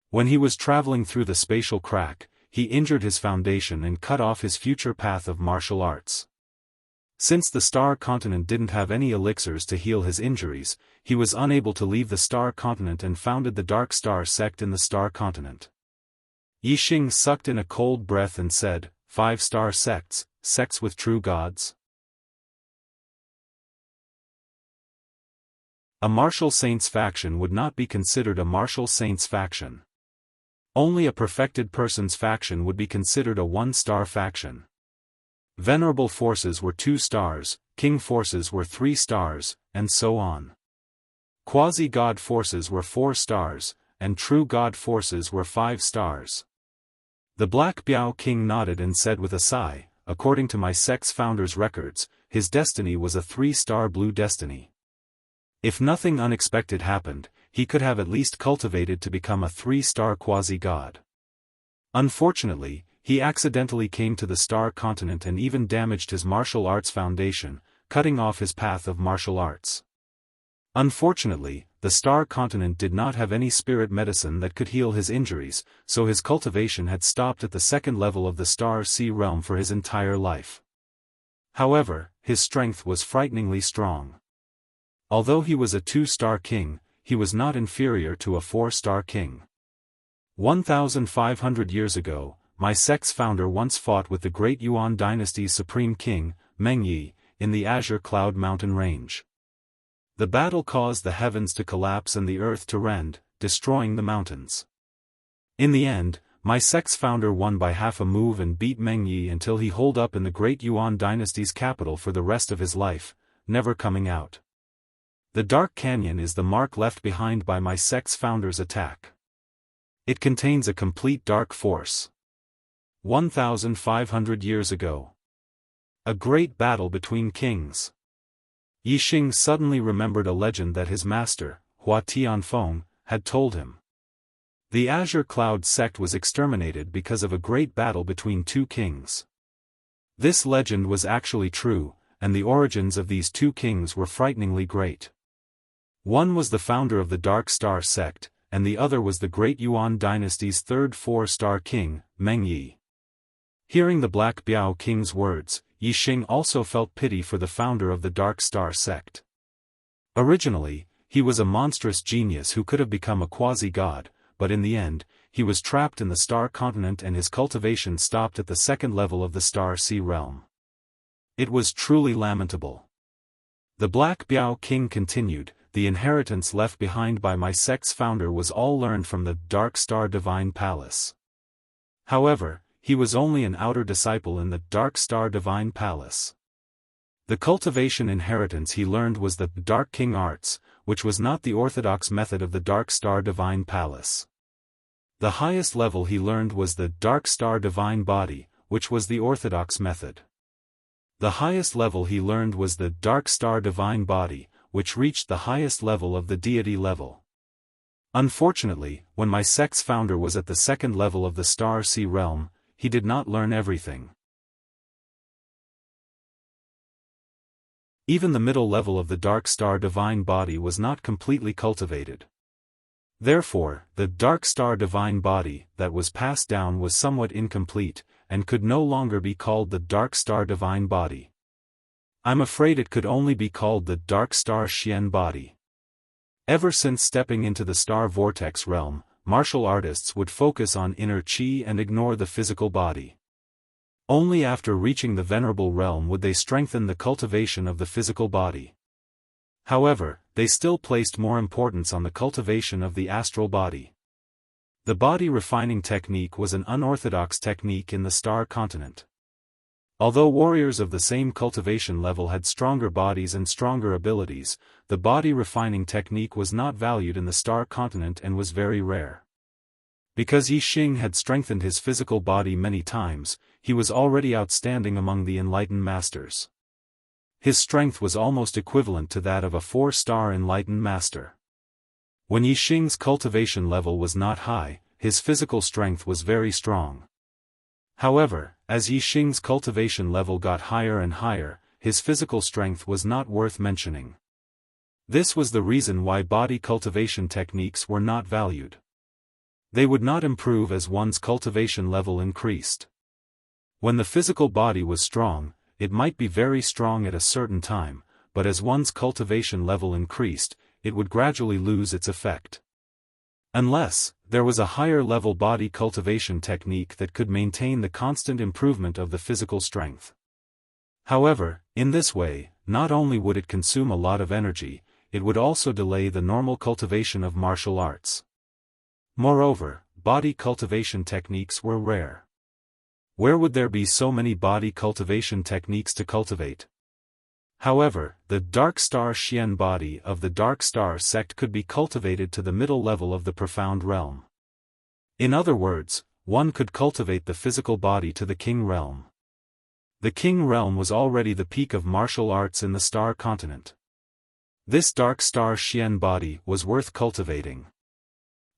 When he was traveling through the spatial crack, he injured his foundation and cut off his future path of martial arts. Since the Star continent didn't have any elixirs to heal his injuries, he was unable to leave the Star continent and founded the Dark Star sect in the Star continent." Yixing sucked in a cold breath and said, 5-star sects, sects with true gods? A martial saints faction would not be considered a martial saints faction. Only a perfected person's faction would be considered a 1-star faction. Venerable forces were 2 stars, king forces were 3 stars, and so on. Quasi-god forces were 4 stars, and true god forces were 5 stars. The Black Biao King nodded and said with a sigh, "According to my sect's founder's records, his destiny was a 3-star blue destiny. If nothing unexpected happened, he could have at least cultivated to become a 3-star quasi-god. Unfortunately, he accidentally came to the Star continent and even damaged his martial arts foundation, cutting off his path of martial arts. Unfortunately, the Star continent did not have any spirit medicine that could heal his injuries, so his cultivation had stopped at the 2nd level of the Star Sea realm for his entire life. However, his strength was frighteningly strong. Although he was a 2-star king, he was not inferior to a 4-star king. 1,500 years ago, my sect's founder once fought with the Great Yuan dynasty's supreme king, Meng Yi, in the Azure Cloud mountain range. The battle caused the heavens to collapse and the earth to rend, destroying the mountains. In the end, my sect's founder won by half a move and beat Meng Yi until he holed up in the Great Yuan dynasty's capital for the rest of his life, never coming out. The Dark Canyon is the mark left behind by my sect's founder's attack. It contains a complete dark force. 1,500 years ago. A great battle between kings. Yixing suddenly remembered a legend that his master, Hua Tianfeng, had told him. The Azure Cloud sect was exterminated because of a great battle between 2 kings. This legend was actually true, and the origins of these two kings were frighteningly great. One was the founder of the Dark Star sect, and the other was the great Yuan dynasty's third 4-star king, Meng Yi. Hearing the Black Biao king's words, Yi Xing also felt pity for the founder of the Dark Star sect. Originally, he was a monstrous genius who could have become a quasi-god, but in the end, he was trapped in the star continent and his cultivation stopped at the second level of the Star Sea realm. It was truly lamentable. The Black Biao king continued, "The inheritance left behind by my sect's founder was all learned from the Dark Star Divine Palace. However, he was only an outer disciple in the Dark Star Divine Palace. The cultivation inheritance he learned was the Dark King Arts, which was not the orthodox method of the Dark Star Divine Palace. The highest level he learned was the Dark Star Divine Body, which was the orthodox method. The highest level he learned was the Dark Star Divine Body, which reached the highest level of the deity level. Unfortunately, when my sect's founder was at the second level of the Star Sea realm, he did not learn everything. Even the middle level of the Dark Star Divine Body was not completely cultivated. Therefore, the Dark Star Divine Body that was passed down was somewhat incomplete, and could no longer be called the Dark Star Divine Body. I'm afraid it could only be called the Dark Star Xian Body. Ever since stepping into the Star Vortex realm, martial artists would focus on inner qi and ignore the physical body. Only after reaching the Venerable realm would they strengthen the cultivation of the physical body. However, they still placed more importance on the cultivation of the astral body. The body refining technique was an unorthodox technique in the Star Continent. Although warriors of the same cultivation level had stronger bodies and stronger abilities, the body refining technique was not valued in the Star Continent and was very rare. Because Yi Xing had strengthened his physical body many times, he was already outstanding among the enlightened masters. His strength was almost equivalent to that of a 4-star enlightened master. When Yi Xing's cultivation level was not high, his physical strength was very strong. However, as Yi Xing's cultivation level got higher and higher, his physical strength was not worth mentioning. This was the reason why body cultivation techniques were not valued. They would not improve as one's cultivation level increased. When the physical body was strong, it might be very strong at a certain time, but as one's cultivation level increased, it would gradually lose its effect. Unless, there was a higher level body cultivation technique that could maintain the constant improvement of the physical strength. However, in this way, not only would it consume a lot of energy, it would also delay the normal cultivation of martial arts. Moreover, body cultivation techniques were rare. Where would there be so many body cultivation techniques to cultivate? However, the Dark Star Xian body of the Dark Star sect could be cultivated to the middle level of the Profound realm. In other words, one could cultivate the physical body to the King realm. The King realm was already the peak of martial arts in the Star Continent. This Dark Star Xian body was worth cultivating.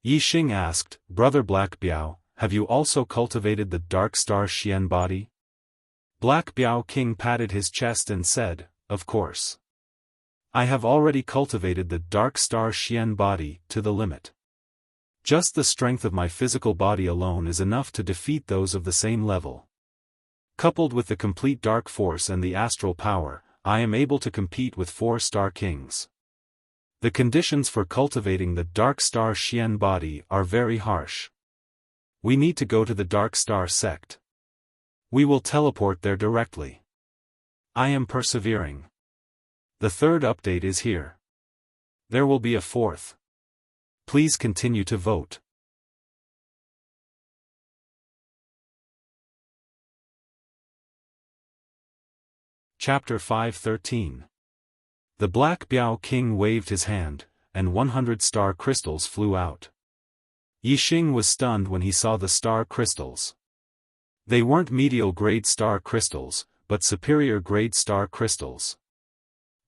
Yi Xing asked, "Brother Black Biao, have you also cultivated the Dark Star Xian body?" Black Biao King patted his chest and said, "Of course. I have already cultivated the Dark Star Xian body to the limit. Just the strength of my physical body alone is enough to defeat those of the same level. Coupled with the complete dark force and the astral power, I am able to compete with 4-star kings. The conditions for cultivating the Dark Star Xian body are very harsh. We need to go to the Dark Star sect. We will teleport there directly. I am persevering. The third update is here. There will be a fourth. Please continue to vote." Chapter 513. The Black Biao King waved his hand, and 100 star crystals flew out. Yi Xing was stunned when he saw the star crystals. They weren't medial-grade star crystals, but superior-grade star crystals.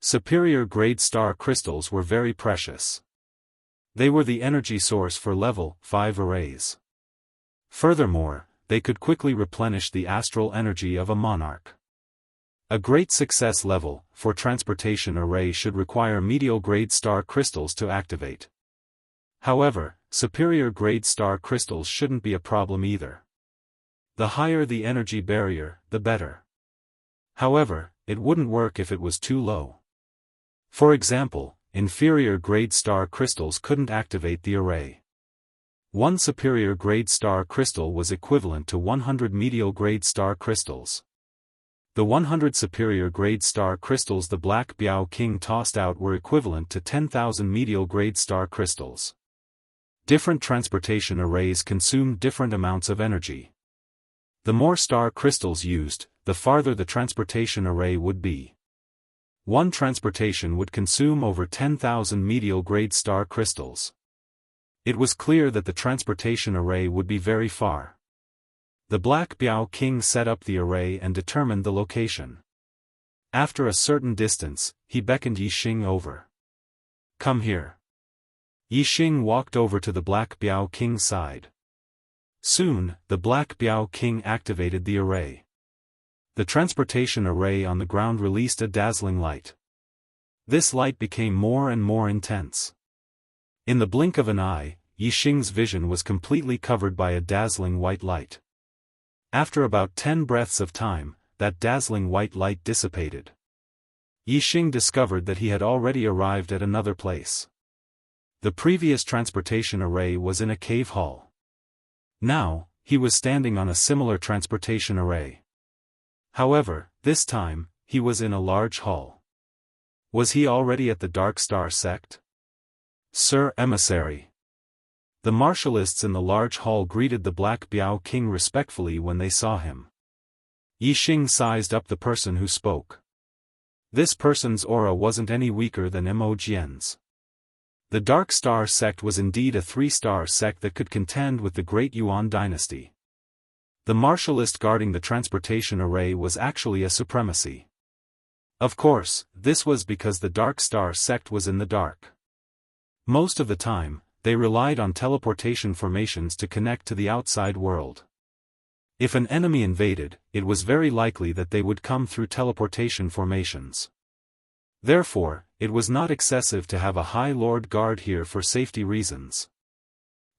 Superior-grade star crystals were very precious. They were the energy source for level 5 arrays. Furthermore, they could quickly replenish the astral energy of a monarch. A great success level for transportation array should require medial-grade star crystals to activate. However, superior-grade star crystals shouldn't be a problem either. The higher the energy barrier, the better. However, it wouldn't work if it was too low. For example, inferior-grade star crystals couldn't activate the array. One superior-grade star crystal was equivalent to 100 medial-grade star crystals. The 100 superior-grade star crystals the Black Biao King tossed out were equivalent to 10,000 medial-grade star crystals. Different transportation arrays consumed different amounts of energy. The more star crystals used, the farther the transportation array would be. One transportation would consume over 10,000 medial-grade star crystals. It was clear that the transportation array would be very far. The Black Biao King set up the array and determined the location. After a certain distance, he beckoned Yixing over. "Come here." Yixing walked over to the Black Biao King's side. Soon, the Black Biao King activated the array. The transportation array on the ground released a dazzling light. This light became more and more intense. In the blink of an eye, Yixing's vision was completely covered by a dazzling white light. After about 10 breaths of time, that dazzling white light dissipated. Yixing discovered that he had already arrived at another place. The previous transportation array was in a cave hall. Now, he was standing on a similar transportation array. However, this time, he was in a large hall. Was he already at the Dark Star sect? "Sir Emissary." The martialists in the large hall greeted the Black Biao King respectfully when they saw him. Yixing sized up the person who spoke. This person's aura wasn't any weaker than Mo Jian's. The Dark Star sect was indeed a 3-star sect that could contend with the Great Yuan dynasty. The martialist guarding the transportation array was actually a supremacy. Of course, this was because the Dark Star sect was in the dark. Most of the time, they relied on teleportation formations to connect to the outside world. If an enemy invaded, it was very likely that they would come through teleportation formations. Therefore, it was not excessive to have a High Lord guard here for safety reasons.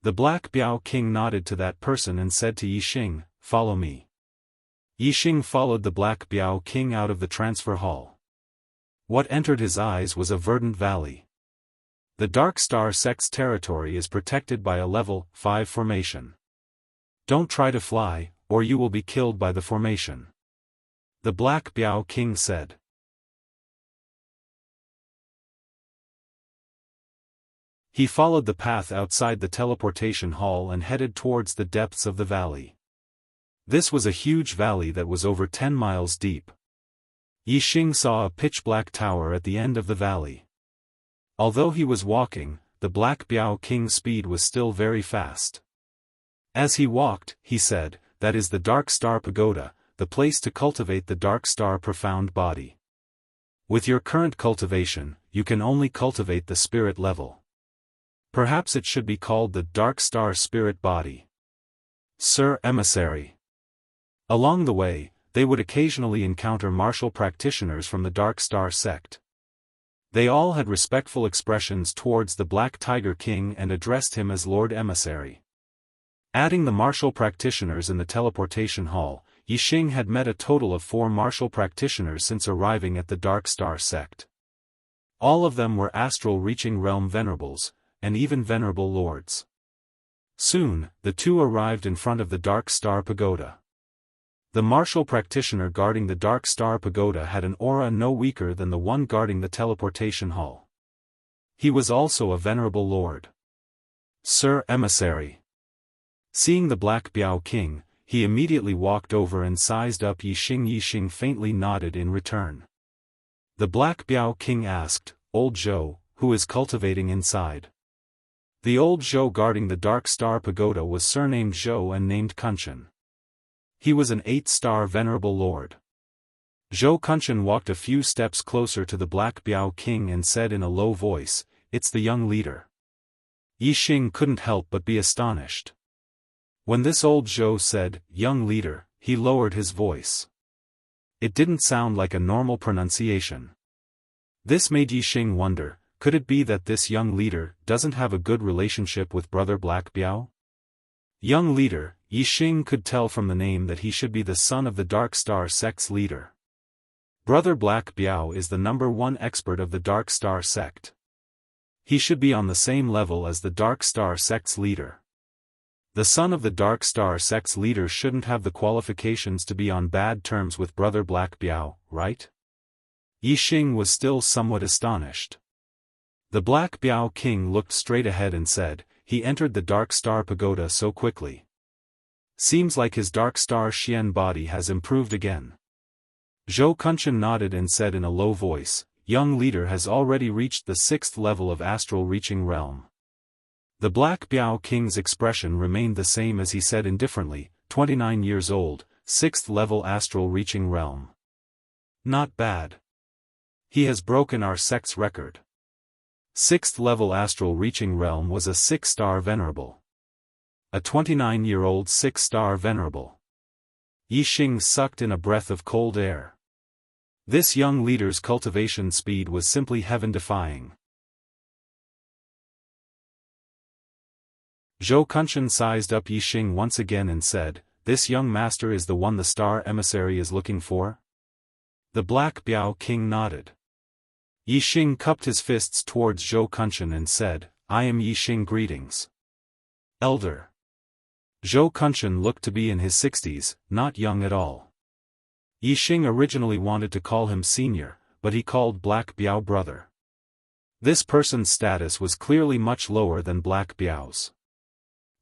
The Black Biao King nodded to that person and said to Yixing, "Follow me." Yixing followed the Black Biao King out of the transfer hall. What entered his eyes was a verdant valley. The Dark Star sect's territory is protected by a level 5 formation. Don't try to fly, or you will be killed by the formation. The Black Biao King said. He followed the path outside the teleportation hall and headed towards the depths of the valley. This was a huge valley that was over 10 miles deep. Yixing saw a pitch-black tower at the end of the valley. Although he was walking, the Black Biao King's speed was still very fast. As he walked, he said, "That is the Dark Star Pagoda, the place to cultivate the Dark Star profound body. With your current cultivation, you can only cultivate the spirit level. Perhaps it should be called the Dark Star Spirit Body." "Sir Emissary." Along the way, they would occasionally encounter martial practitioners from the Dark Star sect. They all had respectful expressions towards the Black Tiger King and addressed him as Lord Emissary. Adding the martial practitioners in the teleportation hall, Yixing had met a total of 4 martial practitioners since arriving at the Dark Star sect. All of them were astral reaching realm venerables, and even venerable lords. Soon, the two arrived in front of the Dark Star Pagoda. The martial practitioner guarding the Dark Star Pagoda had an aura no weaker than the one guarding the teleportation hall. He was also a venerable lord. "Sir Emissary." Seeing the Black Biao King, he immediately walked over and sized up Yixing. Yixing faintly nodded in return. The Black Biao King asked, "Old Zhou, who is cultivating inside?" The old Zhou guarding the Dark Star Pagoda was surnamed Zhou and named Kunshan. He was an 8-star venerable lord. Zhou Kunshan walked a few steps closer to the Black Biao King and said in a low voice, "It's the young leader." Yixing couldn't help but be astonished. When this old Zhou said, "young leader," he lowered his voice. It didn't sound like a normal pronunciation. This made Yixing wonder, could it be that this young leader doesn't have a good relationship with Brother Black Biao? Young leader, Yixing could tell from the name that he should be the son of the Dark Star sect's leader. Brother Black Biao is the #1 expert of the Dark Star sect. He should be on the same level as the Dark Star sect's leader. The son of the Dark Star sect's leader shouldn't have the qualifications to be on bad terms with Brother Black Biao, right? Yixing was still somewhat astonished. The Black Biao king looked straight ahead and said, he entered the Dark Star pagoda so quickly. Seems like his Dark Star Xian body has improved again. Zhou Kunshan nodded and said in a low voice, young leader has already reached the 6th level of astral reaching realm. The Black Biao king's expression remained the same as he said indifferently, 29 years old, 6th level astral reaching realm. Not bad. He has broken our sect's record. 6th level astral reaching realm was a 6-star venerable. A 29-year-old 6-star venerable. Yixing sucked in a breath of cold air. This young leader's cultivation speed was simply heaven-defying. Zhou Kunshan sized up Yixing once again and said, this young master is the one the star emissary is looking for? The Black Biao king nodded. Yixing cupped his fists towards Zhou Kunshan and said, I am Yixing, greetings. Elder. Zhou Kunshan looked to be in his 60s, not young at all. Yixing originally wanted to call him senior, but he called Black Biao brother. This person's status was clearly much lower than Black Biao's.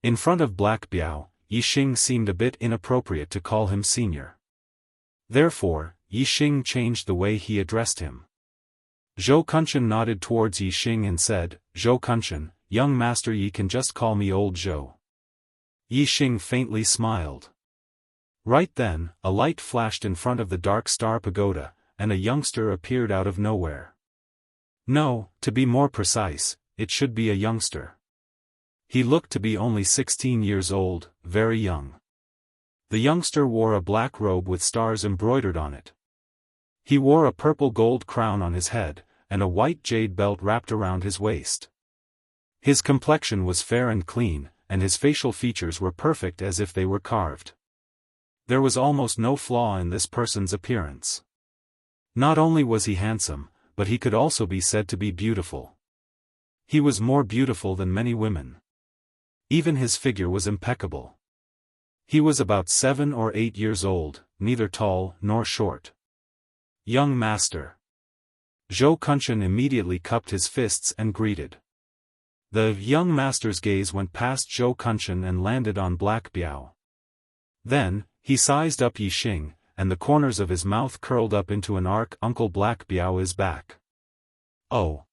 In front of Black Biao, Yixing seemed a bit inappropriate to call him senior. Therefore, Yixing changed the way he addressed him. Zhou Kunshan nodded towards Yixing and said, Zhou Kunshan, young master, ye can just call me old Zhou. Yixing faintly smiled. Right then, a light flashed in front of the Dark Star pagoda, and a youngster appeared out of nowhere. No, to be more precise, it should be a youngster. He looked to be only 16 years old, very young. The youngster wore a black robe with stars embroidered on it. He wore a purple gold crown on his head, and a white jade belt wrapped around his waist. His complexion was fair and clean, and his facial features were perfect as if they were carved. There was almost no flaw in this person's appearance. Not only was he handsome, but he could also be said to be beautiful. He was more beautiful than many women. Even his figure was impeccable. He was about 7 or 8 years old, neither tall nor short. Young master. Zhou Kunshan immediately cupped his fists and greeted. The young master's gaze went past Zhou Kunshan and landed on Black Biao. Then, he sized up Yixing, and the corners of his mouth curled up into an arc. Uncle Black Biao is back. Oh.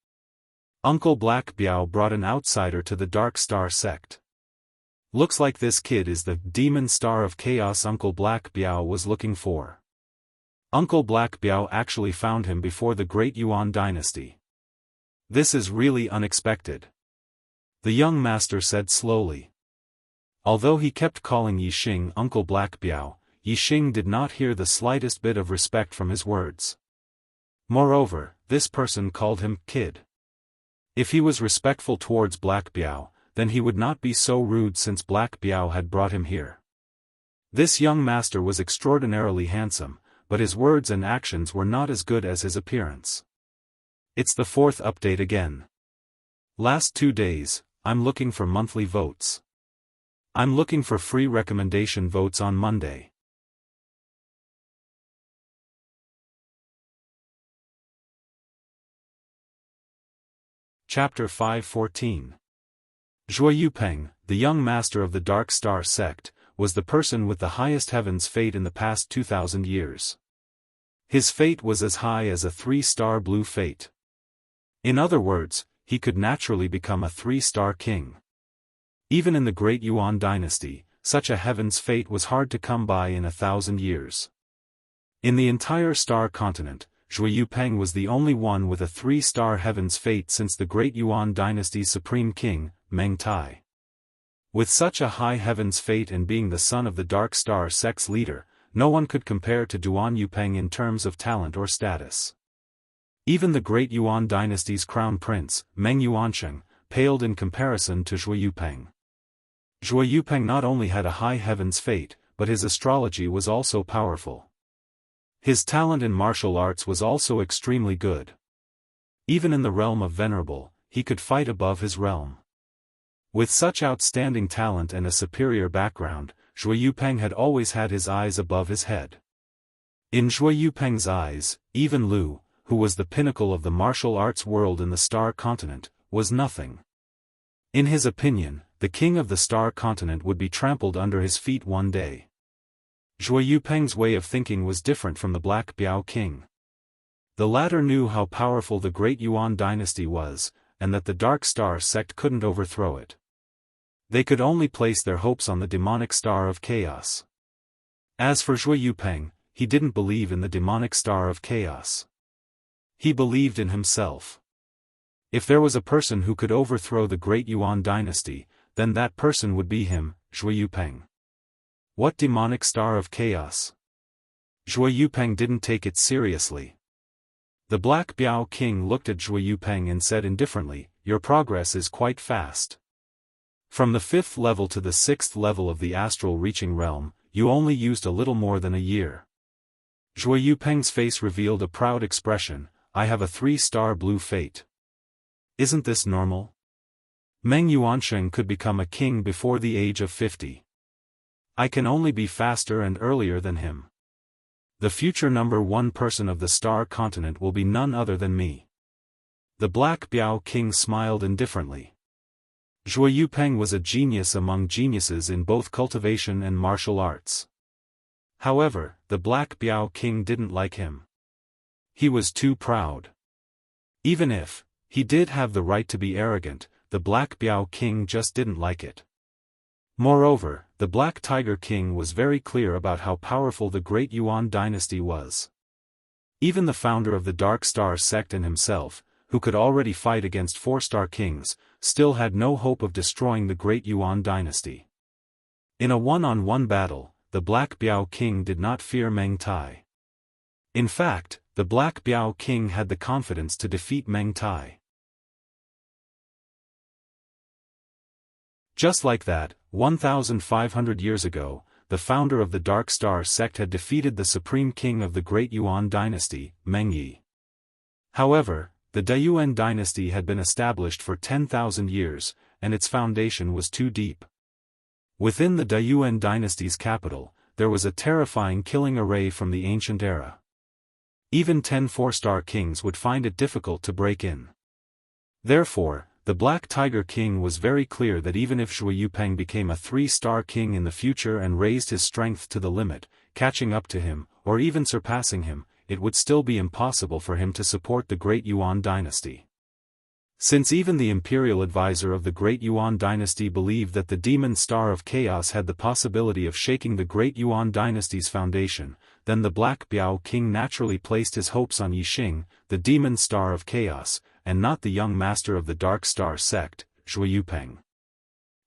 Uncle Black Biao brought an outsider to the Dark Star sect. Looks like this kid is the demon star of chaos Uncle Black Biao was looking for. Uncle Black Biao actually found him before the Great Yuan dynasty. This is really unexpected. The young master said slowly. Although he kept calling Yixing Uncle Black Biao, Yixing did not hear the slightest bit of respect from his words. Moreover, this person called him kid. If he was respectful towards Black Biao, then he would not be so rude since Black Biao had brought him here. This young master was extraordinarily handsome, but his words and actions were not as good as his appearance. It's the 4th update again. Last 2 days, I'm looking for monthly votes. I'm looking for free recommendation votes on Monday. Chapter 5:14. Zhuo Yupeng, the young master of the Dark Star sect, was the person with the highest heaven's fate in the past 2,000 years. His fate was as high as a 3-star blue fate. In other words, he could naturally become a 3-star king. Even in the Great Yuan dynasty, such a heaven's fate was hard to come by in 1,000 years. In the entire star continent, Zhuo Yupeng was the only one with a 3-star heaven's fate since the Great Yuan dynasty's supreme king, Meng Tai. With such a high heaven's fate and being the son of the Dark Star sect's leader, no one could compare to Duan Yupeng in terms of talent or status. Even the great Yuan dynasty's crown prince, Meng Yuansheng, paled in comparison to Zhui Yupeng. Zhui Yupeng not only had a high heaven's fate, but his astrology was also powerful. His talent in martial arts was also extremely good. Even in the realm of Venerable, he could fight above his realm. With such outstanding talent and a superior background, Zhui Yupeng had always had his eyes above his head. In Zhui Yupeng's eyes, even Lu, who was the pinnacle of the martial arts world in the Star Continent, was nothing. In his opinion, the king of the Star Continent would be trampled under his feet one day. Zhui Yupeng's way of thinking was different from the Black Biao king. The latter knew how powerful the great Yuan dynasty was, and that the Dark Star sect couldn't overthrow it. They could only place their hopes on the demonic star of chaos. As for Zhui Yupeng, he didn't believe in the demonic star of chaos. He believed in himself. If there was a person who could overthrow the great Yuan dynasty, then that person would be him, Zhui Yupeng. What demonic star of chaos? Zhui Yupeng didn't take it seriously. The Black Biao king looked at Zhui Yupeng and said indifferently, "Your progress is quite fast. From the 5th level to the 6th level of the astral reaching realm, you only used a little more than a year." Zhui Yupeng's face revealed a proud expression. "I have a 3-star blue fate. Isn't this normal? Meng Yuansheng could become a king before the age of 50. I can only be faster and earlier than him. The future number 1 person of the Star Continent will be none other than me." The Black Biao king smiled indifferently. Zhui Yupeng was a genius among geniuses in both cultivation and martial arts. However, the Black Biao king didn't like him. He was too proud. Even if he did have the right to be arrogant, the Black Biao king just didn't like it. Moreover, the Black Tiger king was very clear about how powerful the great Yuan dynasty was. Even the founder of the Dark Star sect and himself, who could already fight against 4-star kings, still had no hope of destroying the great Yuan dynasty. In a one-on-one battle, the Black Biao king did not fear Meng Tai. In fact, the Black Biao king had the confidence to defeat Meng Tai. Just like that, 1,500 years ago, the founder of the Dark Star sect had defeated the supreme king of the great Yuan dynasty, Meng Yi. However, the Daoist dynasty had been established for 10,000 years, and its foundation was too deep. Within the Daoist dynasty's capital, there was a terrifying killing array from the ancient era. Even 10 4-star kings would find it difficult to break in. Therefore, the Black Tiger king was very clear that even if Zhui Yupeng became a 3-star king in the future and raised his strength to the limit, catching up to him, or even surpassing him, it would still be impossible for him to support the great Yuan dynasty. Since even the imperial advisor of the great Yuan dynasty believed that the demon star of chaos had the possibility of shaking the great Yuan dynasty's foundation, then the Black Biao king naturally placed his hopes on Yixing, the demon star of chaos, and not the young master of the Dark Star sect, Zhui Yupeng.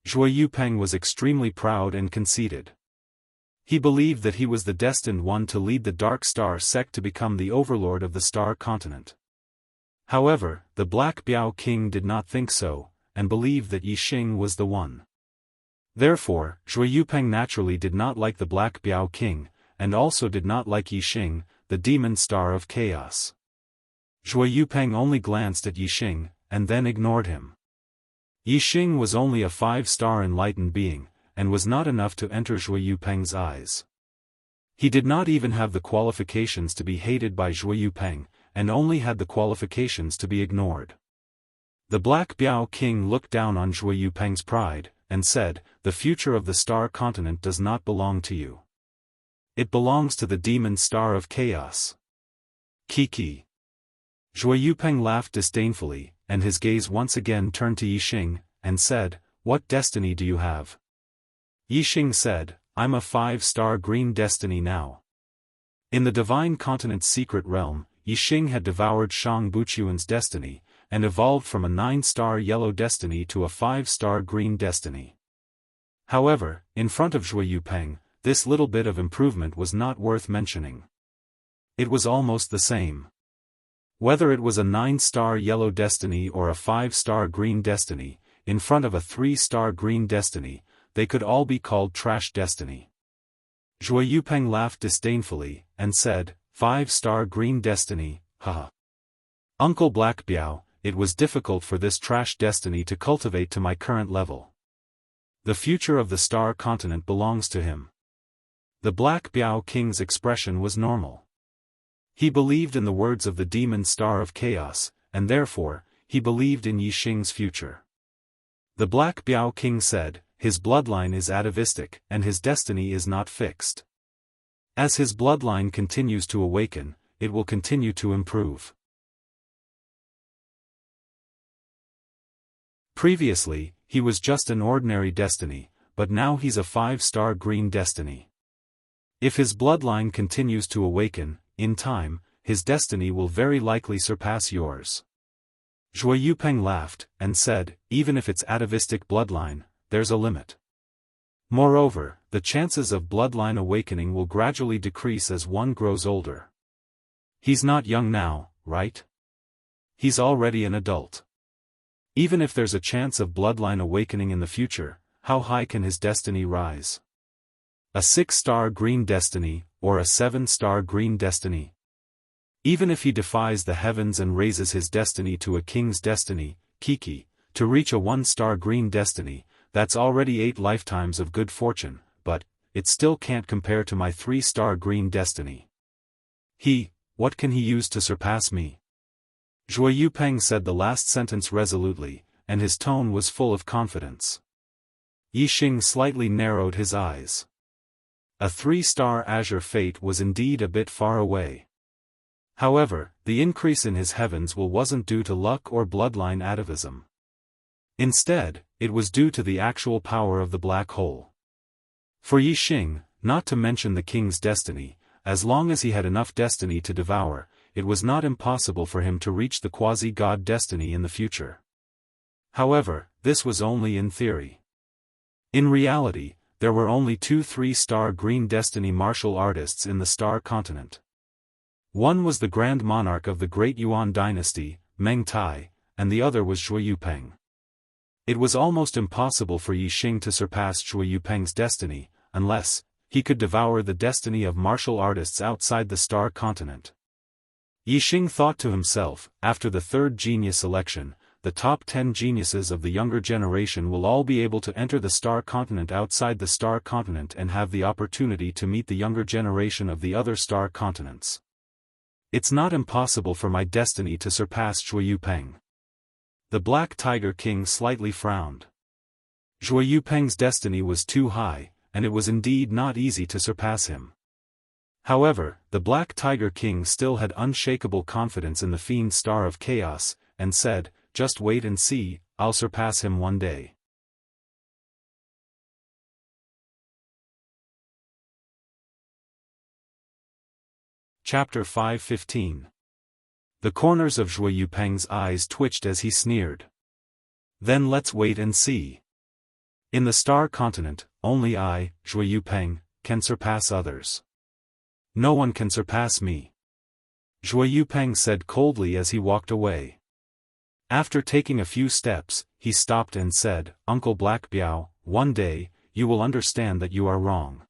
Zhui Yupeng was extremely proud and conceited. He believed that he was the destined one to lead the Dark Star sect to become the overlord of the Star Continent. However, the Black Biao king did not think so, and believed that Yixing was the one. Therefore, Zhui Yupeng naturally did not like the Black Biao king, and also did not like Yixing, the demon star of chaos. Zhui Yupeng only glanced at Yixing, and then ignored him. Yixing was only a 5-star enlightened being, and was not enough to enter Zhui Yupeng's eyes. He did not even have the qualifications to be hated by Zhui Yupeng, and only had the qualifications to be ignored. The Black Biao king looked down on Zhui Yupeng's pride, and said, "The future of the Star Continent does not belong to you. It belongs to the demon star of chaos." Kiki. Zhui Yupeng laughed disdainfully, and his gaze once again turned to Yixing, and said, "What destiny do you have?" Yixing said, "I'm a 5-star green destiny now." In the Divine Continent's secret realm, Yixing had devoured Shang Buchuan's destiny, and evolved from a 9-star yellow destiny to a 5-star green destiny. However, in front of Zhui Yupeng, this little bit of improvement was not worth mentioning. It was almost the same. Whether it was a 9-star yellow destiny or a 5-star green destiny, in front of a 3-star green destiny, they could all be called trash destiny. Zhuo Yupeng laughed disdainfully, and said, 5-star green destiny, haha. Uncle Black Biao, it was difficult for this trash destiny to cultivate to my current level. The future of the star continent belongs to him. The Black Biao King's expression was normal. He believed in the words of the demon star of chaos, and therefore, he believed in Yixing's future. The Black Biao King said, his bloodline is atavistic, and his destiny is not fixed. As his bloodline continues to awaken, it will continue to improve. Previously, he was just an ordinary destiny, but now he's a 5-star green destiny. If his bloodline continues to awaken, in time, his destiny will very likely surpass yours. Zhuo Yupeng laughed, and said, even if it's atavistic bloodline, there's a limit. Moreover, the chances of bloodline awakening will gradually decrease as one grows older. He's not young now, right? He's already an adult. Even if there's a chance of bloodline awakening in the future, how high can his destiny rise? A 6-star green destiny, or a 7-star green destiny? Even if he defies the heavens and raises his destiny to a king's destiny, Kiki, to reach a 1-star green destiny, that's already 8 lifetimes of good fortune, but it still can't compare to my 3-star green destiny. What can he use to surpass me? Zhuo Yupeng said the last sentence resolutely, and his tone was full of confidence. Yixing slightly narrowed his eyes. A 3-star azure fate was indeed a bit far away. However, the increase in his heavens wasn't due to luck or bloodline atavism. Instead, it was due to the actual power of the black hole. For Yixing, not to mention the king's destiny, as long as he had enough destiny to devour, it was not impossible for him to reach the quasi-god destiny in the future. However, this was only in theory. In reality, there were only 2 3-star green destiny martial artists in the star continent. One was the Grand Monarch of the Great Yuan Dynasty, Meng Tai, and the other was Zhuo Yupeng. It was almost impossible for Yixing to surpass Zhuo Yupeng's destiny, unless he could devour the destiny of martial artists outside the star continent. Yixing thought to himself, after the 3rd genius election, the top 10 geniuses of the younger generation will all be able to enter the star continent outside the star continent and have the opportunity to meet the younger generation of the other star continents. It's not impossible for my destiny to surpass Zhuo Yupeng. The Black Tiger King slightly frowned. Zhuo Yupeng's destiny was too high, and it was indeed not easy to surpass him. However, the Black Tiger King still had unshakable confidence in the Fiend Star of Chaos, and said, just wait and see, I'll surpass him one day. Chapter 5:15. The corners of Zhuo Yupeng's eyes twitched as he sneered. Then let's wait and see. In the star continent, only I, Zhuo Yupeng, can surpass others. No one can surpass me. Zhuo Yupeng said coldly as he walked away. After taking a few steps, he stopped and said, Uncle Black Biao, one day, you will understand that you are wrong.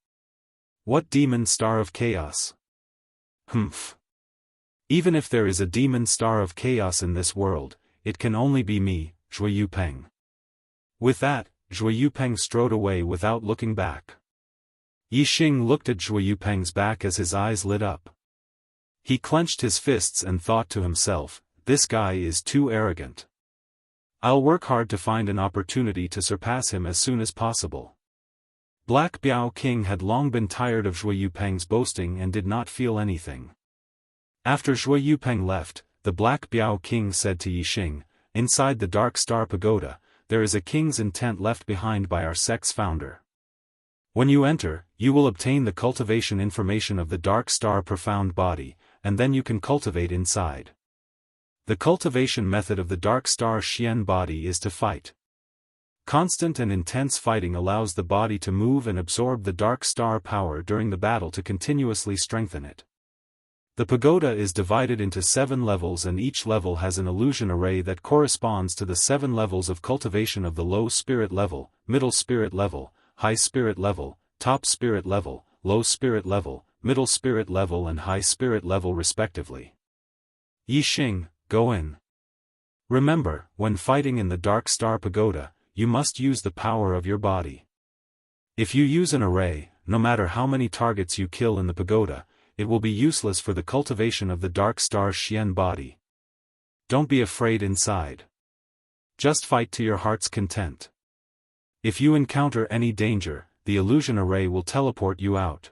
What demon star of chaos? Humph. Even if there is a demon star of chaos in this world, it can only be me, Zhuo Yupeng. With that, Zhuo Yupeng strode away without looking back. Yixing looked at Zhuo Yupeng's back as his eyes lit up. He clenched his fists and thought to himself, this guy is too arrogant. I'll work hard to find an opportunity to surpass him as soon as possible. Black Biao King had long been tired of Zhuo Yupeng's boasting and did not feel anything. After Zhuo Yupeng left, the Black Biao King said to Yixing, inside the Dark Star Pagoda, there is a king's intent left behind by our sect's founder. When you enter, you will obtain the cultivation information of the Dark Star Profound Body, and then you can cultivate inside. The cultivation method of the Dark Star Xian Body is to fight. Constant and intense fighting allows the body to move and absorb the dark star power during the battle to continuously strengthen it. The pagoda is divided into 7 levels, and each level has an illusion array that corresponds to the 7 levels of cultivation of the low spirit level, middle spirit level, high spirit level, top spirit level, low spirit level, middle spirit level and high spirit level respectively. Yixing, go in. Remember, when fighting in the Dark Star Pagoda, you must use the power of your body. If you use an array, no matter how many targets you kill in the pagoda, it will be useless for the cultivation of the Dark Star Xian body. Don't be afraid inside. Just fight to your heart's content. If you encounter any danger, the illusion array will teleport you out.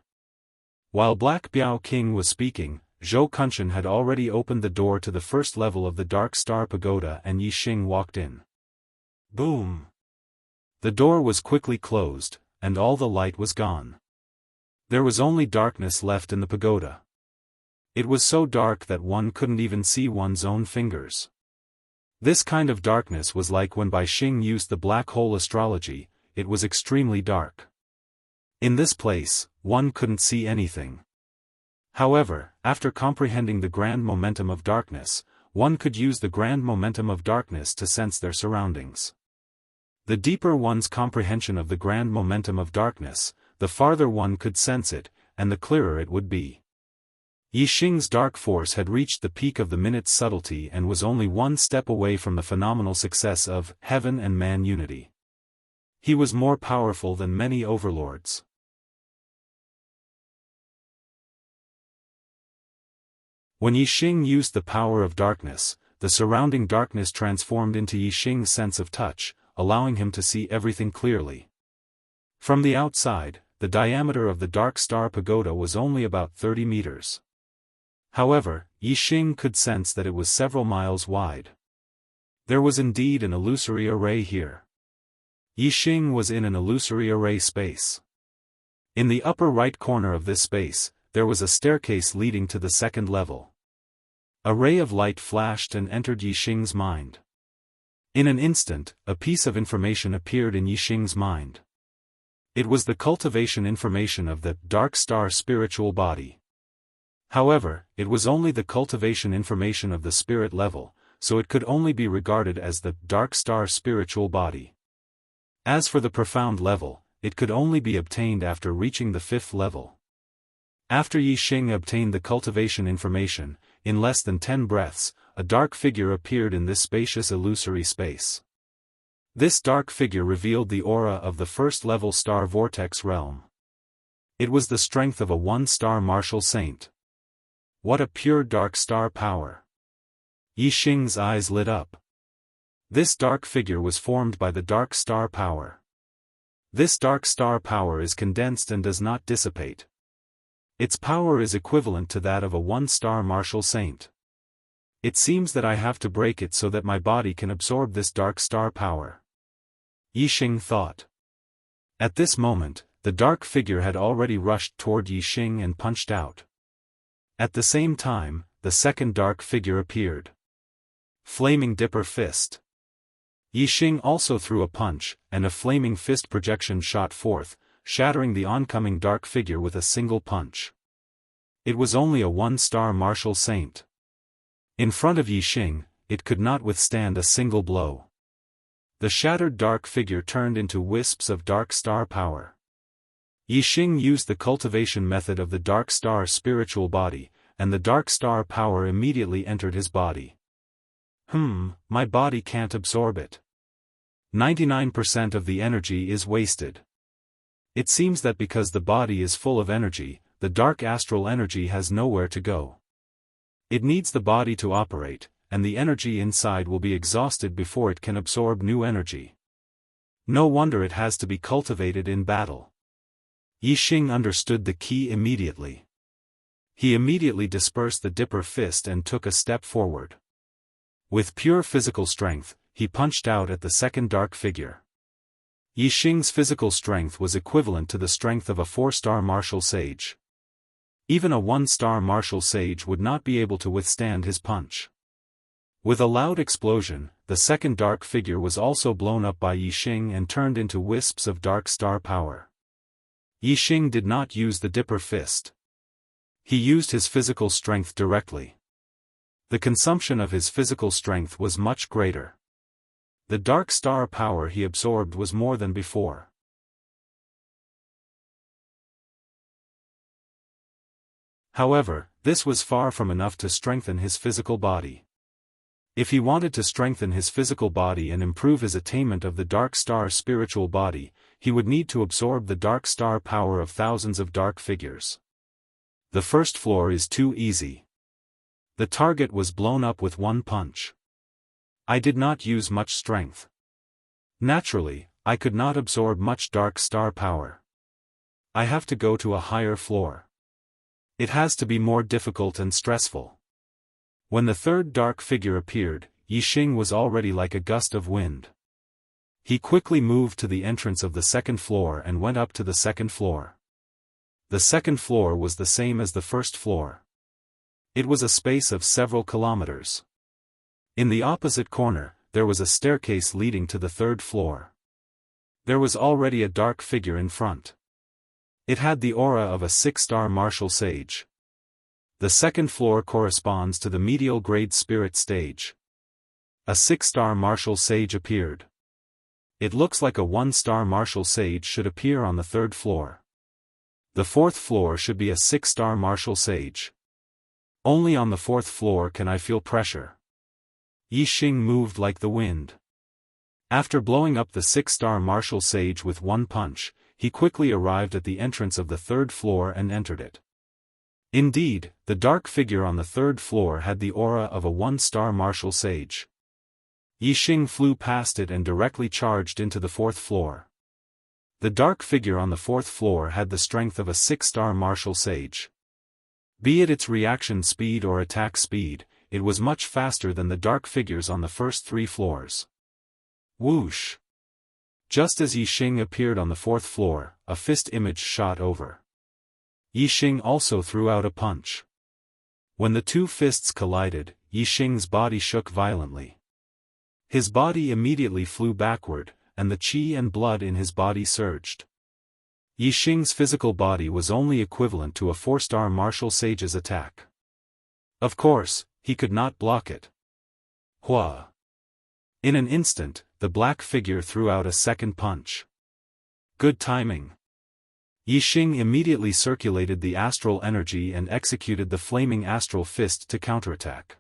While Black Biao King was speaking, Zhou Kunshan had already opened the door to the first level of the Dark Star Pagoda and Yixing walked in. Boom! The door was quickly closed, and all the light was gone. There was only darkness left in the pagoda. It was so dark that one couldn't even see one's own fingers. This kind of darkness was like when Bai Xing used the black hole astrology, it was extremely dark. In this place, one couldn't see anything. However, after comprehending the grand momentum of darkness, one could use the grand momentum of darkness to sense their surroundings. The deeper one's comprehension of the grand momentum of darkness, the farther one could sense it, and the clearer it would be. Yixing's dark force had reached the peak of the minute's subtlety and was only one step away from the phenomenal success of heaven and man unity. He was more powerful than many overlords. When Yixing used the power of darkness, the surrounding darkness transformed into Yixing's sense of touch, allowing him to see everything clearly. From the outside, the diameter of the Dark Star Pagoda was only about 30 meters. However, Yixing could sense that it was several miles wide. There was indeed an illusory array here. Yixing was in an illusory array space. In the upper right corner of this space, there was a staircase leading to the second level. A ray of light flashed and entered Yixing's mind. In an instant, a piece of information appeared in Yixing's mind. It was the cultivation information of the Dark Star spiritual body. However, it was only the cultivation information of the spirit level, so it could only be regarded as the Dark Star spiritual body. As for the profound level, it could only be obtained after reaching the 5th level. After Yixing obtained the cultivation information, in less than 10 breaths, a dark figure appeared in this spacious illusory space. This dark figure revealed the aura of the first-level star vortex realm. It was the strength of a 1-star martial saint. What a pure dark star power! Yixing's eyes lit up. This dark figure was formed by the dark star power. This dark star power is condensed and does not dissipate. Its power is equivalent to that of a 1-star martial saint. It seems that I have to break it so that my body can absorb this dark star power. Yixing thought. At this moment, the dark figure had already rushed toward Yixing and punched out. At the same time, the second dark figure appeared. Flaming Dipper Fist. Yixing also threw a punch, and a flaming fist projection shot forth, shattering the oncoming dark figure with a single punch. It was only a 1-star martial saint. In front of Yixing, it could not withstand a single blow. The shattered dark figure turned into wisps of dark star power. Yixing used the cultivation method of the dark star spiritual body, and the dark star power immediately entered his body. My body can't absorb it. 99% of the energy is wasted. It seems that because the body is full of energy, the dark astral energy has nowhere to go. It needs the body to operate, and the energy inside will be exhausted before it can absorb new energy. No wonder it has to be cultivated in battle. Yixing understood the key immediately. He immediately dispersed the Dipper Fist and took a step forward. With pure physical strength, he punched out at the second dark figure. Yixing's physical strength was equivalent to the strength of a 4-star martial sage. Even a 1-star martial sage would not be able to withstand his punch. With a loud explosion, the second dark figure was also blown up by Yixing and turned into wisps of dark star power. Yixing did not use the Dipper Fist. He used his physical strength directly. The consumption of his physical strength was much greater. The dark star power he absorbed was more than before. However, this was far from enough to strengthen his physical body. If he wanted to strengthen his physical body and improve his attainment of the dark star spiritual body, he would need to absorb the dark star power of thousands of dark figures. The first floor is too easy. The target was blown up with one punch. I did not use much strength. Naturally, I could not absorb much dark star power. I have to go to a higher floor. It has to be more difficult and stressful. When the third dark figure appeared, Yixing was already like a gust of wind. He quickly moved to the entrance of the second floor and went up to the second floor. The second floor was the same as the first floor. It was a space of several kilometers. In the opposite corner, there was a staircase leading to the third floor. There was already a dark figure in front. It had the aura of a 6-star martial sage. The second floor corresponds to the medial grade spirit stage. A 6-star martial sage appeared. It looks like a 1-star martial sage should appear on the third floor. The fourth floor should be a 6-star martial sage. Only on the fourth floor can I feel pressure. Yixing moved like the wind. After blowing up the 6-star martial sage with one punch, he quickly arrived at the entrance of the third floor and entered it. Indeed, the dark figure on the third floor had the aura of a 1-star martial sage. Yixing flew past it and directly charged into the fourth floor. The dark figure on the fourth floor had the strength of a 6-star martial sage. Be it its reaction speed or attack speed, it was much faster than the dark figures on the first 3 floors. Whoosh! Just as Yixing appeared on the fourth floor, a fist image shot over. Yixing also threw out a punch. When the two fists collided, Yixing's body shook violently. His body immediately flew backward, and the qi and blood in his body surged. Yixing's physical body was only equivalent to a 4-star martial sage's attack. Of course, he could not block it. Hua! In an instant, the black figure threw out a second punch. Good timing. Yixing immediately circulated the astral energy and executed the flaming astral fist to counterattack.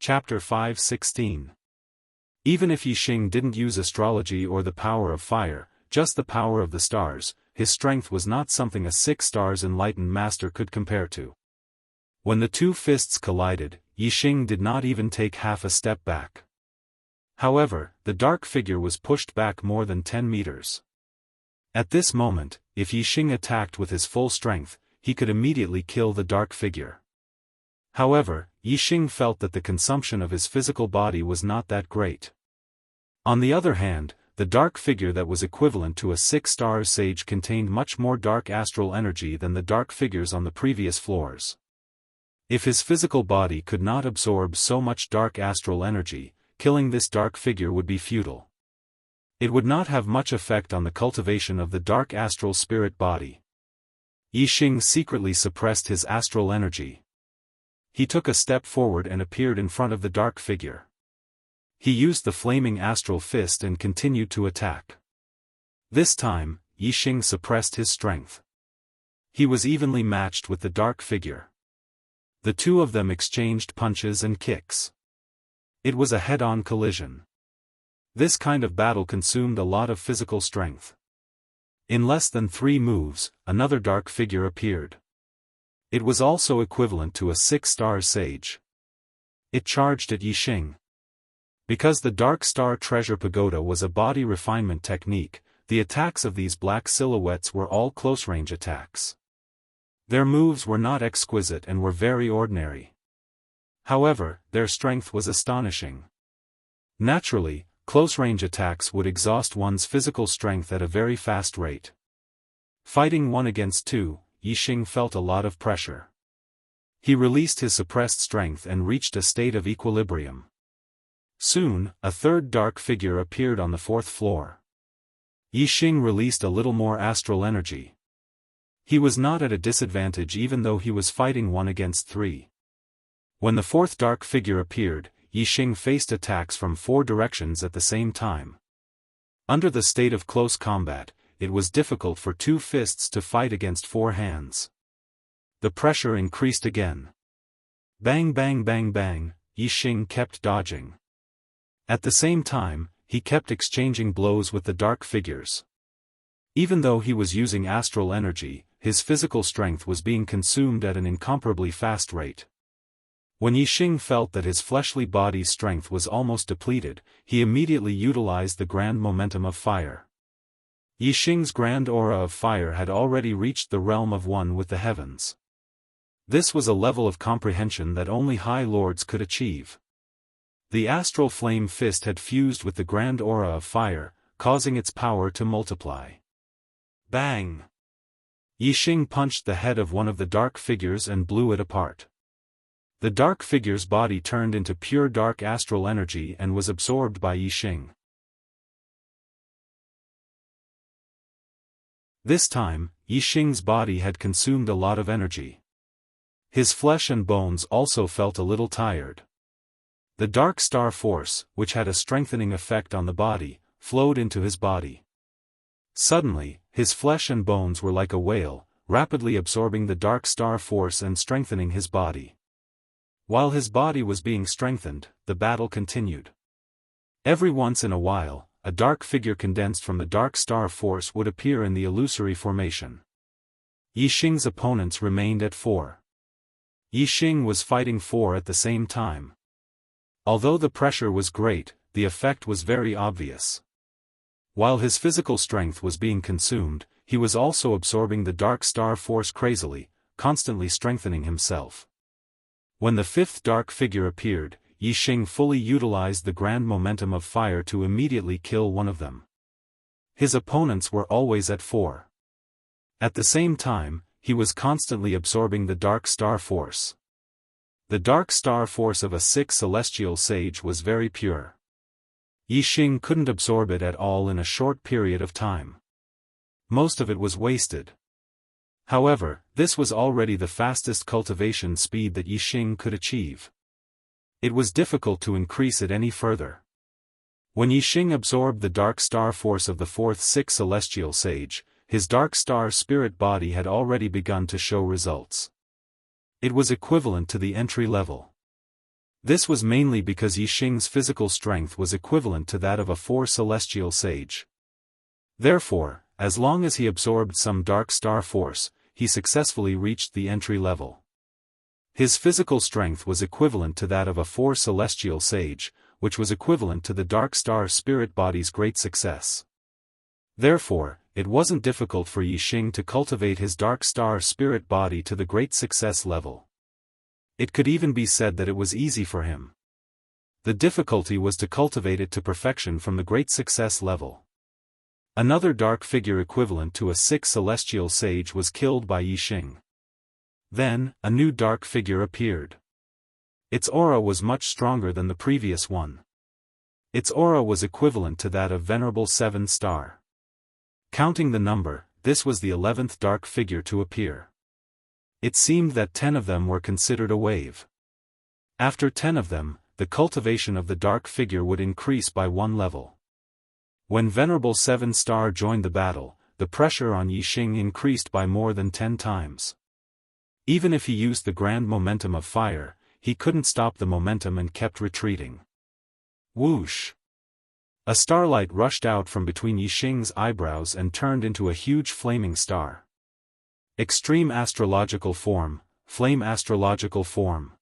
Chapter 5:16. Even if Yixing didn't use astrology or the power of fire, just the power of the stars, his strength was not something a 6-stars enlightened master could compare to. When the two fists collided, Yixing did not even take half a step back. However, the dark figure was pushed back more than 10 meters. At this moment, if Yixing attacked with his full strength, he could immediately kill the dark figure. However, Yixing felt that the consumption of his physical body was not that great. On the other hand, the dark figure that was equivalent to a 6-star sage contained much more dark astral energy than the dark figures on the previous floors. If his physical body could not absorb so much dark astral energy, killing this dark figure would be futile. It would not have much effect on the cultivation of the dark astral spirit body. Yixing secretly suppressed his astral energy. He took a step forward and appeared in front of the dark figure. He used the flaming astral fist and continued to attack. This time, Yixing suppressed his strength. He was evenly matched with the dark figure. The two of them exchanged punches and kicks. It was a head-on collision. This kind of battle consumed a lot of physical strength. In less than 3 moves, another dark figure appeared. It was also equivalent to a 6-star sage. It charged at Yixing. Because the Dark Star Treasure Pagoda was a body refinement technique, the attacks of these black silhouettes were all close-range attacks. Their moves were not exquisite and were very ordinary. However, their strength was astonishing. Naturally, close-range attacks would exhaust one's physical strength at a very fast rate. Fighting 1 against 2, Yixing felt a lot of pressure. He released his suppressed strength and reached a state of equilibrium. Soon, a third dark figure appeared on the 4th floor. Yixing released a little more astral energy. He was not at a disadvantage even though he was fighting 1 against 3. When the 4th dark figure appeared, Yixing faced attacks from 4 directions at the same time. Under the state of close combat, it was difficult for 2 fists to fight against 4 hands. The pressure increased again. Bang bang bang bang, Yixing kept dodging. At the same time, he kept exchanging blows with the dark figures. Even though he was using astral energy, his physical strength was being consumed at an incomparably fast rate. When Yixing felt that his fleshly body's strength was almost depleted, he immediately utilized the grand momentum of fire. Yixing's grand aura of fire had already reached the realm of one with the heavens. This was a level of comprehension that only high lords could achieve. The astral flame fist had fused with the grand aura of fire, causing its power to multiply. Bang! Yixing punched the head of one of the dark figures and blew it apart. The dark figure's body turned into pure dark astral energy and was absorbed by Yixing. This time, Yixing's body had consumed a lot of energy. His flesh and bones also felt a little tired. The dark star force, which had a strengthening effect on the body, flowed into his body. Suddenly, his flesh and bones were like a whale, rapidly absorbing the dark star force and strengthening his body. While his body was being strengthened, the battle continued. Every once in a while, a dark figure condensed from the dark star force would appear in the illusory formation. Yixing's opponents remained at 4. Yixing was fighting 4 at the same time. Although the pressure was great, the effect was very obvious. While his physical strength was being consumed, he was also absorbing the dark star force crazily, constantly strengthening himself. When the 5th dark figure appeared, Yixing fully utilized the grand momentum of fire to immediately kill one of them. His opponents were always at 4. At the same time, he was constantly absorbing the dark star force. The dark star force of a 6th celestial sage was very pure. Yixing couldn't absorb it at all in a short period of time. Most of it was wasted. However, this was already the fastest cultivation speed that Yixing could achieve. It was difficult to increase it any further. When Yixing absorbed the dark star force of the 4th 6th celestial sage, his dark star spirit body had already begun to show results. It was equivalent to the entry level. This was mainly because Yixing's physical strength was equivalent to that of a 4 celestial sage. Therefore, as long as he absorbed some dark star force, he successfully reached the entry level. His physical strength was equivalent to that of a 4 celestial sage, which was equivalent to the dark star spirit body's great success. Therefore, it wasn't difficult for Yixing to cultivate his dark star spirit body to the great success level. It could even be said that it was easy for him. The difficulty was to cultivate it to perfection from the great success level. Another dark figure equivalent to a 6 celestial sage was killed by Yixing. Then, a new dark figure appeared. Its aura was much stronger than the previous one. Its aura was equivalent to that of Venerable 7 Star. Counting the number, this was the 11th dark figure to appear. It seemed that 10 of them were considered a wave. After 10 of them, the cultivation of the dark figure would increase by 1 level. When Venerable 7 Star joined the battle, the pressure on Yixing increased by more than 10 times. Even if he used the grand momentum of fire, he couldn't stop the momentum and kept retreating. Whoosh! A starlight rushed out from between Yixing's eyebrows and turned into a huge flaming star. Extreme astrological form, flame astrological form.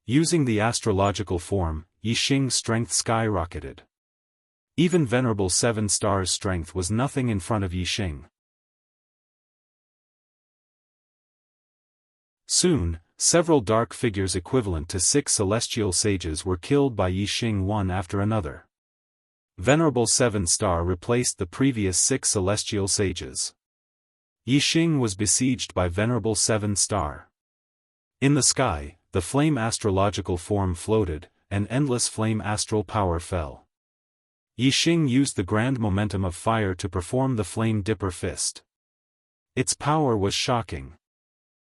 Using the astrological form, Yixing's strength skyrocketed. Even Venerable 7 Star's strength was nothing in front of Yixing. Soon, several dark figures equivalent to 6 celestial sages were killed by Yixing one after another. Venerable 7 Star replaced the previous 6 celestial sages. Yixing was besieged by Venerable Seven Star. In the sky, the flame astrological form floated, and endless flame astral power fell. Yixing used the grand momentum of fire to perform the flame dipper fist. Its power was shocking.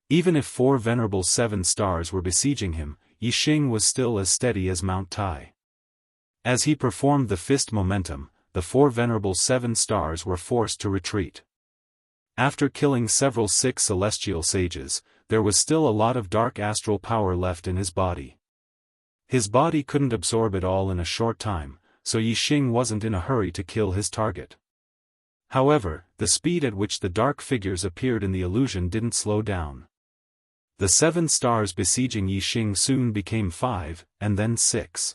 Even if 4 Venerable Seven Stars were besieging him, Yixing was still as steady as Mount Tai. As he performed the fist momentum, the 4 Venerable Seven Stars were forced to retreat. After killing several 6 celestial sages, there was still a lot of dark astral power left in his body. His body couldn't absorb it all in a short time, so Yixing wasn't in a hurry to kill his target. However, the speed at which the dark figures appeared in the illusion didn't slow down. The 7 stars besieging Yixing soon became 5, and then 6.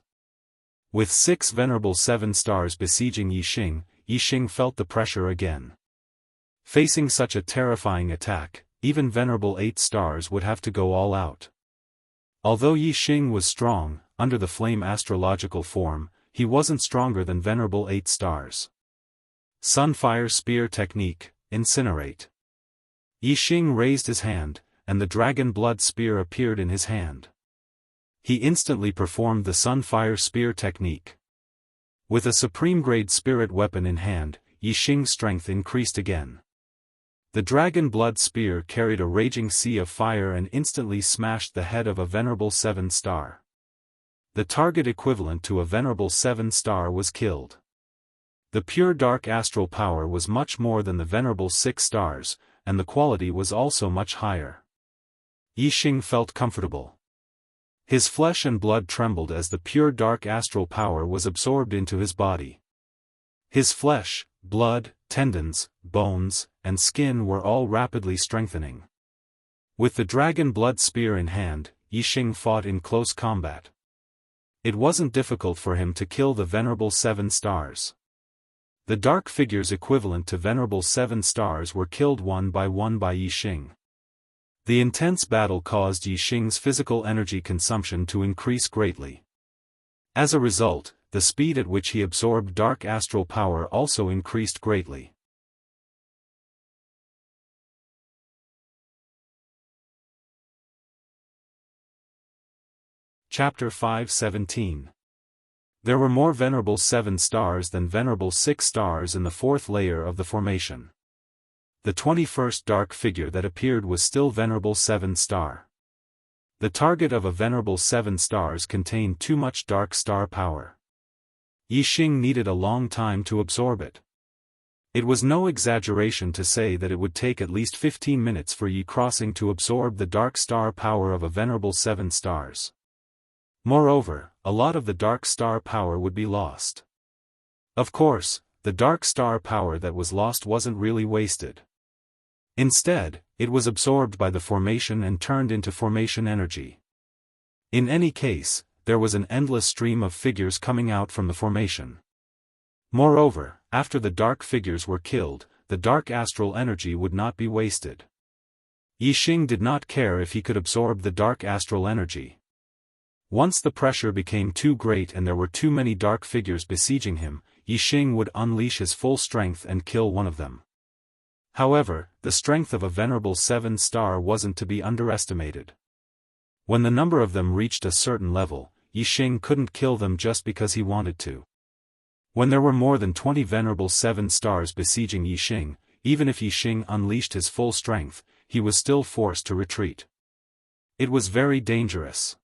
With 6 Venerable Seven Stars besieging Yixing, Yixing felt the pressure again. Facing such a terrifying attack, even Venerable 8 Stars would have to go all out. Although Yixing was strong, under the flame astrological form, he wasn't stronger than Venerable 8 Stars. Sunfire Spear Technique, Incinerate. Yixing raised his hand, and the dragon blood spear appeared in his hand. He instantly performed the Sunfire Spear Technique. With a supreme-grade spirit weapon in hand, Yixing's strength increased again. The dragon blood spear carried a raging sea of fire and instantly smashed the head of a Venerable Seven Star. The target equivalent to a Venerable Seven Star was killed. The pure dark astral power was much more than the Venerable 6 Stars, and the quality was also much higher. Yixing felt comfortable. His flesh and blood trembled as the pure dark astral power was absorbed into his body. His flesh, blood, tendons, bones, and skin were all rapidly strengthening. With the dragon blood spear in hand, Yixing fought in close combat. It wasn't difficult for him to kill the Venerable Seven Stars. The dark figures equivalent to Venerable Seven Stars were killed one by Yixing. The intense battle caused Yixing's physical energy consumption to increase greatly. As a result, the speed at which he absorbed dark astral power also increased greatly. Chapter 5:17. There were more Venerable Seven Stars than Venerable 6 Stars in the 4th layer of the formation. The 21st dark figure that appeared was still Venerable 7 Star. The target of a Venerable 7 Stars contained too much dark star power. Yixing needed a long time to absorb it. It was no exaggeration to say that it would take at least 15 minutes for Yi Crossing to absorb the dark star power of a Venerable 7 Stars. Moreover, a lot of the dark star power would be lost. Of course, the dark star power that was lost wasn't really wasted. Instead, it was absorbed by the formation and turned into formation energy. In any case, there was an endless stream of figures coming out from the formation. Moreover, after the dark figures were killed, the dark astral energy would not be wasted. Yixing did not care if he could absorb the dark astral energy. Once the pressure became too great and there were too many dark figures besieging him, Yixing would unleash his full strength and kill one of them. However, the strength of a Venerable 7 Star wasn't to be underestimated. When the number of them reached a certain level, Yixing couldn't kill them just because he wanted to. When there were more than 20 Venerable 7 Stars besieging Yixing, even if Yixing unleashed his full strength, he was still forced to retreat. It was very dangerous.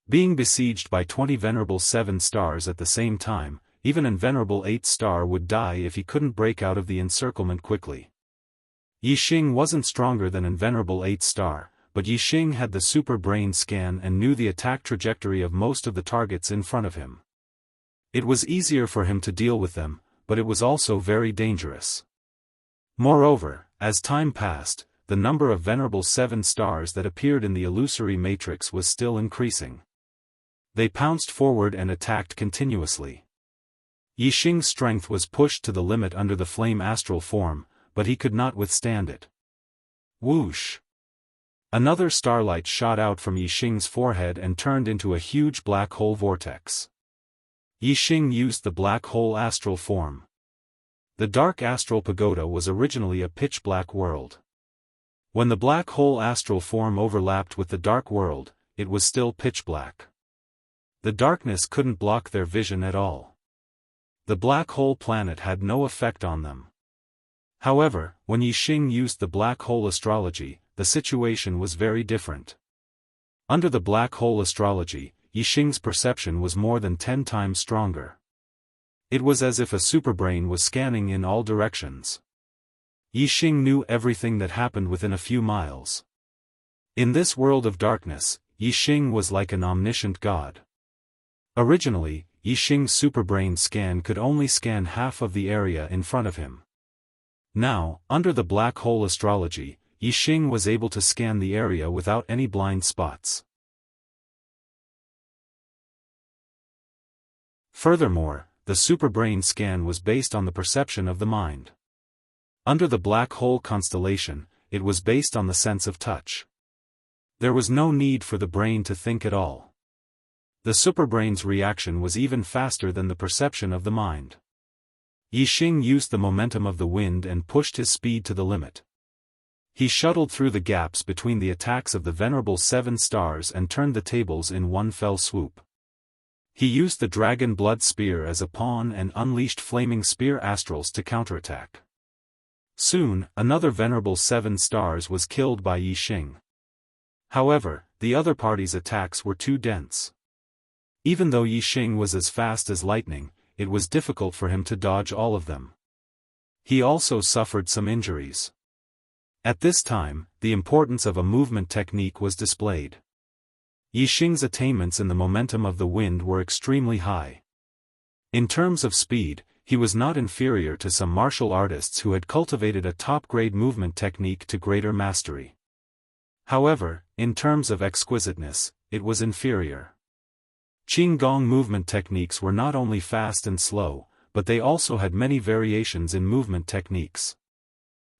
Being besieged by 20 Venerable 7 Stars at the same time, even an Venerable 8 Star would die if he couldn't break out of the encirclement quickly. Yixing wasn't stronger than an Venerable 8 Star, but Yixing had the super brain scan and knew the attack trajectory of most of the targets in front of him. It was easier for him to deal with them, but it was also very dangerous. Moreover, as time passed, the number of Venerable 7 Stars that appeared in the illusory matrix was still increasing. They pounced forward and attacked continuously. Yixing's strength was pushed to the limit under the flame astral form, but he could not withstand it. Whoosh! Another starlight shot out from Yixing's forehead and turned into a huge black hole vortex. Yixing used the black hole astral form. The dark astral pagoda was originally a pitch-black world. When the black hole astral form overlapped with the dark world, it was still pitch-black. The darkness couldn't block their vision at all. The black hole planet had no effect on them. However, when Yixing used the black hole astrology, the situation was very different. Under the black hole astrology, Yixing's perception was more than 10 times stronger. It was as if a superbrain was scanning in all directions. Yixing knew everything that happened within a few miles. In this world of darkness, Yixing was like an omniscient god. Originally, Yixing's superbrain scan could only scan half of the area in front of him. Now, under the black hole astrology, Yixing was able to scan the area without any blind spots. Furthermore, the superbrain scan was based on the perception of the mind. Under the black hole constellation, it was based on the sense of touch. There was no need for the brain to think at all. The superbrain's reaction was even faster than the perception of the mind. Yixing used the momentum of the wind and pushed his speed to the limit. He shuttled through the gaps between the attacks of the venerable 7 stars and turned the tables in one fell swoop. He used the dragon blood spear as a pawn and unleashed flaming spear astrals to counterattack. Soon, another venerable 7 stars was killed by Yixing. However, the other party's attacks were too dense. Even though Yixing was as fast as lightning, it was difficult for him to dodge all of them. He also suffered some injuries. At this time, the importance of a movement technique was displayed. Yixing's attainments in the momentum of the wind were extremely high. In terms of speed, he was not inferior to some martial artists who had cultivated a top-grade movement technique to greater mastery. However, in terms of exquisiteness, it was inferior. Qinggong movement techniques were not only fast and slow, but they also had many variations in movement techniques.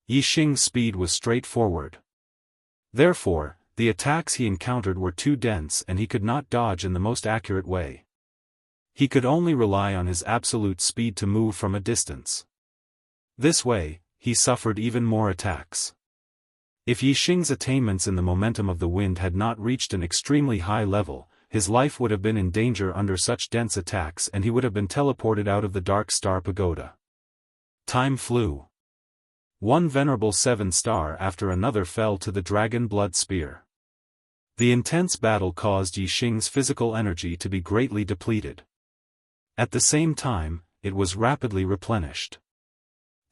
Yixing's speed was straightforward. Therefore, the attacks he encountered were too dense and he could not dodge in the most accurate way. He could only rely on his absolute speed to move from a distance. This way, he suffered even more attacks. If Yixing's attainments in the momentum of the wind had not reached an extremely high level, his life would have been in danger under such dense attacks and he would have been teleported out of the Dark Star Pagoda. Time flew. One venerable 7 star after another fell to the dragon blood spear. The intense battle caused Yixing's physical energy to be greatly depleted. At the same time, it was rapidly replenished.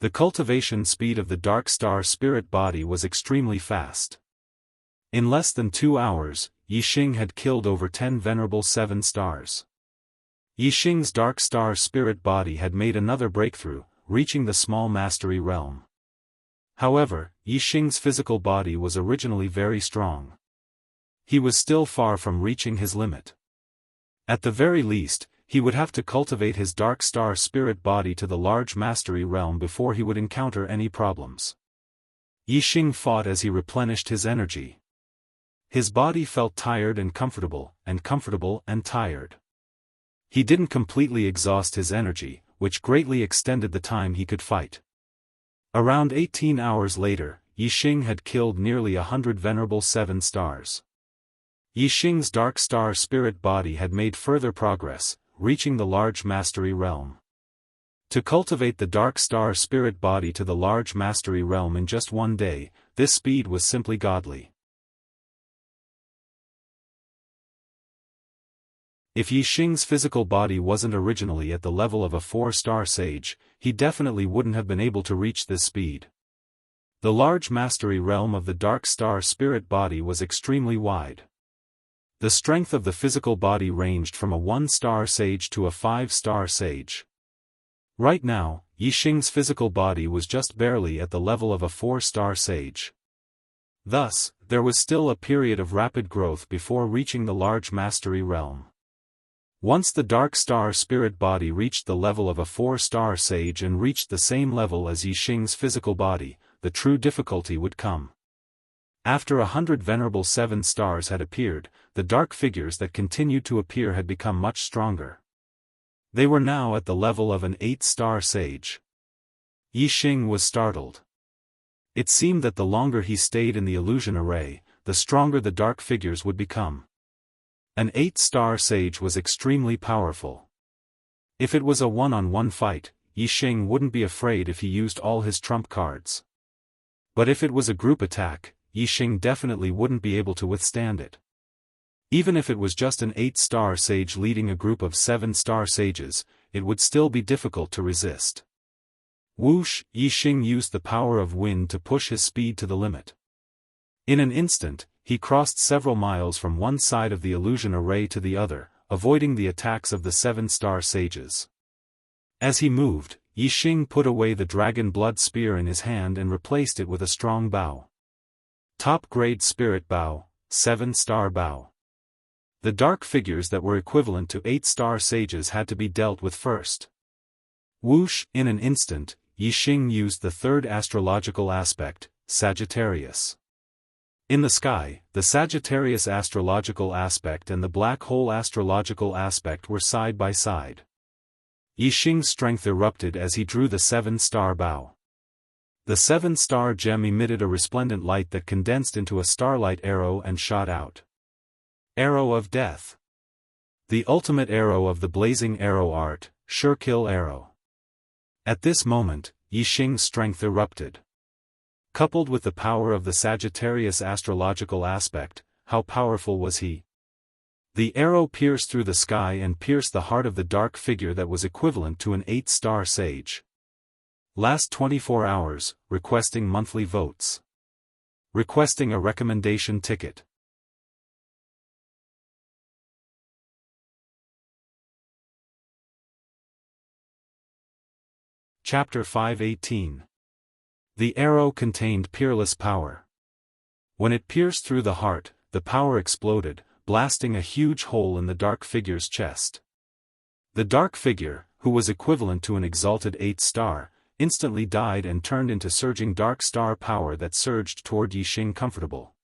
The cultivation speed of the Dark Star spirit body was extremely fast. In less than 2 hours, Yixing had killed over 10 venerable 7 stars. Yixing's Dark Star spirit body had made another breakthrough, reaching the small mastery realm. However, Yixing's physical body was originally very strong. He was still far from reaching his limit. At the very least, he would have to cultivate his Dark Star spirit body to the large mastery realm before he would encounter any problems. Yixing fought as he replenished his energy. His body felt tired and comfortable and tired. He didn't completely exhaust his energy, which greatly extended the time he could fight. Around 18 hours later, Yixing had killed nearly 100 venerable 7 stars. Yixing's Dark Star spirit body had made further progress, reaching the large mastery realm. To cultivate the Dark Star spirit body to the large mastery realm in just one day, this speed was simply godly. If Yixing's physical body wasn't originally at the level of a 4-star sage, he definitely wouldn't have been able to reach this speed. The large mastery realm of the Dark Star spirit body was extremely wide. The strength of the physical body ranged from a 1-star sage to a 5-star sage. Right now, Yixing's physical body was just barely at the level of a 4-star sage. Thus, there was still a period of rapid growth before reaching the large mastery realm. Once the Dark Star spirit body reached the level of a 4-star sage and reached the same level as Yixing's physical body, the true difficulty would come. After 100 venerable 7 stars had appeared, the dark figures that continued to appear had become much stronger. They were now at the level of an 8-star sage. Yixing was startled. It seemed that the longer he stayed in the illusion array, the stronger the dark figures would become. An 8-star sage was extremely powerful. If it was a one-on-one fight, Yixing wouldn't be afraid if he used all his trump cards. But if it was a group attack, Yixing definitely wouldn't be able to withstand it. Even if it was just an 8-star sage leading a group of 7-star sages, it would still be difficult to resist. Whoosh! Yixing used the power of wind to push his speed to the limit. In an instant, he crossed several miles from one side of the illusion array to the other, avoiding the attacks of the 7-star sages. As he moved, Yixing put away the dragon blood spear in his hand and replaced it with a strong bow. Top-grade spirit bow, 7-star bow. The dark figures that were equivalent to 8-star sages had to be dealt with first. Whoosh! In an instant, Yixing used the third astrological aspect, Sagittarius. In the sky, the Sagittarius astrological aspect and the black hole astrological aspect were side by side. Yixing's strength erupted as he drew the 7-star bow. The 7-star gem emitted a resplendent light that condensed into a starlight arrow and shot out. Arrow of Death. The ultimate arrow of the blazing arrow art, sure kill arrow. At this moment, Yixing's strength erupted. Coupled with the power of the Sagittarius astrological aspect, how powerful was he? The arrow pierced through the sky and pierced the heart of the dark figure that was equivalent to an 8-star sage. Last 24 hours, requesting monthly votes. Requesting a recommendation ticket. Chapter 518. The arrow contained peerless power. When it pierced through the heart, the power exploded, blasting a huge hole in the dark figure's chest. The dark figure, who was equivalent to an exalted 8-star, instantly died and turned into surging dark star power that surged toward Yixing comfortable.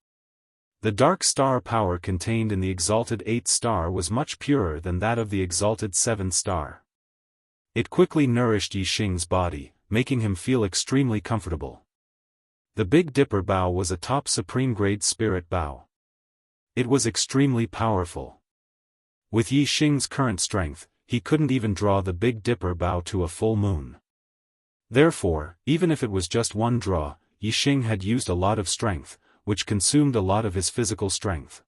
The dark star power contained in the exalted 8-star was much purer than that of the exalted 7-star. It quickly nourished Yixing's body, making him feel extremely comfortable. The Big Dipper bow was a top supreme grade spirit bow. It was extremely powerful. With Yixing's current strength, he couldn't even draw the Big Dipper bow to a full moon. Therefore, even if it was just one draw, Yixing had used a lot of strength, which consumed a lot of his physical strength.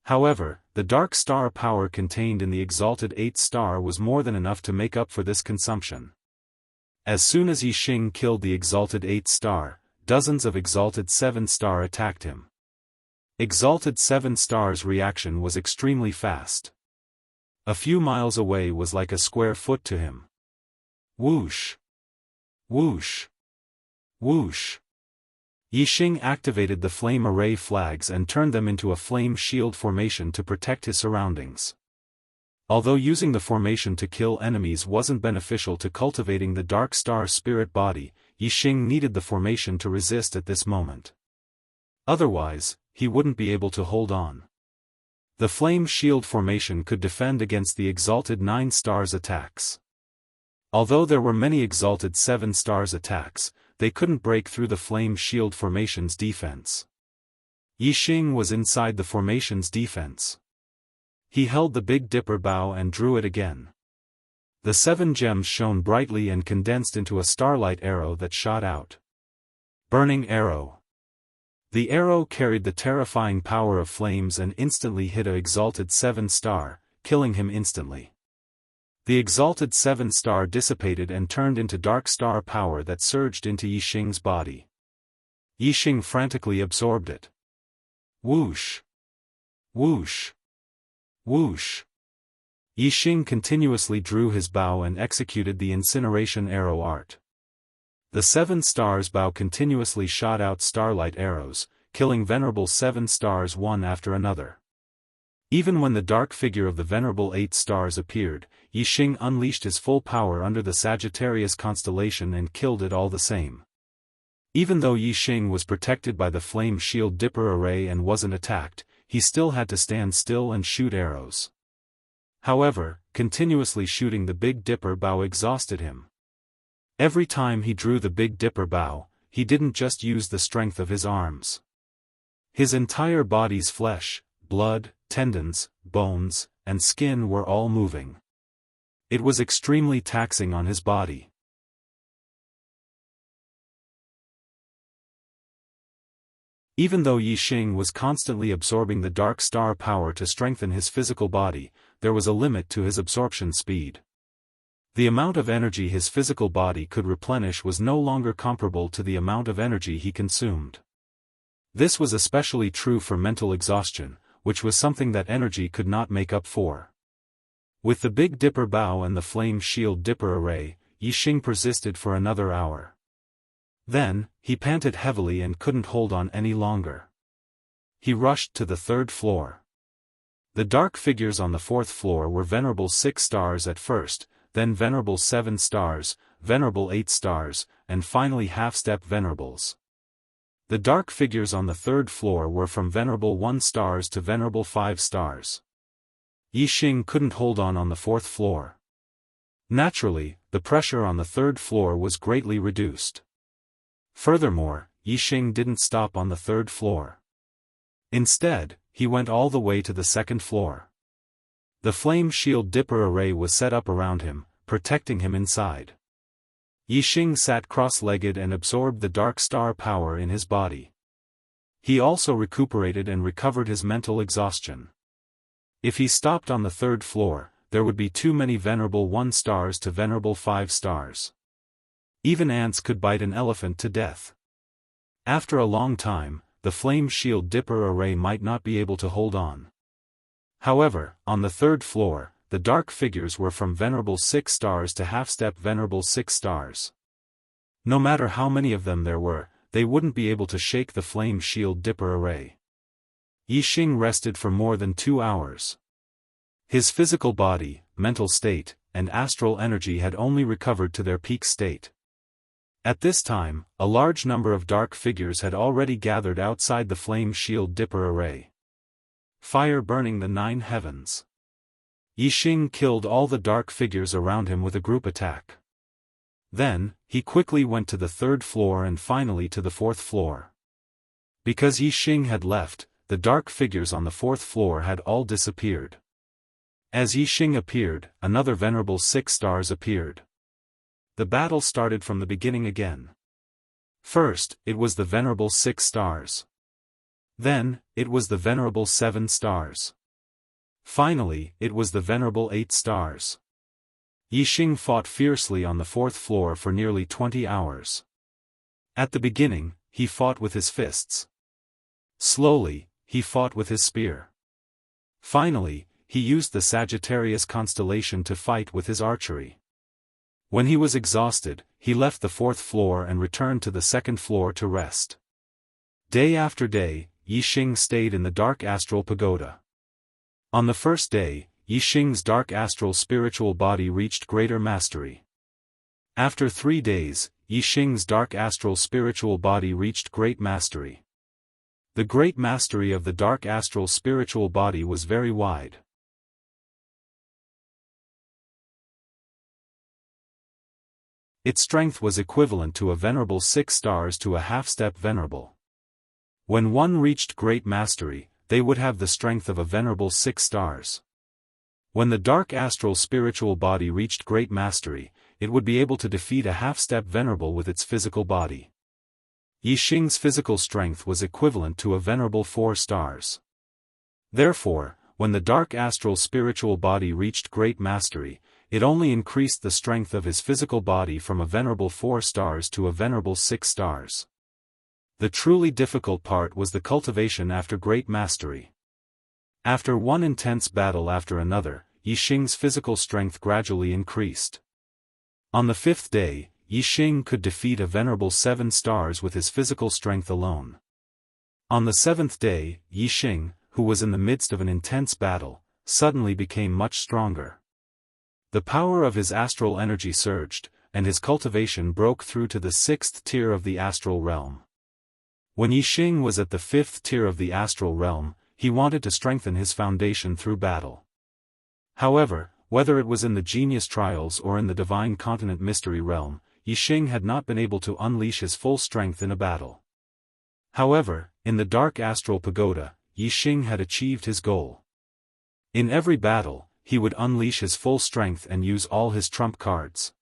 However, the dark star power contained in the exalted 8-star was more than enough to make up for this consumption. As soon as Yixing killed the exalted 8-star, dozens of exalted 7-star attacked him. Exalted 7-star's reaction was extremely fast. A few miles away was like a square foot to him. Whoosh! Whoosh! Whoosh! Yixing activated the flame array flags and turned them into a flame shield formation to protect his surroundings. Although using the formation to kill enemies wasn't beneficial to cultivating the dark star spirit body, Yixing needed the formation to resist at this moment. Otherwise, he wouldn't be able to hold on. The flame shield formation could defend against the exalted 9-star's attacks. Although there were many exalted 7-star's attacks, they couldn't break through the flame shield formation's defense. Yixing was inside the formation's defense. He held the Big Dipper bow and drew it again. The 7 gems shone brightly and condensed into a starlight arrow that shot out. Burning arrow. The arrow carried the terrifying power of flames and instantly hit a exalted 7-star, killing him instantly. The exalted 7-star dissipated and turned into dark star power that surged into Yixing's body. Yixing frantically absorbed it. Whoosh! Whoosh! Whoosh! Yixing continuously drew his bow and executed the incineration arrow art. The 7-star's bow continuously shot out starlight arrows, killing venerable 7-stars one after another. Even when the dark figure of the venerable 8-stars appeared, Yixing unleashed his full power under the Sagittarius constellation and killed it all the same. Even though Yixing was protected by the flame shield dipper array and wasn't attacked, he still had to stand still and shoot arrows. However, continuously shooting the Big Dipper bow exhausted him. Every time he drew the Big Dipper bow, he didn't just use the strength of his arms. His entire body's flesh, blood, tendons, bones, and skin were all moving. It was extremely taxing on his body. Even though Yi Xing was constantly absorbing the dark star power to strengthen his physical body, there was a limit to his absorption speed. The amount of energy his physical body could replenish was no longer comparable to the amount of energy he consumed. This was especially true for mental exhaustion, which was something that energy could not make up for. With the Big Dipper bow and the Flame Shield Dipper array, Yi Xing persisted for another hour. Then, he panted heavily and couldn't hold on any longer. He rushed to the third floor. The dark figures on the fourth floor were Venerable 6 stars at first, then Venerable 7 stars, Venerable 8 stars, and finally half-step Venerables. The dark figures on the third floor were from Venerable 1 stars to Venerable 5 stars. Yi Xing couldn't hold on the fourth floor. Naturally, the pressure on the third floor was greatly reduced. Furthermore, Yi Xing didn't stop on the third floor. Instead, he went all the way to the second floor. The Flame Shield Dipper array was set up around him, protecting him inside. Yi Xing sat cross-legged and absorbed the dark star power in his body. He also recuperated and recovered his mental exhaustion. If he stopped on the third floor, there would be too many Venerable 1 stars to Venerable 5 stars. Even ants could bite an elephant to death. After a long time, the Flame Shield Dipper array might not be able to hold on. However, on the third floor, the dark figures were from Venerable 6 stars to half-step Venerable 6 stars. No matter how many of them there were, they wouldn't be able to shake the Flame Shield Dipper array. Yi Xing rested for more than 2 hours. His physical body, mental state, and astral energy had only recovered to their peak state. At this time, a large number of dark figures had already gathered outside the Flame Shield Dipper array. Fire burning the 9 heavens. Yi Xing killed all the dark figures around him with a group attack. Then, he quickly went to the third floor and finally to the fourth floor. Because Yi Xing had left, the dark figures on the fourth floor had all disappeared. As Yi Xing appeared, another Venerable 6 stars appeared. The battle started from the beginning again. First, it was the Venerable 6 stars. Then, it was the Venerable 7 stars. Finally, it was the Venerable 8 stars. Yi Xing fought fiercely on the fourth floor for nearly 20 hours. At the beginning, he fought with his fists. Slowly, he fought with his spear. Finally, he used the Sagittarius constellation to fight with his archery. When he was exhausted, he left the fourth floor and returned to the second floor to rest. Day after day, Yi Xing stayed in the Dark Astral Pagoda. On the first day, Yi Xing's dark astral spiritual body reached greater mastery. After 3 days, Yi Xing's dark astral spiritual body reached great mastery. The great mastery of the dark astral spiritual body was very wide. Its strength was equivalent to a Venerable 6 stars to a half-step Venerable. When one reached great mastery, they would have the strength of a Venerable 6 stars. When the dark astral spiritual body reached great mastery, it would be able to defeat a half-step Venerable with its physical body. Yi Xing's physical strength was equivalent to a Venerable 4 stars. Therefore, when the dark astral spiritual body reached great mastery, it only increased the strength of his physical body from a Venerable 4 stars to a Venerable 6 stars. The truly difficult part was the cultivation after great mastery. After one intense battle after another, Yi Xing's physical strength gradually increased. On the 5th day, Yi Xing could defeat a Venerable 7 stars with his physical strength alone. On the 7th day, Yi Xing, who was in the midst of an intense battle, suddenly became much stronger. The power of his astral energy surged, and his cultivation broke through to the 6th tier of the astral realm. When Yi Xing was at the 5th tier of the astral realm, he wanted to strengthen his foundation through battle. However, whether it was in the Genius Trials or in the Divine Continent Mystery Realm, Yixing had not been able to unleash his full strength in a battle. However, in the Dark Astral Pagoda, Yixing had achieved his goal. In every battle, he would unleash his full strength and use all his trump cards.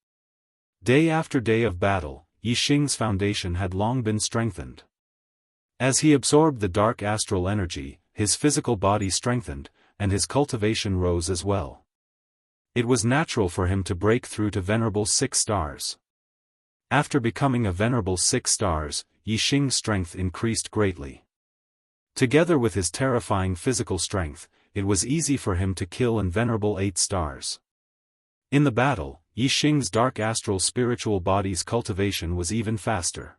Day after day of battle, Yixing's foundation had long been strengthened. As he absorbed the dark astral energy, his physical body strengthened, and his cultivation rose as well. It was natural for him to break through to Venerable 6 stars. After becoming a Venerable 6 stars, Yixing's strength increased greatly. Together with his terrifying physical strength, it was easy for him to kill an Venerable 8 stars. In the battle, Yixing's dark astral spiritual body's cultivation was even faster.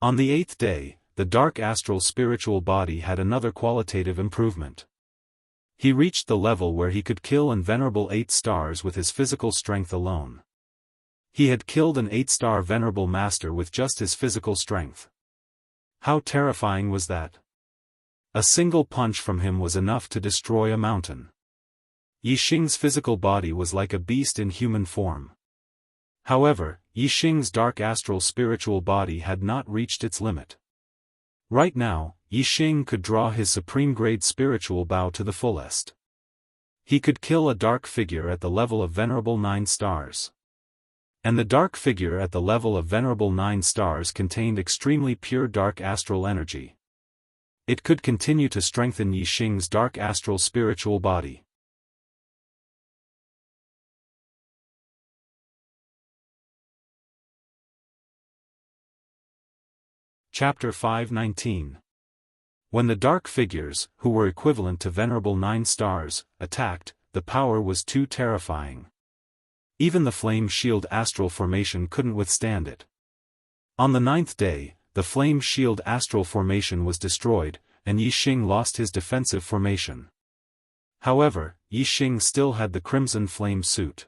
On the 8th day, the dark astral spiritual body had another qualitative improvement. He reached the level where he could kill an Venerable 8 stars with his physical strength alone. He had killed an 8-star Venerable Master with just his physical strength. How terrifying was that? A single punch from him was enough to destroy a mountain. Yixing's physical body was like a beast in human form. However, Yixing's dark astral spiritual body had not reached its limit. Right now, Yixing could draw his supreme-grade spiritual bow to the fullest. He could kill a dark figure at the level of Venerable 9 stars. And the dark figure at the level of Venerable 9 stars contained extremely pure dark astral energy. It could continue to strengthen Yixing's dark astral spiritual body. Chapter 5:19. When the dark figures, who were equivalent to Venerable 9 stars, attacked, the power was too terrifying. Even the Flame Shield astral formation couldn't withstand it. On the 9th day, the Flame Shield astral formation was destroyed, and Yixing lost his defensive formation. However, Yixing still had the Crimson Flame suit.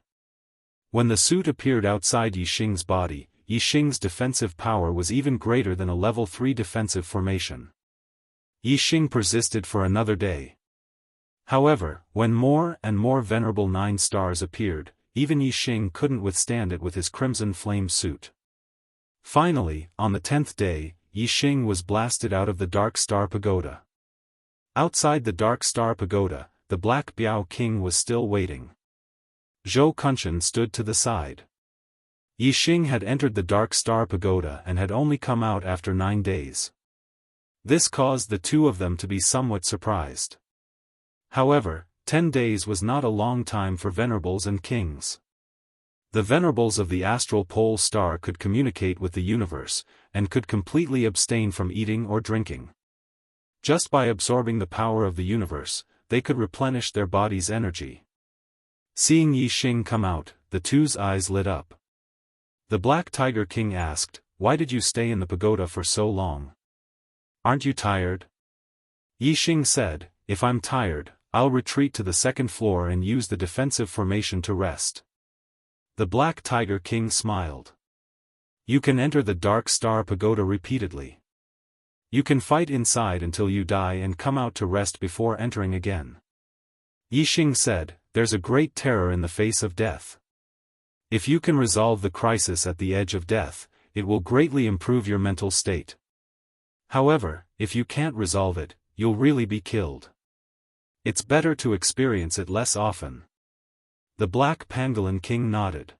When the suit appeared outside Yixing's body, Yixing's defensive power was even greater than a level 3 defensive formation. Yixing persisted for another day. However, when more and more Venerable 9 stars appeared, even Yixing couldn't withstand it with his Crimson Flame suit. Finally, on the 10th day, Yixing was blasted out of the Dark Star Pagoda. Outside the Dark Star Pagoda, the Black Biao King was still waiting. Zhou Kunshan stood to the side. Yixing had entered the Dark Star Pagoda and had only come out after 9 days. This caused the two of them to be somewhat surprised. However, 10 days was not a long time for Venerables and Kings. The Venerables of the Astral Pole Star could communicate with the universe, and could completely abstain from eating or drinking. Just by absorbing the power of the universe, they could replenish their body's energy. Seeing Yixing come out, the two's eyes lit up. The Black Tiger King asked, "Why did you stay in the pagoda for so long? Aren't you tired?" Yixing said, "If I'm tired, I'll retreat to the 2nd floor and use the defensive formation to rest." The Black Tiger King smiled. "You can enter the Dark Star Pagoda repeatedly. You can fight inside until you die and come out to rest before entering again." Yixing said, "There's a great terror in the face of death. If you can resolve the crisis at the edge of death, it will greatly improve your mental state. However, if you can't resolve it, you'll really be killed. It's better to experience it less often." The Black Pangolin King nodded.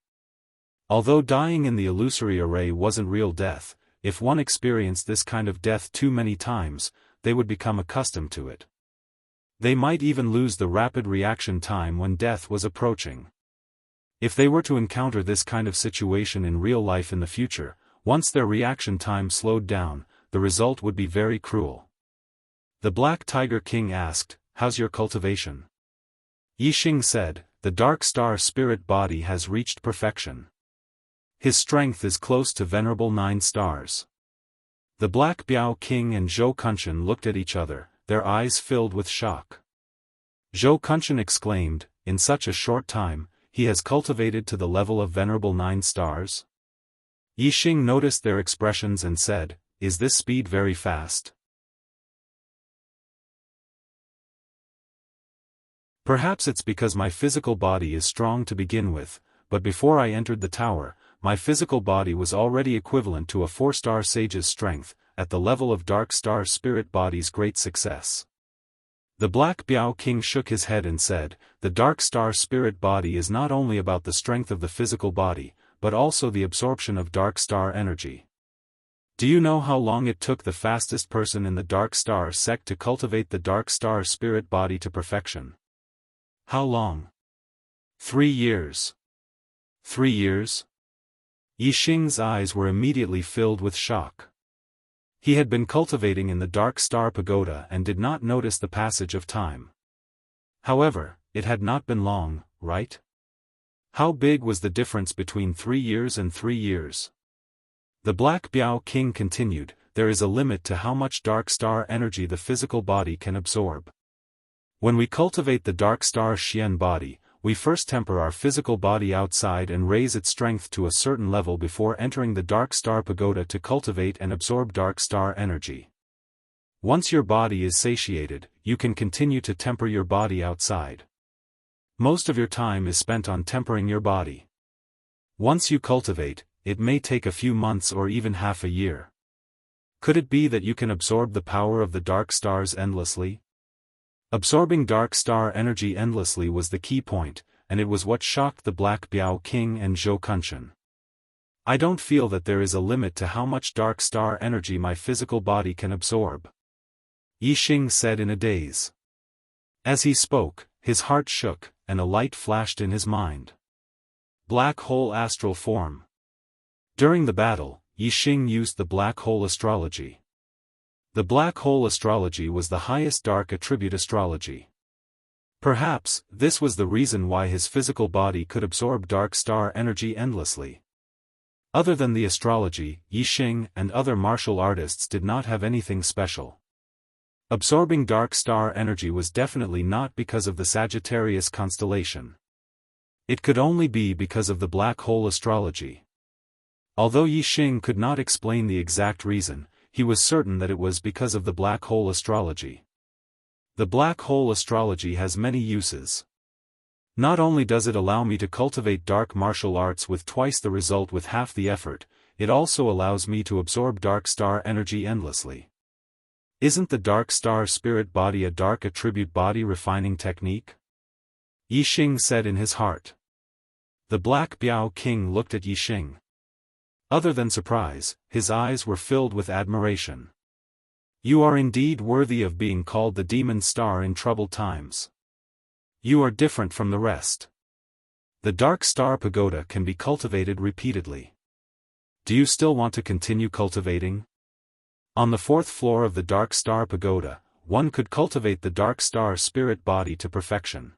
Although dying in the illusory array wasn't real death, if one experienced this kind of death too many times, they would become accustomed to it. They might even lose the rapid reaction time when death was approaching. If they were to encounter this kind of situation in real life in the future, once their reaction time slowed down, the result would be very cruel. The Black Tiger King asked, "How's your cultivation?" Yixing said, "The Dark Star spirit body has reached perfection. His strength is close to Venerable 9 stars." The Black Biao King and Zhou Kunshan looked at each other, their eyes filled with shock. Zhou Kunshan exclaimed, "In such a short time, he has cultivated to the level of Venerable 9 stars?" Yixing noticed their expressions and said, "Is this speed very fast?" "Perhaps it's because my physical body is strong to begin with, but before I entered the tower, my physical body was already equivalent to a 4-star sage's strength, at the level of Dark Star Spirit Body's great success. The Black Biao King shook his head and said, the Dark Star Spirit Body is not only about the strength of the physical body, but also the absorption of Dark Star energy. Do you know how long it took the fastest person in the Dark Star sect to cultivate the Dark Star Spirit Body to perfection? How long? 3 years. 3 years? Yixing's eyes were immediately filled with shock. He had been cultivating in the Dark Star Pagoda and did not notice the passage of time. However, it had not been long, right? How big was the difference between 3 years and 3 years? The Black Biao King continued, there is a limit to how much Dark Star energy the physical body can absorb. When we cultivate the Dark Star Xian body, we first temper our physical body outside and raise its strength to a certain level before entering the Dark Star Pagoda to cultivate and absorb Dark Star energy. Once your body is satiated, you can continue to temper your body outside. Most of your time is spent on tempering your body. Once you cultivate, it may take a few months or even half a year. Could it be that you can absorb the power of the Dark Stars endlessly? Absorbing Dark Star energy endlessly was the key point, and it was what shocked the Black Biao King and Zhou Kunshan. I don't feel that there is a limit to how much Dark Star energy my physical body can absorb. Yixing said in a daze. As he spoke, his heart shook, and a light flashed in his mind. Black Hole Astral Form. During the battle, Yixing used the Black Hole Astrology. The Black Hole Astrology was the highest dark attribute astrology. Perhaps, this was the reason why his physical body could absorb Dark Star energy endlessly. Other than the astrology, Yixing and other martial artists did not have anything special. Absorbing Dark Star energy was definitely not because of the Sagittarius constellation. It could only be because of the Black Hole Astrology. Although Yixing could not explain the exact reason, he was certain that it was because of the Black Hole Astrology. The Black Hole Astrology has many uses. Not only does it allow me to cultivate dark martial arts with twice the result with half the effort, it also allows me to absorb Dark Star energy endlessly. Isn't the Dark Star Spirit Body a dark attribute body refining technique? Yixing said in his heart. The Black Biao King looked at Yixing. Other than surprise, his eyes were filled with admiration. You are indeed worthy of being called the Demon Star in troubled times. You are different from the rest. The Dark Star Pagoda can be cultivated repeatedly. Do you still want to continue cultivating? On the 4th floor of the Dark Star Pagoda, one could cultivate the Dark Star Spirit Body to perfection.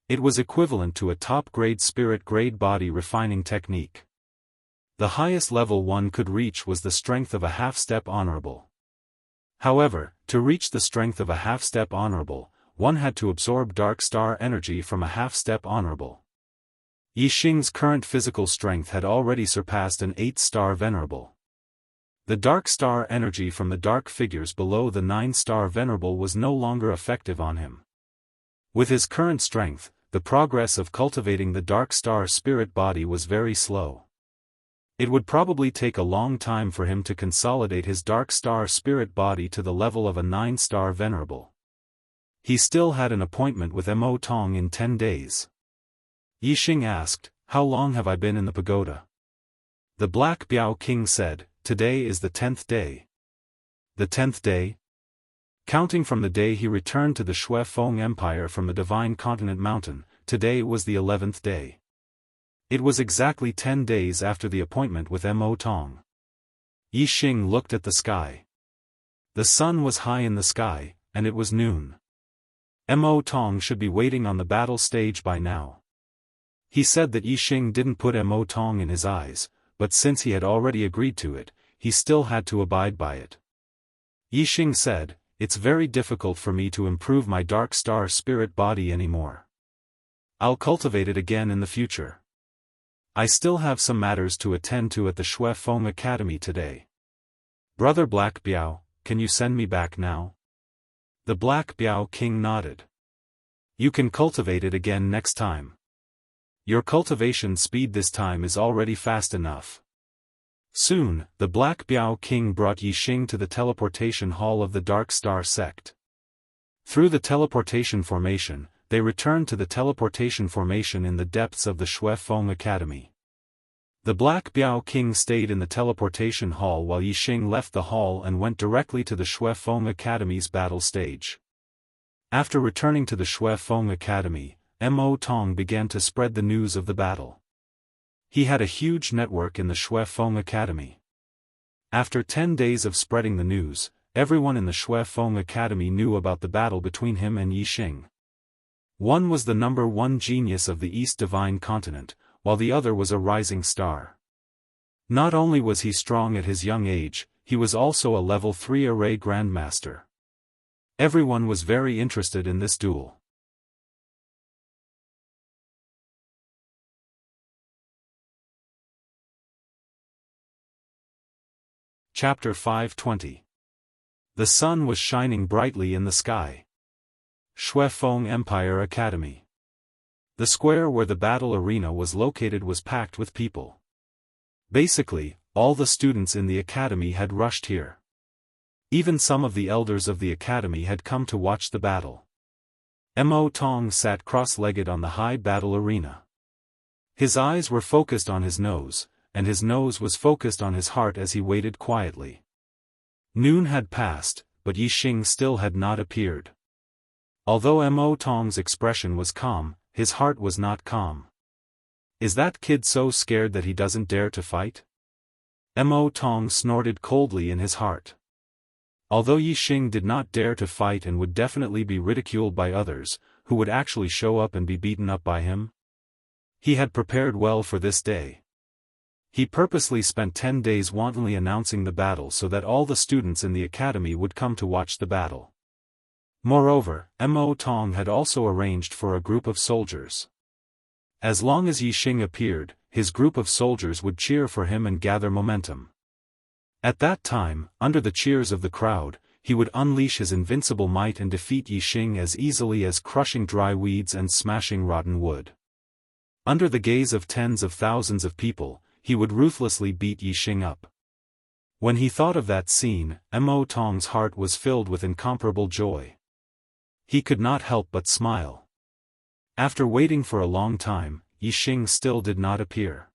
It was equivalent to a top-grade spirit-grade body refining technique. The highest level one could reach was the strength of a half-step honorable. However, to reach the strength of a half-step honorable, one had to absorb Dark Star energy from a half-step honorable. Yixing's current physical strength had already surpassed an 8-star venerable. The Dark Star energy from the dark figures below the 9-star venerable was no longer effective on him. With his current strength, the progress of cultivating the Dark Star Spirit Body was very slow. It would probably take a long time for him to consolidate his Dark Star Spirit Body to the level of a 9-star venerable. He still had an appointment with Mo Tong in 10 days. Yixing asked, "How long have I been in the pagoda?" The Black Biao King said, "Today is the 10th day." The 10th day? Counting from the day he returned to the Shui Feng Empire from the Divine Continent Mountain, today was the 11th day. It was exactly 10 days after the appointment with Mo Tong. Yixing looked at the sky. The sun was high in the sky, and it was noon. Mo Tong should be waiting on the battle stage by now. He said that Yixing didn't put Mo Tong in his eyes, but since he had already agreed to it, he still had to abide by it. Yixing said, "It's very difficult for me to improve my Dark Star Spirit Body anymore. I'll cultivate it again in the future. I still have some matters to attend to at the Shui Feng Academy today. Brother Black Biao, can you send me back now?" The Black Biao King nodded. You can cultivate it again next time. Your cultivation speed this time is already fast enough. Soon, the Black Biao King brought Yixing to the teleportation hall of the Dark Star sect. Through the teleportation formation, they returned to the teleportation formation in the depths of the Shui Feng Academy. The Black Biao King stayed in the teleportation hall while Yixing left the hall and went directly to the Shui Feng Academy's battle stage. After returning to the Shui Feng Academy, Mo Tong began to spread the news of the battle. He had a huge network in the Shui Feng Academy. After 10 days of spreading the news, everyone in the Shui Feng Academy knew about the battle between him and Yixing. One was the #1 genius of the East Divine Continent, while the other was a rising star. Not only was he strong at his young age, he was also a level 3 array grandmaster. Everyone was very interested in this duel. Chapter 520. The sun was shining brightly in the sky. Shui Feng Empire Academy. The square where the battle arena was located was packed with people. Basically, all the students in the academy had rushed here. Even some of the elders of the academy had come to watch the battle. Mo Tong sat cross-legged on the high battle arena. His eyes were focused on his nose, and his nose was focused on his heart as he waited quietly. Noon had passed, but Yixing still had not appeared. Although Mo Tong's expression was calm, his heart was not calm. Is that kid so scared that he doesn't dare to fight? Mo Tong snorted coldly in his heart. Although Yixing did not dare to fight and would definitely be ridiculed by others, who would actually show up and be beaten up by him, he had prepared well for this day. He purposely spent 10 days wantonly announcing the battle so that all the students in the academy would come to watch the battle. Moreover, Mo Tong had also arranged for a group of soldiers. As long as Yixing appeared, his group of soldiers would cheer for him and gather momentum. At that time, under the cheers of the crowd, he would unleash his invincible might and defeat Yixing as easily as crushing dry weeds and smashing rotten wood. Under the gaze of tens of thousands of people, he would ruthlessly beat Yixing up. When he thought of that scene, Mo Tong's heart was filled with incomparable joy. He could not help but smile. After waiting for a long time, Yixing still did not appear.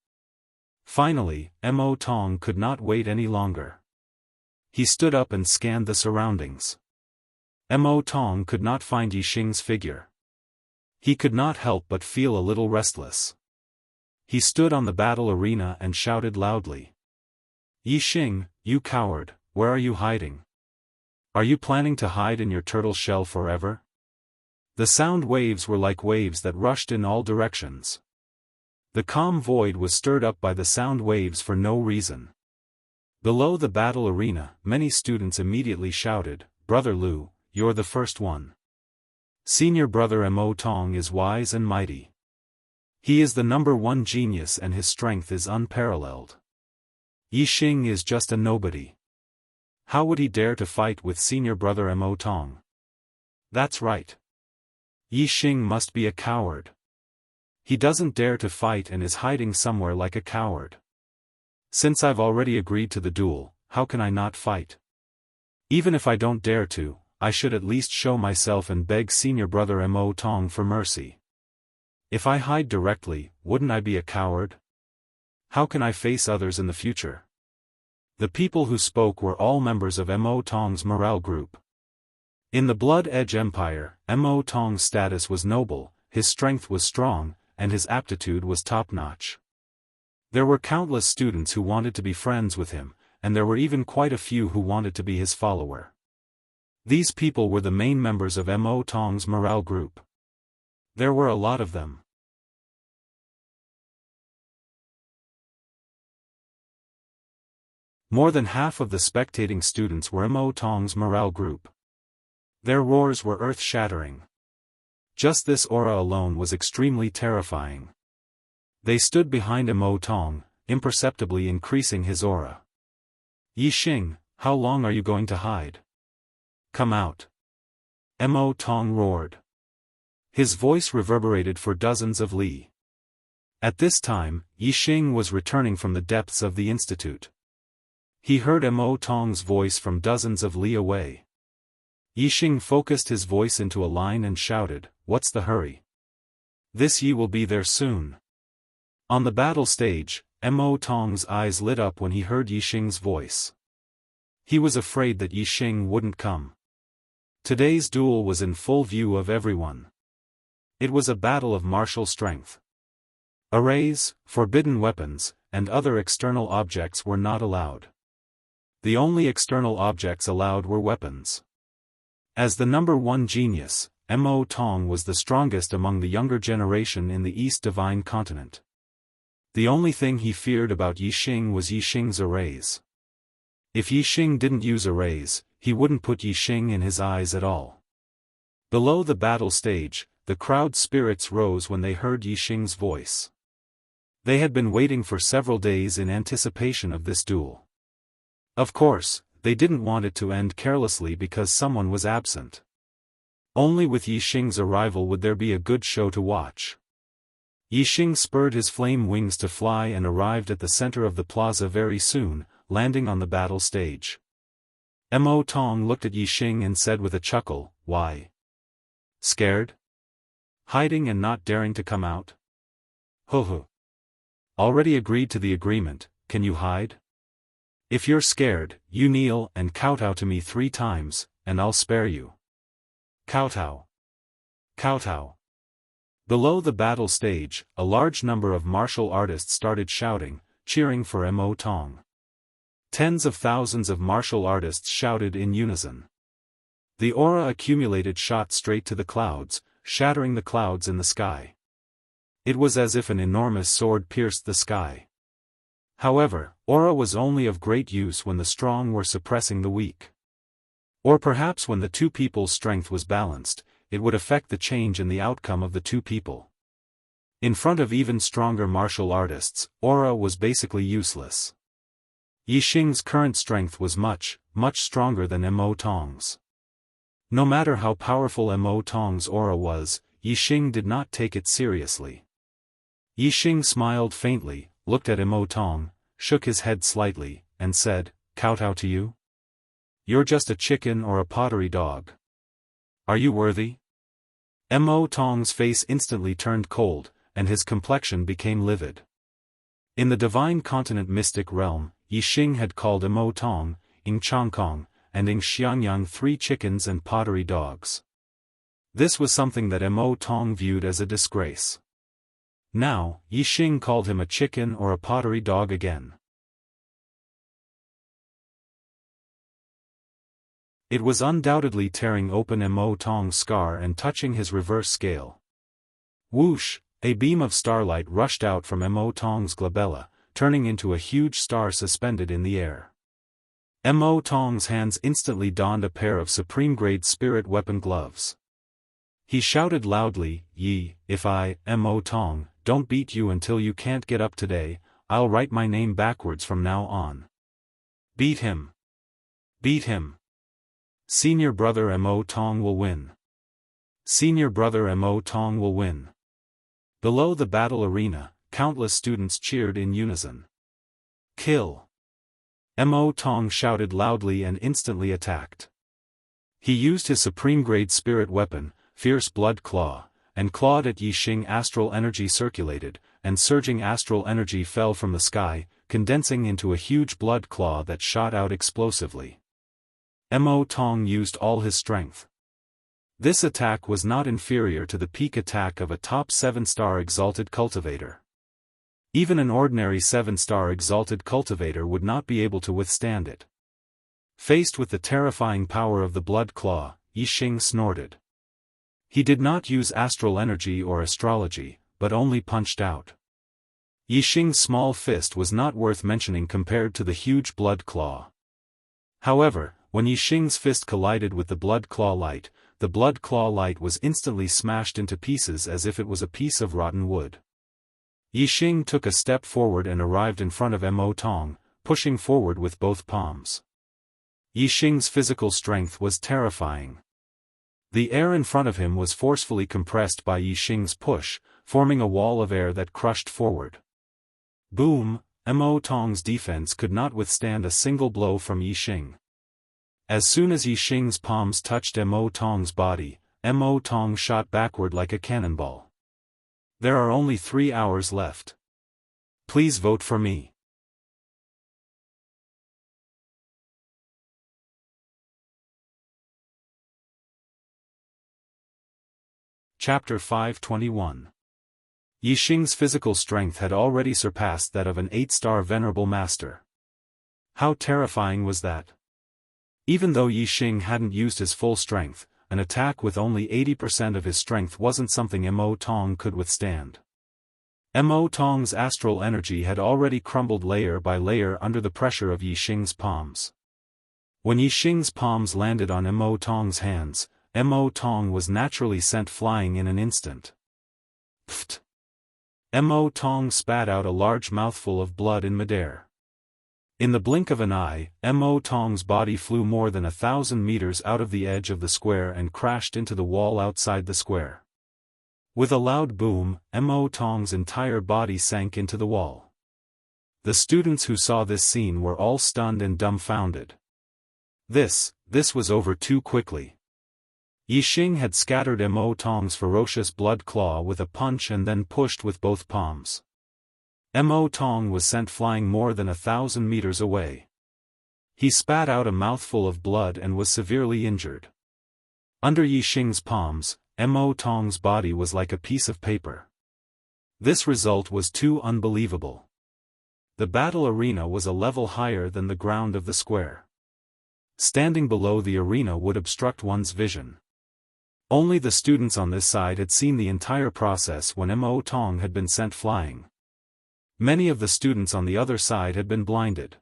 Finally, Mo Tong could not wait any longer. He stood up and scanned the surroundings. Mo Tong could not find Yixing's figure. He could not help but feel a little restless. He stood on the battle arena and shouted loudly. Yixing, you coward, where are you hiding? Are you planning to hide in your turtle shell forever? The sound waves were like waves that rushed in all directions. The calm void was stirred up by the sound waves for no reason. Below the battle arena, many students immediately shouted, Brother Lu, you're the first one. Senior brother Mo Tong is wise and mighty. He is the #1 genius and his strength is unparalleled. Yixing is just a nobody. How would he dare to fight with senior brother Mo Tong? That's right. Yixing must be a coward. He doesn't dare to fight and is hiding somewhere like a coward. Since I've already agreed to the duel, how can I not fight? Even if I don't dare to, I should at least show myself and beg senior brother Mo Tong for mercy. If I hide directly, wouldn't I be a coward? How can I face others in the future? The people who spoke were all members of Mo Tong's morale group. In the Blood Edge Empire, Mo Tong's status was noble, his strength was strong, and his aptitude was top-notch. There were countless students who wanted to be friends with him, and there were even quite a few who wanted to be his follower. These people were the main members of Mo Tong's morale group. There were a lot of them. More than half of the spectating students were Mo Tong's morale group. Their roars were earth-shattering. Just this aura alone was extremely terrifying. They stood behind Mo Tong, imperceptibly increasing his aura. Yixing, how long are you going to hide? Come out. Mo Tong roared. His voice reverberated for dozens of li. At this time, Yixing was returning from the depths of the institute. He heard Mo Tong's voice from dozens of li away. Yixing focused his voice into a line and shouted, "What's the hurry? This Yi will be there soon." On the battle stage, Mo Tong's eyes lit up when he heard Yixing's voice. He was afraid that Yixing wouldn't come. Today's duel was in full view of everyone. It was a battle of martial strength. Arrays, forbidden weapons, and other external objects were not allowed. The only external objects allowed were weapons. As the number one genius, Mo Tong was the strongest among the younger generation in the East Divine Continent. The only thing he feared about Yixing was Yixing's arrays. If Yixing didn't use arrays, he wouldn't put Yixing in his eyes at all. Below the battle stage, the crowd's spirits rose when they heard Yixing's voice. They had been waiting for several days in anticipation of this duel. Of course, they didn't want it to end carelessly because someone was absent. Only with Yixing's arrival would there be a good show to watch. Yixing spurred his flame wings to fly and arrived at the center of the plaza very soon, landing on the battle stage. Mo Tong looked at Yixing and said with a chuckle, "Why? Scared? Hiding and not daring to come out? Ho. Already agreed to the agreement, can you hide? If you're scared, you kneel and kowtow to me 3 times, and I'll spare you. Kowtow. Kowtow." Below the battle stage, a large number of martial artists started shouting, cheering for Mo Tong. Tens of thousands of martial artists shouted in unison. The aura accumulated shot straight to the clouds, shattering the clouds in the sky. It was as if an enormous sword pierced the sky. However, aura was only of great use when the strong were suppressing the weak. Or perhaps when the two people's strength was balanced, it would affect the change in the outcome of the two people. In front of even stronger martial artists, aura was basically useless. Yixing's current strength was much, much stronger than Mo Tong's. No matter how powerful Mo Tong's aura was, Yixing did not take it seriously. Yixing smiled faintly, looked at Mo Tong, shook his head slightly, and said, "Kowtow to you? You're just a chicken or a pottery dog. Are you worthy?" Mo Tong's face instantly turned cold, and his complexion became livid. In the Divine Continent mystic realm, Yixing had called Mo Tong, Ing Chongkong, and Ing Xiangyang 3 chickens and pottery dogs. This was something that Mo Tong viewed as a disgrace. Now, Yixing called him a chicken or a pottery dog again. It was undoubtedly tearing open Mo Tong's scar and touching his reverse scale. Whoosh, a beam of starlight rushed out from Mo Tong's glabella, turning into a huge star suspended in the air. Mo Tong's hands instantly donned a pair of supreme-grade spirit weapon gloves. He shouted loudly, "Yi, if I, Mo Tong, don't beat you until you can't get up today, I'll write my name backwards from now on. Beat him. Beat him. Senior brother Mo Tong will win. Senior brother Mo Tong will win." Below the battle arena, countless students cheered in unison. "Kill!" Mo Tong shouted loudly and instantly attacked. He used his supreme-grade spirit weapon, Fierce Blood Claw, and clawed at Yixing. Astral energy circulated, and surging astral energy fell from the sky, condensing into a huge blood claw that shot out explosively. Mo Tong used all his strength. This attack was not inferior to the peak attack of a top 7-star exalted cultivator. Even an ordinary 7-star exalted cultivator would not be able to withstand it. Faced with the terrifying power of the blood claw, Yixing snorted. He did not use astral energy or astrology, but only punched out. Yixing's small fist was not worth mentioning compared to the huge blood claw. However, when Yixing's fist collided with the blood claw light was instantly smashed into pieces as if it was a piece of rotten wood. Yixing took a step forward and arrived in front of Mo Tong, pushing forward with both palms. Yixing's physical strength was terrifying. The air in front of him was forcefully compressed by Yixing's push, forming a wall of air that crushed forward. Boom! Immortal's defense could not withstand a single blow from Yixing. As soon as Yixing's palms touched Immortal's body, Immortal shot backward like a cannonball. There are only 3 hours left. Please vote for me. Chapter 521. Yixing's physical strength had already surpassed that of an 8-star venerable master. How terrifying was that? Even though Yixing hadn't used his full strength, an attack with only 80% of his strength wasn't something Immortal could withstand. Immortal's astral energy had already crumbled layer by layer under the pressure of Yixing's palms. When Yixing's palms landed on Immortal's hands, Immortal was naturally sent flying in an instant. Pfft! Immortal spat out a large mouthful of blood in midair. In the blink of an eye, Immortal's body flew more than 1,000 meters out of the edge of the square and crashed into the wall outside the square. With a loud boom, Immortal's entire body sank into the wall. The students who saw this scene were all stunned and dumbfounded. This was over too quickly. Yixing had scattered Immortal's ferocious blood claw with a punch and then pushed with both palms. Immortal was sent flying more than 1,000 meters away. He spat out a mouthful of blood and was severely injured. Under Yixing's palms, Immortal's body was like a piece of paper. This result was too unbelievable. The battle arena was a level higher than the ground of the square. Standing below the arena would obstruct one's vision. Only the students on this side had seen the entire process when Immortal had been sent flying. Many of the students on the other side had been blinded.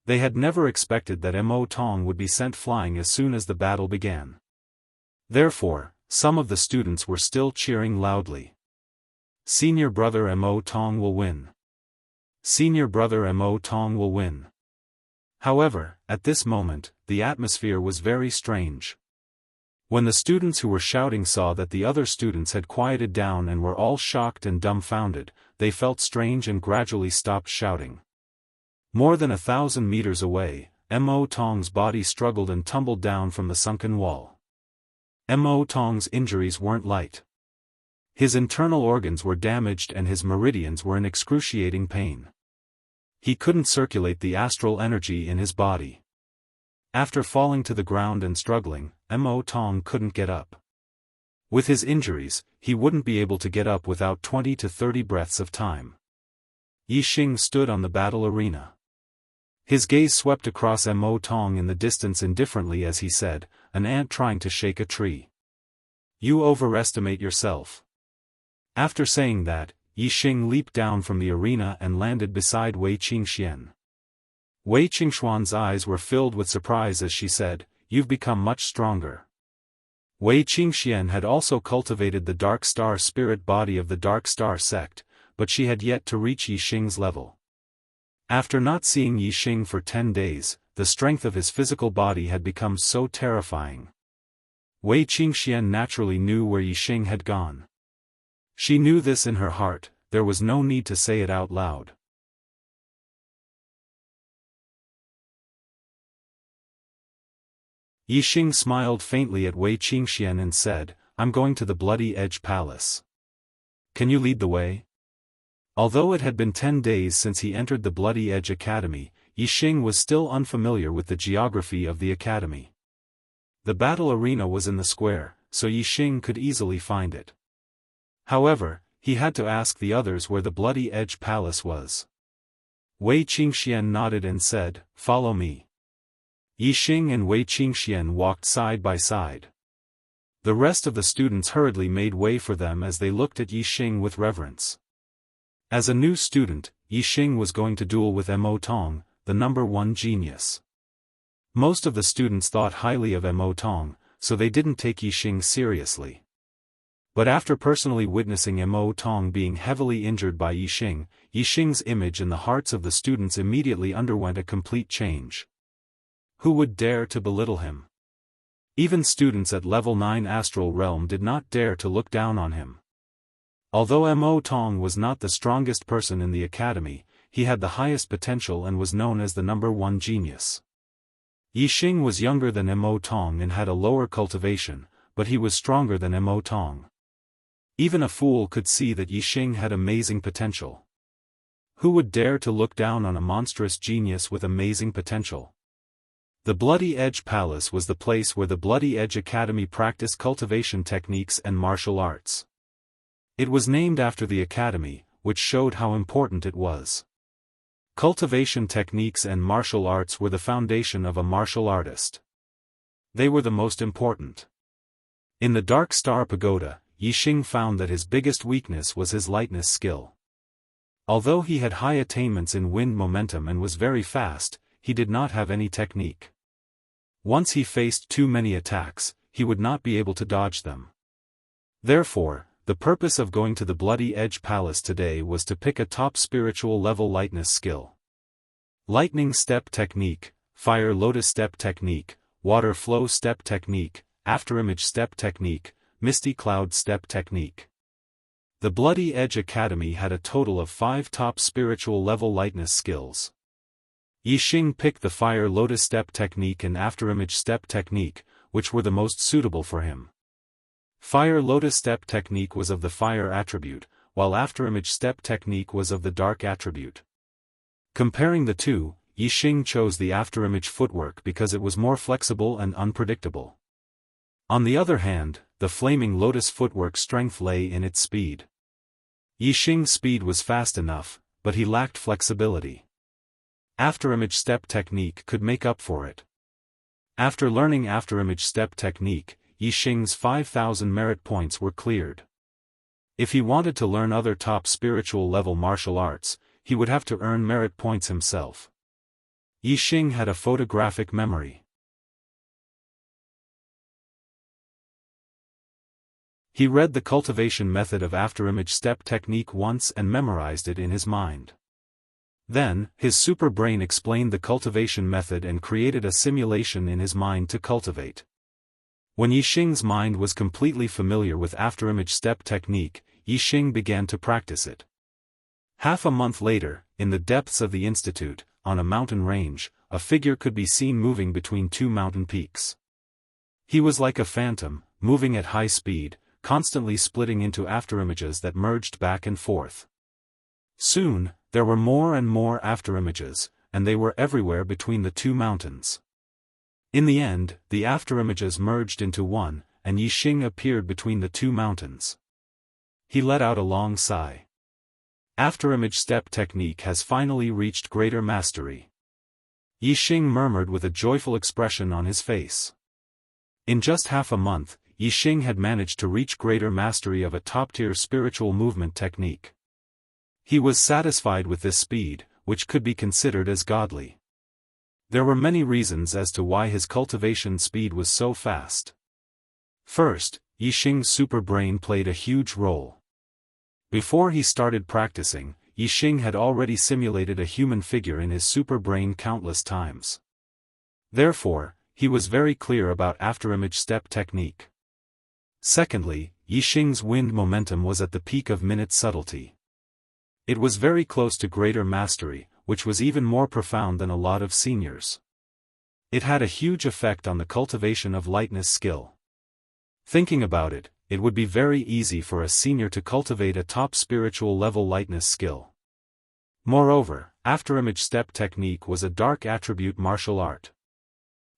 They had never expected that Immortal would be sent flying as soon as the battle began. Therefore, some of the students were still cheering loudly. Senior brother Immortal will win. Senior brother Immortal will win. However, at this moment, the atmosphere was very strange. When the students who were shouting saw that the other students had quieted down and were all shocked and dumbfounded, they felt strange and gradually stopped shouting. More than 1,000 meters away, Immortal's body struggled and tumbled down from the sunken wall. Immortal's injuries weren't light. His internal organs were damaged and his meridians were in excruciating pain. He couldn't circulate the astral energy in his body. After falling to the ground and struggling, Immortal couldn't get up. With his injuries, he wouldn't be able to get up without 20 to 30 breaths of time. Yixing stood on the battle arena. His gaze swept across Immortal in the distance indifferently as he said, an ant trying to shake a tree. You overestimate yourself. After saying that, Yixing leaped down from the arena and landed beside Wei Qingxian. Wei Qingxian's eyes were filled with surprise as she said, "You've become much stronger." Wei Qingxian had also cultivated the Dark Star spirit body of the Dark Star sect, but she had yet to reach Yixing's level. After not seeing Yixing for 10 days, the strength of his physical body had become so terrifying. Wei Qingxian naturally knew where Yixing had gone. She knew this in her heart, there was no need to say it out loud. Yixing smiled faintly at Wei Qingxian and said, "I'm going to the Bloody Edge Palace. Can you lead the way?" Although it had been 10 days since he entered the Bloody Edge Academy, Yixing was still unfamiliar with the geography of the academy. The battle arena was in the square, so Yixing could easily find it. However, he had to ask the others where the Bloody Edge Palace was. Wei Qingxian nodded and said, "Follow me." Yixing and Wei Qingxian walked side by side. The rest of the students hurriedly made way for them as they looked at Yixing with reverence. As a new student, Yixing was going to duel with Immortal, the #1 genius. Most of the students thought highly of Immortal, so they didn't take Yixing seriously. But after personally witnessing Immortal being heavily injured by Yixing, Yixing's image in the hearts of the students immediately underwent a complete change. Who would dare to belittle him? Even students at level 9 astral realm did not dare to look down on him. Although Mo Tong was not the strongest person in the academy, he had the highest potential and was known as the #1 genius. Yixing was younger than Mo Tong and had a lower cultivation, but he was stronger than Mo Tong. Even a fool could see that Yixing had amazing potential. Who would dare to look down on a monstrous genius with amazing potential? The Bloody Edge Palace was the place where the Bloody Edge Academy practiced cultivation techniques and martial arts. It was named after the academy, which showed how important it was. Cultivation techniques and martial arts were the foundation of a martial artist. They were the most important. In the Dark Star Pagoda, Yixing found that his biggest weakness was his lightness skill. Although he had high attainments in wind momentum and was very fast, he did not have any technique. Once he faced too many attacks, he would not be able to dodge them. Therefore, the purpose of going to the Bloody Edge Palace today was to pick a top spiritual level lightness skill. Lightning Step Technique, Fire Lotus Step Technique, Water Flow Step Technique, Afterimage Step Technique, Misty Cloud Step Technique. The Bloody Edge Academy had a total of 5 top spiritual level lightness skills. Yixing picked the Fire Lotus Step Technique and Afterimage Step Technique, which were the most suitable for him. Fire Lotus Step Technique was of the fire attribute, while Afterimage Step Technique was of the dark attribute. Comparing the two, Yixing chose the Afterimage footwork because it was more flexible and unpredictable. On the other hand, the Flaming Lotus footwork strength lay in its speed. Yixing's speed was fast enough, but he lacked flexibility. Afterimage Step Technique could make up for it. After learning Afterimage Step Technique, Yixing's 5,000 merit points were cleared. If he wanted to learn other top spiritual level martial arts, he would have to earn merit points himself. Yixing had a photographic memory. He read the cultivation method of Afterimage Step Technique once and memorized it in his mind. Then, his super brain explained the cultivation method and created a simulation in his mind to cultivate. When Yixing's mind was completely familiar with Afterimage Step Technique, Yixing began to practice it. Half a month later, in the depths of the institute, on a mountain range, a figure could be seen moving between 2 mountain peaks. He was like a phantom, moving at high speed, constantly splitting into afterimages that merged back and forth. Soon, there were more and more afterimages, and they were everywhere between the 2 mountains. In the end, the afterimages merged into one, and Yixing appeared between the 2 mountains. He let out a long sigh. Afterimage Step Technique has finally reached greater mastery. Yixing murmured with a joyful expression on his face. In just half a month, Yixing had managed to reach greater mastery of a top-tier spiritual movement technique. He was satisfied with this speed, which could be considered as godly. There were many reasons as to why his cultivation speed was so fast. First, Yixing's super brain played a huge role. Before he started practicing, Yixing had already simulated a human figure in his super brain countless times. Therefore, he was very clear about Afterimage Step Technique. Secondly, Yixing's wind momentum was at the peak of minute subtlety. It was very close to greater mastery, which was even more profound than a lot of seniors. It had a huge effect on the cultivation of lightness skill. Thinking about it, it would be very easy for a senior to cultivate a top spiritual level lightness skill. Moreover, Afterimage Step Technique was a dark attribute martial art.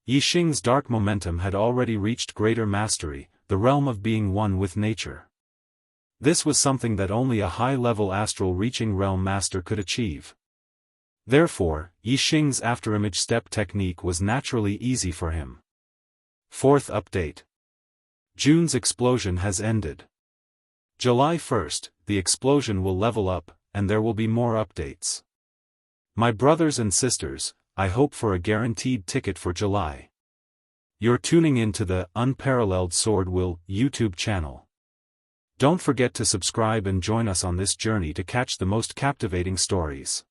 Yixing's dark momentum had already reached greater mastery, the realm of being one with nature. This was something that only a high-level astral-reaching realm master could achieve. Therefore, Yixing's Afterimage Step Technique was naturally easy for him. 4th update. June's explosion has ended. July 1st, the explosion will level up, and there will be more updates. My brothers and sisters, I hope for a guaranteed ticket for July. You're tuning in to the UnparalleledSwordWill YouTube channel. Don't forget to subscribe and join us on this journey to catch the most captivating stories.